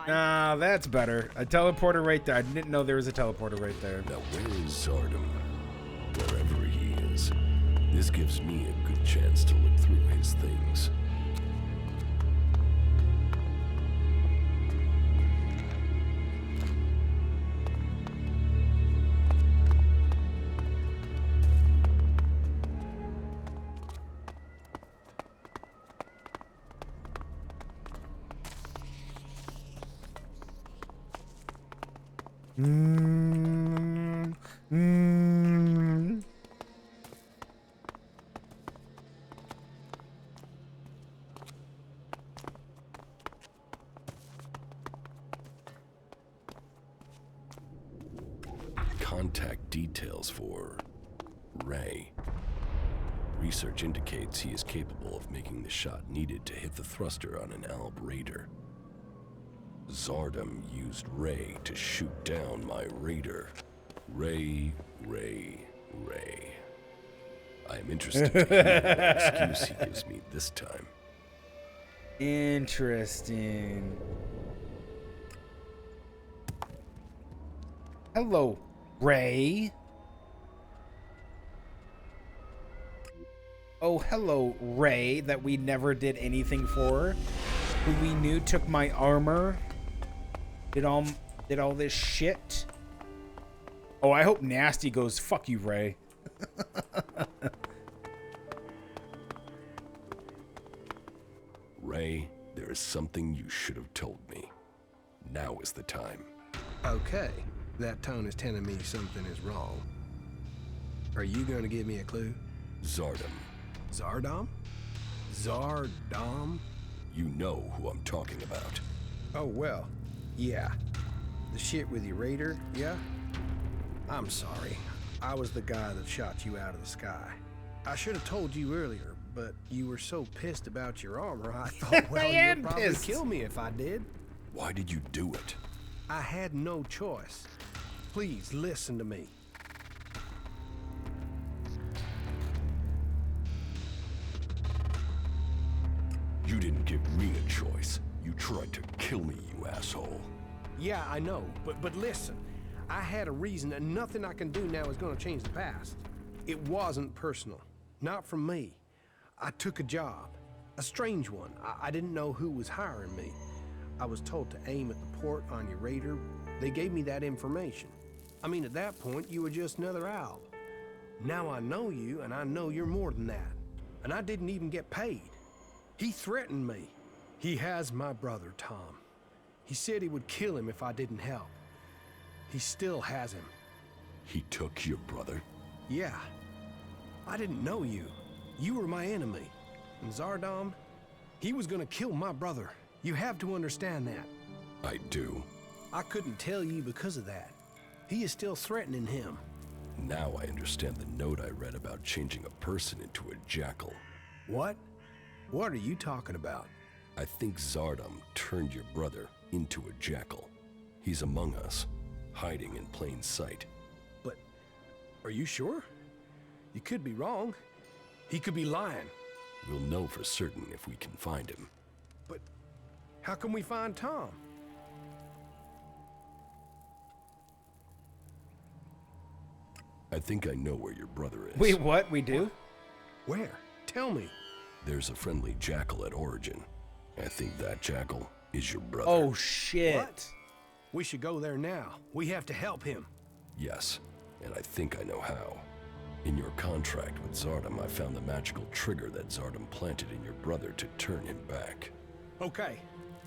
Ah, that's better. A teleporter right there. I didn't know there was a teleporter right there. Now where is Zardom? Wherever he is. This gives me a good chance to look through his things. Contact details for Ray. Research indicates he is capable of making the shot needed to hit the thruster on an Alb Raider. Zardom used Ray to shoot down my Raider. Ray. I am interested to hear what excuse he gives me this time. Interesting. Hello, Ray. Oh, hello, Ray, that we never did anything for. Who we knew took my armor. Did all this shit. Oh, I hope Nasty goes, fuck you, Ray. Ray, there is something you should have told me. Now is the time. Okay, that tone is telling me something is wrong. Are you going to give me a clue? Zardom. Zardom? Zardom? You know who I'm talking about. Oh, well, yeah. The shit with your raider, yeah? I'm sorry. I was the guy that shot you out of the sky. I should have told you earlier, but you were so pissed about your armor, I thought, well, you'd probably kill me if I did. Why did you do it? I had no choice. Please, listen to me. You didn't give me a choice. You tried to kill me, you asshole. Yeah, I know, but listen. I had a reason, and nothing I can do now is gonna change the past. It wasn't personal. Not from me. I took a job. A strange one. I didn't know who was hiring me. I was told to aim at the port on your raider. They gave me that information. I mean, at that point, you were just another Alb. Now I know you, and I know you're more than that. And I didn't even get paid. He threatened me. He has my brother, Tom. He said he would kill him if I didn't help. He still has him. He took your brother? Yeah. I didn't know you. You were my enemy. And Zardom, he was gonna kill my brother. You have to understand that. I do. I couldn't tell you because of that. He is still threatening him. Now I understand the note I read about changing a person into a jackal. What? What are you talking about? I think Zardom turned your brother into a jackal. He's among us, hiding in plain sight. But are you sure? You could be wrong. He could be lying. We'll know for certain if we can find him. But how can we find Tom? I think I know where your brother is. Wait, what? We do? Where? Tell me. There's a friendly jackal at Origin. I think that jackal is your brother. Oh, shit. What? We should go there now. We have to help him. Yes, and I think I know how. In your contract with Zardom, I found the magical trigger that Zardom planted in your brother to turn him back. Okay,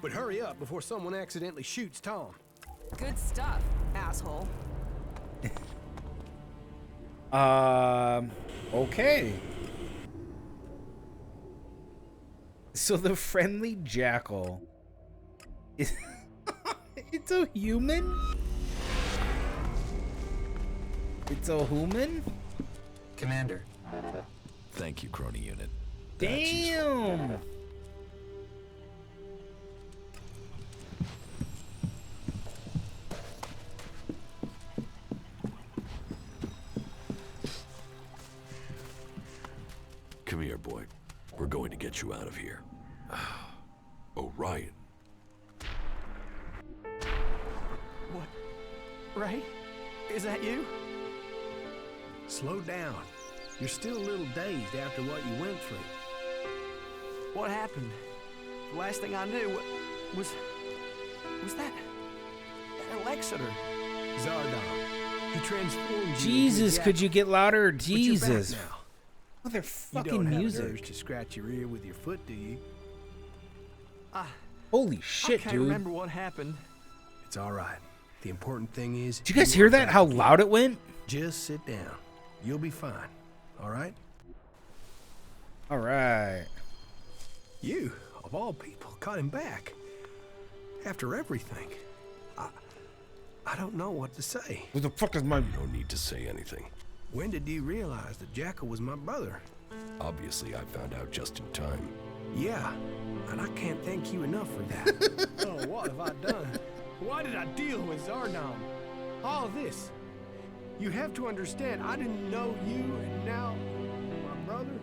but hurry up before someone accidentally shoots Tom. Good stuff, asshole. Okay. So the friendly jackal is it's a human? It's a human? Commander. Thank you, Crony Unit. Damn. Come here, boy. We're going to get you out of here. Oh, Ryan. What? Ray? Is that you? Slow down. You're still a little dazed after what you went through. What happened? The last thing I knew was that Tlightzero. Zardom. He transformed you. Jesus, could you get louder? But you're back Jesus. now. Motherfucking You don't have music. an urge to scratch your ear with your foot, do you? Holy shit, I can't dude. remember what happened. It's all right. The important thing is... Did you guys hear that? How loud it went? Just sit down. You'll be fine. All right? All right. You, of all people, got him back. After everything. I don't know what to say. What the fuck is my... No need to say anything. When did you realize that Jackal was my brother? Obviously, I found out just in time. Yeah, and I can't thank you enough for that. Oh, what have I done? Why did I deal with Zardom? All this. You have to understand, I didn't know you, and now my brother?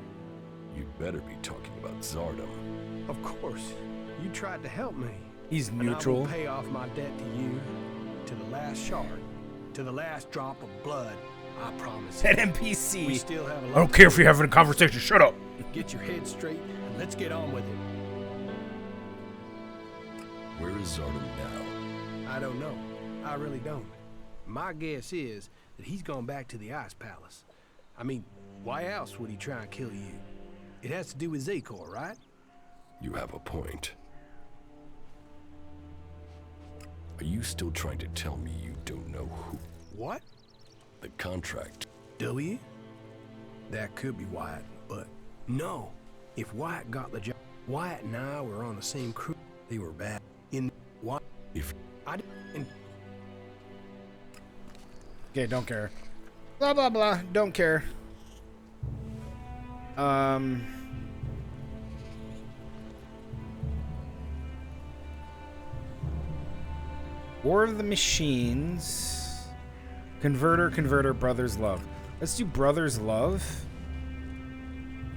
You'd better be talking about Zardom. Of course. You tried to help me. He's and neutral. I will pay off my debt to you, to the last shard, to the last drop of blood. I promise. That NPC. We still have a lot I don't care if you're having a conversation. Shut up. Get your head straight and let's get on with it. Where is Zardom now? I don't know. I really don't. My guess is that he's gone back to the Ice Palace. I mean, why else would he try and kill you? It has to do with Zakor, right? You have a point. Are you still trying to tell me you don't know who? What? The contract. W? That could be Wyatt, but no. If Wyatt got the job, Wyatt and I were on the same crew. They were bad. In what? If I didn't. Okay, don't care. Blah, blah, blah. Don't care. War of the Machines. Converter, Brothers Love. Let's do Brothers Love.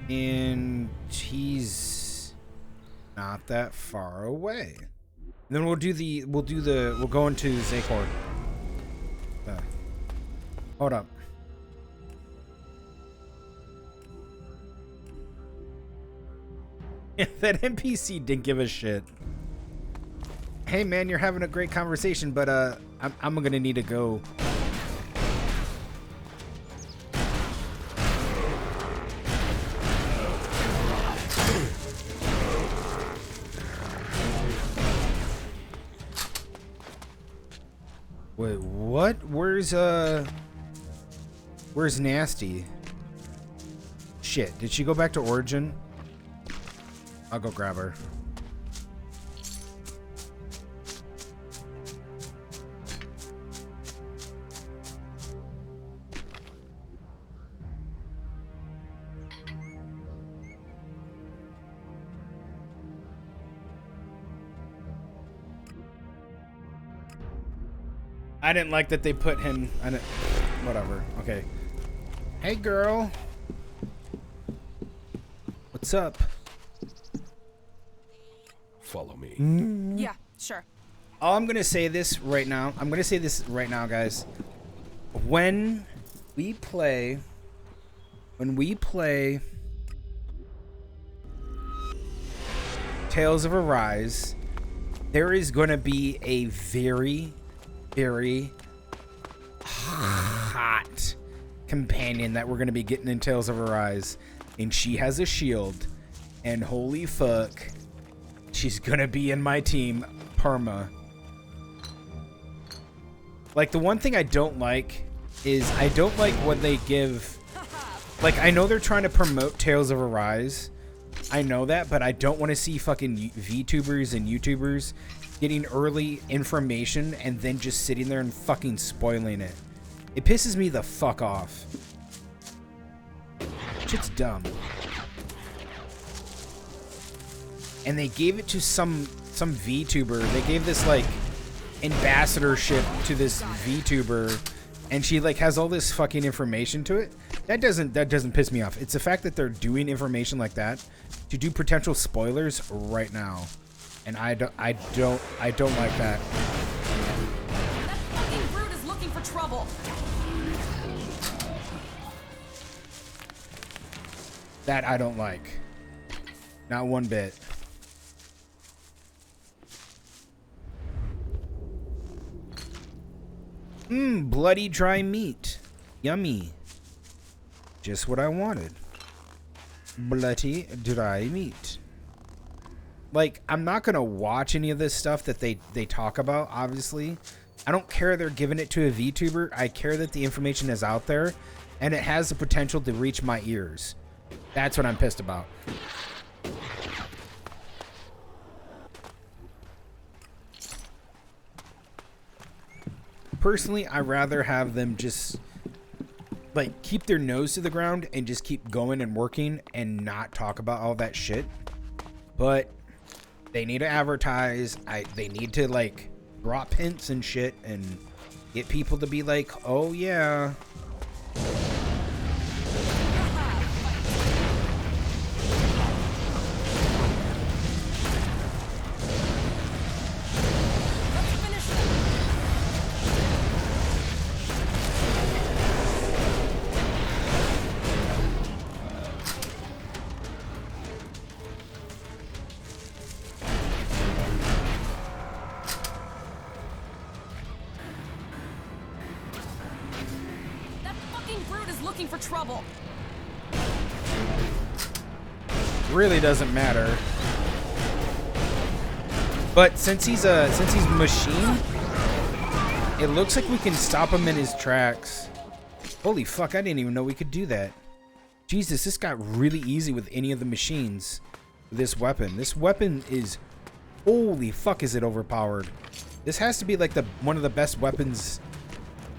And he's not that far away. And then we'll go into Zakor. Hold up. That NPC didn't give a shit. Hey man, you're having a great conversation, but I'm gonna need to go. Wait, what? Where's Nasty? Shit, did she go back to Origin? I'll go grab her. I didn't like that they put him. Whatever. Okay. Hey, girl. What's up? Follow me. Yeah, sure. I'm gonna say this right now. Guys. When we play Tales of Arise, there is gonna be a very hot companion that we're gonna be getting in Tales of Arise, and she has a shield, and holy fuck, she's gonna be in my team perma. Like, the one thing I don't like is I don't like when they give, like, I know they're trying to promote Tales of Arise, I know that, but I don't want to see fucking VTubers and YouTubers getting early information and then just sitting there and fucking spoiling it. It pisses me the fuck off. Shit's dumb. And they gave it to some VTuber. They gave this like ambassadorship to this VTuber, and she like has all this fucking information to it. That doesn't piss me off. It's the fact that they're doing information like that to do potential spoilers right now. And I don't like that. That fucking brute is looking for trouble. That I don't like. Not one bit. Bloody dry meat. Yummy. Just what I wanted. Bloody dry meat. Like, I'm not gonna watch any of this stuff that they talk about, obviously, I don't care they're giving it to a VTuber. I care that the information is out there and it has the potential to reach my ears. That's what I'm pissed about. Personally, I'd rather have them just like keep their nose to the ground and just keep going and working and not talk about all that shit. But they need to advertise. They need to like drop hints and shit and get people to be like, oh yeah. Really doesn't matter. But since he's machine, it looks like we can stop him in his tracks. Holy fuck, I didn't even know we could do that. Jesus, this got really easy with any of the machines. This weapon. This weapon is, holy fuck, is it overpowered. This has to be like one of the best weapons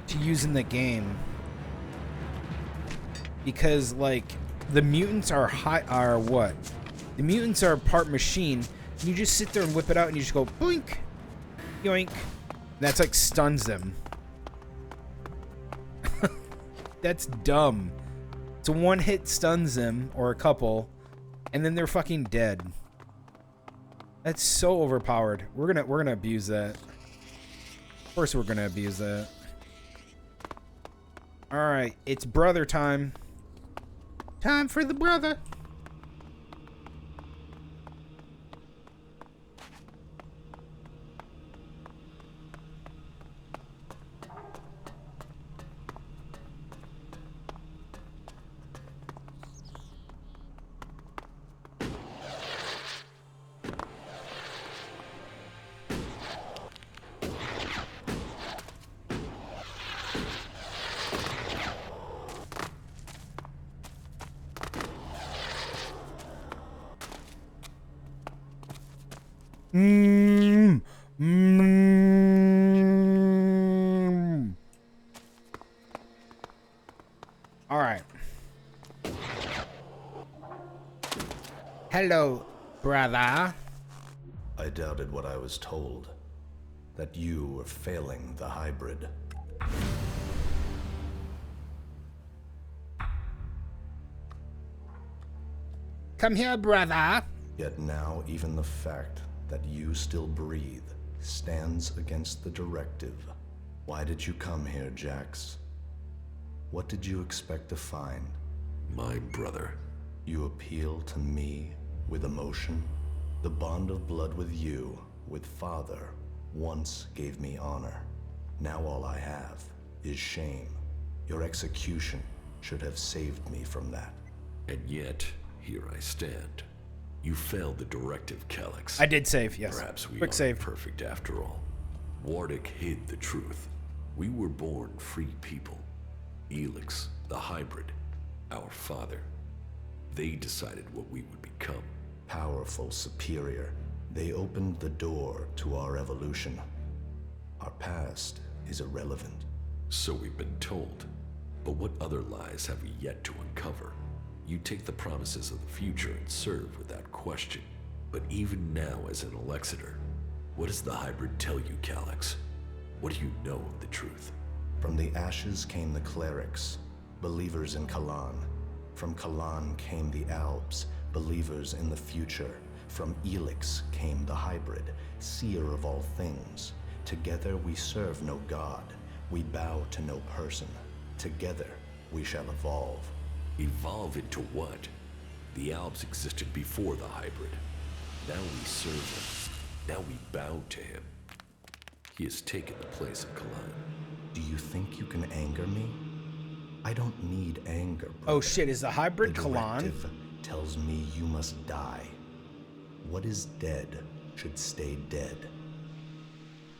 to use in the game. Because like the mutants are what? The mutants are part machine. You just sit there and whip it out and you just go boink, yoink. That's like stuns them. That's dumb. So one hit stuns them, or a couple, and then they're fucking dead. That's so overpowered. We're gonna abuse that. Of course we're gonna abuse that. Alright, it's brother time. Time for the brother. All right. Hello, brother. I doubted what I was told. That you were failing the hybrid. Come here, brother. Yet now even the fact that you still breathe stands against the directive. Why did you come here, Jax? What did you expect to find? My brother. You appeal to me with emotion? The bond of blood with you, with Father, once gave me honor. Now all I have is shame. Your execution should have saved me from that. And yet, here I stand. You failed the directive, Calyx. I did save, yes. Perhaps we Quick aren't save. perfect after all. Wardic hid the truth. We were born free people. Elix, the hybrid, our father. They decided what we would become. Powerful, superior. They opened the door to our evolution. Our past is irrelevant. So we've been told. But what other lies have we yet to uncover? You take the promises of the future and serve without question. But even now as an Alexander, what does the hybrid tell you, Calyx? What do you know of the truth? From the ashes came the clerics, believers in Kalan. From Kalan came the Alps, believers in the future. From Elix came the hybrid, seer of all things. Together we serve no god, we bow to no person. Together we shall evolve. Evolve into what? The Alps existed before the hybrid. Now we serve him. Now we bow to him. He has taken the place of Kalan. Do you think you can anger me? I don't need anger, brother. Oh shit, is the hybrid The Kalan? directive tells me you must die. What is dead should stay dead.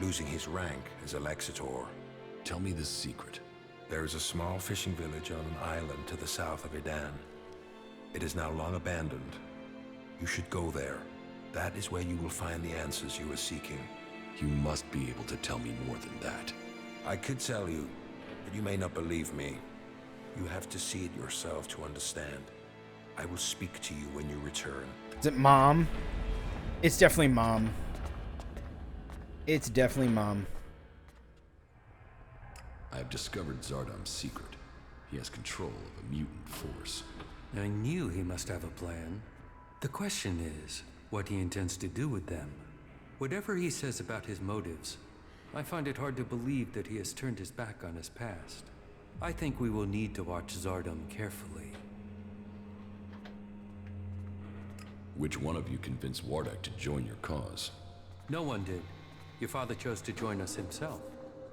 losing his rank as a Lexitor. Tell me this secret. There is a small fishing village on an island to the south of Idan. It is now long abandoned. You should go there. That is where you will find the answers you are seeking. You must be able to tell me more than that. I could tell you, but you may not believe me. You have to see it yourself to understand. I will speak to you when you return. Is it Mom? It's definitely Mom. It's definitely Mom. I have discovered Zardom's secret. He has control of a mutant force. I knew he must have a plan. The question is, what he intends to do with them. Whatever he says about his motives, I find it hard to believe that he has turned his back on his past. I think we will need to watch Zardom carefully. Which one of you convinced Wardak to join your cause? No one did. Your father chose to join us himself.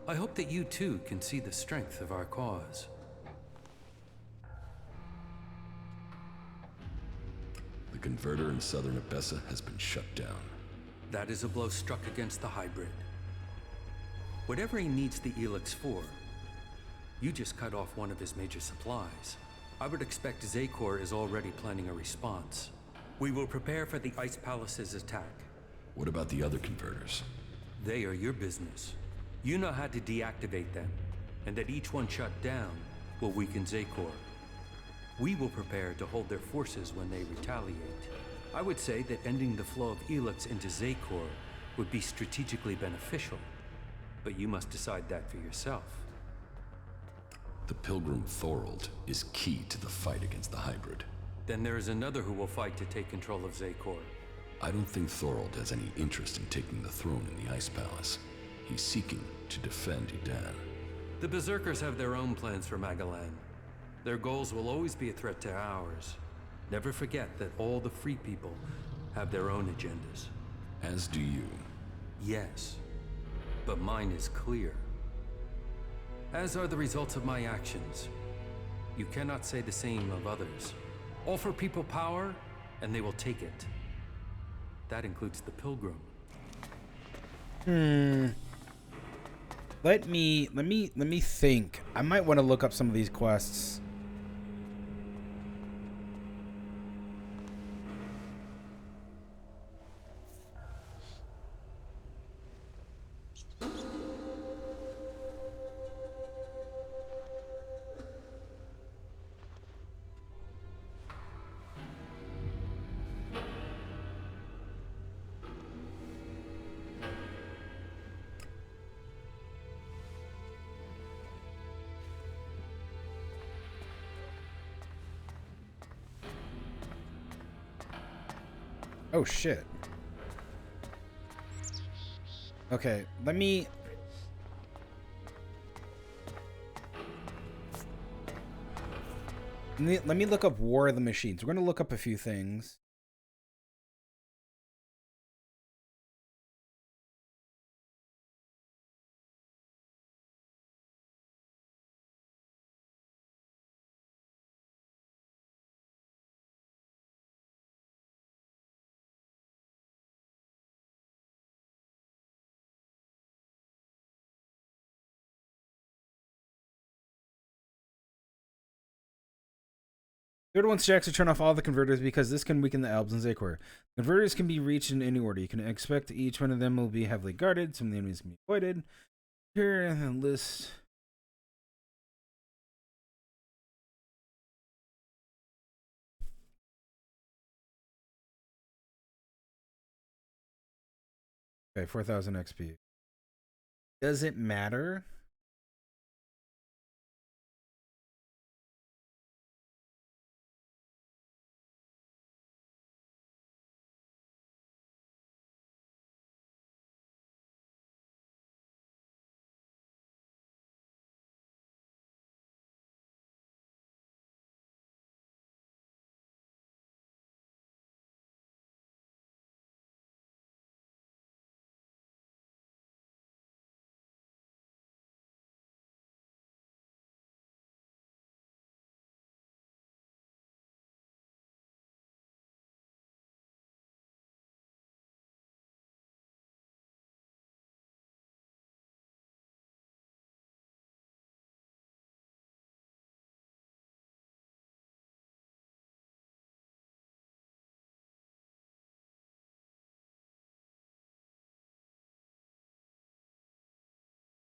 I hope that you too can see the strength of our cause. The converter in southern Abessa has been shut down. That is a blow struck against the hybrid. Whatever he needs the Elix for, you just cut off one of his major supplies. I would expect Zakor is already planning a response. We will prepare for the Ice Palace's attack. What about the other converters? They are your business. You know how to deactivate them, and that each one shut down will weaken Zakor. We will prepare to hold their forces when they retaliate. I would say that ending the flow of Elix into Zakor would be strategically beneficial, but you must decide that for yourself. The Pilgrim Thorold is key to the fight against the hybrid. Then there is another who will fight to take control of Zakor. I don't think Thorold has any interest in taking the throne in the Ice Palace. He's seeking to defend Idan. The Berserkers have their own plans for Magalan. Their goals will always be a threat to ours. Never forget that all the free people have their own agendas. As do you. Yes, but mine is clear. As are the results of my actions. You cannot say the same of others. Offer people power, and they will take it. That includes the Pilgrim. Let me think. I might want to look up some of these quests. Oh shit. Okay, let me look up War of the Machines. We're gonna look up a few things. Third one's checks to turn off all the converters because this can weaken the Albs and Zakor. Converters can be reached in any order. You can expect each one of them will be heavily guarded. Some of the enemies can be avoided. Here in the list. Okay, 4,000 XP. Does it matter?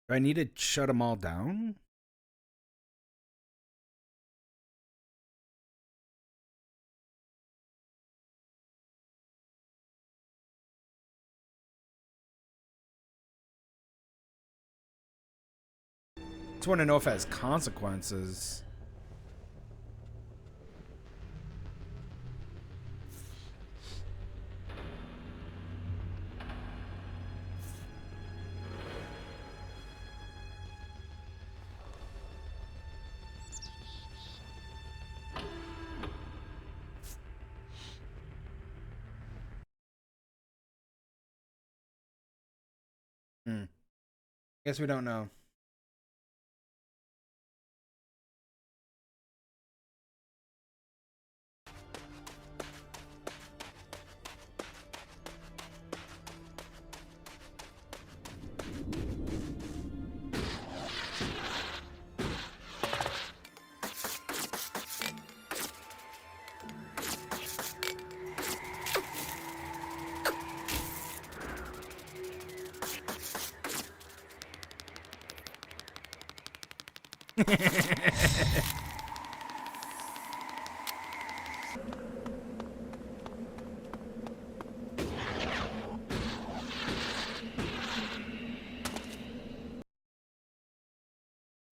Do I need to shut them all down? Just want to know if it has consequences. Guess we don't know.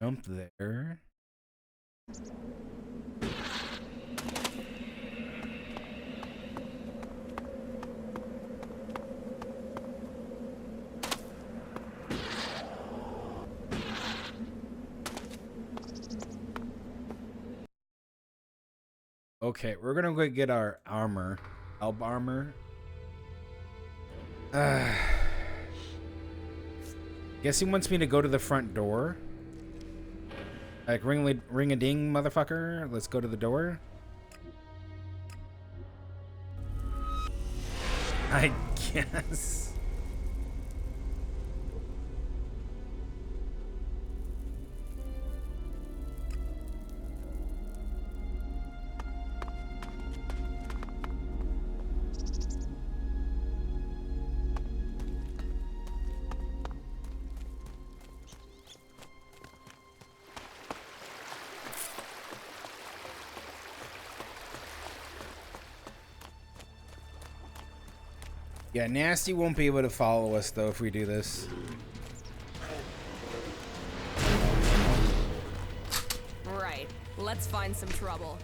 Jump there. Okay, we're gonna go get our armor. Elb armor. Guess he wants me to go to the front door. Like, ring-a-ding, motherfucker. Let's go to the door. I guess. Yeah, Nasty won't be able to follow us, though, if we do this. Right. Let's find some trouble.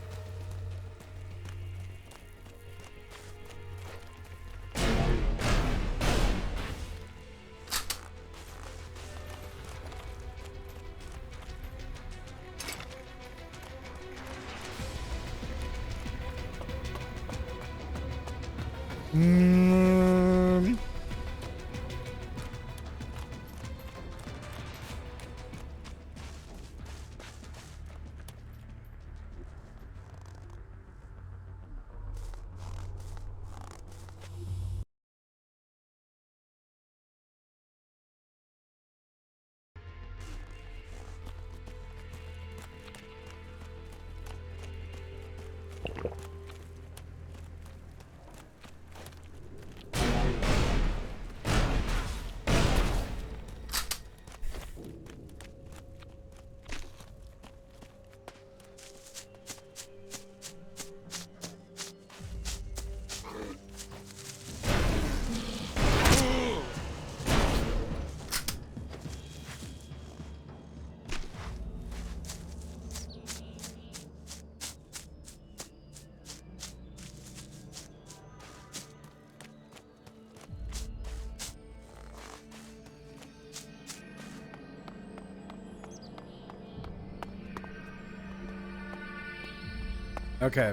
Okay.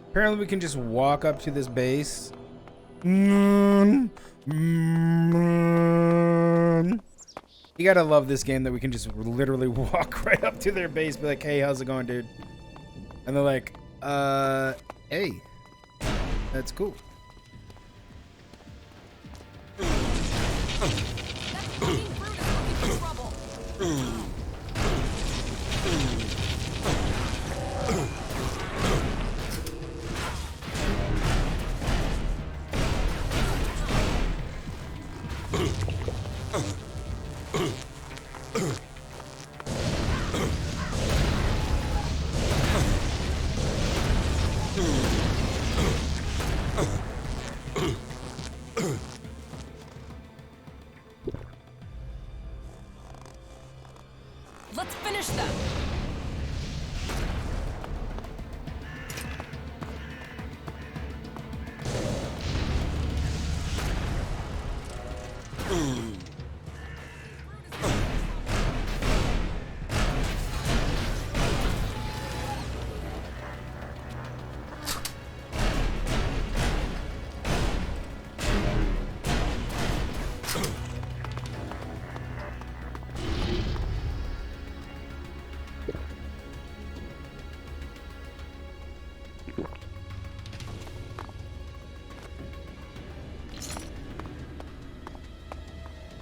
Apparently we can just walk up to this base. You gotta love this game that we can just literally walk right up to their base, be like, hey, how's it going, dude? And they're like, hey, that's cool. Let's finish them.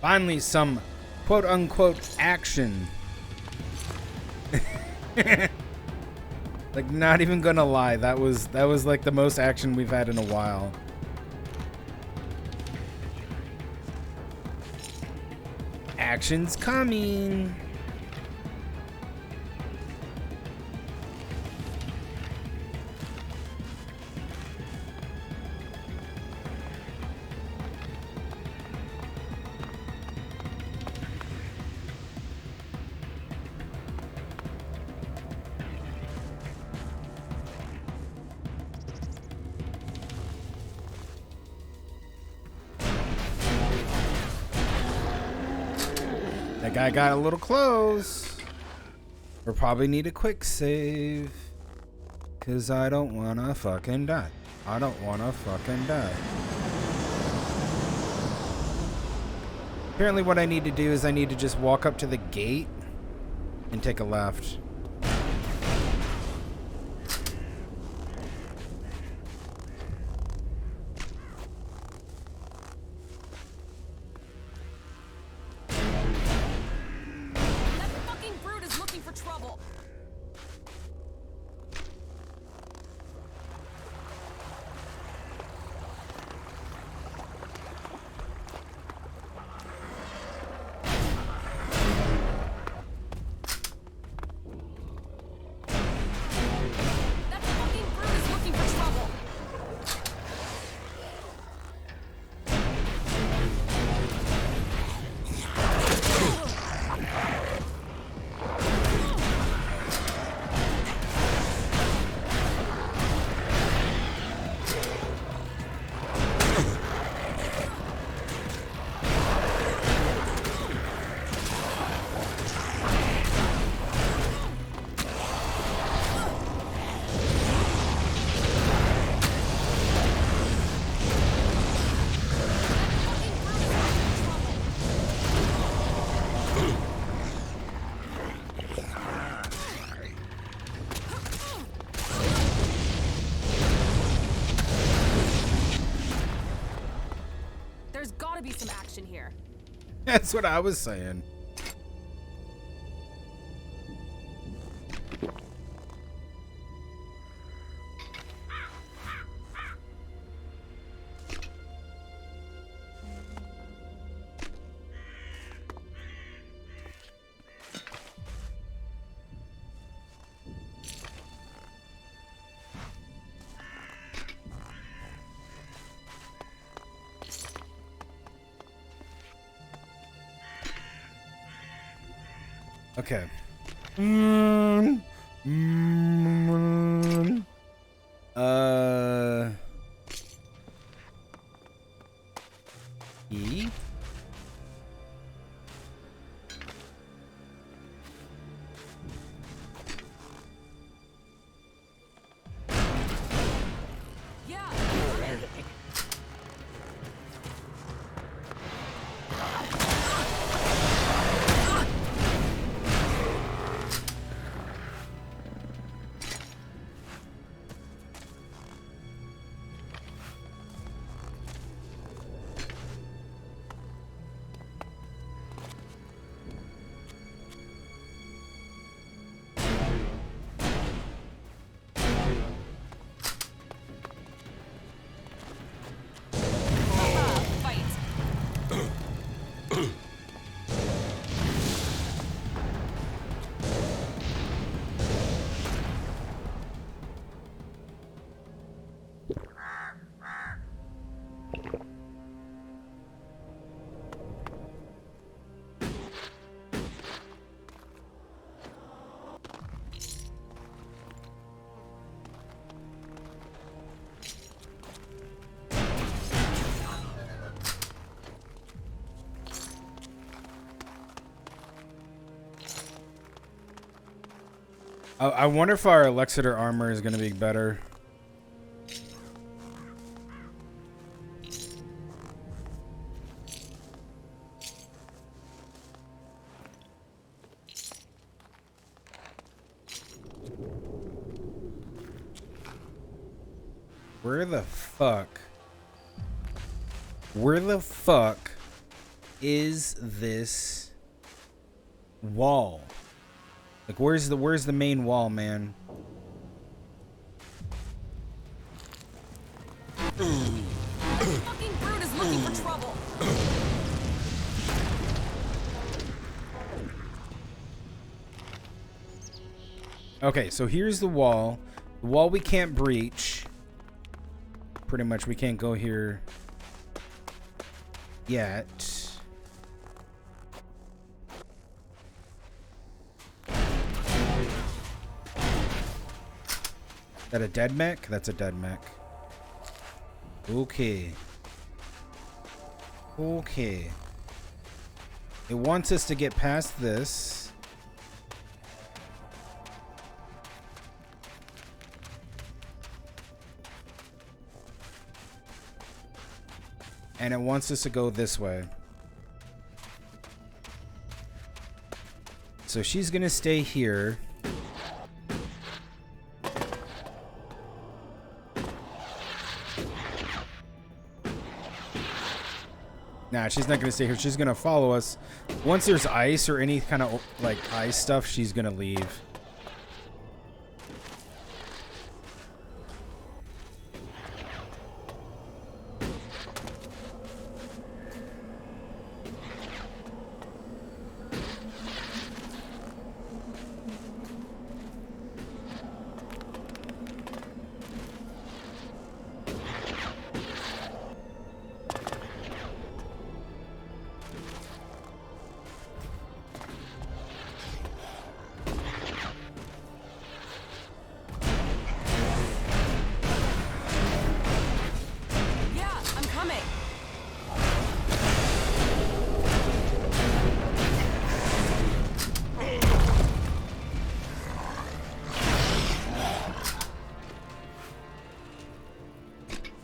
Finally, some quote-unquote action. Like, not even gonna lie, that was like the most action we've had in a while. Action's coming. That guy got a little close. We'll probably need a quick save. Cause I don't wanna fucking die. I don't wanna fucking die. Apparently what I need to do is I need to just walk up to the gate and take a left. Be some action here. That's what I was saying. Okay. E? I wonder if our Alexeter armor is going to be better. Where the fuck is this wall? Like, where's the main wall, man? Fucking brute is looking for trouble. Okay, so here's the wall. The wall we can't breach. Pretty much, we can't go here yet. Is that a dead mech? That's a dead mech. Okay. Okay. It wants us to get past this. And it wants us to go this way. So she's gonna stay here. Nah, she's not gonna stay here. She's gonna follow us. Once there's ice or any kind of like ice stuff, she's gonna leave.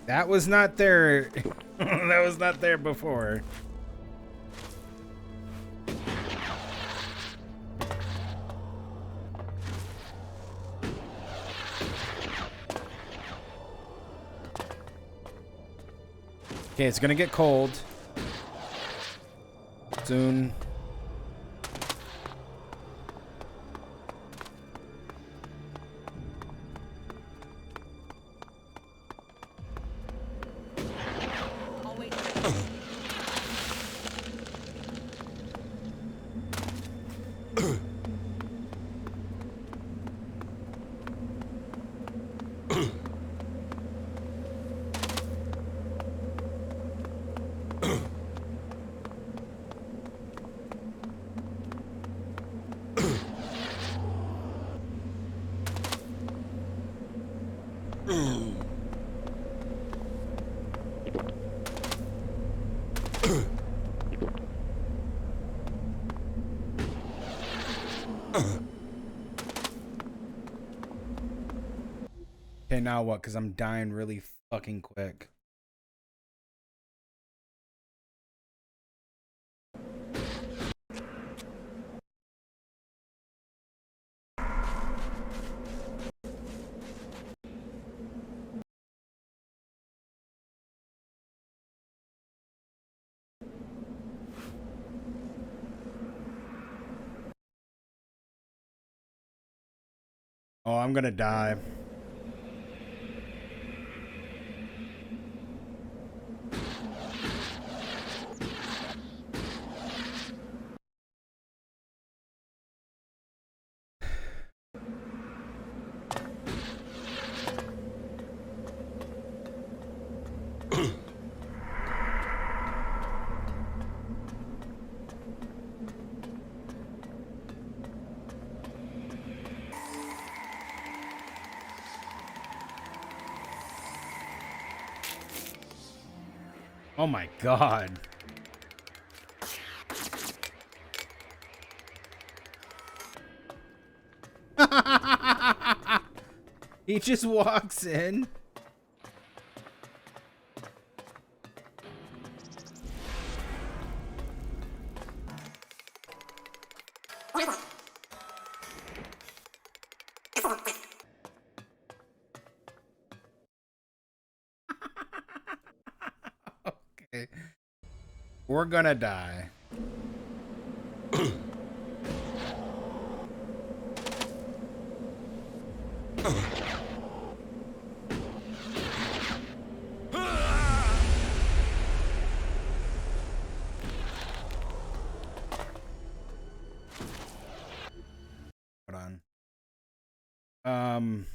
That was not there. That was not there before. Okay, it's gonna get cold soon. Okay, now what? Because I'm dying really fucking quick. Oh, I'm gonna die. Oh my god. He just walks in. Okay. We're gonna die. Hold on.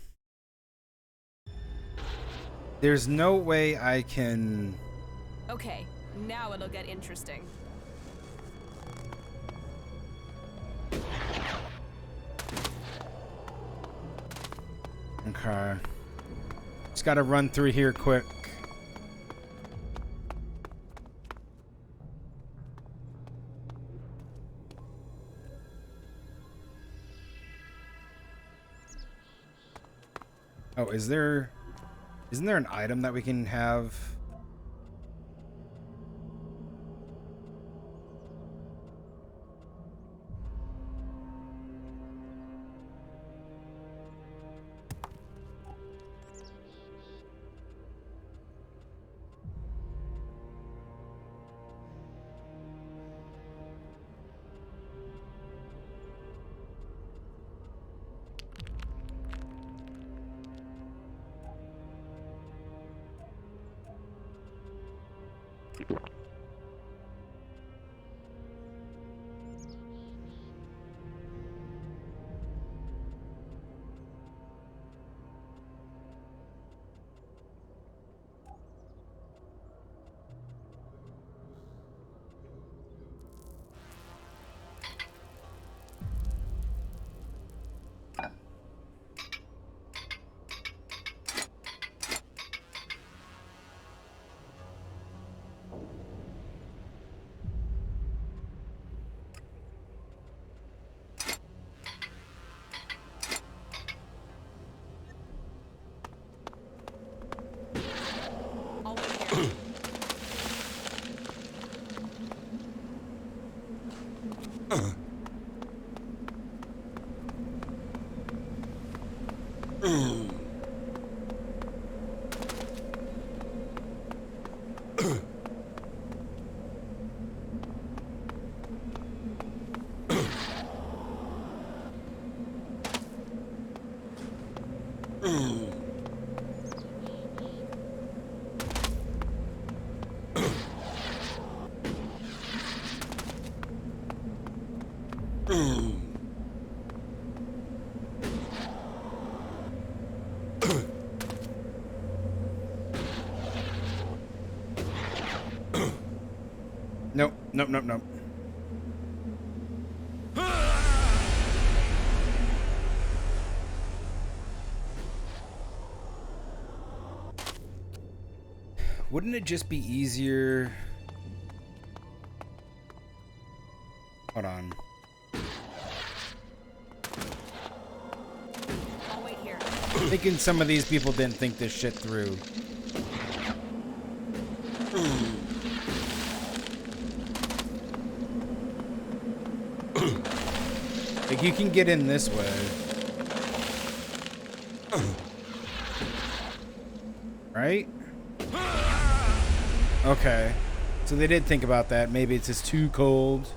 There's no way I can... Okay, now it'll get interesting. Okay. Just gotta run through here quick. Oh, isn't there an item that we can have? Nope, nope, nope, nope. Wouldn't it just be easier? Hold on. I'll wait here. Thinking some of these people didn't think this shit through. Like, you can get in this way. Right? Okay. So they did think about that. Maybe it's just too cold.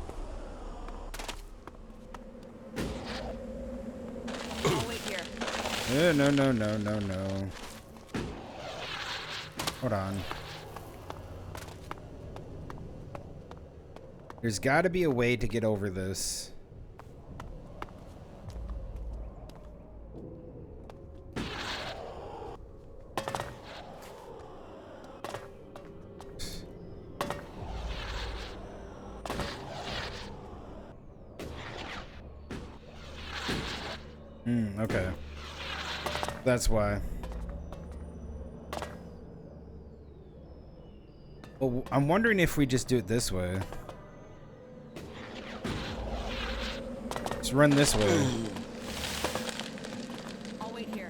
I'll wait here. No, no, no, no, no. Hold on. There's got to be a way to get over this. Okay. That's why. Well, I'm wondering if we just do it this way. Let's run this way. I'll wait here.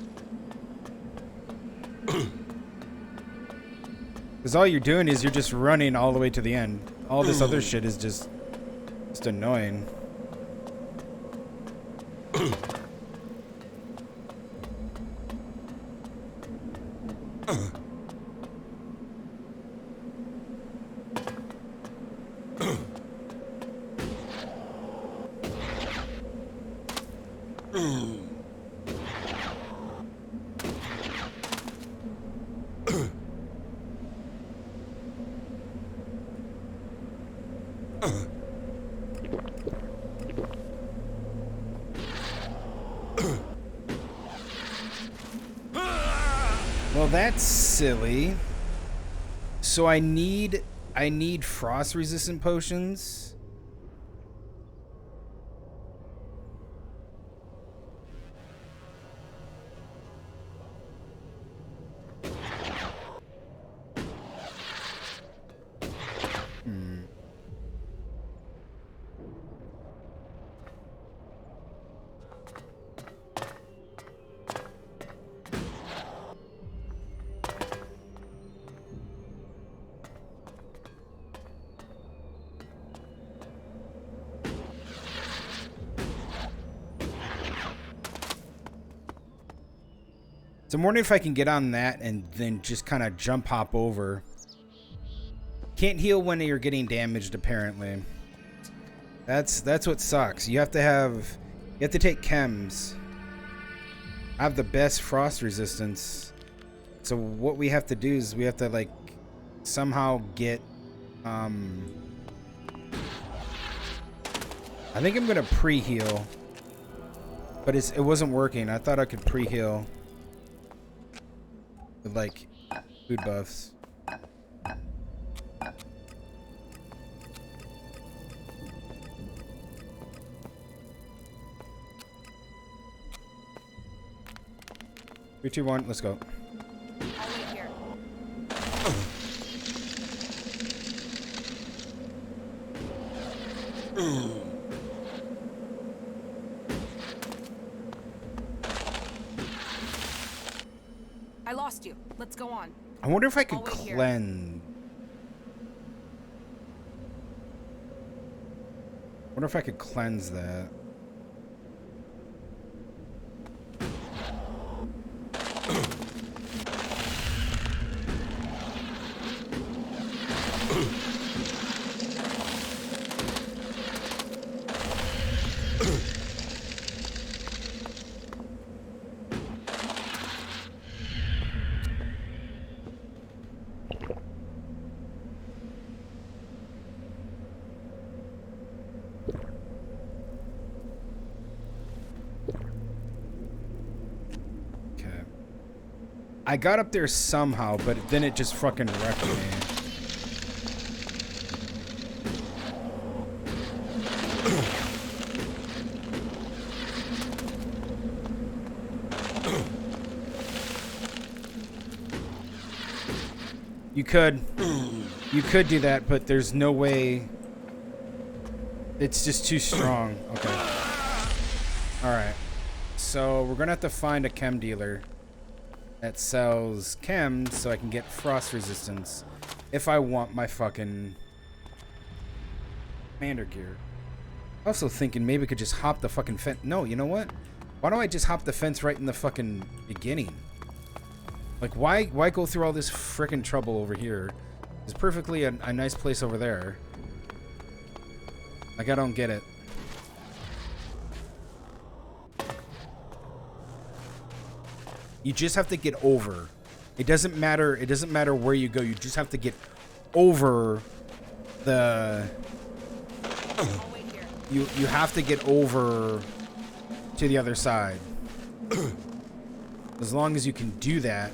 Because all you're doing is you're just running all the way to the end. All this other shit is just annoying. Well, that's silly. So I need frost resistant potions. So I'm wondering if I can get on that and then just kind of jump hop over. Can't heal when you're getting damaged, apparently. That's what sucks. You have to take chems. I have the best frost resistance. So what we have to do is we have to like somehow get I think I'm gonna pre-heal. But it wasn't working. I thought I could pre-heal with like food buffs. Three, two, one, let's go. I'll wait here. I lost you. Let's go on. I wonder if I could I'll wait here. cleanse. I wonder if I could cleanse that. I got up there somehow, but then it just fucking wrecked me. You could do that, but there's no way. It's just too strong. Okay. Alright. So we're gonna have to find a chem dealer that sells chems so I can get frost resistance if I want my fucking commander gear. Also thinking maybe I could just hop the fucking fence. No, you know what? Why don't I just hop the fence right in the fucking beginning? Like, why go through all this frickin' trouble over here? There's perfectly a nice place over there. Like, I don't get it. You just have to get over. It doesn't matter where you go. You just have to get over the you have to get over to the other side. As long as you can do that,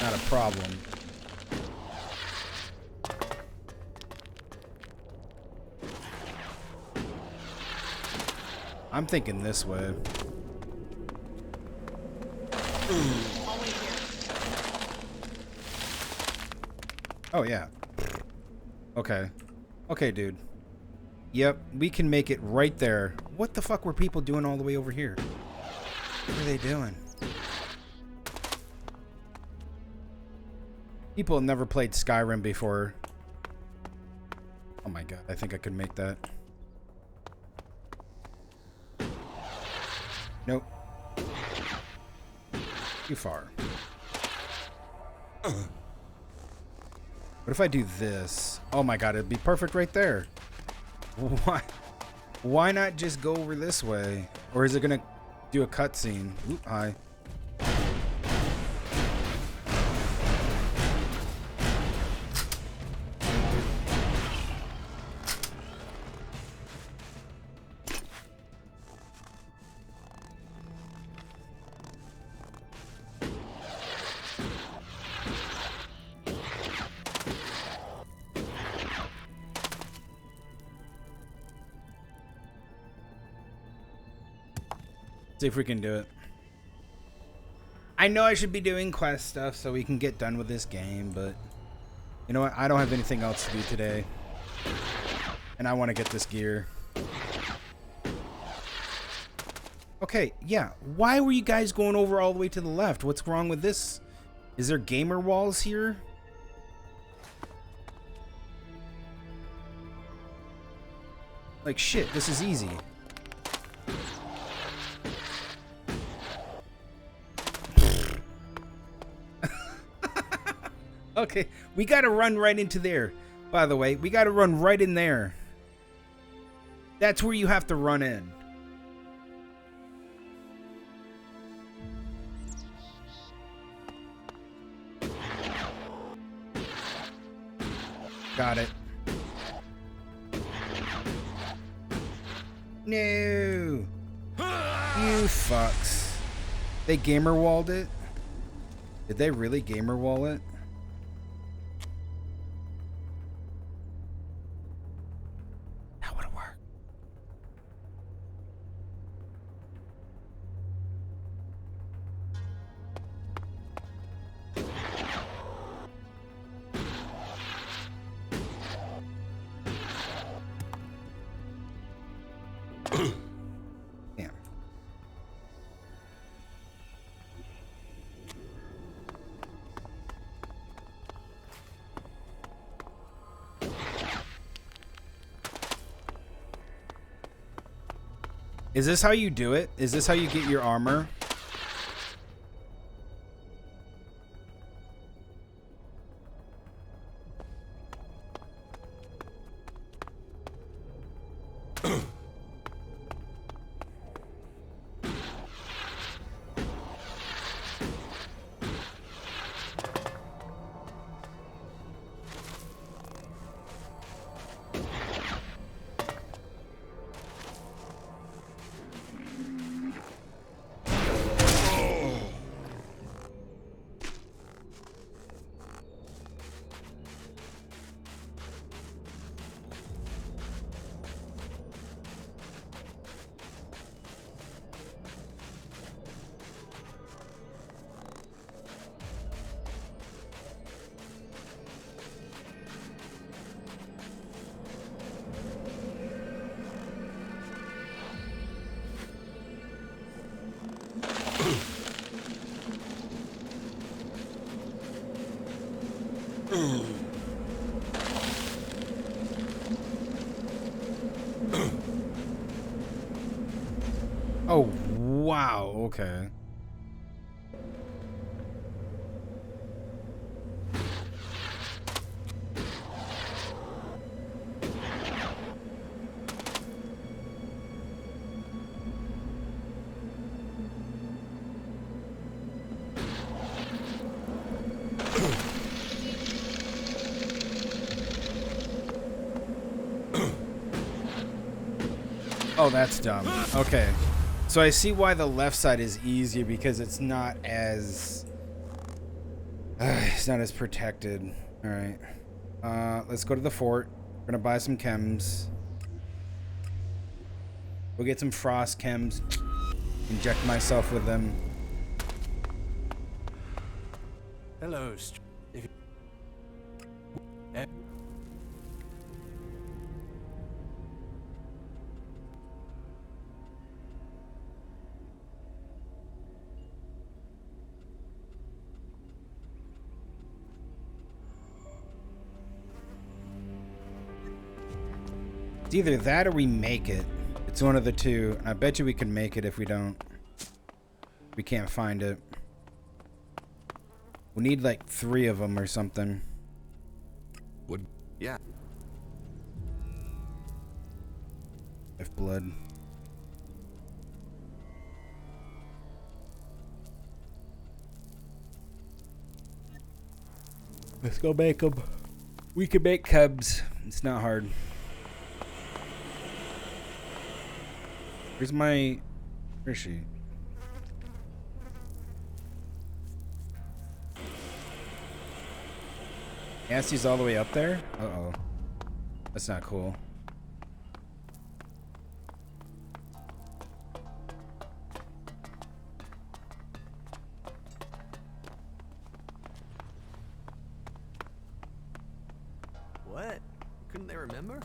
not a problem. I'm thinking this way. Oh, yeah. Okay. Okay, dude. Yep, we can make it right there. What the fuck were people doing all the way over here? What are they doing? People have never played Skyrim before. Oh my god, I think I could make that. Nope. Too far. What if I do this? Oh my god, it'd be perfect right there. Why not just go over this way? Or is it gonna do a cutscene? Oop, hi. See if we can do it. I know I should be doing quest stuff so we can get done with this game, but you know what? I don't have anything else to do today. And I want to get this gear. Okay, yeah. Why were you guys going over all the way to the left? What's wrong with this? Is there gamer walls here? Like shit, this is easy. Okay, we gotta run right into there. By the way, we gotta run right in there. That's where you have to run in. Got it. No. You fucks. They gamer walled it? Did they really gamer wall it? That would work. Damn. Is this how you do it? Is this how you get your armor? Oh, wow. Okay. Oh, that's dumb. Okay. So I see why the left side is easier, because it's not as protected. All right. Let's go to the fort. We're gonna buy some chems. We'll get some frost chems. Inject myself with them. Hello, It's either that or we make it. It's one of the two. I bet you we can make it if we don't. We can't find it. We need like 3 of them or something. Would yeah. If blood. Let's go make them. We can make cubs. It's not hard. Where's my... Where is she? Nasty's all the way up there? Uh-oh. That's not cool. What? Couldn't they remember?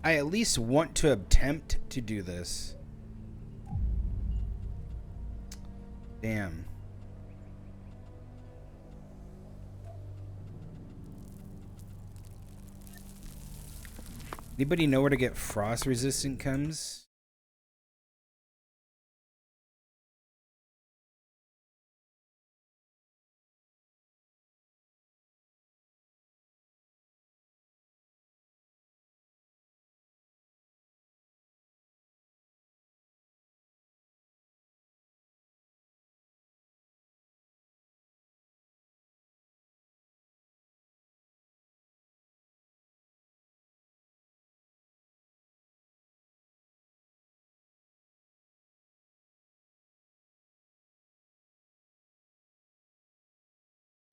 I at least want to attempt to do this. Damn. Anybody know where to get frost resistant chems?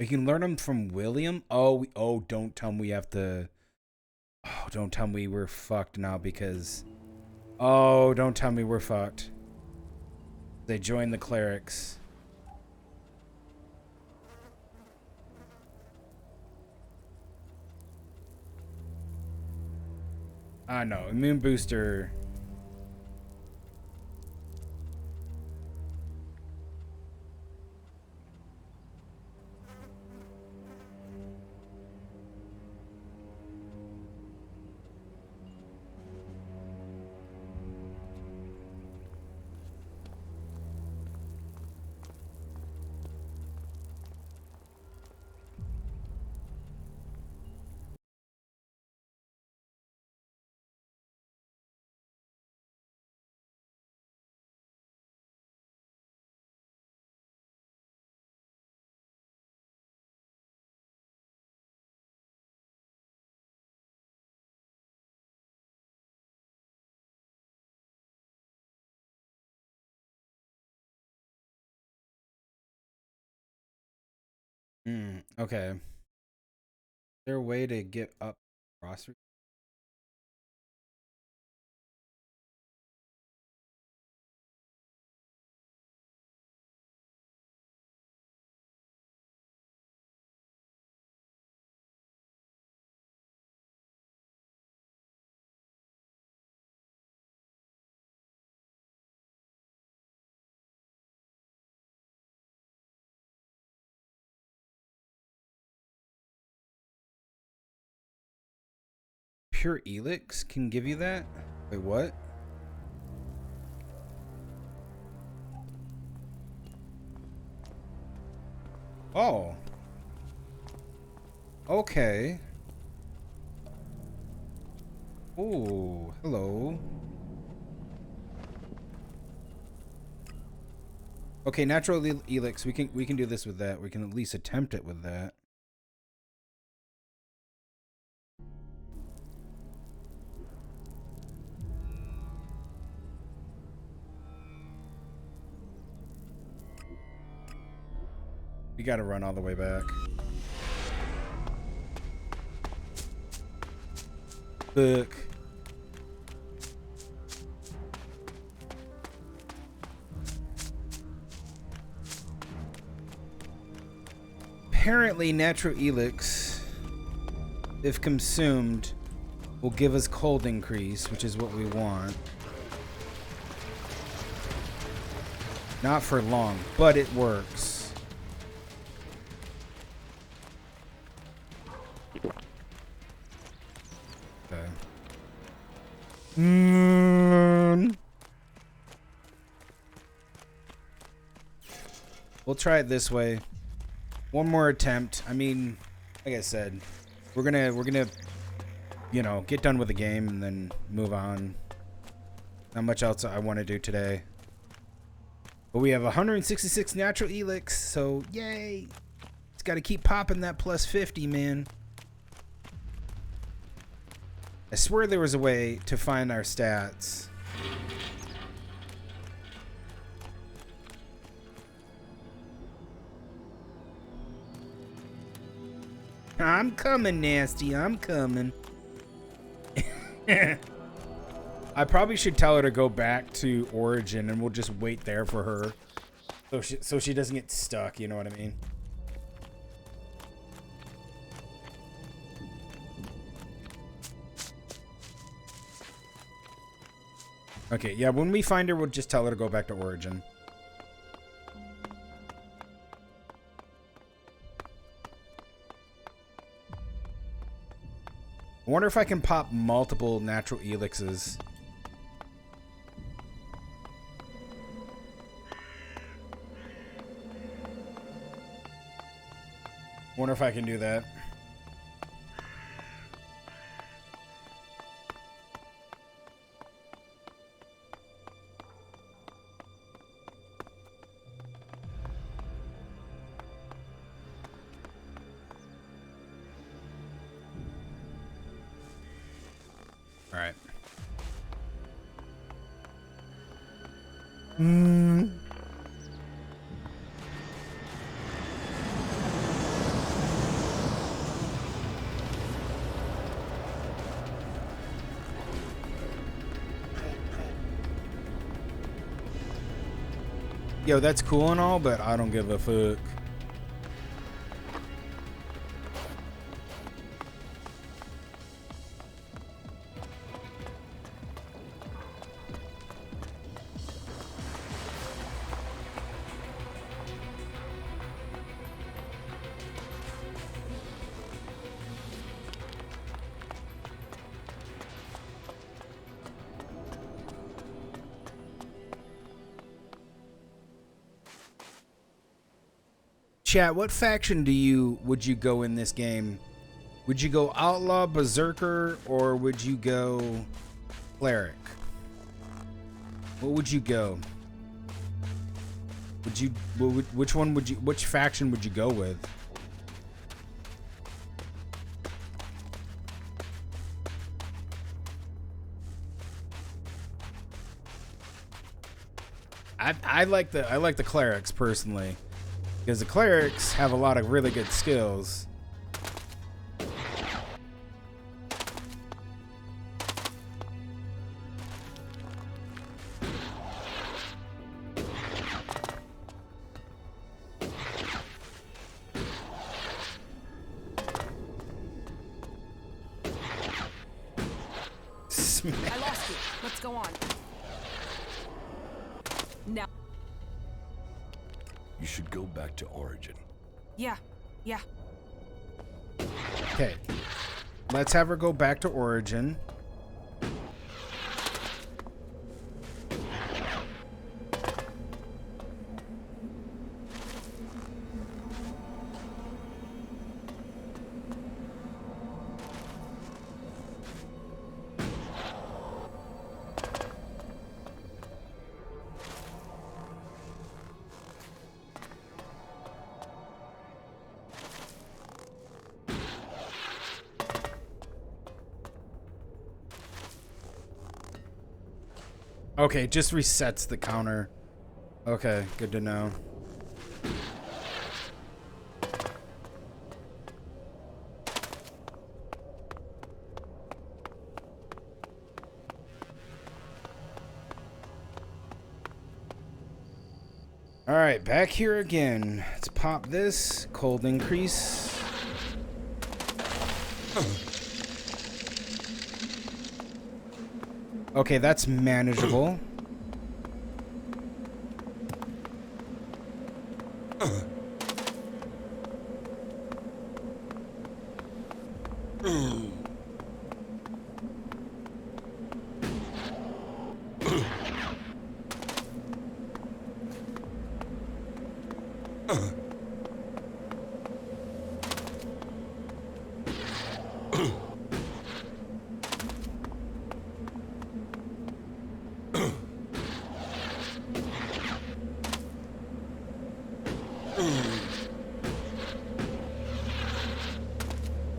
We can learn them from William. Oh, don't tell me we have to. Oh, don't tell me we're fucked now because. Oh, don't tell me we're fucked. They joined the clerics. I know. Immune booster. Okay. Is there a way to get up roster? Pure Elix can give you that? Wait, what? Oh. Okay. Oh, hello. Okay, natural Elix. We can do this with that. We can at least attempt it with that. We gotta run all the way back. Look. Apparently, natural Elix, if consumed, will give us cold increase, which is what we want. Not for long, but it works. Okay. We'll try it this way. One more attempt. I mean, like I said, we're gonna, you know, get done with the game and then move on. Not much else I want to do today. But we have 166 natural elix, so yay! It's got to keep popping that plus 50, man. I swear there was a way to find our stats. I'm coming, Nasty. I'm coming. I probably should tell her to go back to Origin, and we'll just wait there for her, so she doesn't get stuck. You know what I mean? Okay, yeah. When we find her, we'll just tell her to go back to Origin. I wonder if I can pop multiple natural elixes. Wonder if I can do that. All right. Yo, that's cool and all, but I don't give a fuck. Chat, what faction would you go in this game? Would you go Outlaw, Berserker, or would you go Cleric? What would you go? Which faction would you go with? I like the clerics personally, because the clerics have a lot of really good skills. I lost you. Let's go on. Now. You should go back to Origin. Yeah. Okay. Let's have her go back to Origin. Okay, just resets the counter. Okay, good to know. All right, back here again. Let's pop this. Cold increase. Okay, that's manageable.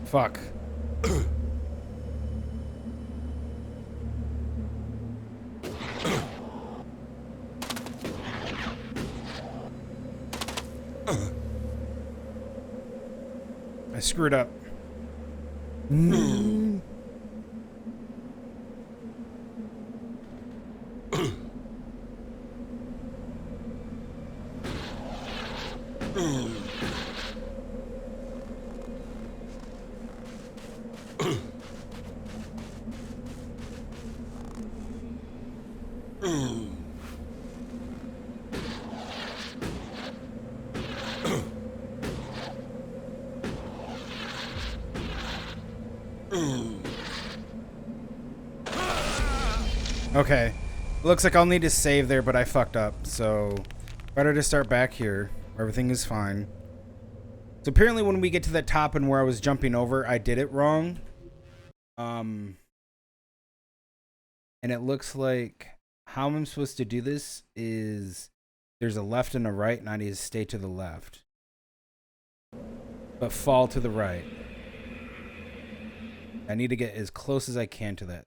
Fuck. I screwed up. Okay. Looks like I'll need to save there, but I fucked up. So, better to start back here. Everything is fine. So apparently when we get to the top and where I was jumping over, I did it wrong. And it looks like how I'm supposed to do this is there's a left and a right, and I need to stay to the left. But fall to the right. I need to get as close as I can to that.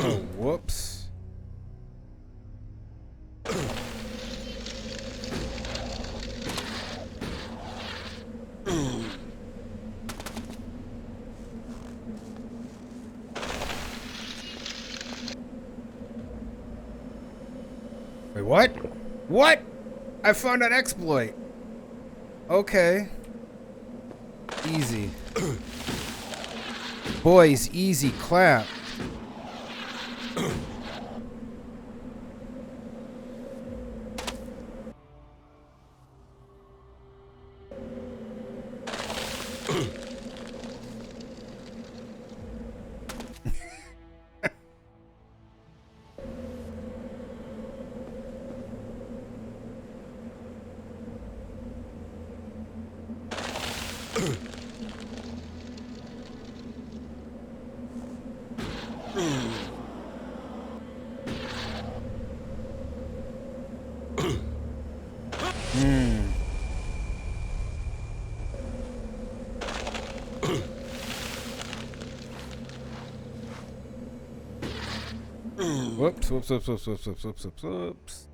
Oh, whoops. Wait, what? What? I found an exploit. Okay. Easy. Boys, easy clap. Whoops, whoops, whoops, whoops, whoops, whoops, whoops, whoops, whoops.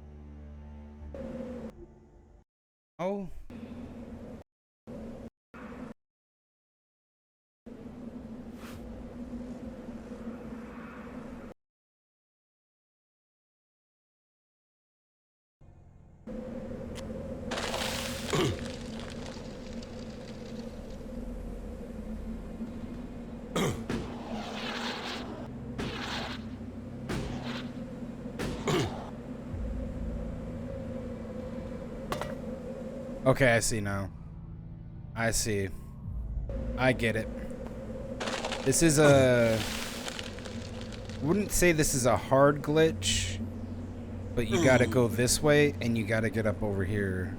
Oh. Okay, I see now. I see. I get it. This is a... wouldn't say this is a hard glitch, but you gotta go this way and you gotta get up over here.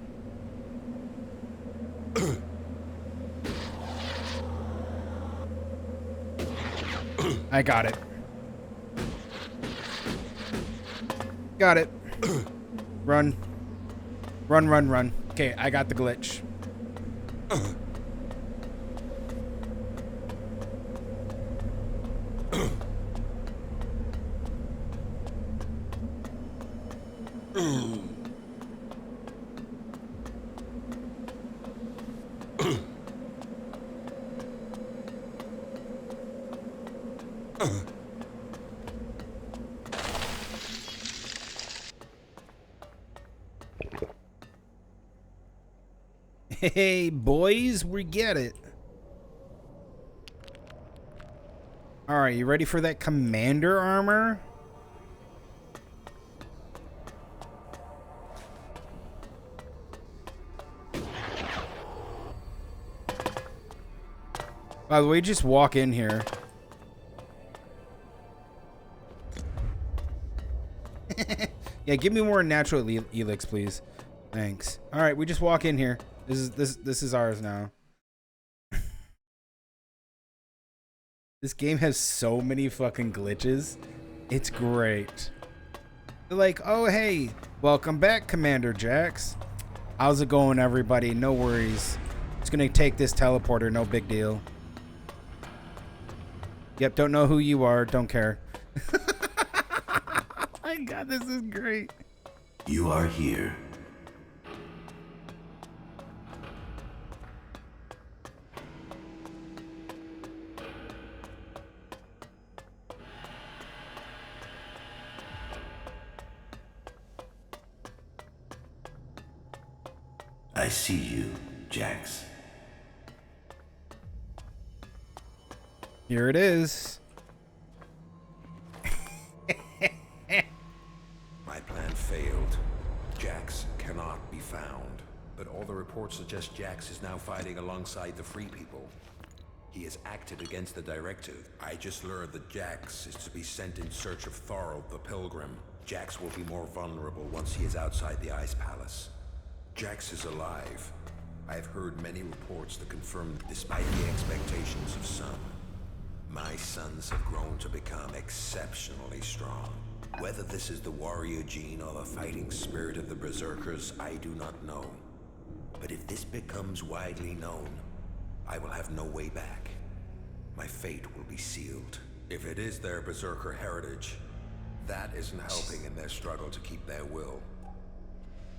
I got it. Got it. Run. Run, run, run. Okay, I got the glitch. Hey, boys, we get it. All right, you ready for that commander armor? By the way, just walk in here. Yeah, give me more natural elix, please. Thanks. All right, we just walk in here. This is ours now. This game has so many fucking glitches. It's great. They're like, oh hey, welcome back, Commander Jax. How's it going, everybody? No worries. Just gonna take this teleporter, no big deal. Yep, don't know who you are, don't care. My God, this is great. You are here. I see you, Jax. Here it is. My plan failed. Jax cannot be found. But all the reports suggest Jax is now fighting alongside the Free People. He has acted against the directive. I just learned that Jax is to be sent in search of Thorold the Pilgrim. Jax will be more vulnerable once he is outside the Ice Palace. Jax is alive. I have heard many reports that confirm despite the expectations of some, my sons have grown to become exceptionally strong. Whether this is the warrior gene or the fighting spirit of the Berserkers, I do not know. But if this becomes widely known, I will have no way back. My fate will be sealed. If it is their Berserker heritage, that isn't helping in their struggle to keep their will.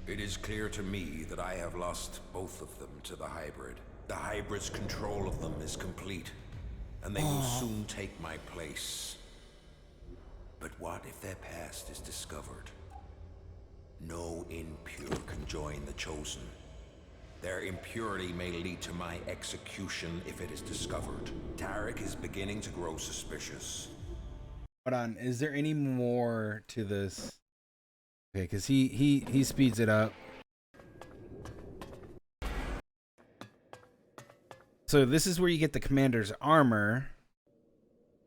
It is clear to me that I have lost both of them to the hybrid. The hybrid's control of them is complete, and they will soon take my place. But what if their past is discovered? No impure can join the Chosen. Their impurity may lead to my execution if it is discovered. Tarek is beginning to grow suspicious. Hold on, is there any more to this? Okay, because he speeds it up. So this is where you get the commander's armor.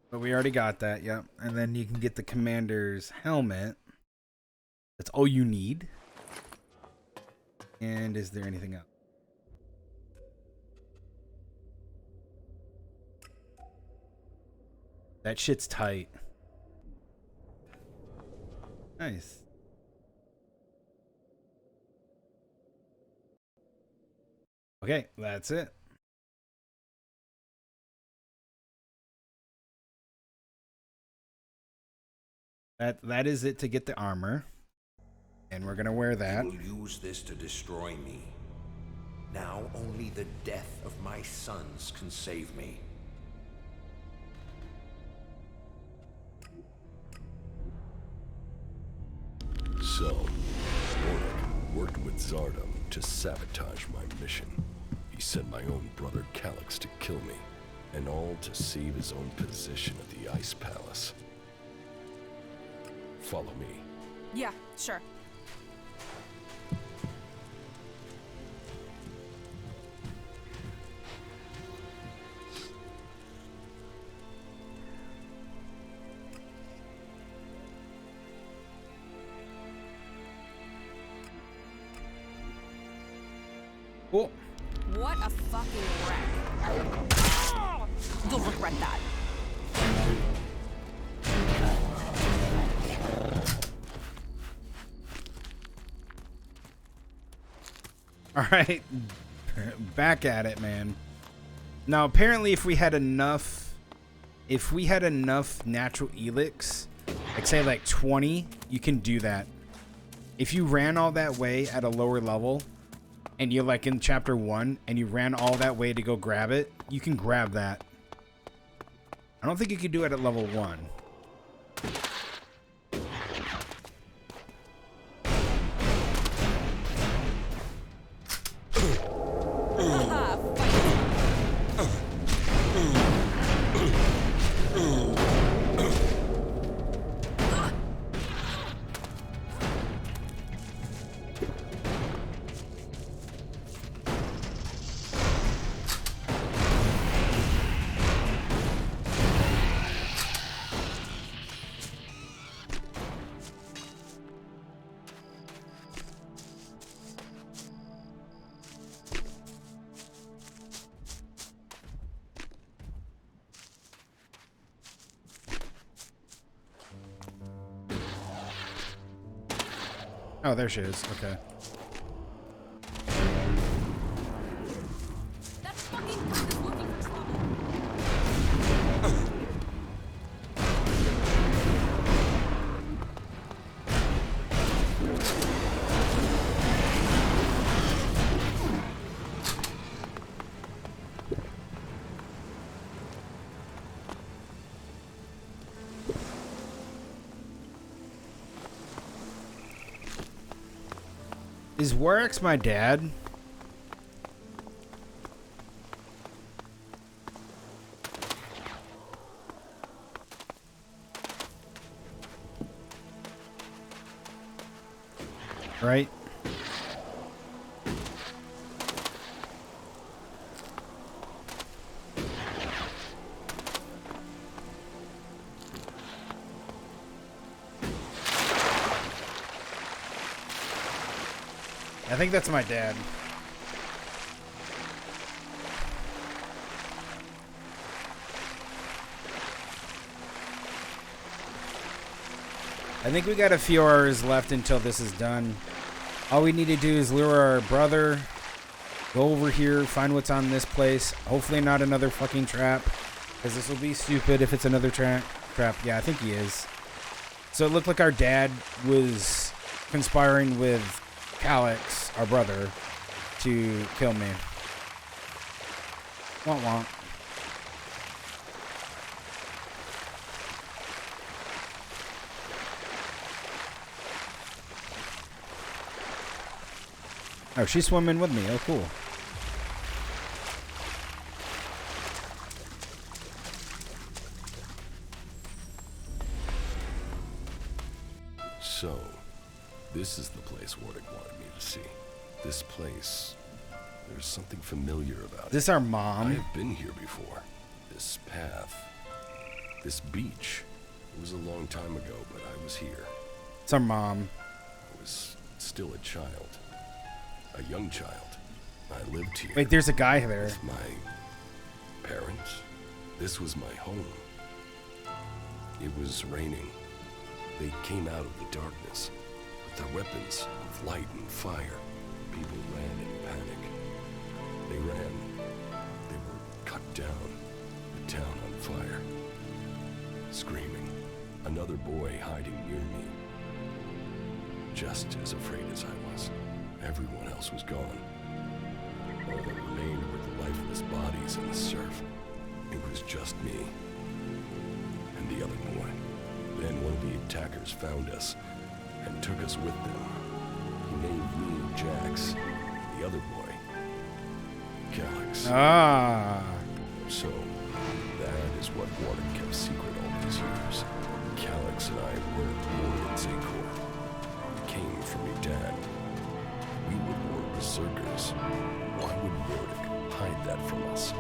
But we already got that, yep. And then you can get the commander's helmet. That's all you need. And is there anything else? That shit's tight. Nice. Okay, that's it. That is it to get the armor. And we're gonna wear that. He will use this to destroy me. Now only the death of my sons can save me. So, Snorlax worked with Zardom to sabotage my mission. He sent my own brother Calyx to kill me, and all to save his own position at the Ice Palace. Follow me. Yeah, sure. Cool. What a fucking wreck. You'll regret that. All right, back at it, man. Now, apparently, if we had enough natural elix, like say like 20, you can do that. If you ran all that way at a lower level, and you're like in chapter 1, and you ran all that way to go grab it, you can grab that. I don't think you could do it at level 1. Oh, there she is. Okay. Is Warwick's my dad? Right? I think that's my dad. I think we got a few hours left until this is done. All we need to do is lure our brother, go over here, find what's on this place. Hopefully not another fucking trap, because this will be stupid if it's another trap. Yeah, I think he is. So it looked like our dad was conspiring with Alex, our brother, to kill me. Womp womp. Oh, she's swimming with me. Oh, cool. So, this is the place Warwick wanted me to see. This place, there's something familiar about it. This our mom? I have been here before. This path, this beach. It was a long time ago, but I was here. It's our mom. I was still a child. A young child. I lived here. Wait, there's a guy there. With my parents. This was my home. It was raining. They came out of the darkness with their weapons of light and fire. People ran in panic. They ran. They were cut down. The town on fire. Screaming. Another boy hiding near me. Just as afraid as I was. Everyone else was gone. All that remained were the lifeless bodies in the surf. It was just me. And the other boy. Then one of the attackers found us and took us with them. He named me Jax. The other boy, Calyx. Ah. So, that is what Warwick kept secret all these years. Calyx and I weren't born in Zakor. It came from your dad. We were born berserkers. Why would Warwick hide that from us?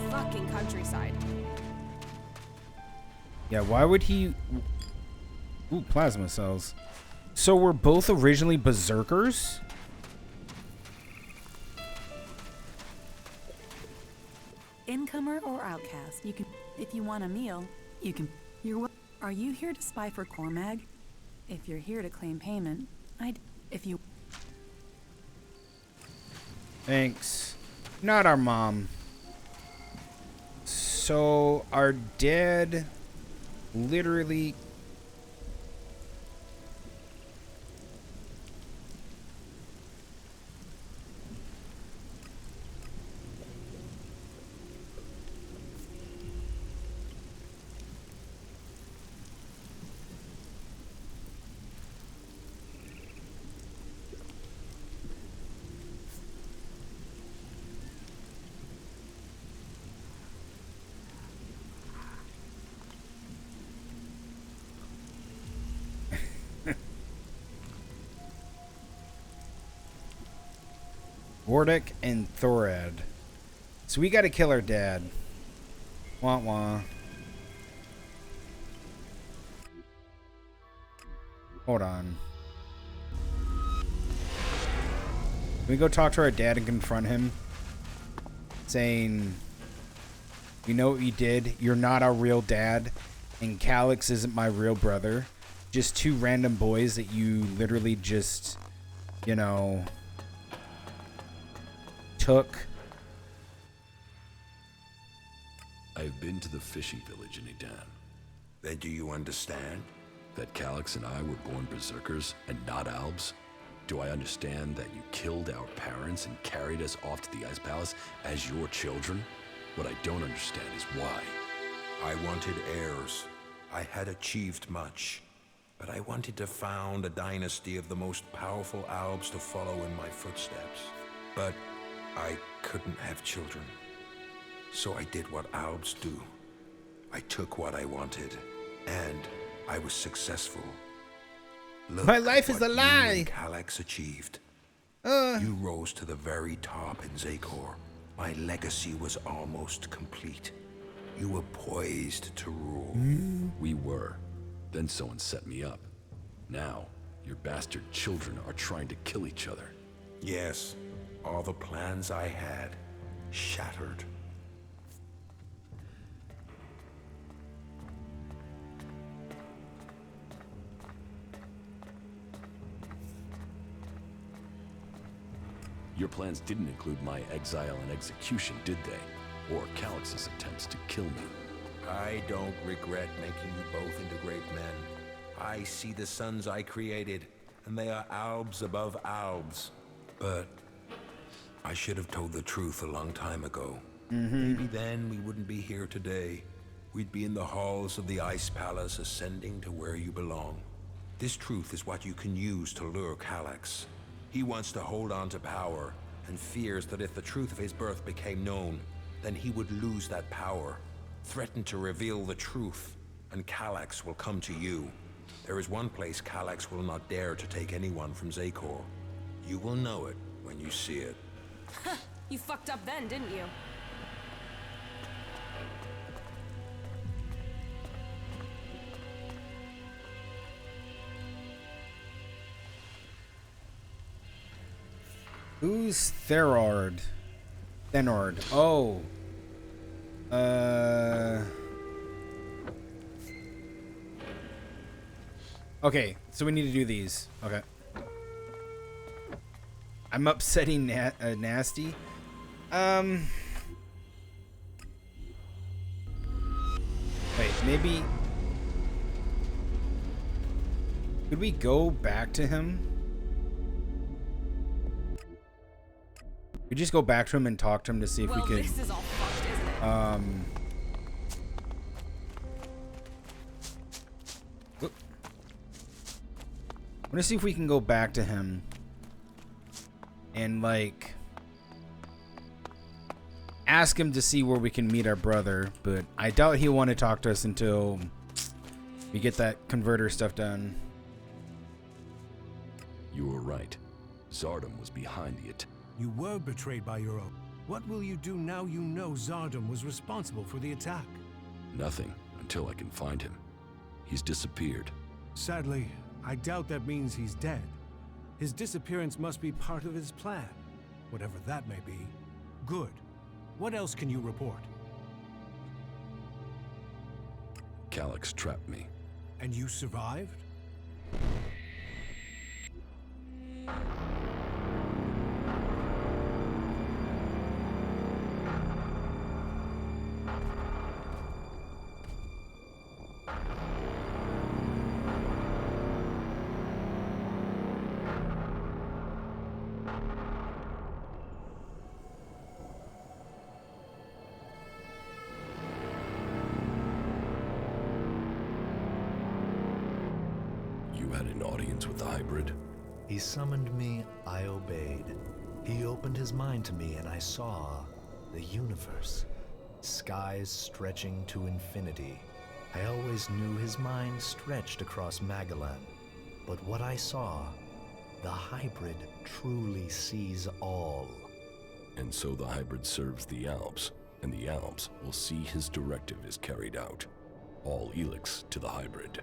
Fucking countryside. Yeah, why would he... Ooh, plasma cells. So we're both originally berserkers? newcomer or outcast, you can. If you want a meal, you can. Are you here to spy for Cormag? If you're here to claim payment, if you. Thanks. Not our mom. So our dad literally Vordak and Thorad. So we gotta kill our dad. Wah wah. Hold on. Can we go talk to our dad and confront him? Saying, you know what you did? You're not our real dad. And Calyx isn't my real brother. Just two random boys that you literally just, you know, took. I've been to the fishing village in Edan. Then do you understand? That Calyx and I were born berserkers and not Albs? Do I understand that you killed our parents and carried us off to the Ice Palace as your children? What I don't understand is why. I wanted heirs. I had achieved much. But I wanted to found a dynasty of the most powerful Albs to follow in my footsteps. But I couldn't have children. So I did what Albs do. I took what I wanted, and I was successful. Look my life is a what lie. You and Calyx achieved. You rose to the very top in Zakor. My legacy was almost complete. You were poised to rule. We were. Then someone set me up. Now, your bastard children are trying to kill each other. Yes, all the plans I had shattered. Your plans didn't include my exile and execution, did they? Or Calyx's attempts to kill me? I don't regret making you both into great men. I see the sons I created, and they are Albs above Albs. But I should have told the truth a long time ago. Maybe then we wouldn't be here today. We'd be in the halls of the Ice Palace, ascending to where you belong. This truth is what you can use to lure Calyx. He wants to hold on to power, and fears that if the truth of his birth became known, then he would lose that power. Threaten to reveal the truth, and Calyx will come to you. There is one place Calyx will not dare to take anyone from Zakor. You will know it when you see it. You fucked up then, didn't you? Who's Thenard? Thenard. Oh. Okay, so we need to do these. Okay. I'm upsetting Nasty. Wait, maybe... Could we go back to him? We just go back to him and talk to him to see if we could. This is all fucked, isn't it? I want to see if we can go back to him and like ask him to see where we can meet our brother, but I doubt he'll want to talk to us until we get that converter stuff done. You were right. Zardom was behind the attack. You were betrayed by your own. What will you do now you know Zardom was responsible for the attack? Nothing, until I can find him. He's disappeared. Sadly, I doubt that means he's dead. His disappearance must be part of his plan, whatever that may be. Good. What else can you report? Calyx trapped me. And you survived? You had an audience with the hybrid? He summoned me, I obeyed. He opened his mind to me and I saw the universe. Skies stretching to infinity. I always knew his mind stretched across Magellan. But what I saw, the hybrid truly sees all. And so the hybrid serves the Alps, and the Alps will see his directive is carried out. All Elix to the hybrid.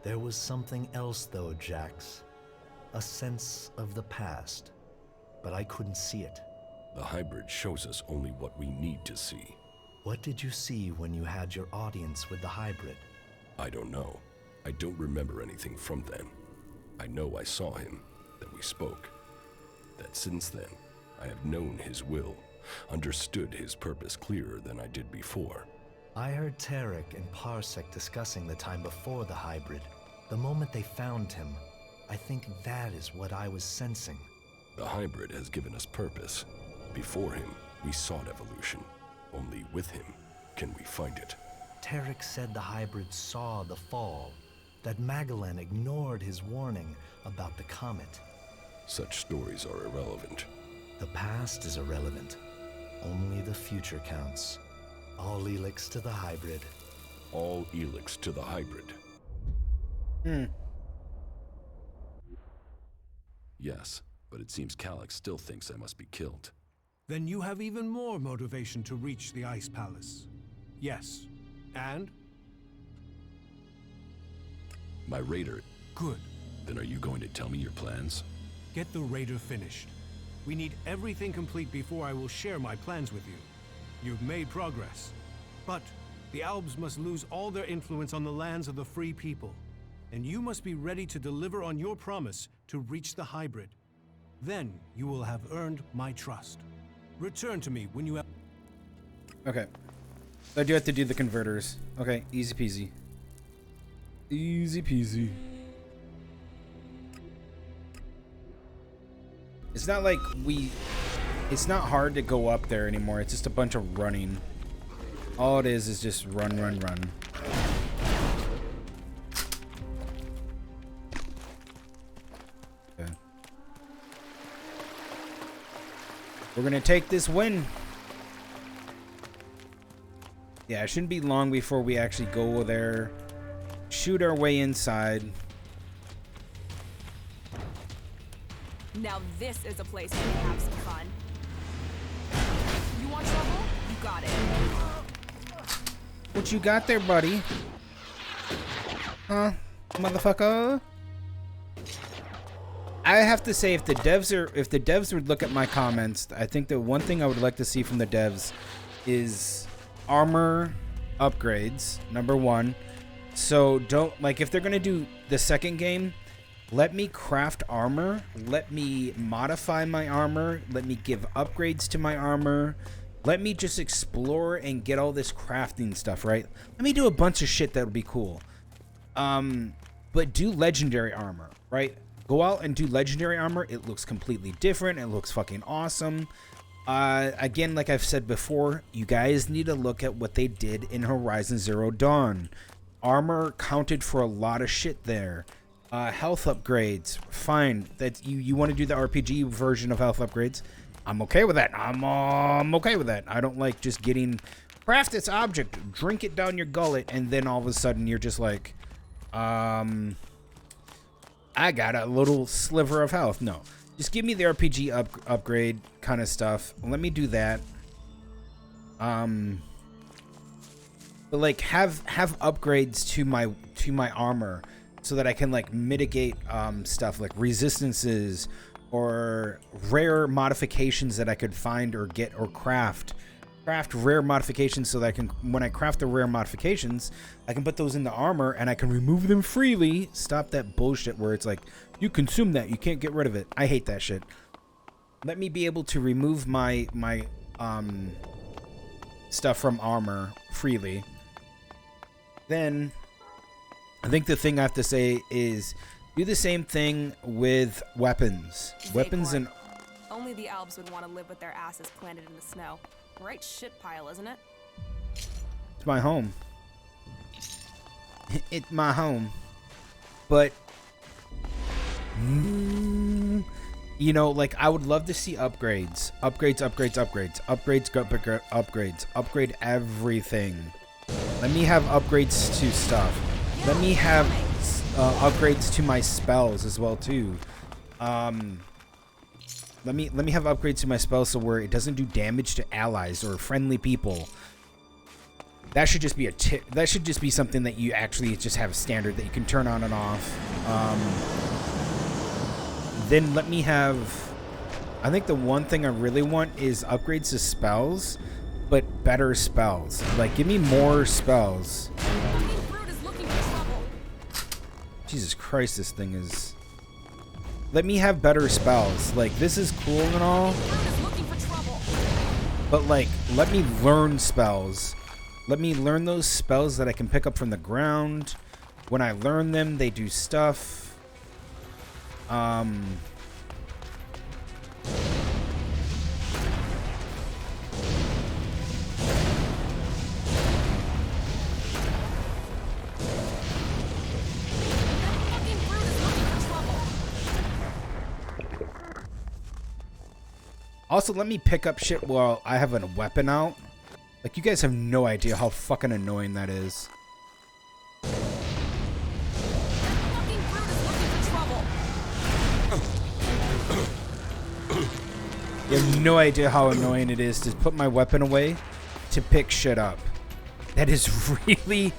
There was something else though, Jax. A sense of the past. But I couldn't see it. The hybrid shows us only what we need to see. What did you see when you had your audience with the hybrid? I don't know. I don't remember anything from then. I know I saw him, that we spoke. That since then, I have known his will, understood his purpose clearer than I did before. I heard Tarek and Parsec discussing the time before the hybrid. The moment they found him, I think that is what I was sensing. The hybrid has given us purpose. Before him, we sought evolution. Only with him can we find it. Tarek said the hybrid saw the fall, that Magellan ignored his warning about the comet. Such stories are irrelevant. The past is irrelevant. Only the future counts. All Elix to the hybrid. All Elix to the hybrid. Yes, but it seems Calyx still thinks I must be killed. Then you have even more motivation to reach the Ice Palace. Yes. And? My raider. Good. Then are you going to tell me your plans? Get the raider finished. We need everything complete before I will share my plans with you. You've made progress. But the Albs must lose all their influence on the lands of the free people. And you must be ready to deliver on your promise to reach the hybrid. Then you will have earned my trust. Return to me when you have... Okay. I do have to do the converters. Okay, easy peasy. Easy peasy. It's not like it's not hard to go up there anymore. It's just a bunch of running. All it is just run, run, run. Okay. We're gonna take this win. Yeah, it shouldn't be long before we actually go there, shoot our way inside. Now this is a place where we have some fun. You want trouble? You got it. What you got there, buddy? Huh, motherfucker? I have to say, if the devs would look at my comments, I think the one thing I would like to see from the devs is armor upgrades, number one. So don't, like, if they're gonna do the second game, let me craft armor, let me modify my armor, let me give upgrades to my armor, let me just explore and get all this crafting stuff, right? Let me do a bunch of shit that would be cool. But do legendary armor, right? Go out and do legendary armor. It looks completely different. It looks fucking awesome. Again, like I've said before, you guys need to look at what they did in Horizon Zero Dawn. Armor counted for a lot of shit there. Health upgrades, fine. That you want to do the RPG version of health upgrades. I'm okay with that. I'm okay with that. I don't like just getting craft this object, drink it down your gullet, and then all of a sudden you're just like, I got a little sliver of health. No, just give me the RPG upgrade kind of stuff. Let me do that. But like have upgrades to my armor so that I can like mitigate stuff like resistances or rare modifications that I could find or get or craft craft rare modifications so that I can, when I craft the rare modifications, I can put those in the armor and I can remove them freely. Stop that bullshit where it's like, you consume that, you can't get rid of it. I hate that shit. Let me be able to remove my stuff from armor freely. Then I think the thing I have to say is do the same thing with weapons. Weapons and only the Alps would want to live with their asses planted in the snow. Right shit pile, isn't it? it's my home. It's my home. But you know, like, I would love to see upgrades. Upgrades. Upgrade everything. Let me have upgrades to stuff. Let me have upgrades to my spells as well too. Let me have upgrades to my spells so where it doesn't do damage to allies or friendly people. That should just be that should just be something that you actually just have a standard that you can turn on and off. Then let me have, I think the one thing I really want is upgrades to spells, but better spells. Like, give me more spells. Jesus Christ, this thing is... Let me have better spells. Like, this is cool and all, but like, let me learn spells. Let me learn those spells that I can pick up from the ground. When I learn them, they do stuff. Also, let me pick up shit while I have a weapon out. Like, you guys have no idea how fucking annoying that is. You have no idea how annoying it is to put my weapon away to pick shit up. That is really,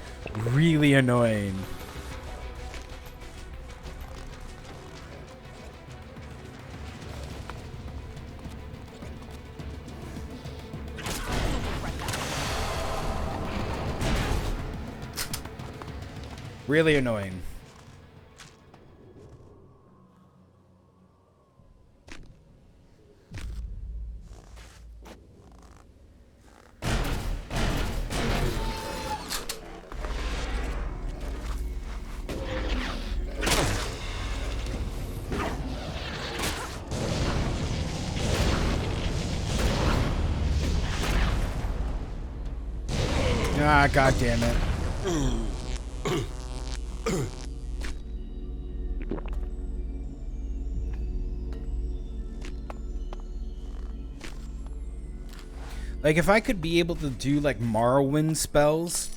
really annoying. Really annoying. Ah, god damn it. Like, if I could be able to do, like, Morrowind spells.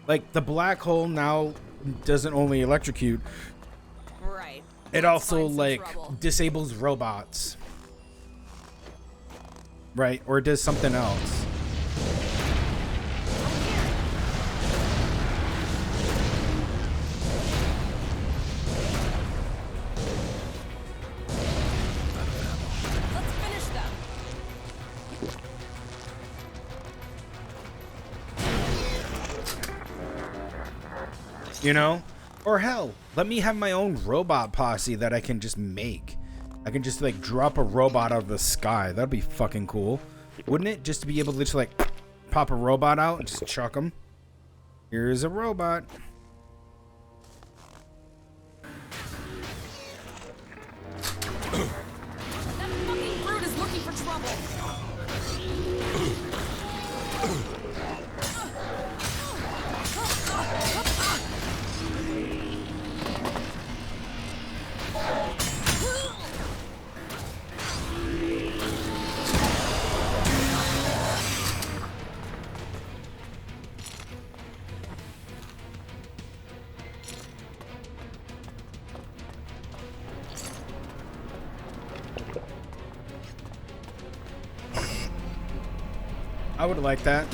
Like, the black hole now doesn't only electrocute. Right. It also, like, disables robots. Right? Or it does something else. You know? Or hell, let me have my own robot posse that I can just make. I can just, like, drop a robot out of the sky. That'd be fucking cool. Wouldn't it? Just to be able to just, like, pop a robot out and just chuck him. Here's a robot. That fucking brute is looking for trouble. I would like that.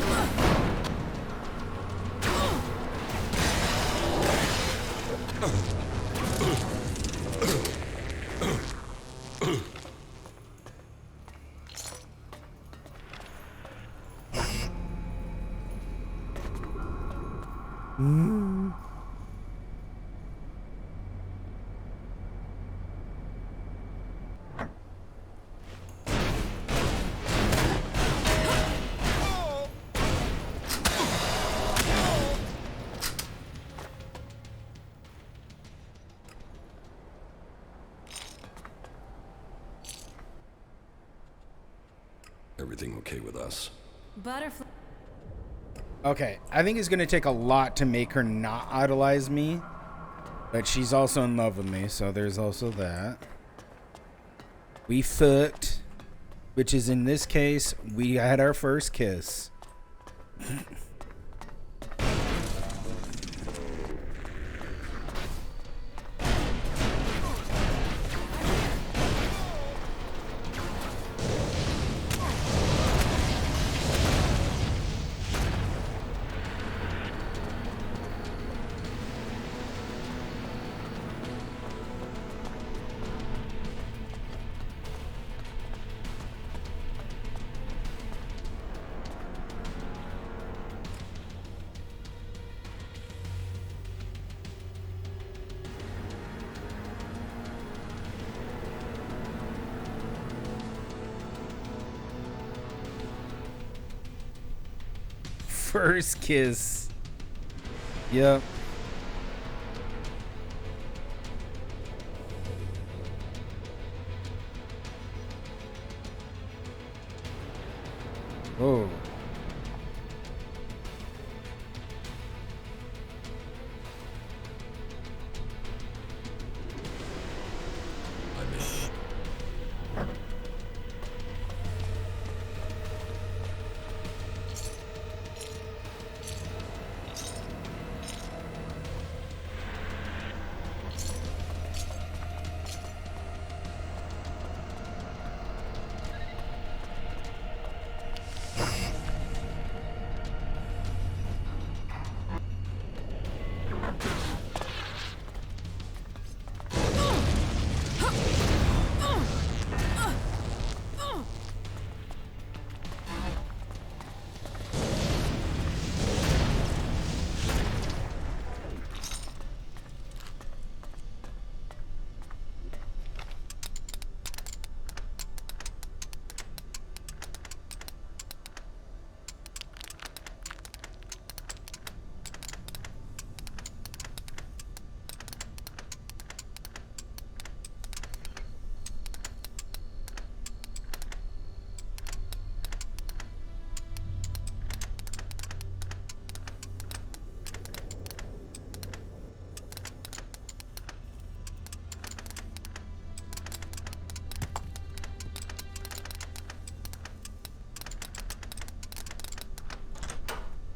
Everything okay with us? Butterfly. Okay, I think it's gonna take a lot to make her not idolize me, but she's also in love with me, so there's also that. We fucked, which is in this case, we had our first kiss. First kiss. Yep. Oh.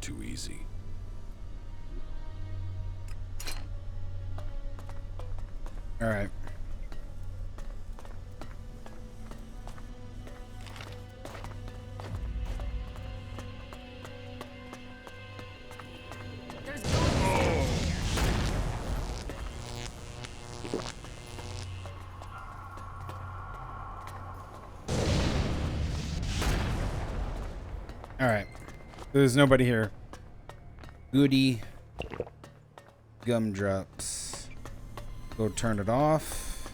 Too easy. All right. All right. There's nobody here. Goody. Gumdrops. Go turn it off.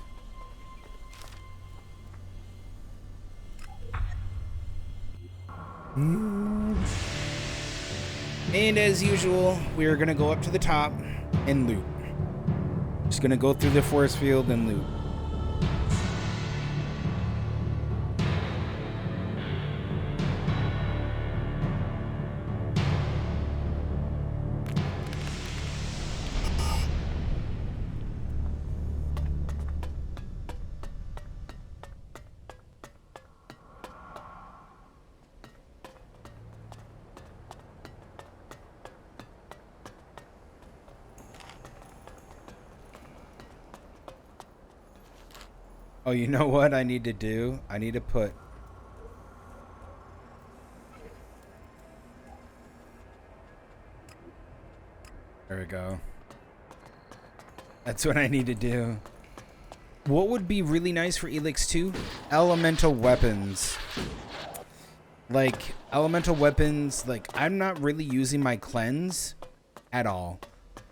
And as usual, we are going to go up to the top and loot. Just going to go through the force field and loot. Oh, you know what I need to do? I need to put... There we go. That's what I need to do. What would be really nice for Elix 2? Elemental weapons. Like, elemental weapons, like, I'm not really using my cleanse at all.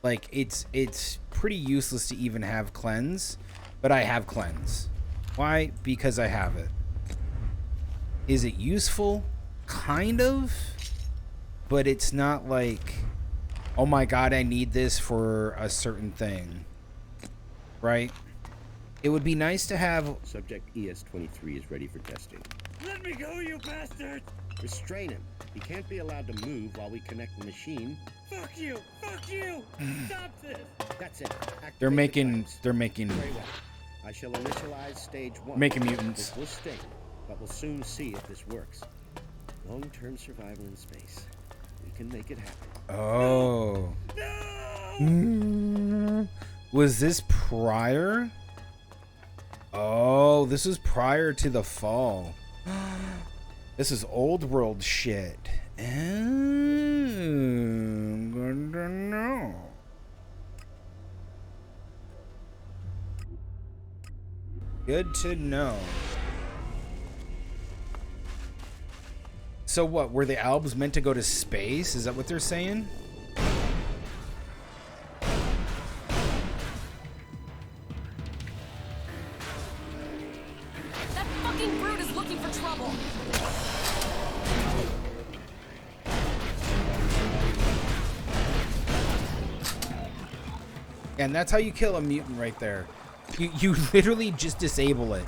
Like, it's pretty useless to even have cleanse, but I have cleanse. Why? Because I have it. Is it useful? Kind of. But it's not like, oh my god, I need this for a certain thing. Right? It would be nice to have... Subject ES-23 is ready for testing. Let me go, you bastard! Restrain him. He can't be allowed to move while we connect the machine. Fuck you! Fuck you! Stop this! That's it. Activate They're making... Very well. I shall initialize stage 1. Making mutants. This will sting, but we'll soon see if this works. Long-term survival in space. We can make it happen. Oh. No! Was this prior? Oh, this was prior to the fall. This is old world shit. Oh, good to know. Good to know. So what, were the albs meant to go to space? Is that what they're saying? That fucking brute is looking for trouble. And that's how you kill a mutant right there. You literally just disable it.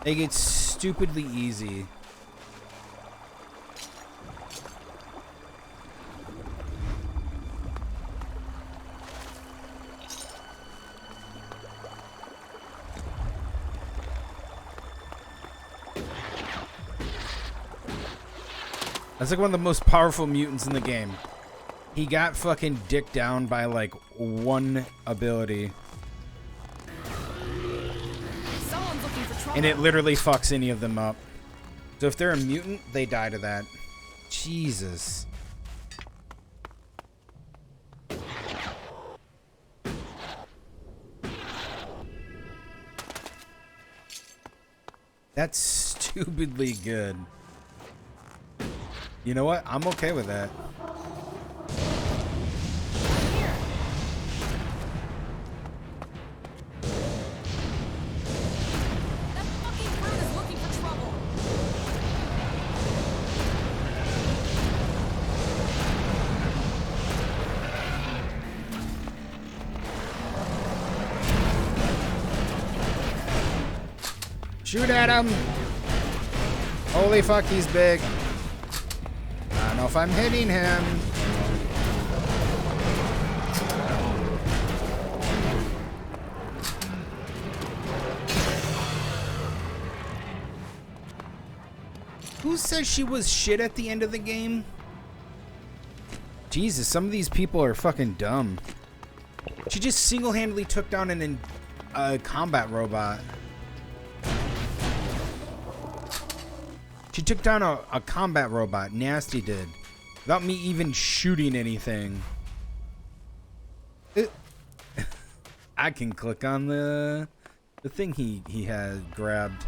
Like, it's stupidly easy. That's like one of the most powerful mutants in the game. He got fucking dicked down by like one ability. Someone's looking for trouble. And it literally fucks any of them up. So if they're a mutant, they die to that. Jesus. That's stupidly good. You know what? I'm okay with that. That fucking brute is looking for trouble. Shoot at him! Holy fuck, he's big. I don't know if I'm hitting him. Who says she was shit at the end of the game? Jesus, some of these people are fucking dumb. She just single-handedly took down a combat robot. She took down a combat robot. Nasty did. Without me even shooting anything. I can click on the thing he had grabbed.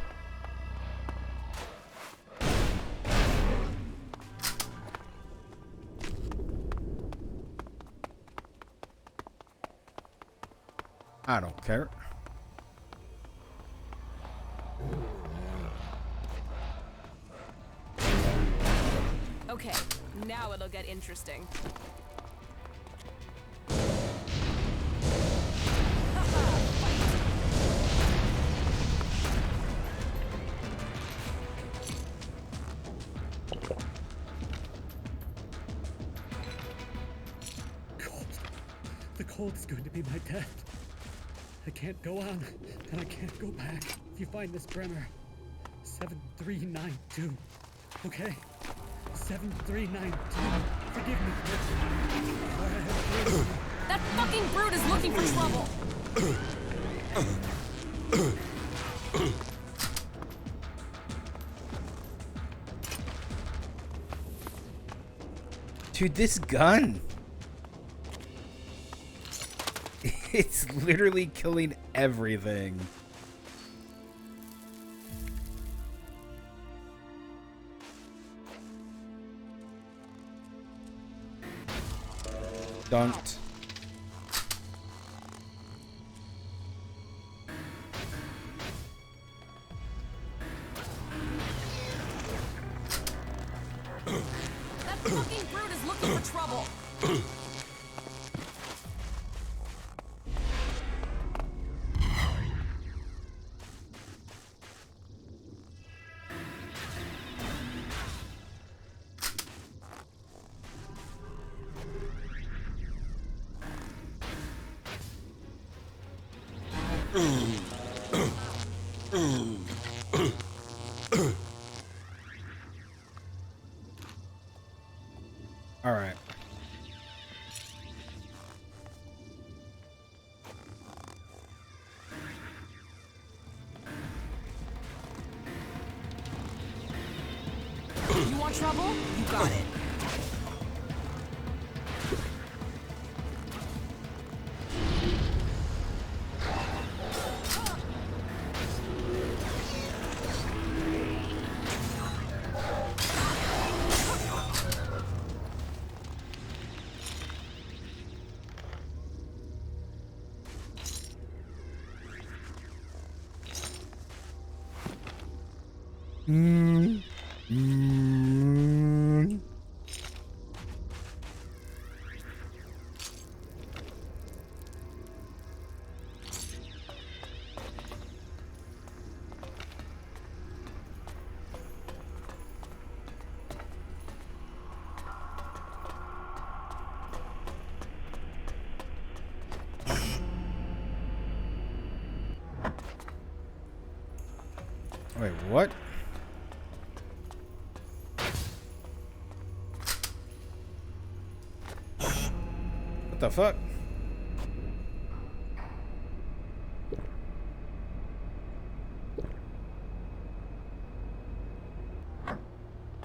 I don't care. Okay, now it'll get interesting. The cold is going to be my death. I can't go on, and I can't go back. If you find this Bremer, 7392, okay? 7392. Forgive me. That fucking brute is looking for trouble. Dude, this gun. It's literally killing everything. Dunked. That fucking brute is looking for trouble. All right. You want trouble? You got it. Wait, what? What the fuck?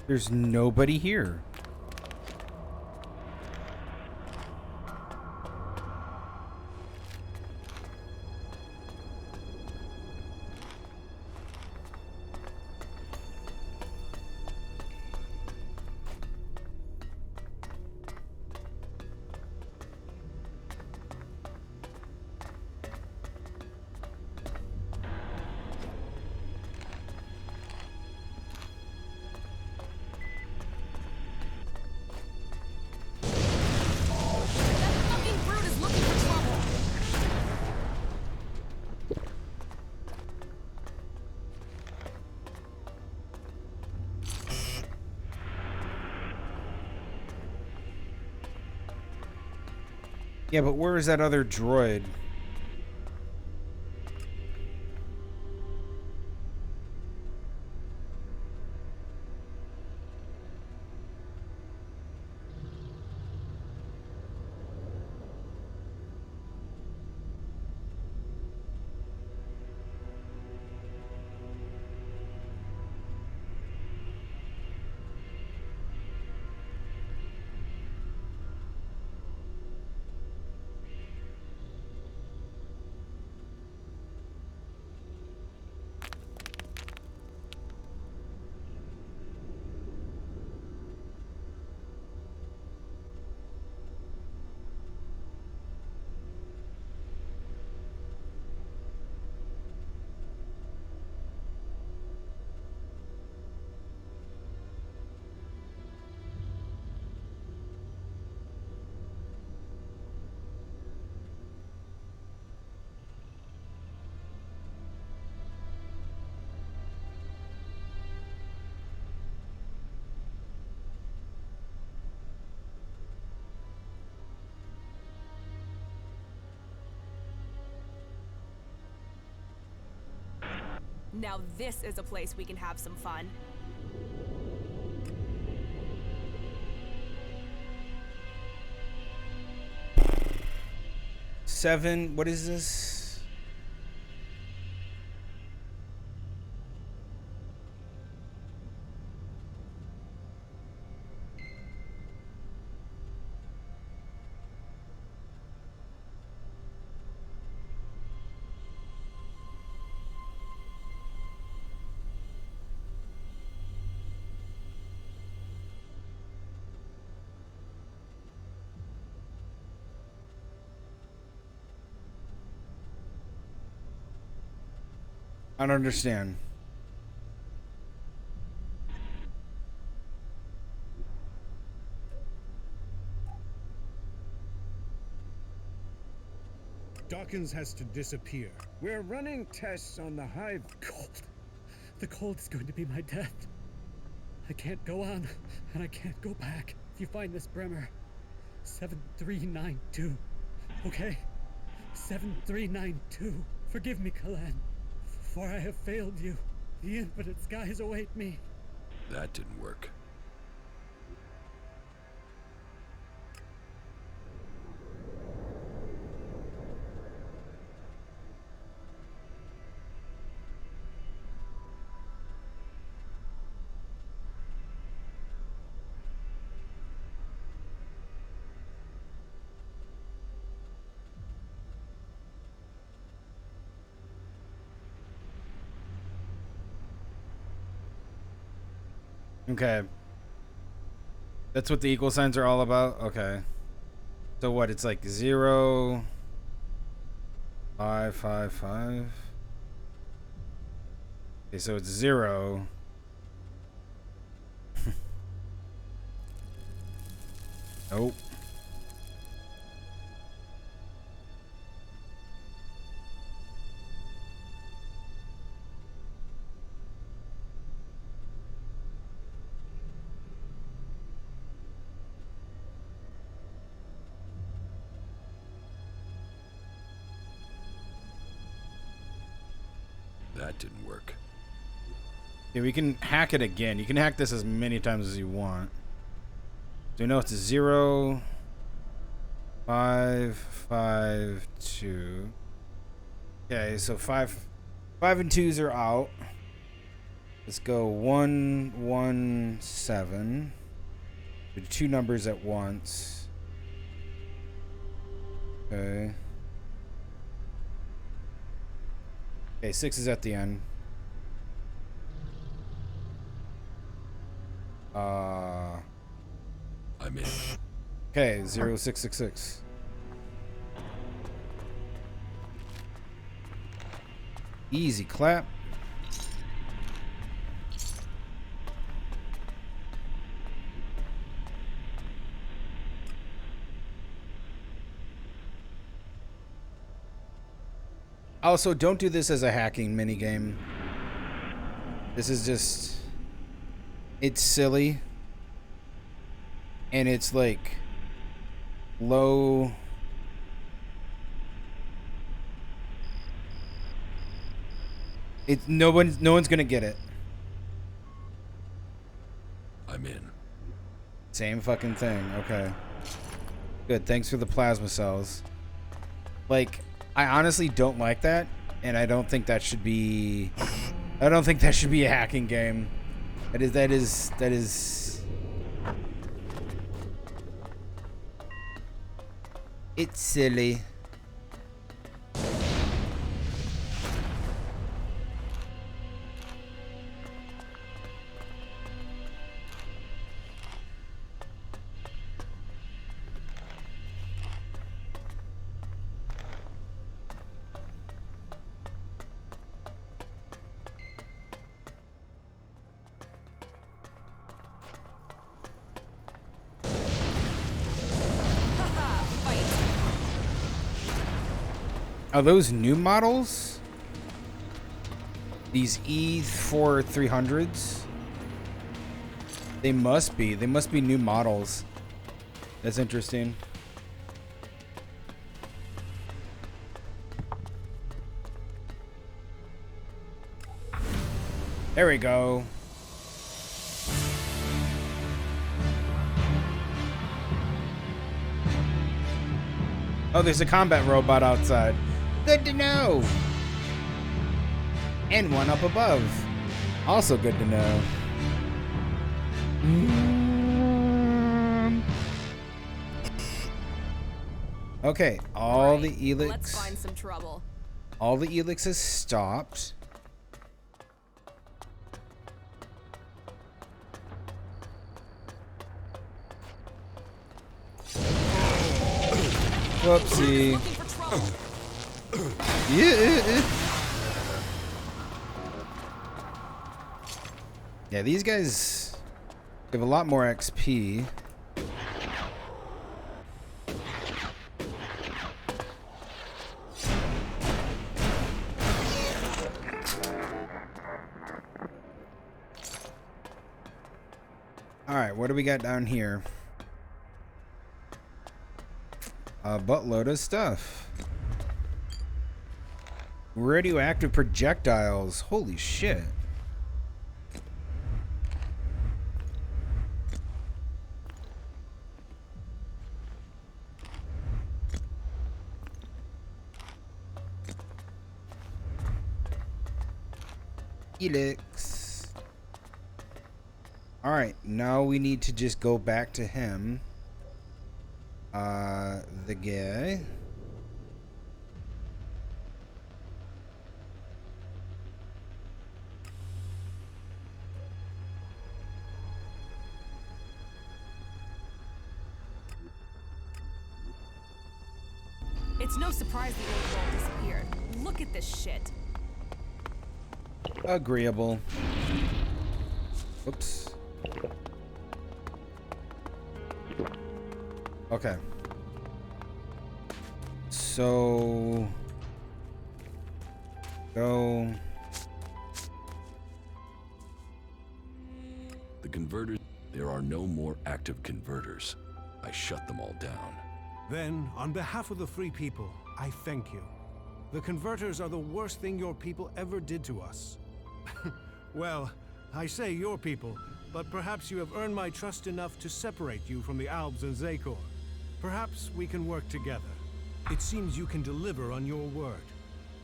There's nobody here. Yeah, but where is that other droid? Now this is a place we can have some fun. Seven, what is this? I don't understand. Dawkins has to disappear. We're running tests on the hive. Cold. The cold is going to be my death. I can't go on, and I can't go back. If you find this Bremer, 7392. Okay? 7392. Forgive me, Kalan, for I have failed you. The infinite skies await me. That didn't work. Okay. That's what the equal signs are all about? Okay. So what, it's like 0, 5, 5, 5. Okay, so it's 0. Nope. That didn't work. Yeah, we can hack it again. You can hack this as many times as you want. So we know it's a 0, 5, 5, 2. Okay, so 5 and 2s are out. Let's go 1, 1, 7. Do 2 numbers at once. Okay. Okay, 6 is at the end. I'm in. Okay, 0666. Easy clap. Also, don't do this as a hacking minigame. This is just... It's silly. And it's like... low... It's no one's gonna get it. I'm in. Same fucking thing. Okay. Good. Thanks for the plasma cells. Like, I honestly don't like that, and I don't think that should be. I don't think that should be a hacking game. That is. It's silly. Are those new models? These E4 300s? They must be. They must be new models. That's interesting. There we go. Oh, there's a combat robot outside. Good to know. And one up above. Also good to know. Okay, all the Elix. Let's find some trouble. All the Elix has stopped. Whoopsie. Yeah. Yeah, these guys give a lot more XP. Alright, what do we got down here? A buttload of stuff. Radioactive projectiles. Holy shit. Helix. Alright, now we need to just go back to him. The guy. It's no surprise the old wall disappeared. Look at this shit. Agreeable. Oops. Okay. So go. The converters, there are no more active converters. I shut them all down. Then, on behalf of the free people, I thank you. The converters are the worst thing your people ever did to us. Well, I say your people, but perhaps you have earned my trust enough to separate you from the Albs and Zakor. Perhaps we can work together. It seems you can deliver on your word.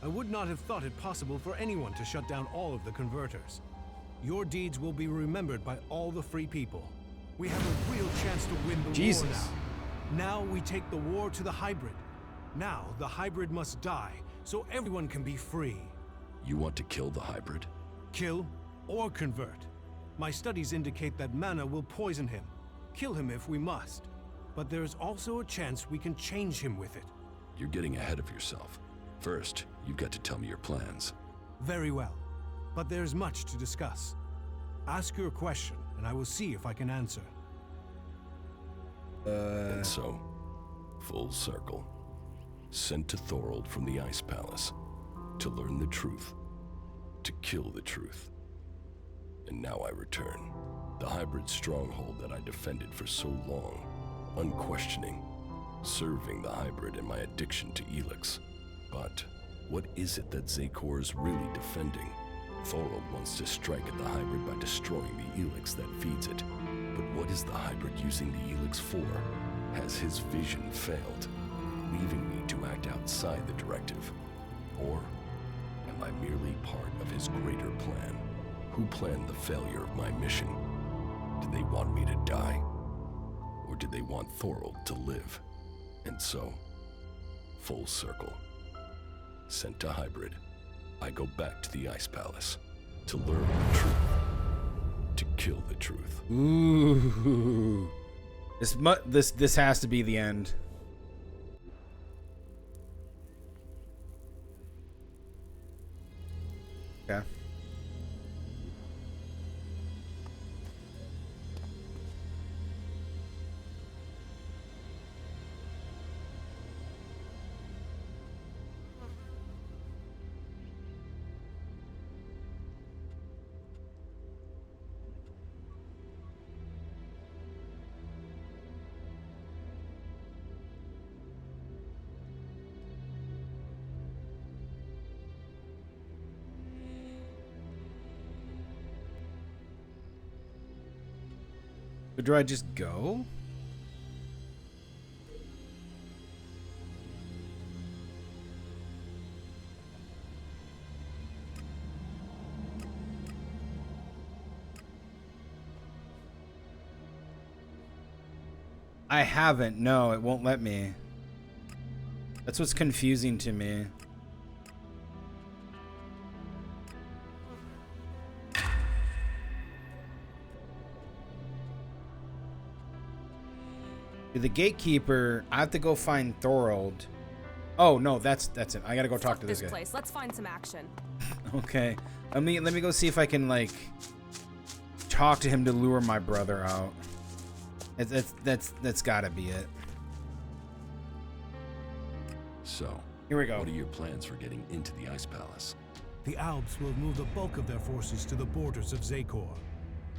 I would not have thought it possible for anyone to shut down all of the converters. Your deeds will be remembered by all the free people. We have a real chance to win the war now. Now we take the war to the hybrid. Now the hybrid must die, so everyone can be free. You want to kill the hybrid? Kill or convert. My studies indicate that mana will poison him. Kill him if we must. But there's also a chance we can change him with it. You're getting ahead of yourself. First, you've got to tell me your plans. Very well. But there's much to discuss. Ask your question, and I will see if I can answer. And so, full circle. Sent to Thorold from the Ice Palace. To learn the truth. To kill the truth. And now I return. The hybrid stronghold that I defended for so long. Unquestioning. Serving the hybrid and my addiction to Elix. But what is it that Zakor is really defending? Thorold wants to strike at the hybrid by destroying the Elix that feeds it. But what is the hybrid using the Elix for? Has his vision failed, leaving me to act outside the directive? Or am I merely part of his greater plan? Who planned the failure of my mission? Did they want me to die? Or did they want Thorold to live? And so, full circle. Sent to hybrid, I go back to the Ice Palace to learn the truth. To kill the truth. Ooh. This has to be the end. Okay. But do I just go? I haven't. No, it won't let me. That's what's confusing to me. The gatekeeper, I have to go find Thorold. Oh no, that's it. I gotta go talk to this guy. Place. Let's find some action. Okay. Let me go see if I can like talk to him to lure my brother out. That's gotta be it. So, here we go. What are your plans for getting into the Ice Palace? The Alps will move the bulk of their forces to the borders of Zakor.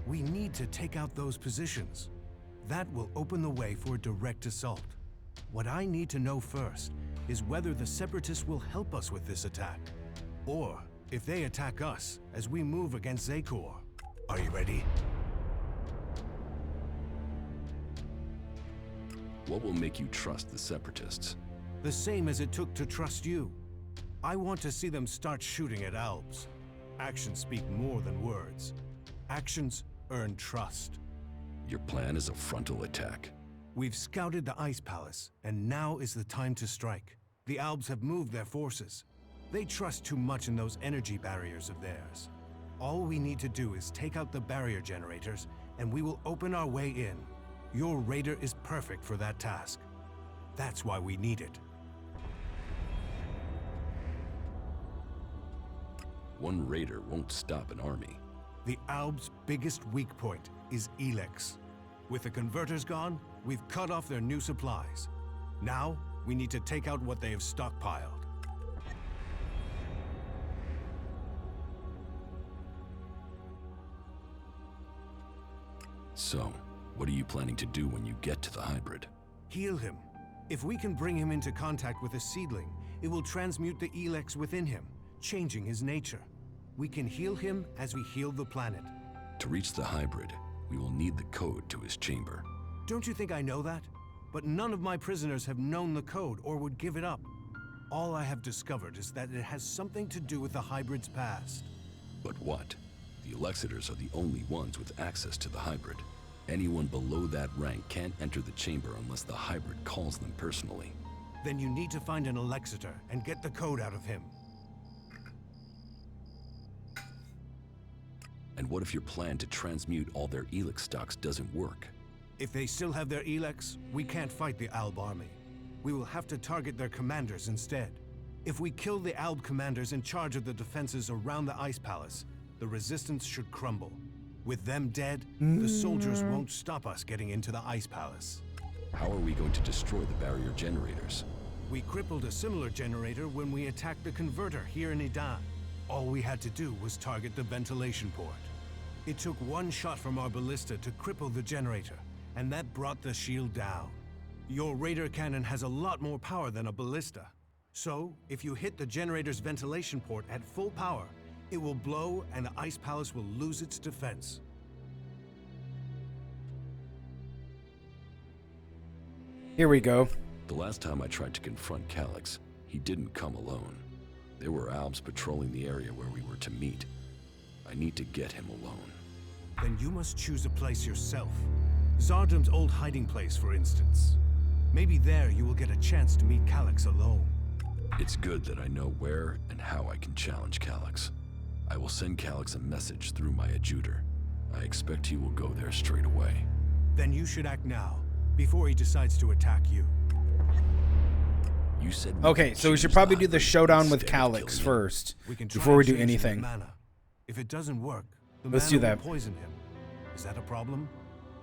We need to take out those positions. That will open the way for a direct assault. What I need to know first is whether the Separatists will help us with this attack, or if they attack us as we move against Zakor. Are you ready? What will make you trust the Separatists? The same as it took to trust you. I want to see them start shooting at Alps. Actions speak more than words. Actions earn trust. Your plan is a frontal attack. We've scouted the Ice Palace, and now is the time to strike. The Albs have moved their forces. They trust too much in those energy barriers of theirs. All we need to do is take out the barrier generators, and we will open our way in. Your raider is perfect for that task. That's why we need it. One raider won't stop an army. The Albs' biggest weak point is Elex. With the converters gone, we've cut off their new supplies. Now, we need to take out what they have stockpiled. So, what are you planning to do when you get to the hybrid? Heal him. If we can bring him into contact with a seedling, it will transmute the Elex within him, changing his nature. We can heal him as we heal the planet. To reach the hybrid, we will need the code to his chamber. Don't you think I know that? But none of my prisoners have known the code or would give it up. All I have discovered is that it has something to do with the hybrid's past. But what? The Elexitors are the only ones with access to the hybrid. Anyone below that rank can't enter the chamber unless the hybrid calls them personally. Then you need to find an Alexitor and get the code out of him. And what if your plan to transmute all their Elex stocks doesn't work? If they still have their Elex, we can't fight the Alb army. We will have to target their commanders instead. If we kill the Alb commanders in charge of the defenses around the Ice Palace, the resistance should crumble. With them dead, the soldiers won't stop us getting into the Ice Palace. How are we going to destroy the barrier generators? We crippled a similar generator when we attacked the converter here in Idan. All we had to do was target the ventilation port. It took one shot from our ballista to cripple the generator, and that brought the shield down. Your radar cannon has a lot more power than a ballista. So, if you hit the generator's ventilation port at full power, it will blow and the Ice Palace will lose its defense. Here we go. The last time I tried to confront Calyx, he didn't come alone. There were Albs patrolling the area where we were to meet. I need to get him alone. Then you must choose a place yourself. Zardum's old hiding place, for instance. Maybe there you will get a chance to meet Calyx alone. It's good that I know where and how I can challenge Calyx. I will send Calyx a message through my adjutor. I expect he will go there straight away. Then you should act now, before he decides to attack you. You said okay, so we should probably do the showdown with Calyx first, before we do anything. If it doesn't work, the Let's do that. will poison him. Is that a problem?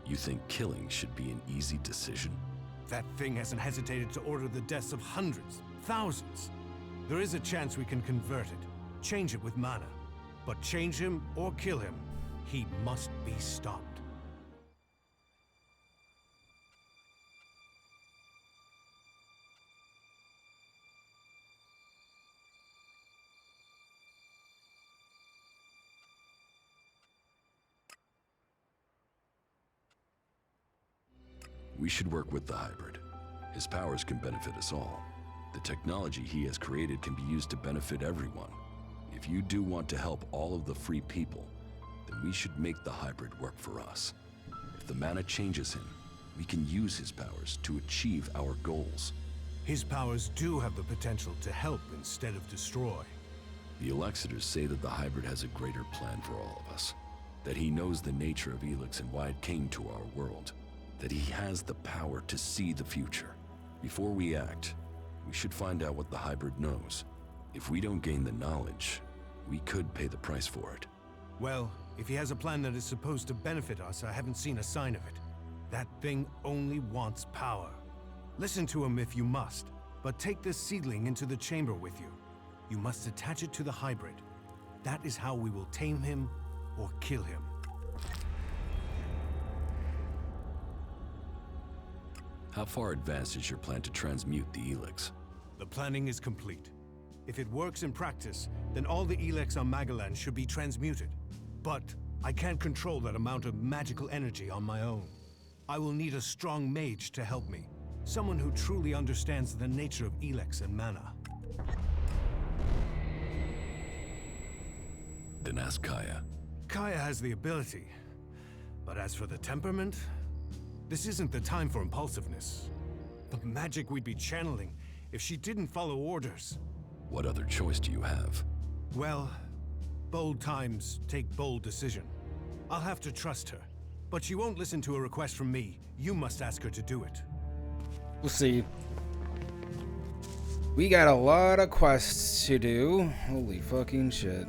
You think killing should be an easy decision? That thing hasn't hesitated to order the deaths of hundreds, thousands. There is a chance we can convert it, change it with mana. But change him or kill him, he must be stopped. We should work with the hybrid. His powers can benefit us all. The technology he has created can be used to benefit everyone. If you do want to help all of the free people, then we should make the hybrid work for us. If the mana changes him, we can use his powers to achieve our goals. His powers do have the potential to help instead of destroy. The Elexitors say that the hybrid has a greater plan for all of us. That he knows the nature of Elex and why it came to our world. That he has the power to see the future. Before we act, we should find out what the hybrid knows. If we don't gain the knowledge, we could pay the price for it. Well, If he has a plan that is supposed to benefit us, I haven't seen a sign of it. That thing only wants power. Listen to him if you must, but take this seedling into the chamber with you. You must attach it to the hybrid. That is how we will tame him or kill him. How far advanced is your plan to transmute the Elex? The planning is complete. If it works in practice, then all the Elex on Magalan should be transmuted. But I can't control that amount of magical energy on my own. I will need a strong mage to help me. Someone who truly understands the nature of Elex and mana. Then ask Kaya. Kaya has the ability. But as for the temperament, this isn't the time for impulsiveness. The magic we'd be channeling if she didn't follow orders. What other choice do you have? Well, bold times take bold decision. I'll have to trust her. But she won't listen to a request from me. You must ask her to do it. We'll see. We got a lot of quests to do. Holy fucking shit.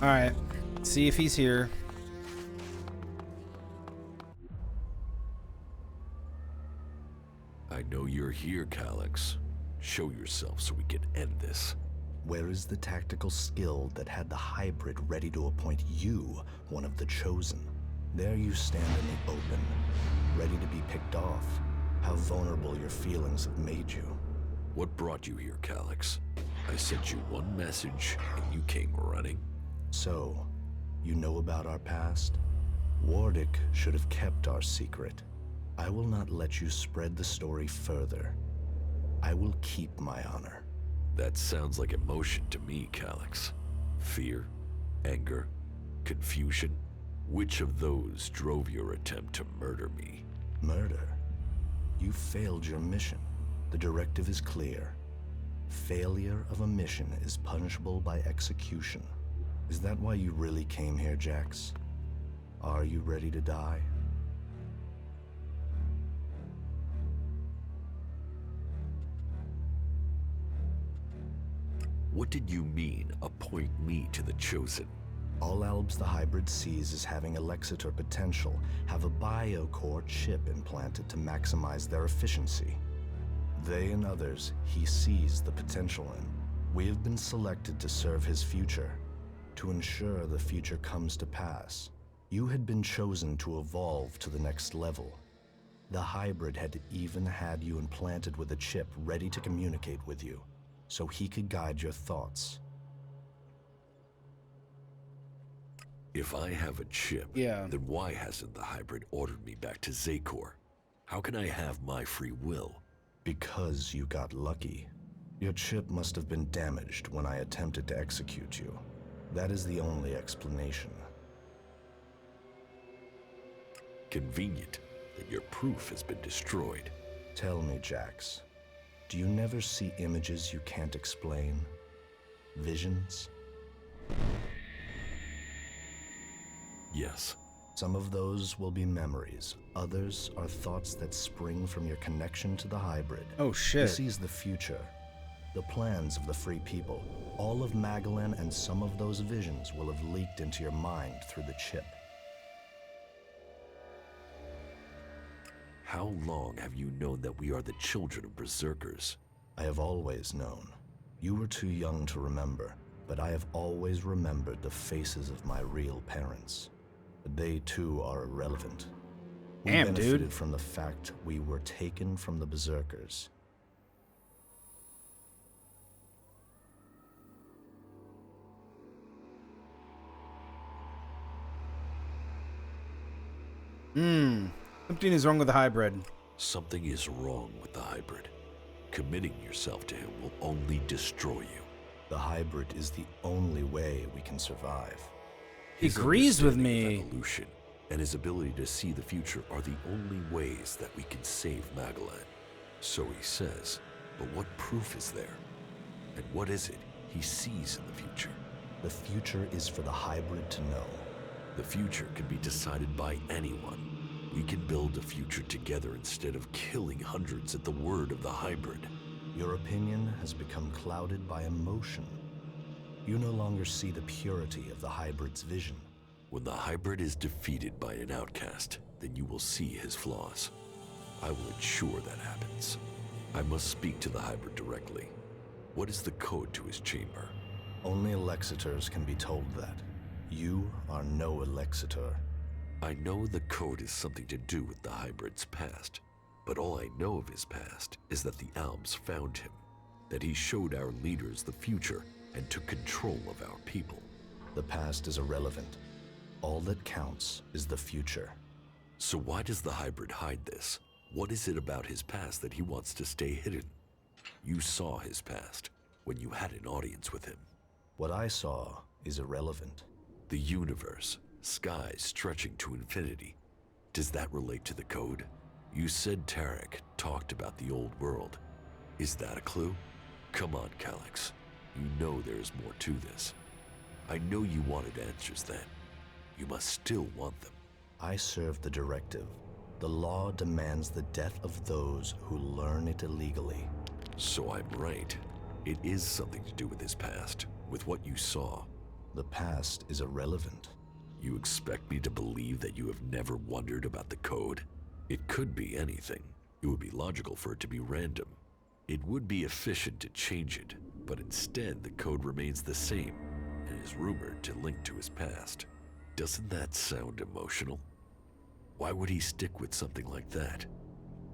Alright, see if he's here. I know you're here, Calyx. Show yourself so we can end this. Where is the tactical skill that had the hybrid ready to appoint you one of the chosen? There you stand in the open, ready to be picked off. How vulnerable your feelings have made you. What brought you here, Calyx? I sent you one message, and you came running. So, you know about our past? Wardick should have kept our secret. I will not let you spread the story further. I will keep my honor. That sounds like emotion to me, Calyx. Fear, anger, confusion. Which of those drove your attempt to murder me? Murder? You failed your mission. The directive is clear. Failure of a mission is punishable by execution. Is that why you really came here, Jax? Are you ready to die? What did you mean, appoint me to the Chosen? All Albs the hybrid sees as having Alexitor potential have a biocore chip implanted to maximize their efficiency. They and others he sees the potential in. We have been selected to serve his future, to ensure the future comes to pass. You had been chosen to evolve to the next level. The hybrid had even had you implanted with a chip ready to communicate with you, so he could guide your thoughts. If I have a chip, then why hasn't the hybrid ordered me back to Zakor? How can I have my free will? Because you got lucky. Your chip must have been damaged when I attempted to execute you. That is the only explanation. Convenient that your proof has been destroyed. Tell me, Jax, do you never see images you can't explain? Visions? Yes. Some of those will be memories. Others are thoughts that spring from your connection to the hybrid. Oh shit. He sees the future, the plans of the free people. All of Magalan and some of those visions will have leaked into your mind through the chip. How long have you known that we are the children of berserkers? I have always known. You were too young to remember, but I have always remembered the faces of my real parents. They too are irrelevant. We benefited from the fact we were taken from the berserkers. Something is wrong with the hybrid. Something is wrong with the hybrid. Committing yourself to him will only destroy you. The hybrid is the only way we can survive. He agrees with me. Evolution and his ability to see the future are the only ways that we can save Magalan. So he says, but what proof is there? And what is it he sees in the future? The future is for the hybrid to know. The future can be decided by anyone. We can build a future together instead of killing hundreds at the word of the hybrid. Your opinion has become clouded by emotion. You no longer see the purity of the hybrid's vision. When the hybrid is defeated by an outcast, then you will see his flaws. I will ensure that happens. I must speak to the hybrid directly. What is the code to his chamber? Only Alexiters can be told that. You are no Alexiter. I know the code has something to do with the hybrid's past, but all I know of his past is that the Alps found him, that he showed our leaders the future and took control of our people. The past is irrelevant. All that counts is the future. So why does the hybrid hide this? What is it about his past that he wants to stay hidden? You saw his past when you had an audience with him. What I saw is irrelevant. The universe, skies stretching to infinity. Does that relate to the code? You said Tarek talked about the old world. Is that a clue? Come on, Calyx. You know there is more to this. I know you wanted answers then. You must still want them. I serve the directive. The law demands the death of those who learn it illegally. So I'm right. It is something to do with his past, with what you saw. The past is irrelevant. You expect me to believe that you have never wondered about the code? It could be anything. It would be logical for it to be random. It would be efficient to change it, but instead the code remains the same and is rumored to link to his past. Doesn't that sound emotional? Why would he stick with something like that?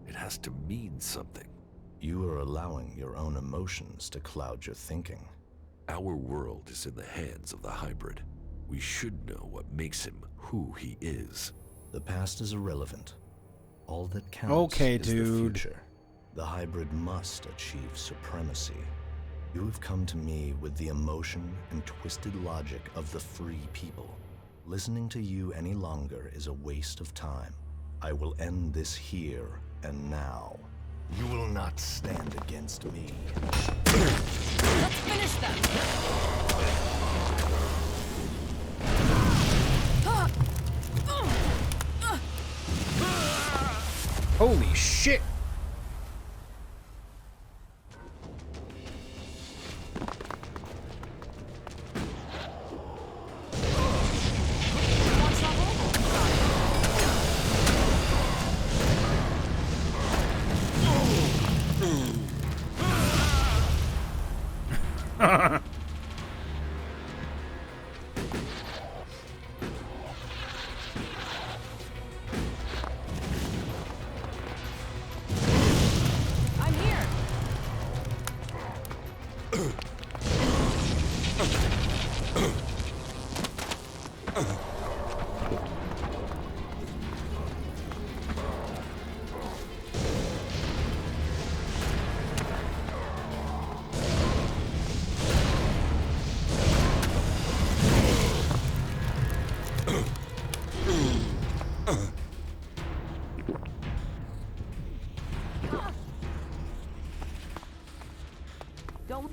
It has to mean something. You are allowing your own emotions to cloud your thinking. Our world is in the hands of the hybrid. We should know what makes him who he is. The past is irrelevant. All that counts is the future. The hybrid must achieve supremacy. You have come to me with the emotion and twisted logic of the free people. Listening to you any longer is a waste of time. I will end this here and now. You will not stand against me. Let's finish them! Holy shit! I'm here! Don't.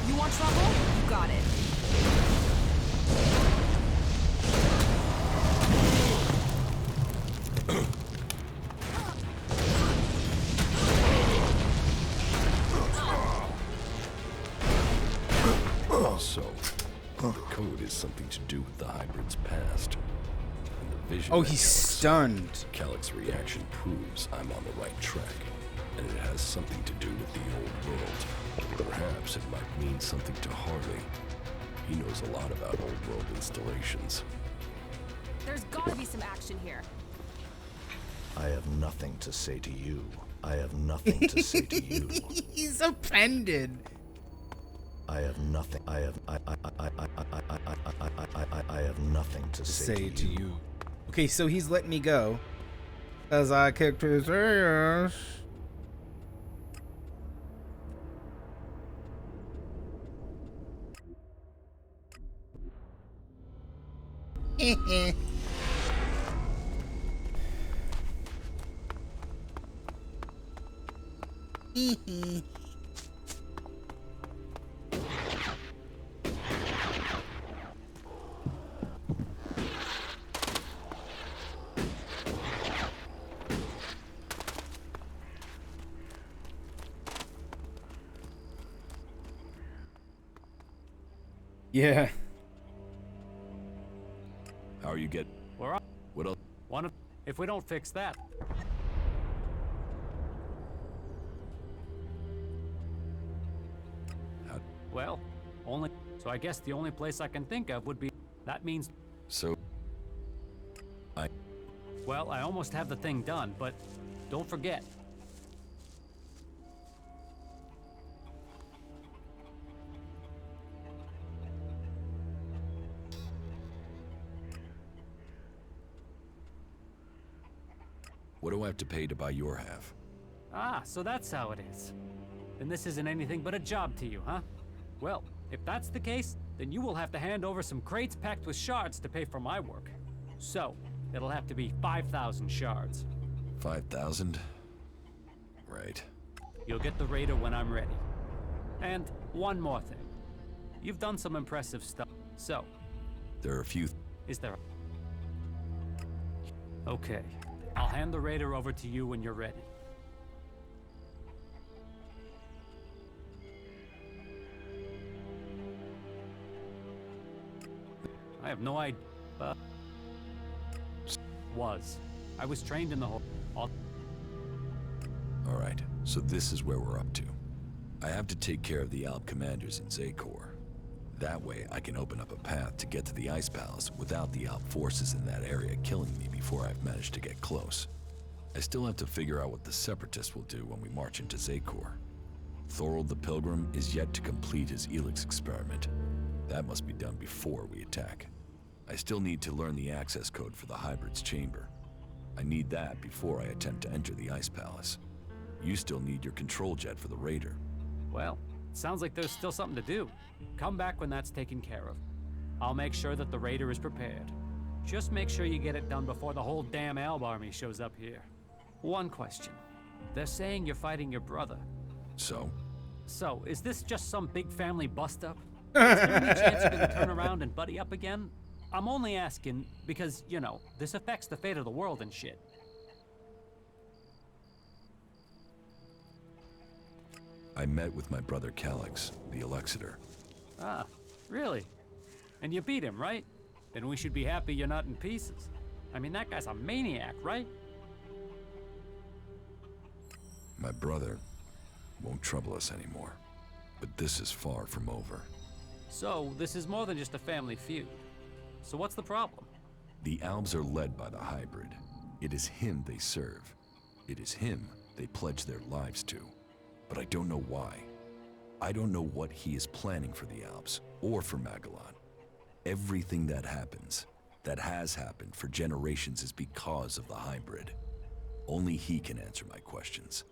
You want trouble? You got it. So, the code is something to do with the hybrid's past. And the vision Oh, that he's Calyx stunned. Calyx's reaction proves I'm on the right track, and it has something to do with the old world. Perhaps it might mean something to Harley. He knows a lot about old world installations. There's gotta be some action here. I have nothing to say to you. I have nothing to say to you. He's offended. I have nothing. I have nothing to say to you. Okay, so he's letting me go as I kicked his ass. Yeah. How are you get? We're up. What else? One of. If we don't fix that. Well, only. So I guess the only place I can think of would be. That means. So. Well, I almost have the thing done, but don't forget. What do I have to pay to buy your half? Ah, so that's how it is. Then this isn't anything but a job to you, huh? Well, if that's the case, then you will have to hand over some crates packed with shards to pay for my work. So, it'll have to be 5,000 shards. 5,000? Right. You'll get the raider when I'm ready. And one more thing. You've done some impressive stuff, so... There are a few... Is there... Okay. I'll hand the raider over to you when you're ready. I have no idea. I was trained in the whole... Alright, so this is where we're up to. I have to take care of the Alp commanders in Zakor. That way, I can open up a path to get to the Ice Palace without the Alp forces in that area killing me before I've managed to get close. I still have to figure out what the Separatists will do when we march into Zakor. Thorold the Pilgrim is yet to complete his Elix experiment. That must be done before we attack. I still need to learn the access code for the Hybrid's chamber. I need that before I attempt to enter the Ice Palace. You still need your control jet for the Raider. Well, it sounds like there's still something to do. Come back when that's taken care of. I'll make sure that the Raider is prepared. Just make sure you get it done before the whole damn Alb army shows up here. One question. They're saying you're fighting your brother. So? So, is this just some big family bust-up? Is there any chance you're gonna turn around and buddy up again? I'm only asking because, you know, this affects the fate of the world and shit. I met with my brother Calyx, the Elixir. Ah, really? And you beat him, right? Then we should be happy you're not in pieces. I mean, that guy's a maniac, right? My brother won't trouble us anymore. But this is far from over. So, this is more than just a family feud. So what's the problem? The Albs are led by the Hybrid. It is him they serve. It is him they pledge their lives to. But I don't know why. I don't know what he is planning for the Alps, or for Magellan. Everything that happens, that has happened for generations, is because of the Hybrid. Only he can answer my questions.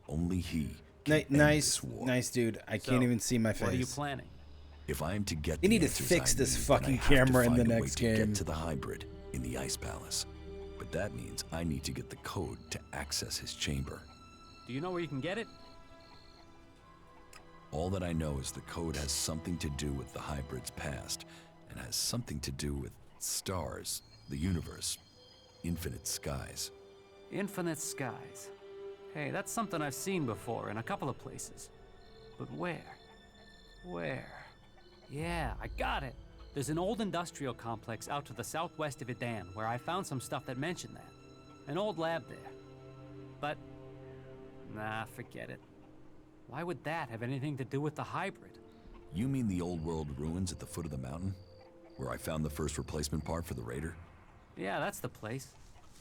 Only he can end this war. Nice, dude. I can't even see my face. What are you planning? If I am to get They need the to answers fix I this need, fucking then I have to camera in the find a way next to game. Get to the Hybrid in the Ice Palace. But that means I need to get the code to access his chamber. Do you know where you can get it? All that I know is the code has something to do with the Hybrid's past, and has something to do with stars, the universe, infinite skies. Infinite skies. Hey, that's something I've seen before in a couple of places. But where? Where? Yeah, I got it. There's an old industrial complex out to the southwest of Idan where I found some stuff that mentioned that. An old lab there. But, nah, forget it. Why would that have anything to do with the Hybrid? You mean the old world ruins at the foot of the mountain? Where I found the first replacement part for the Raider? Yeah, that's the place.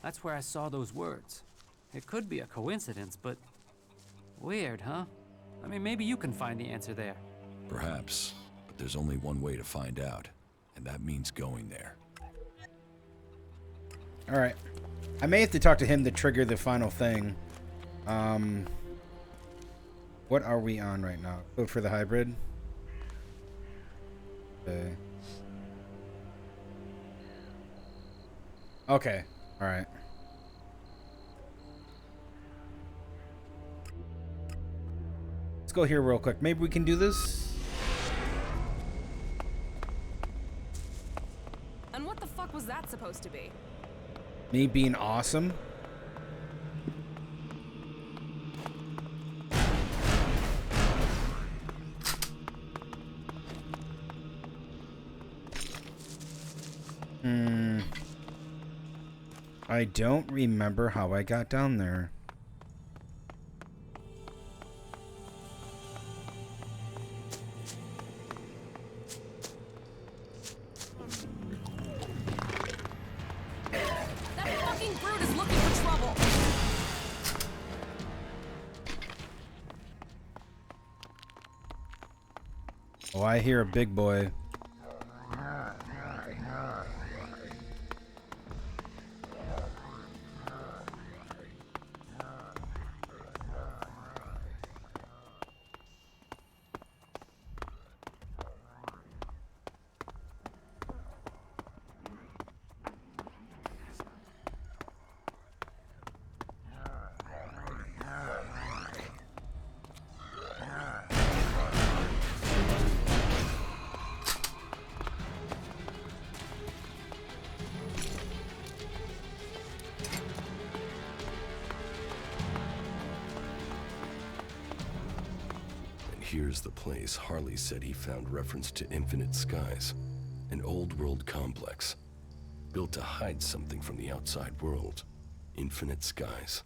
That's where I saw those words. It could be a coincidence, but... weird, huh? I mean, maybe you can find the answer there. Perhaps, but there's only one way to find out, and that means going there. Alright. I may have to talk to him to trigger the final thing. What are we on right now? Code for the Hybrid? Okay. Okay. All right. Let's go here real quick. Maybe we can do this. And what the fuck was that supposed to be? Me being awesome. I don't remember how I got down there. That fucking brute is looking for trouble. Oh, I hear a big boy. Here's the place Harley said he found reference to Infinite Skies, an old world complex, built to hide something from the outside world. Infinite Skies,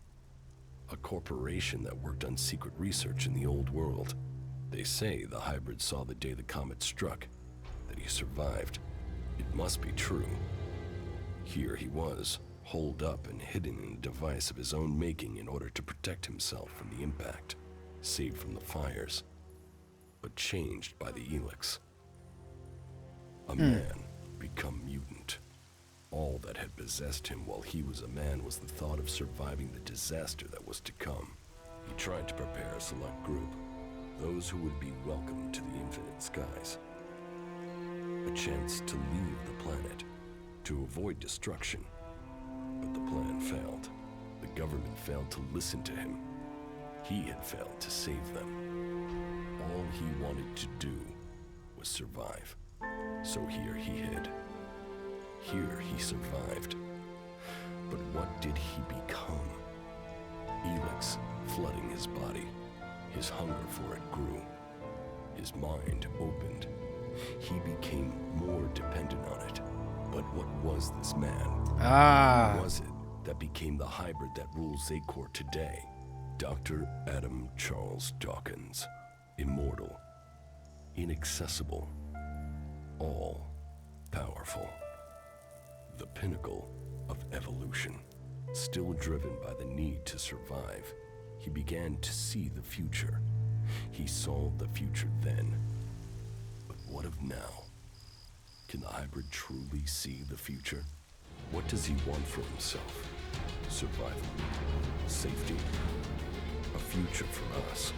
a corporation that worked on secret research in the old world. They say the hybrid saw the day the comet struck, that he survived. It must be true. Here he was, holed up and hidden in a device of his own making in order to protect himself from the impact, saved from the fires, but changed by the Elix. A man become mutant. All that had possessed him while he was a man was the thought of surviving the disaster that was to come. He tried to prepare a select group, those who would be welcome to the Infinite Skies. A chance to leave the planet, to avoid destruction. But the plan failed. The government failed to listen to him. He had failed to save them. All he wanted to do was survive. So here he hid. Here he survived. But what did he become? Elix flooding his body. His hunger for it grew. His mind opened. He became more dependent on it. But what was this man? Who was it that became the hybrid that rules Zakor today? Dr. Adam Charles Dawkins. Immortal, inaccessible, all-powerful. The pinnacle of evolution. Still driven by the need to survive, he began to see the future. He saw the future then. But what of now? Can the hybrid truly see the future? What does he want for himself? Survival? Safety? A future for us?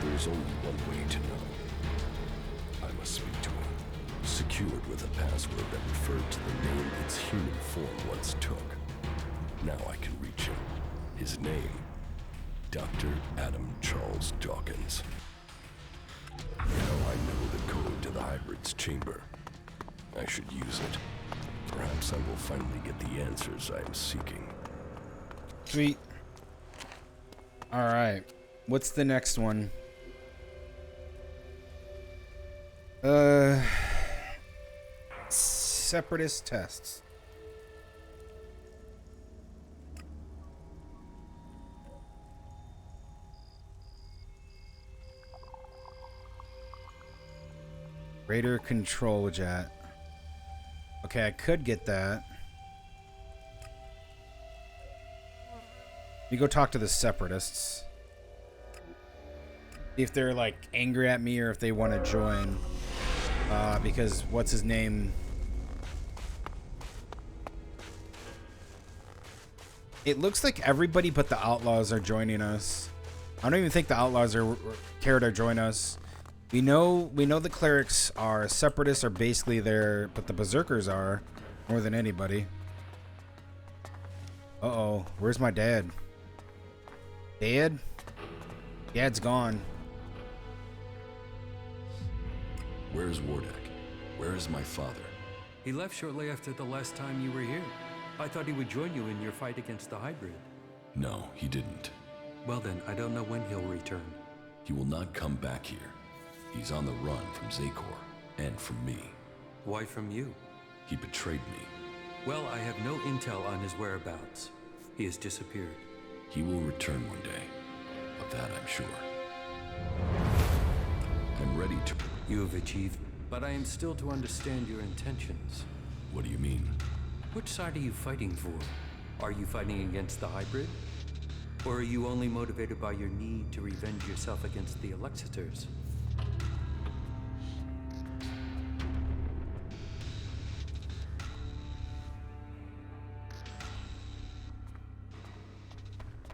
There's only one way to know. I must speak to him. Secured with a password that referred to the name its human form once took. Now I can reach him. His name, Dr. Adam Charles Dawkins. Now I know the code to the hybrid's chamber. I should use it. Perhaps I will finally get the answers I am seeking. Sweet. Alright. What's the next one? Separatist tests. Raider control jet. Okay, I could get that. You go talk to the separatists. See if they're like angry at me or if they want to join. Because what's his name? It looks like everybody but the outlaws are joining us. I don't even think the outlaws care to join us. We know the clerics are separatists, are basically there, but the berserkers are. More than anybody. Uh-oh. Where's my dad? Dad? Dad's gone. Where's Wardek? Where is my father? He left shortly after the last time you were here. I thought he would join you in your fight against the hybrid. No, he didn't. Well then, I don't know when he'll return. He will not come back here. He's on the run from Zakor, and from me. Why from you? He betrayed me. Well, I have no intel on his whereabouts. He has disappeared. He will return one day. Of that I'm sure. I'm ready to... You have achieved, but I am still to understand your intentions. What do you mean? Which side are you fighting for? Are you fighting against the hybrid? Or are you only motivated by your need to revenge yourself against the Alexiters?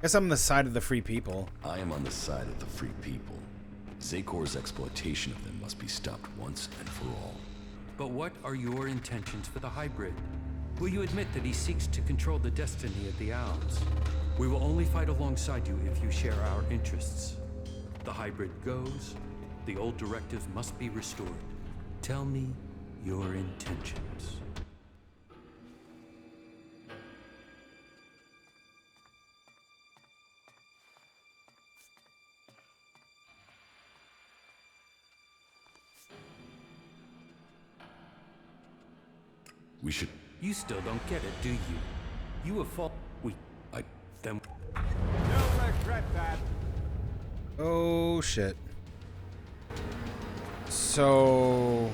Guess I'm on the side of the free people. I am on the side of the free people. Zakor's exploitation of them must be stopped once and for all. But what are your intentions for the hybrid? Will you admit that he seeks to control the destiny of the Owls? We will only fight alongside you if you share our interests. The hybrid goes, the old directive must be restored. Tell me your intentions. We should... You still don't get it, do you? You have fought... Then... You'll regret that. Oh, shit. So...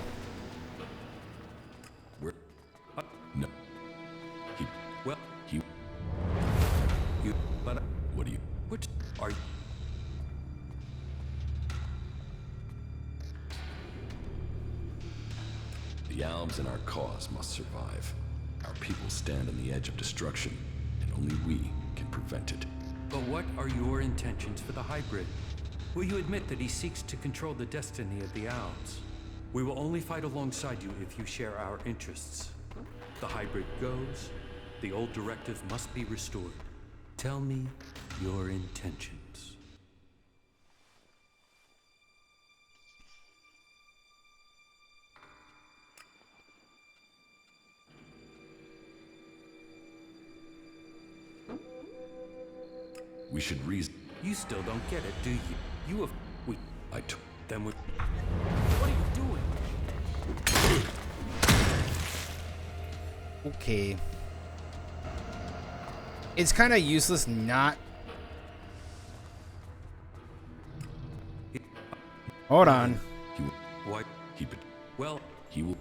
Where... No. He... Well... He... You... But... What do you... Which... Are you... The Albs and our cause must survive. Our people stand on the edge of destruction, and only we can prevent it. But what are your intentions for the hybrid? Will you admit that he seeks to control the destiny of the Owls? We will only fight alongside you if you share our interests. The hybrid goes, the old directive must be restored. Tell me your intentions. We should reason... You still don't get it, do you? You have... We... I took... Then we... What are you doing? Okay. It's kind of useless not... Hold on. He will... What? He... Well... He will...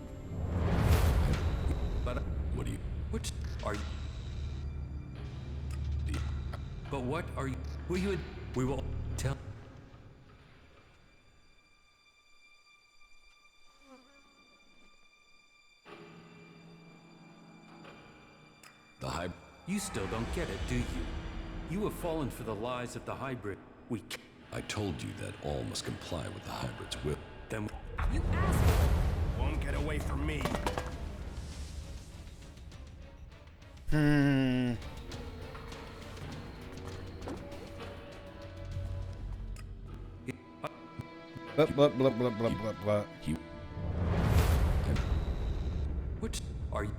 But... What do you... Which... Are you... But what are you... Will you... We will... Tell... The hybrid... You still don't get it, do you? You have fallen for the lies of the hybrid. We... I told you that all must comply with the hybrid's will. Then... You asshole! Won't get away from me. Blah, blah, blah, blah, blah, blah, blah. He... Which... Are you...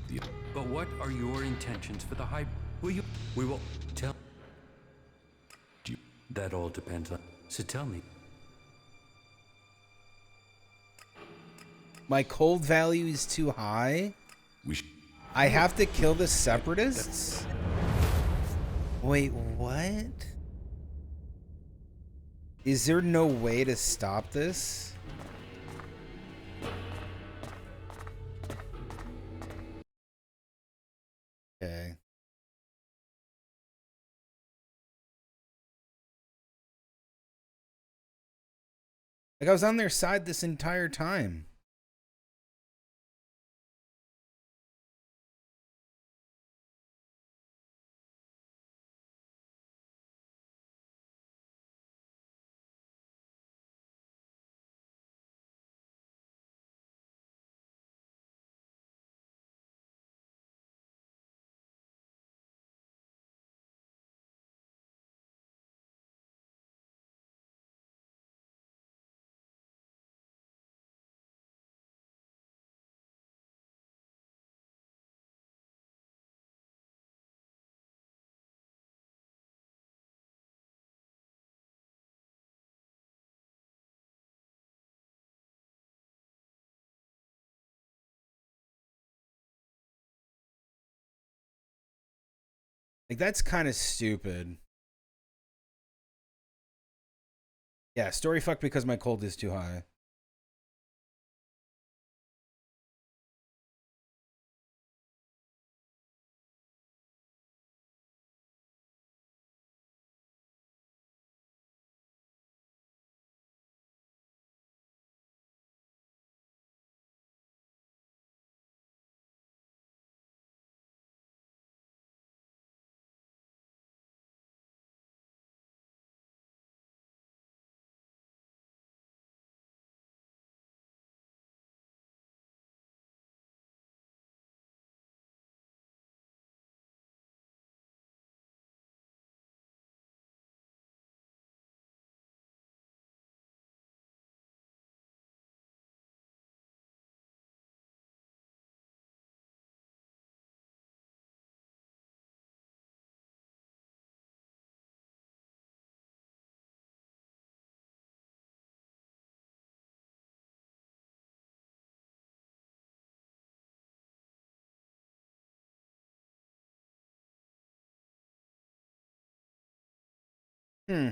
The... But what are your intentions for the hybrid? Will you... We will... Tell... Do you... That all depends on... So tell me. My cold value is too high? We I have to kill the separatists? Wait, what? Is there no way to stop this? Okay. Like, I was on their side this entire time. Like, that's kind of stupid. Yeah, story fuck because my cold is too high. Hmm.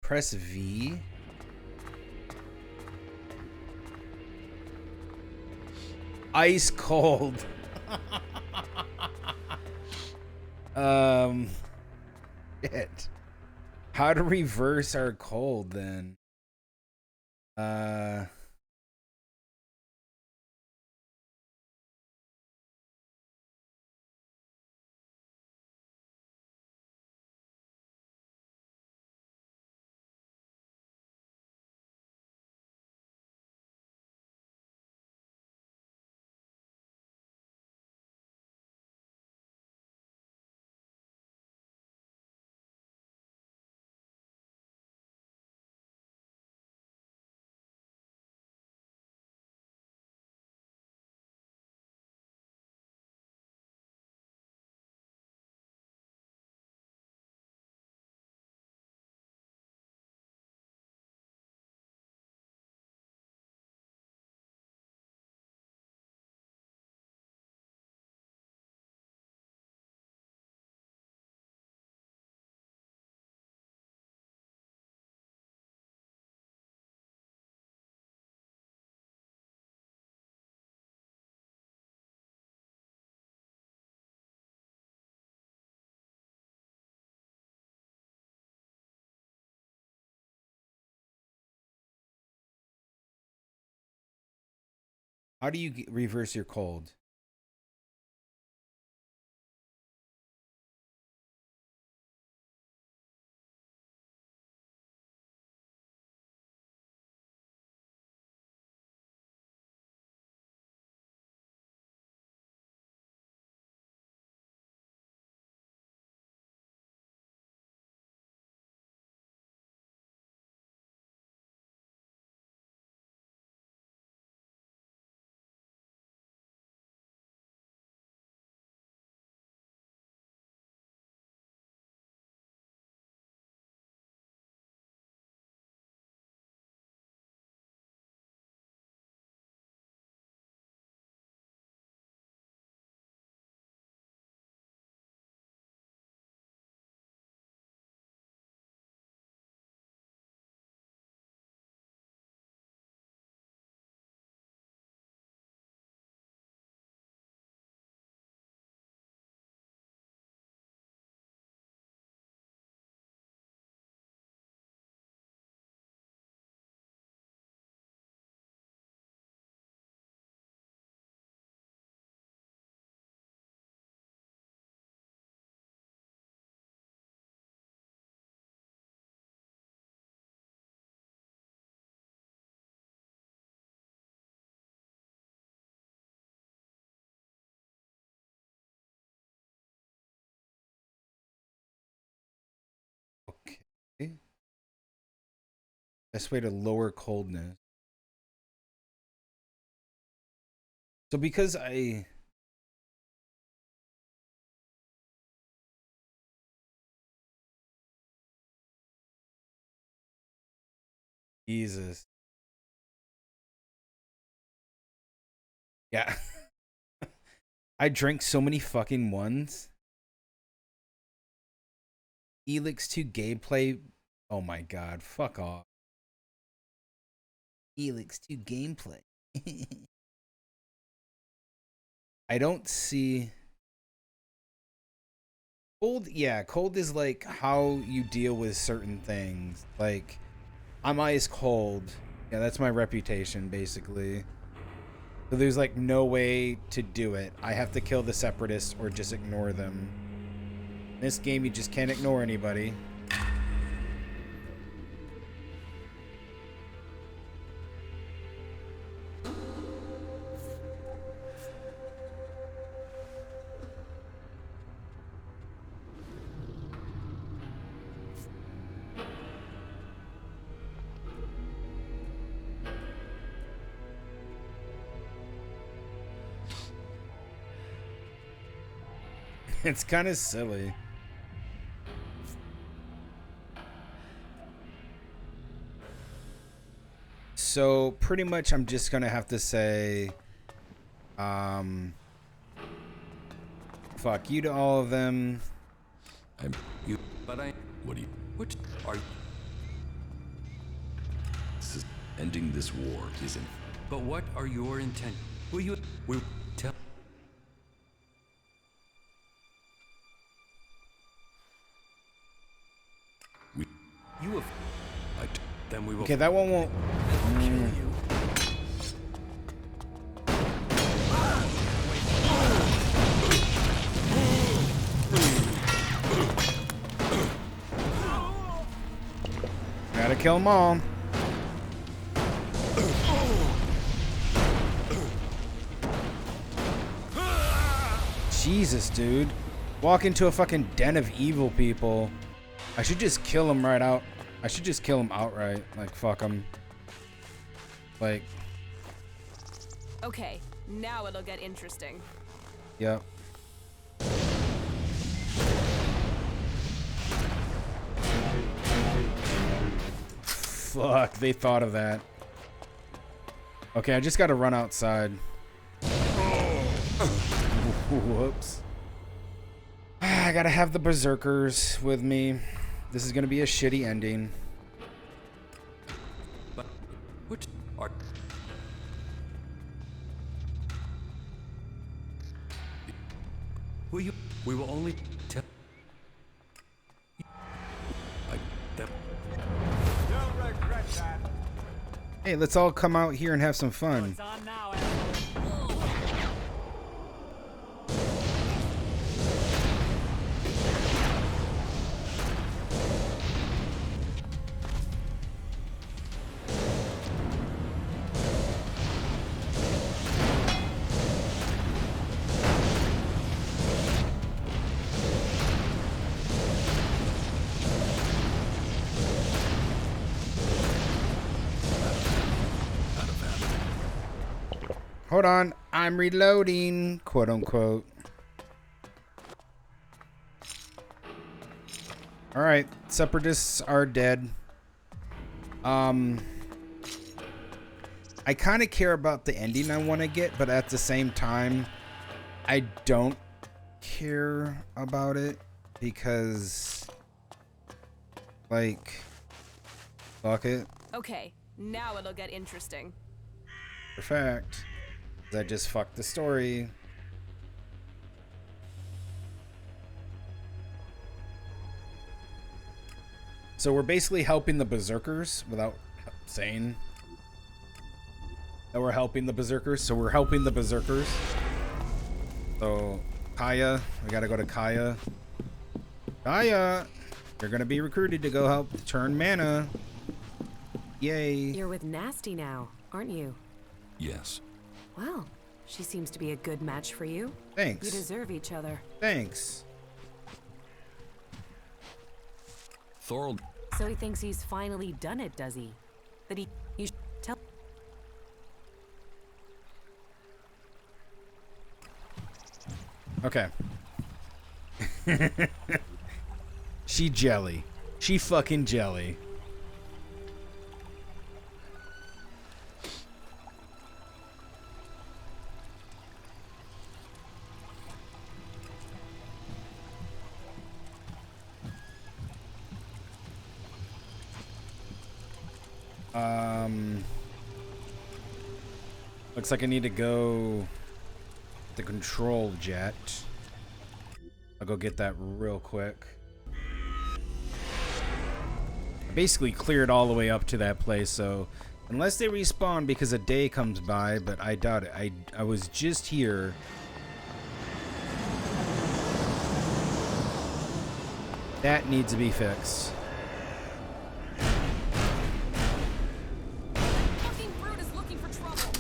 Press V. Ice cold. Shit. How to reverse our cold then? How do you reverse your cold? Okay. Best way to lower coldness. So because Jesus. Yeah. I drank so many fucking ones. Elix 2 gameplay. Oh my god, fuck off. Elix 2 gameplay. I don't see... Cold, yeah, cold is like how you deal with certain things. Like, I'm ice cold. Yeah, that's my reputation, basically. So there's like no way to do it. I have to kill the separatists or just ignore them. In this game, you just can't ignore anybody. It's kind of silly. So pretty much I'm just gonna have to say fuck you to all of them. What do you... What are you... Ending this war isn't... But what are your intent? Will you... Will tell... You have... Then we will... Okay, that one won't... Gotta kill them all. Jesus, dude. Walk into a fucking den of evil people. I should just kill them right out. I should just kill them outright. Like, fuck them. Like... Okay, now it'll get interesting. Yep. Fuck, they thought of that. Okay, I just gotta run outside. Whoops. I gotta have the berserkers with me. This is gonna be a shitty ending. But what are... Will you... We will only tell... Don't regret that. Hey, let's all come out here and have some fun. Hold on, I'm reloading, quote unquote. All right, separatists are dead. I kind of care about the ending I want to get, but at the same time, I don't care about it because, like, fuck it. Okay, now it'll get interesting. For fact. I just fucked the story. So we're basically helping the berserkers without saying that we're helping the berserkers. So we're helping the berserkers. So Kaya, we gotta go to Kaya. Kaya, you're gonna be recruited to go help turn mana. Yay. You're with Nasty now, aren't you? Yes. Well, she seems to be a good match for you. Thanks. You deserve each other. Thanks. Thorold. So he thinks he's finally done it, does he? That you should tell. Okay. She jelly. She fucking jelly. Looks like I need to go the control jet. I'll go get that real quick. I basically cleared all the way up to that place, so unless they respawn because a day comes by, but I doubt it. I was just here. That needs to be fixed. Fucking brute is looking for trouble.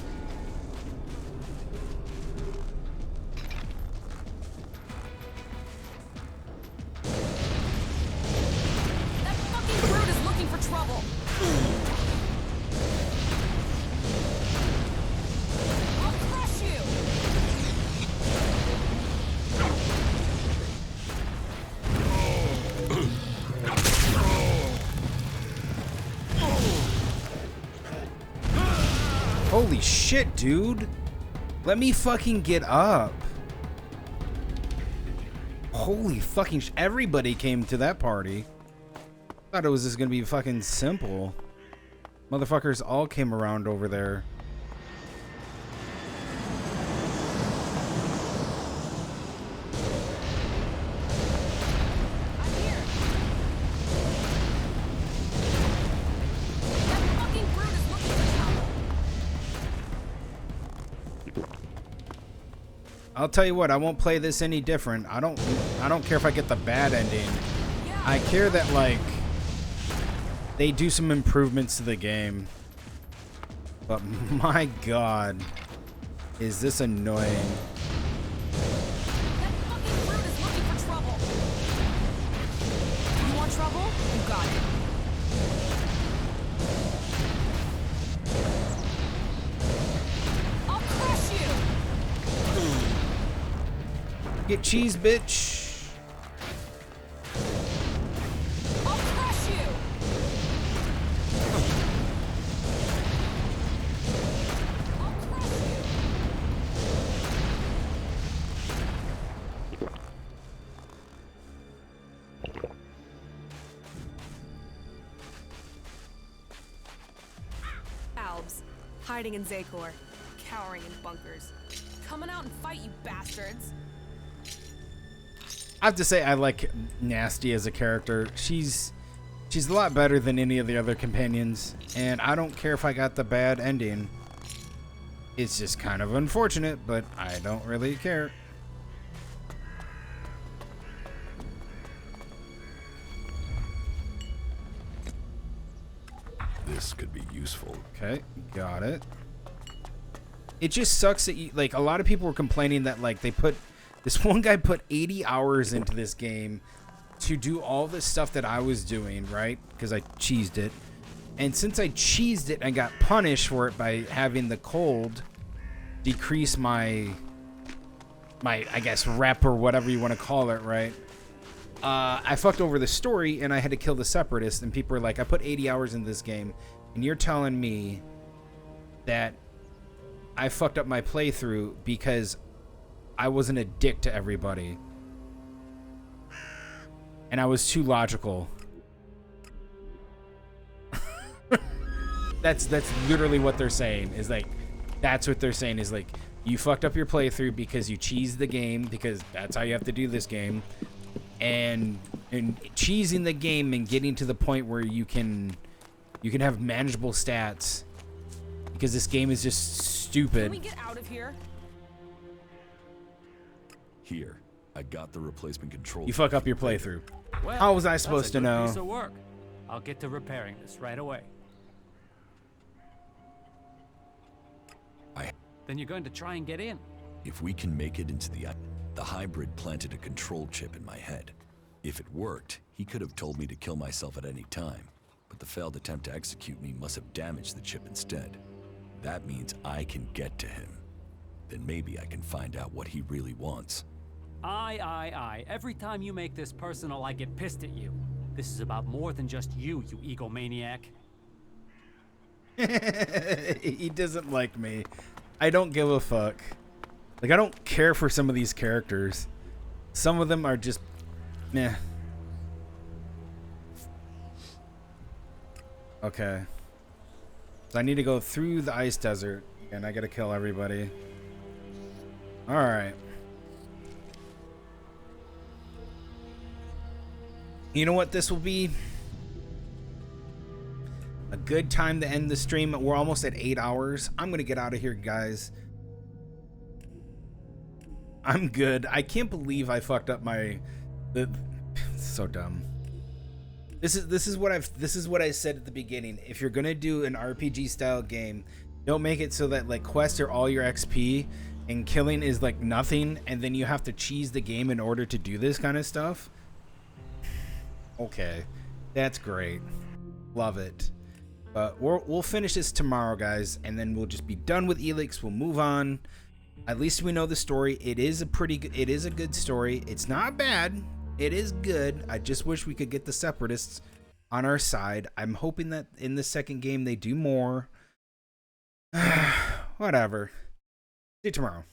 That fucking brute is looking for trouble. I'll crush you. Holy shit, dude. Let me fucking get up. Holy fucking everybody came to that party. Thought it was just gonna be fucking simple. Motherfuckers all came around over there. I'll tell you what, I won't play this any different. I don't care if I get the bad ending. I care that, like, they do some improvements to the game. But my god, is this annoying. That fucking brute is looking for trouble. You want trouble? You got it. I'll crush you. Get cheese, bitch. I'll crush you. I'll crush you. Albs, hiding in Zakor, cowering in bunkers. Coming out and fight, you bastards. I have to say I like Nasty as a character. She's a lot better than any of the other companions, and I don't care if I got the bad ending. It's just kind of unfortunate, but I don't really care. This could be useful. Okay, got it. It just sucks that you, like, a lot of people were complaining that, like, they put this one guy put 80 hours into this game to do all the stuff that I was doing, right? Because I cheesed it. And since I cheesed it, I got punished for it by having the cold decrease my I guess, rep or whatever you want to call it, right? I fucked over the story and I had to kill the separatist, and people were like, I put 80 hours in this game, and you're telling me that I fucked up my playthrough because I wasn't a dick to everybody. And I was too logical. That's literally what they're saying. Is like, that's what they're saying is like, you fucked up your playthrough because you cheesed the game, because that's how you have to do this game. And cheesing the game and getting to the point where you can have manageable stats, because this game is just stupid. Can we get out of here? Here, I got the replacement control. You fuck up your playthrough. Well, how was I supposed to know? Piece of work. I'll get to repairing this right away. Then you're going to try and get in. If we can make it into the hybrid planted a control chip in my head. If it worked, he could have told me to kill myself at any time, but the failed attempt to execute me must have damaged the chip instead. That means I can get to him. Then maybe I can find out what he really wants. Aye. Every time you make this personal, I get pissed at you. This is about more than just you egomaniac. He doesn't like me. I don't give a fuck. Like, I don't care for some of these characters. Some of them are just meh. Okay. So I need to go through the ice desert, and I gotta kill everybody. Alright. You know what this will be? A good time to end the stream. We're almost at 8 hours. I'm gonna get out of here, guys. I'm good. I can't believe I fucked up my... so dumb. This is what I said at the beginning. If you're gonna do an RPG style game, don't make it so that like quests are all your XP and killing is like nothing, and then you have to cheese the game in order to do this kind of stuff. Okay, that's great. Love it. But we'll finish this tomorrow, guys, and then we'll just be done with Elix. We'll move on. At least we know the story. It is a good story. It's not bad. It is good. I just wish we could get the Separatists on our side. I'm hoping that in the second game they do more. Whatever. See you tomorrow.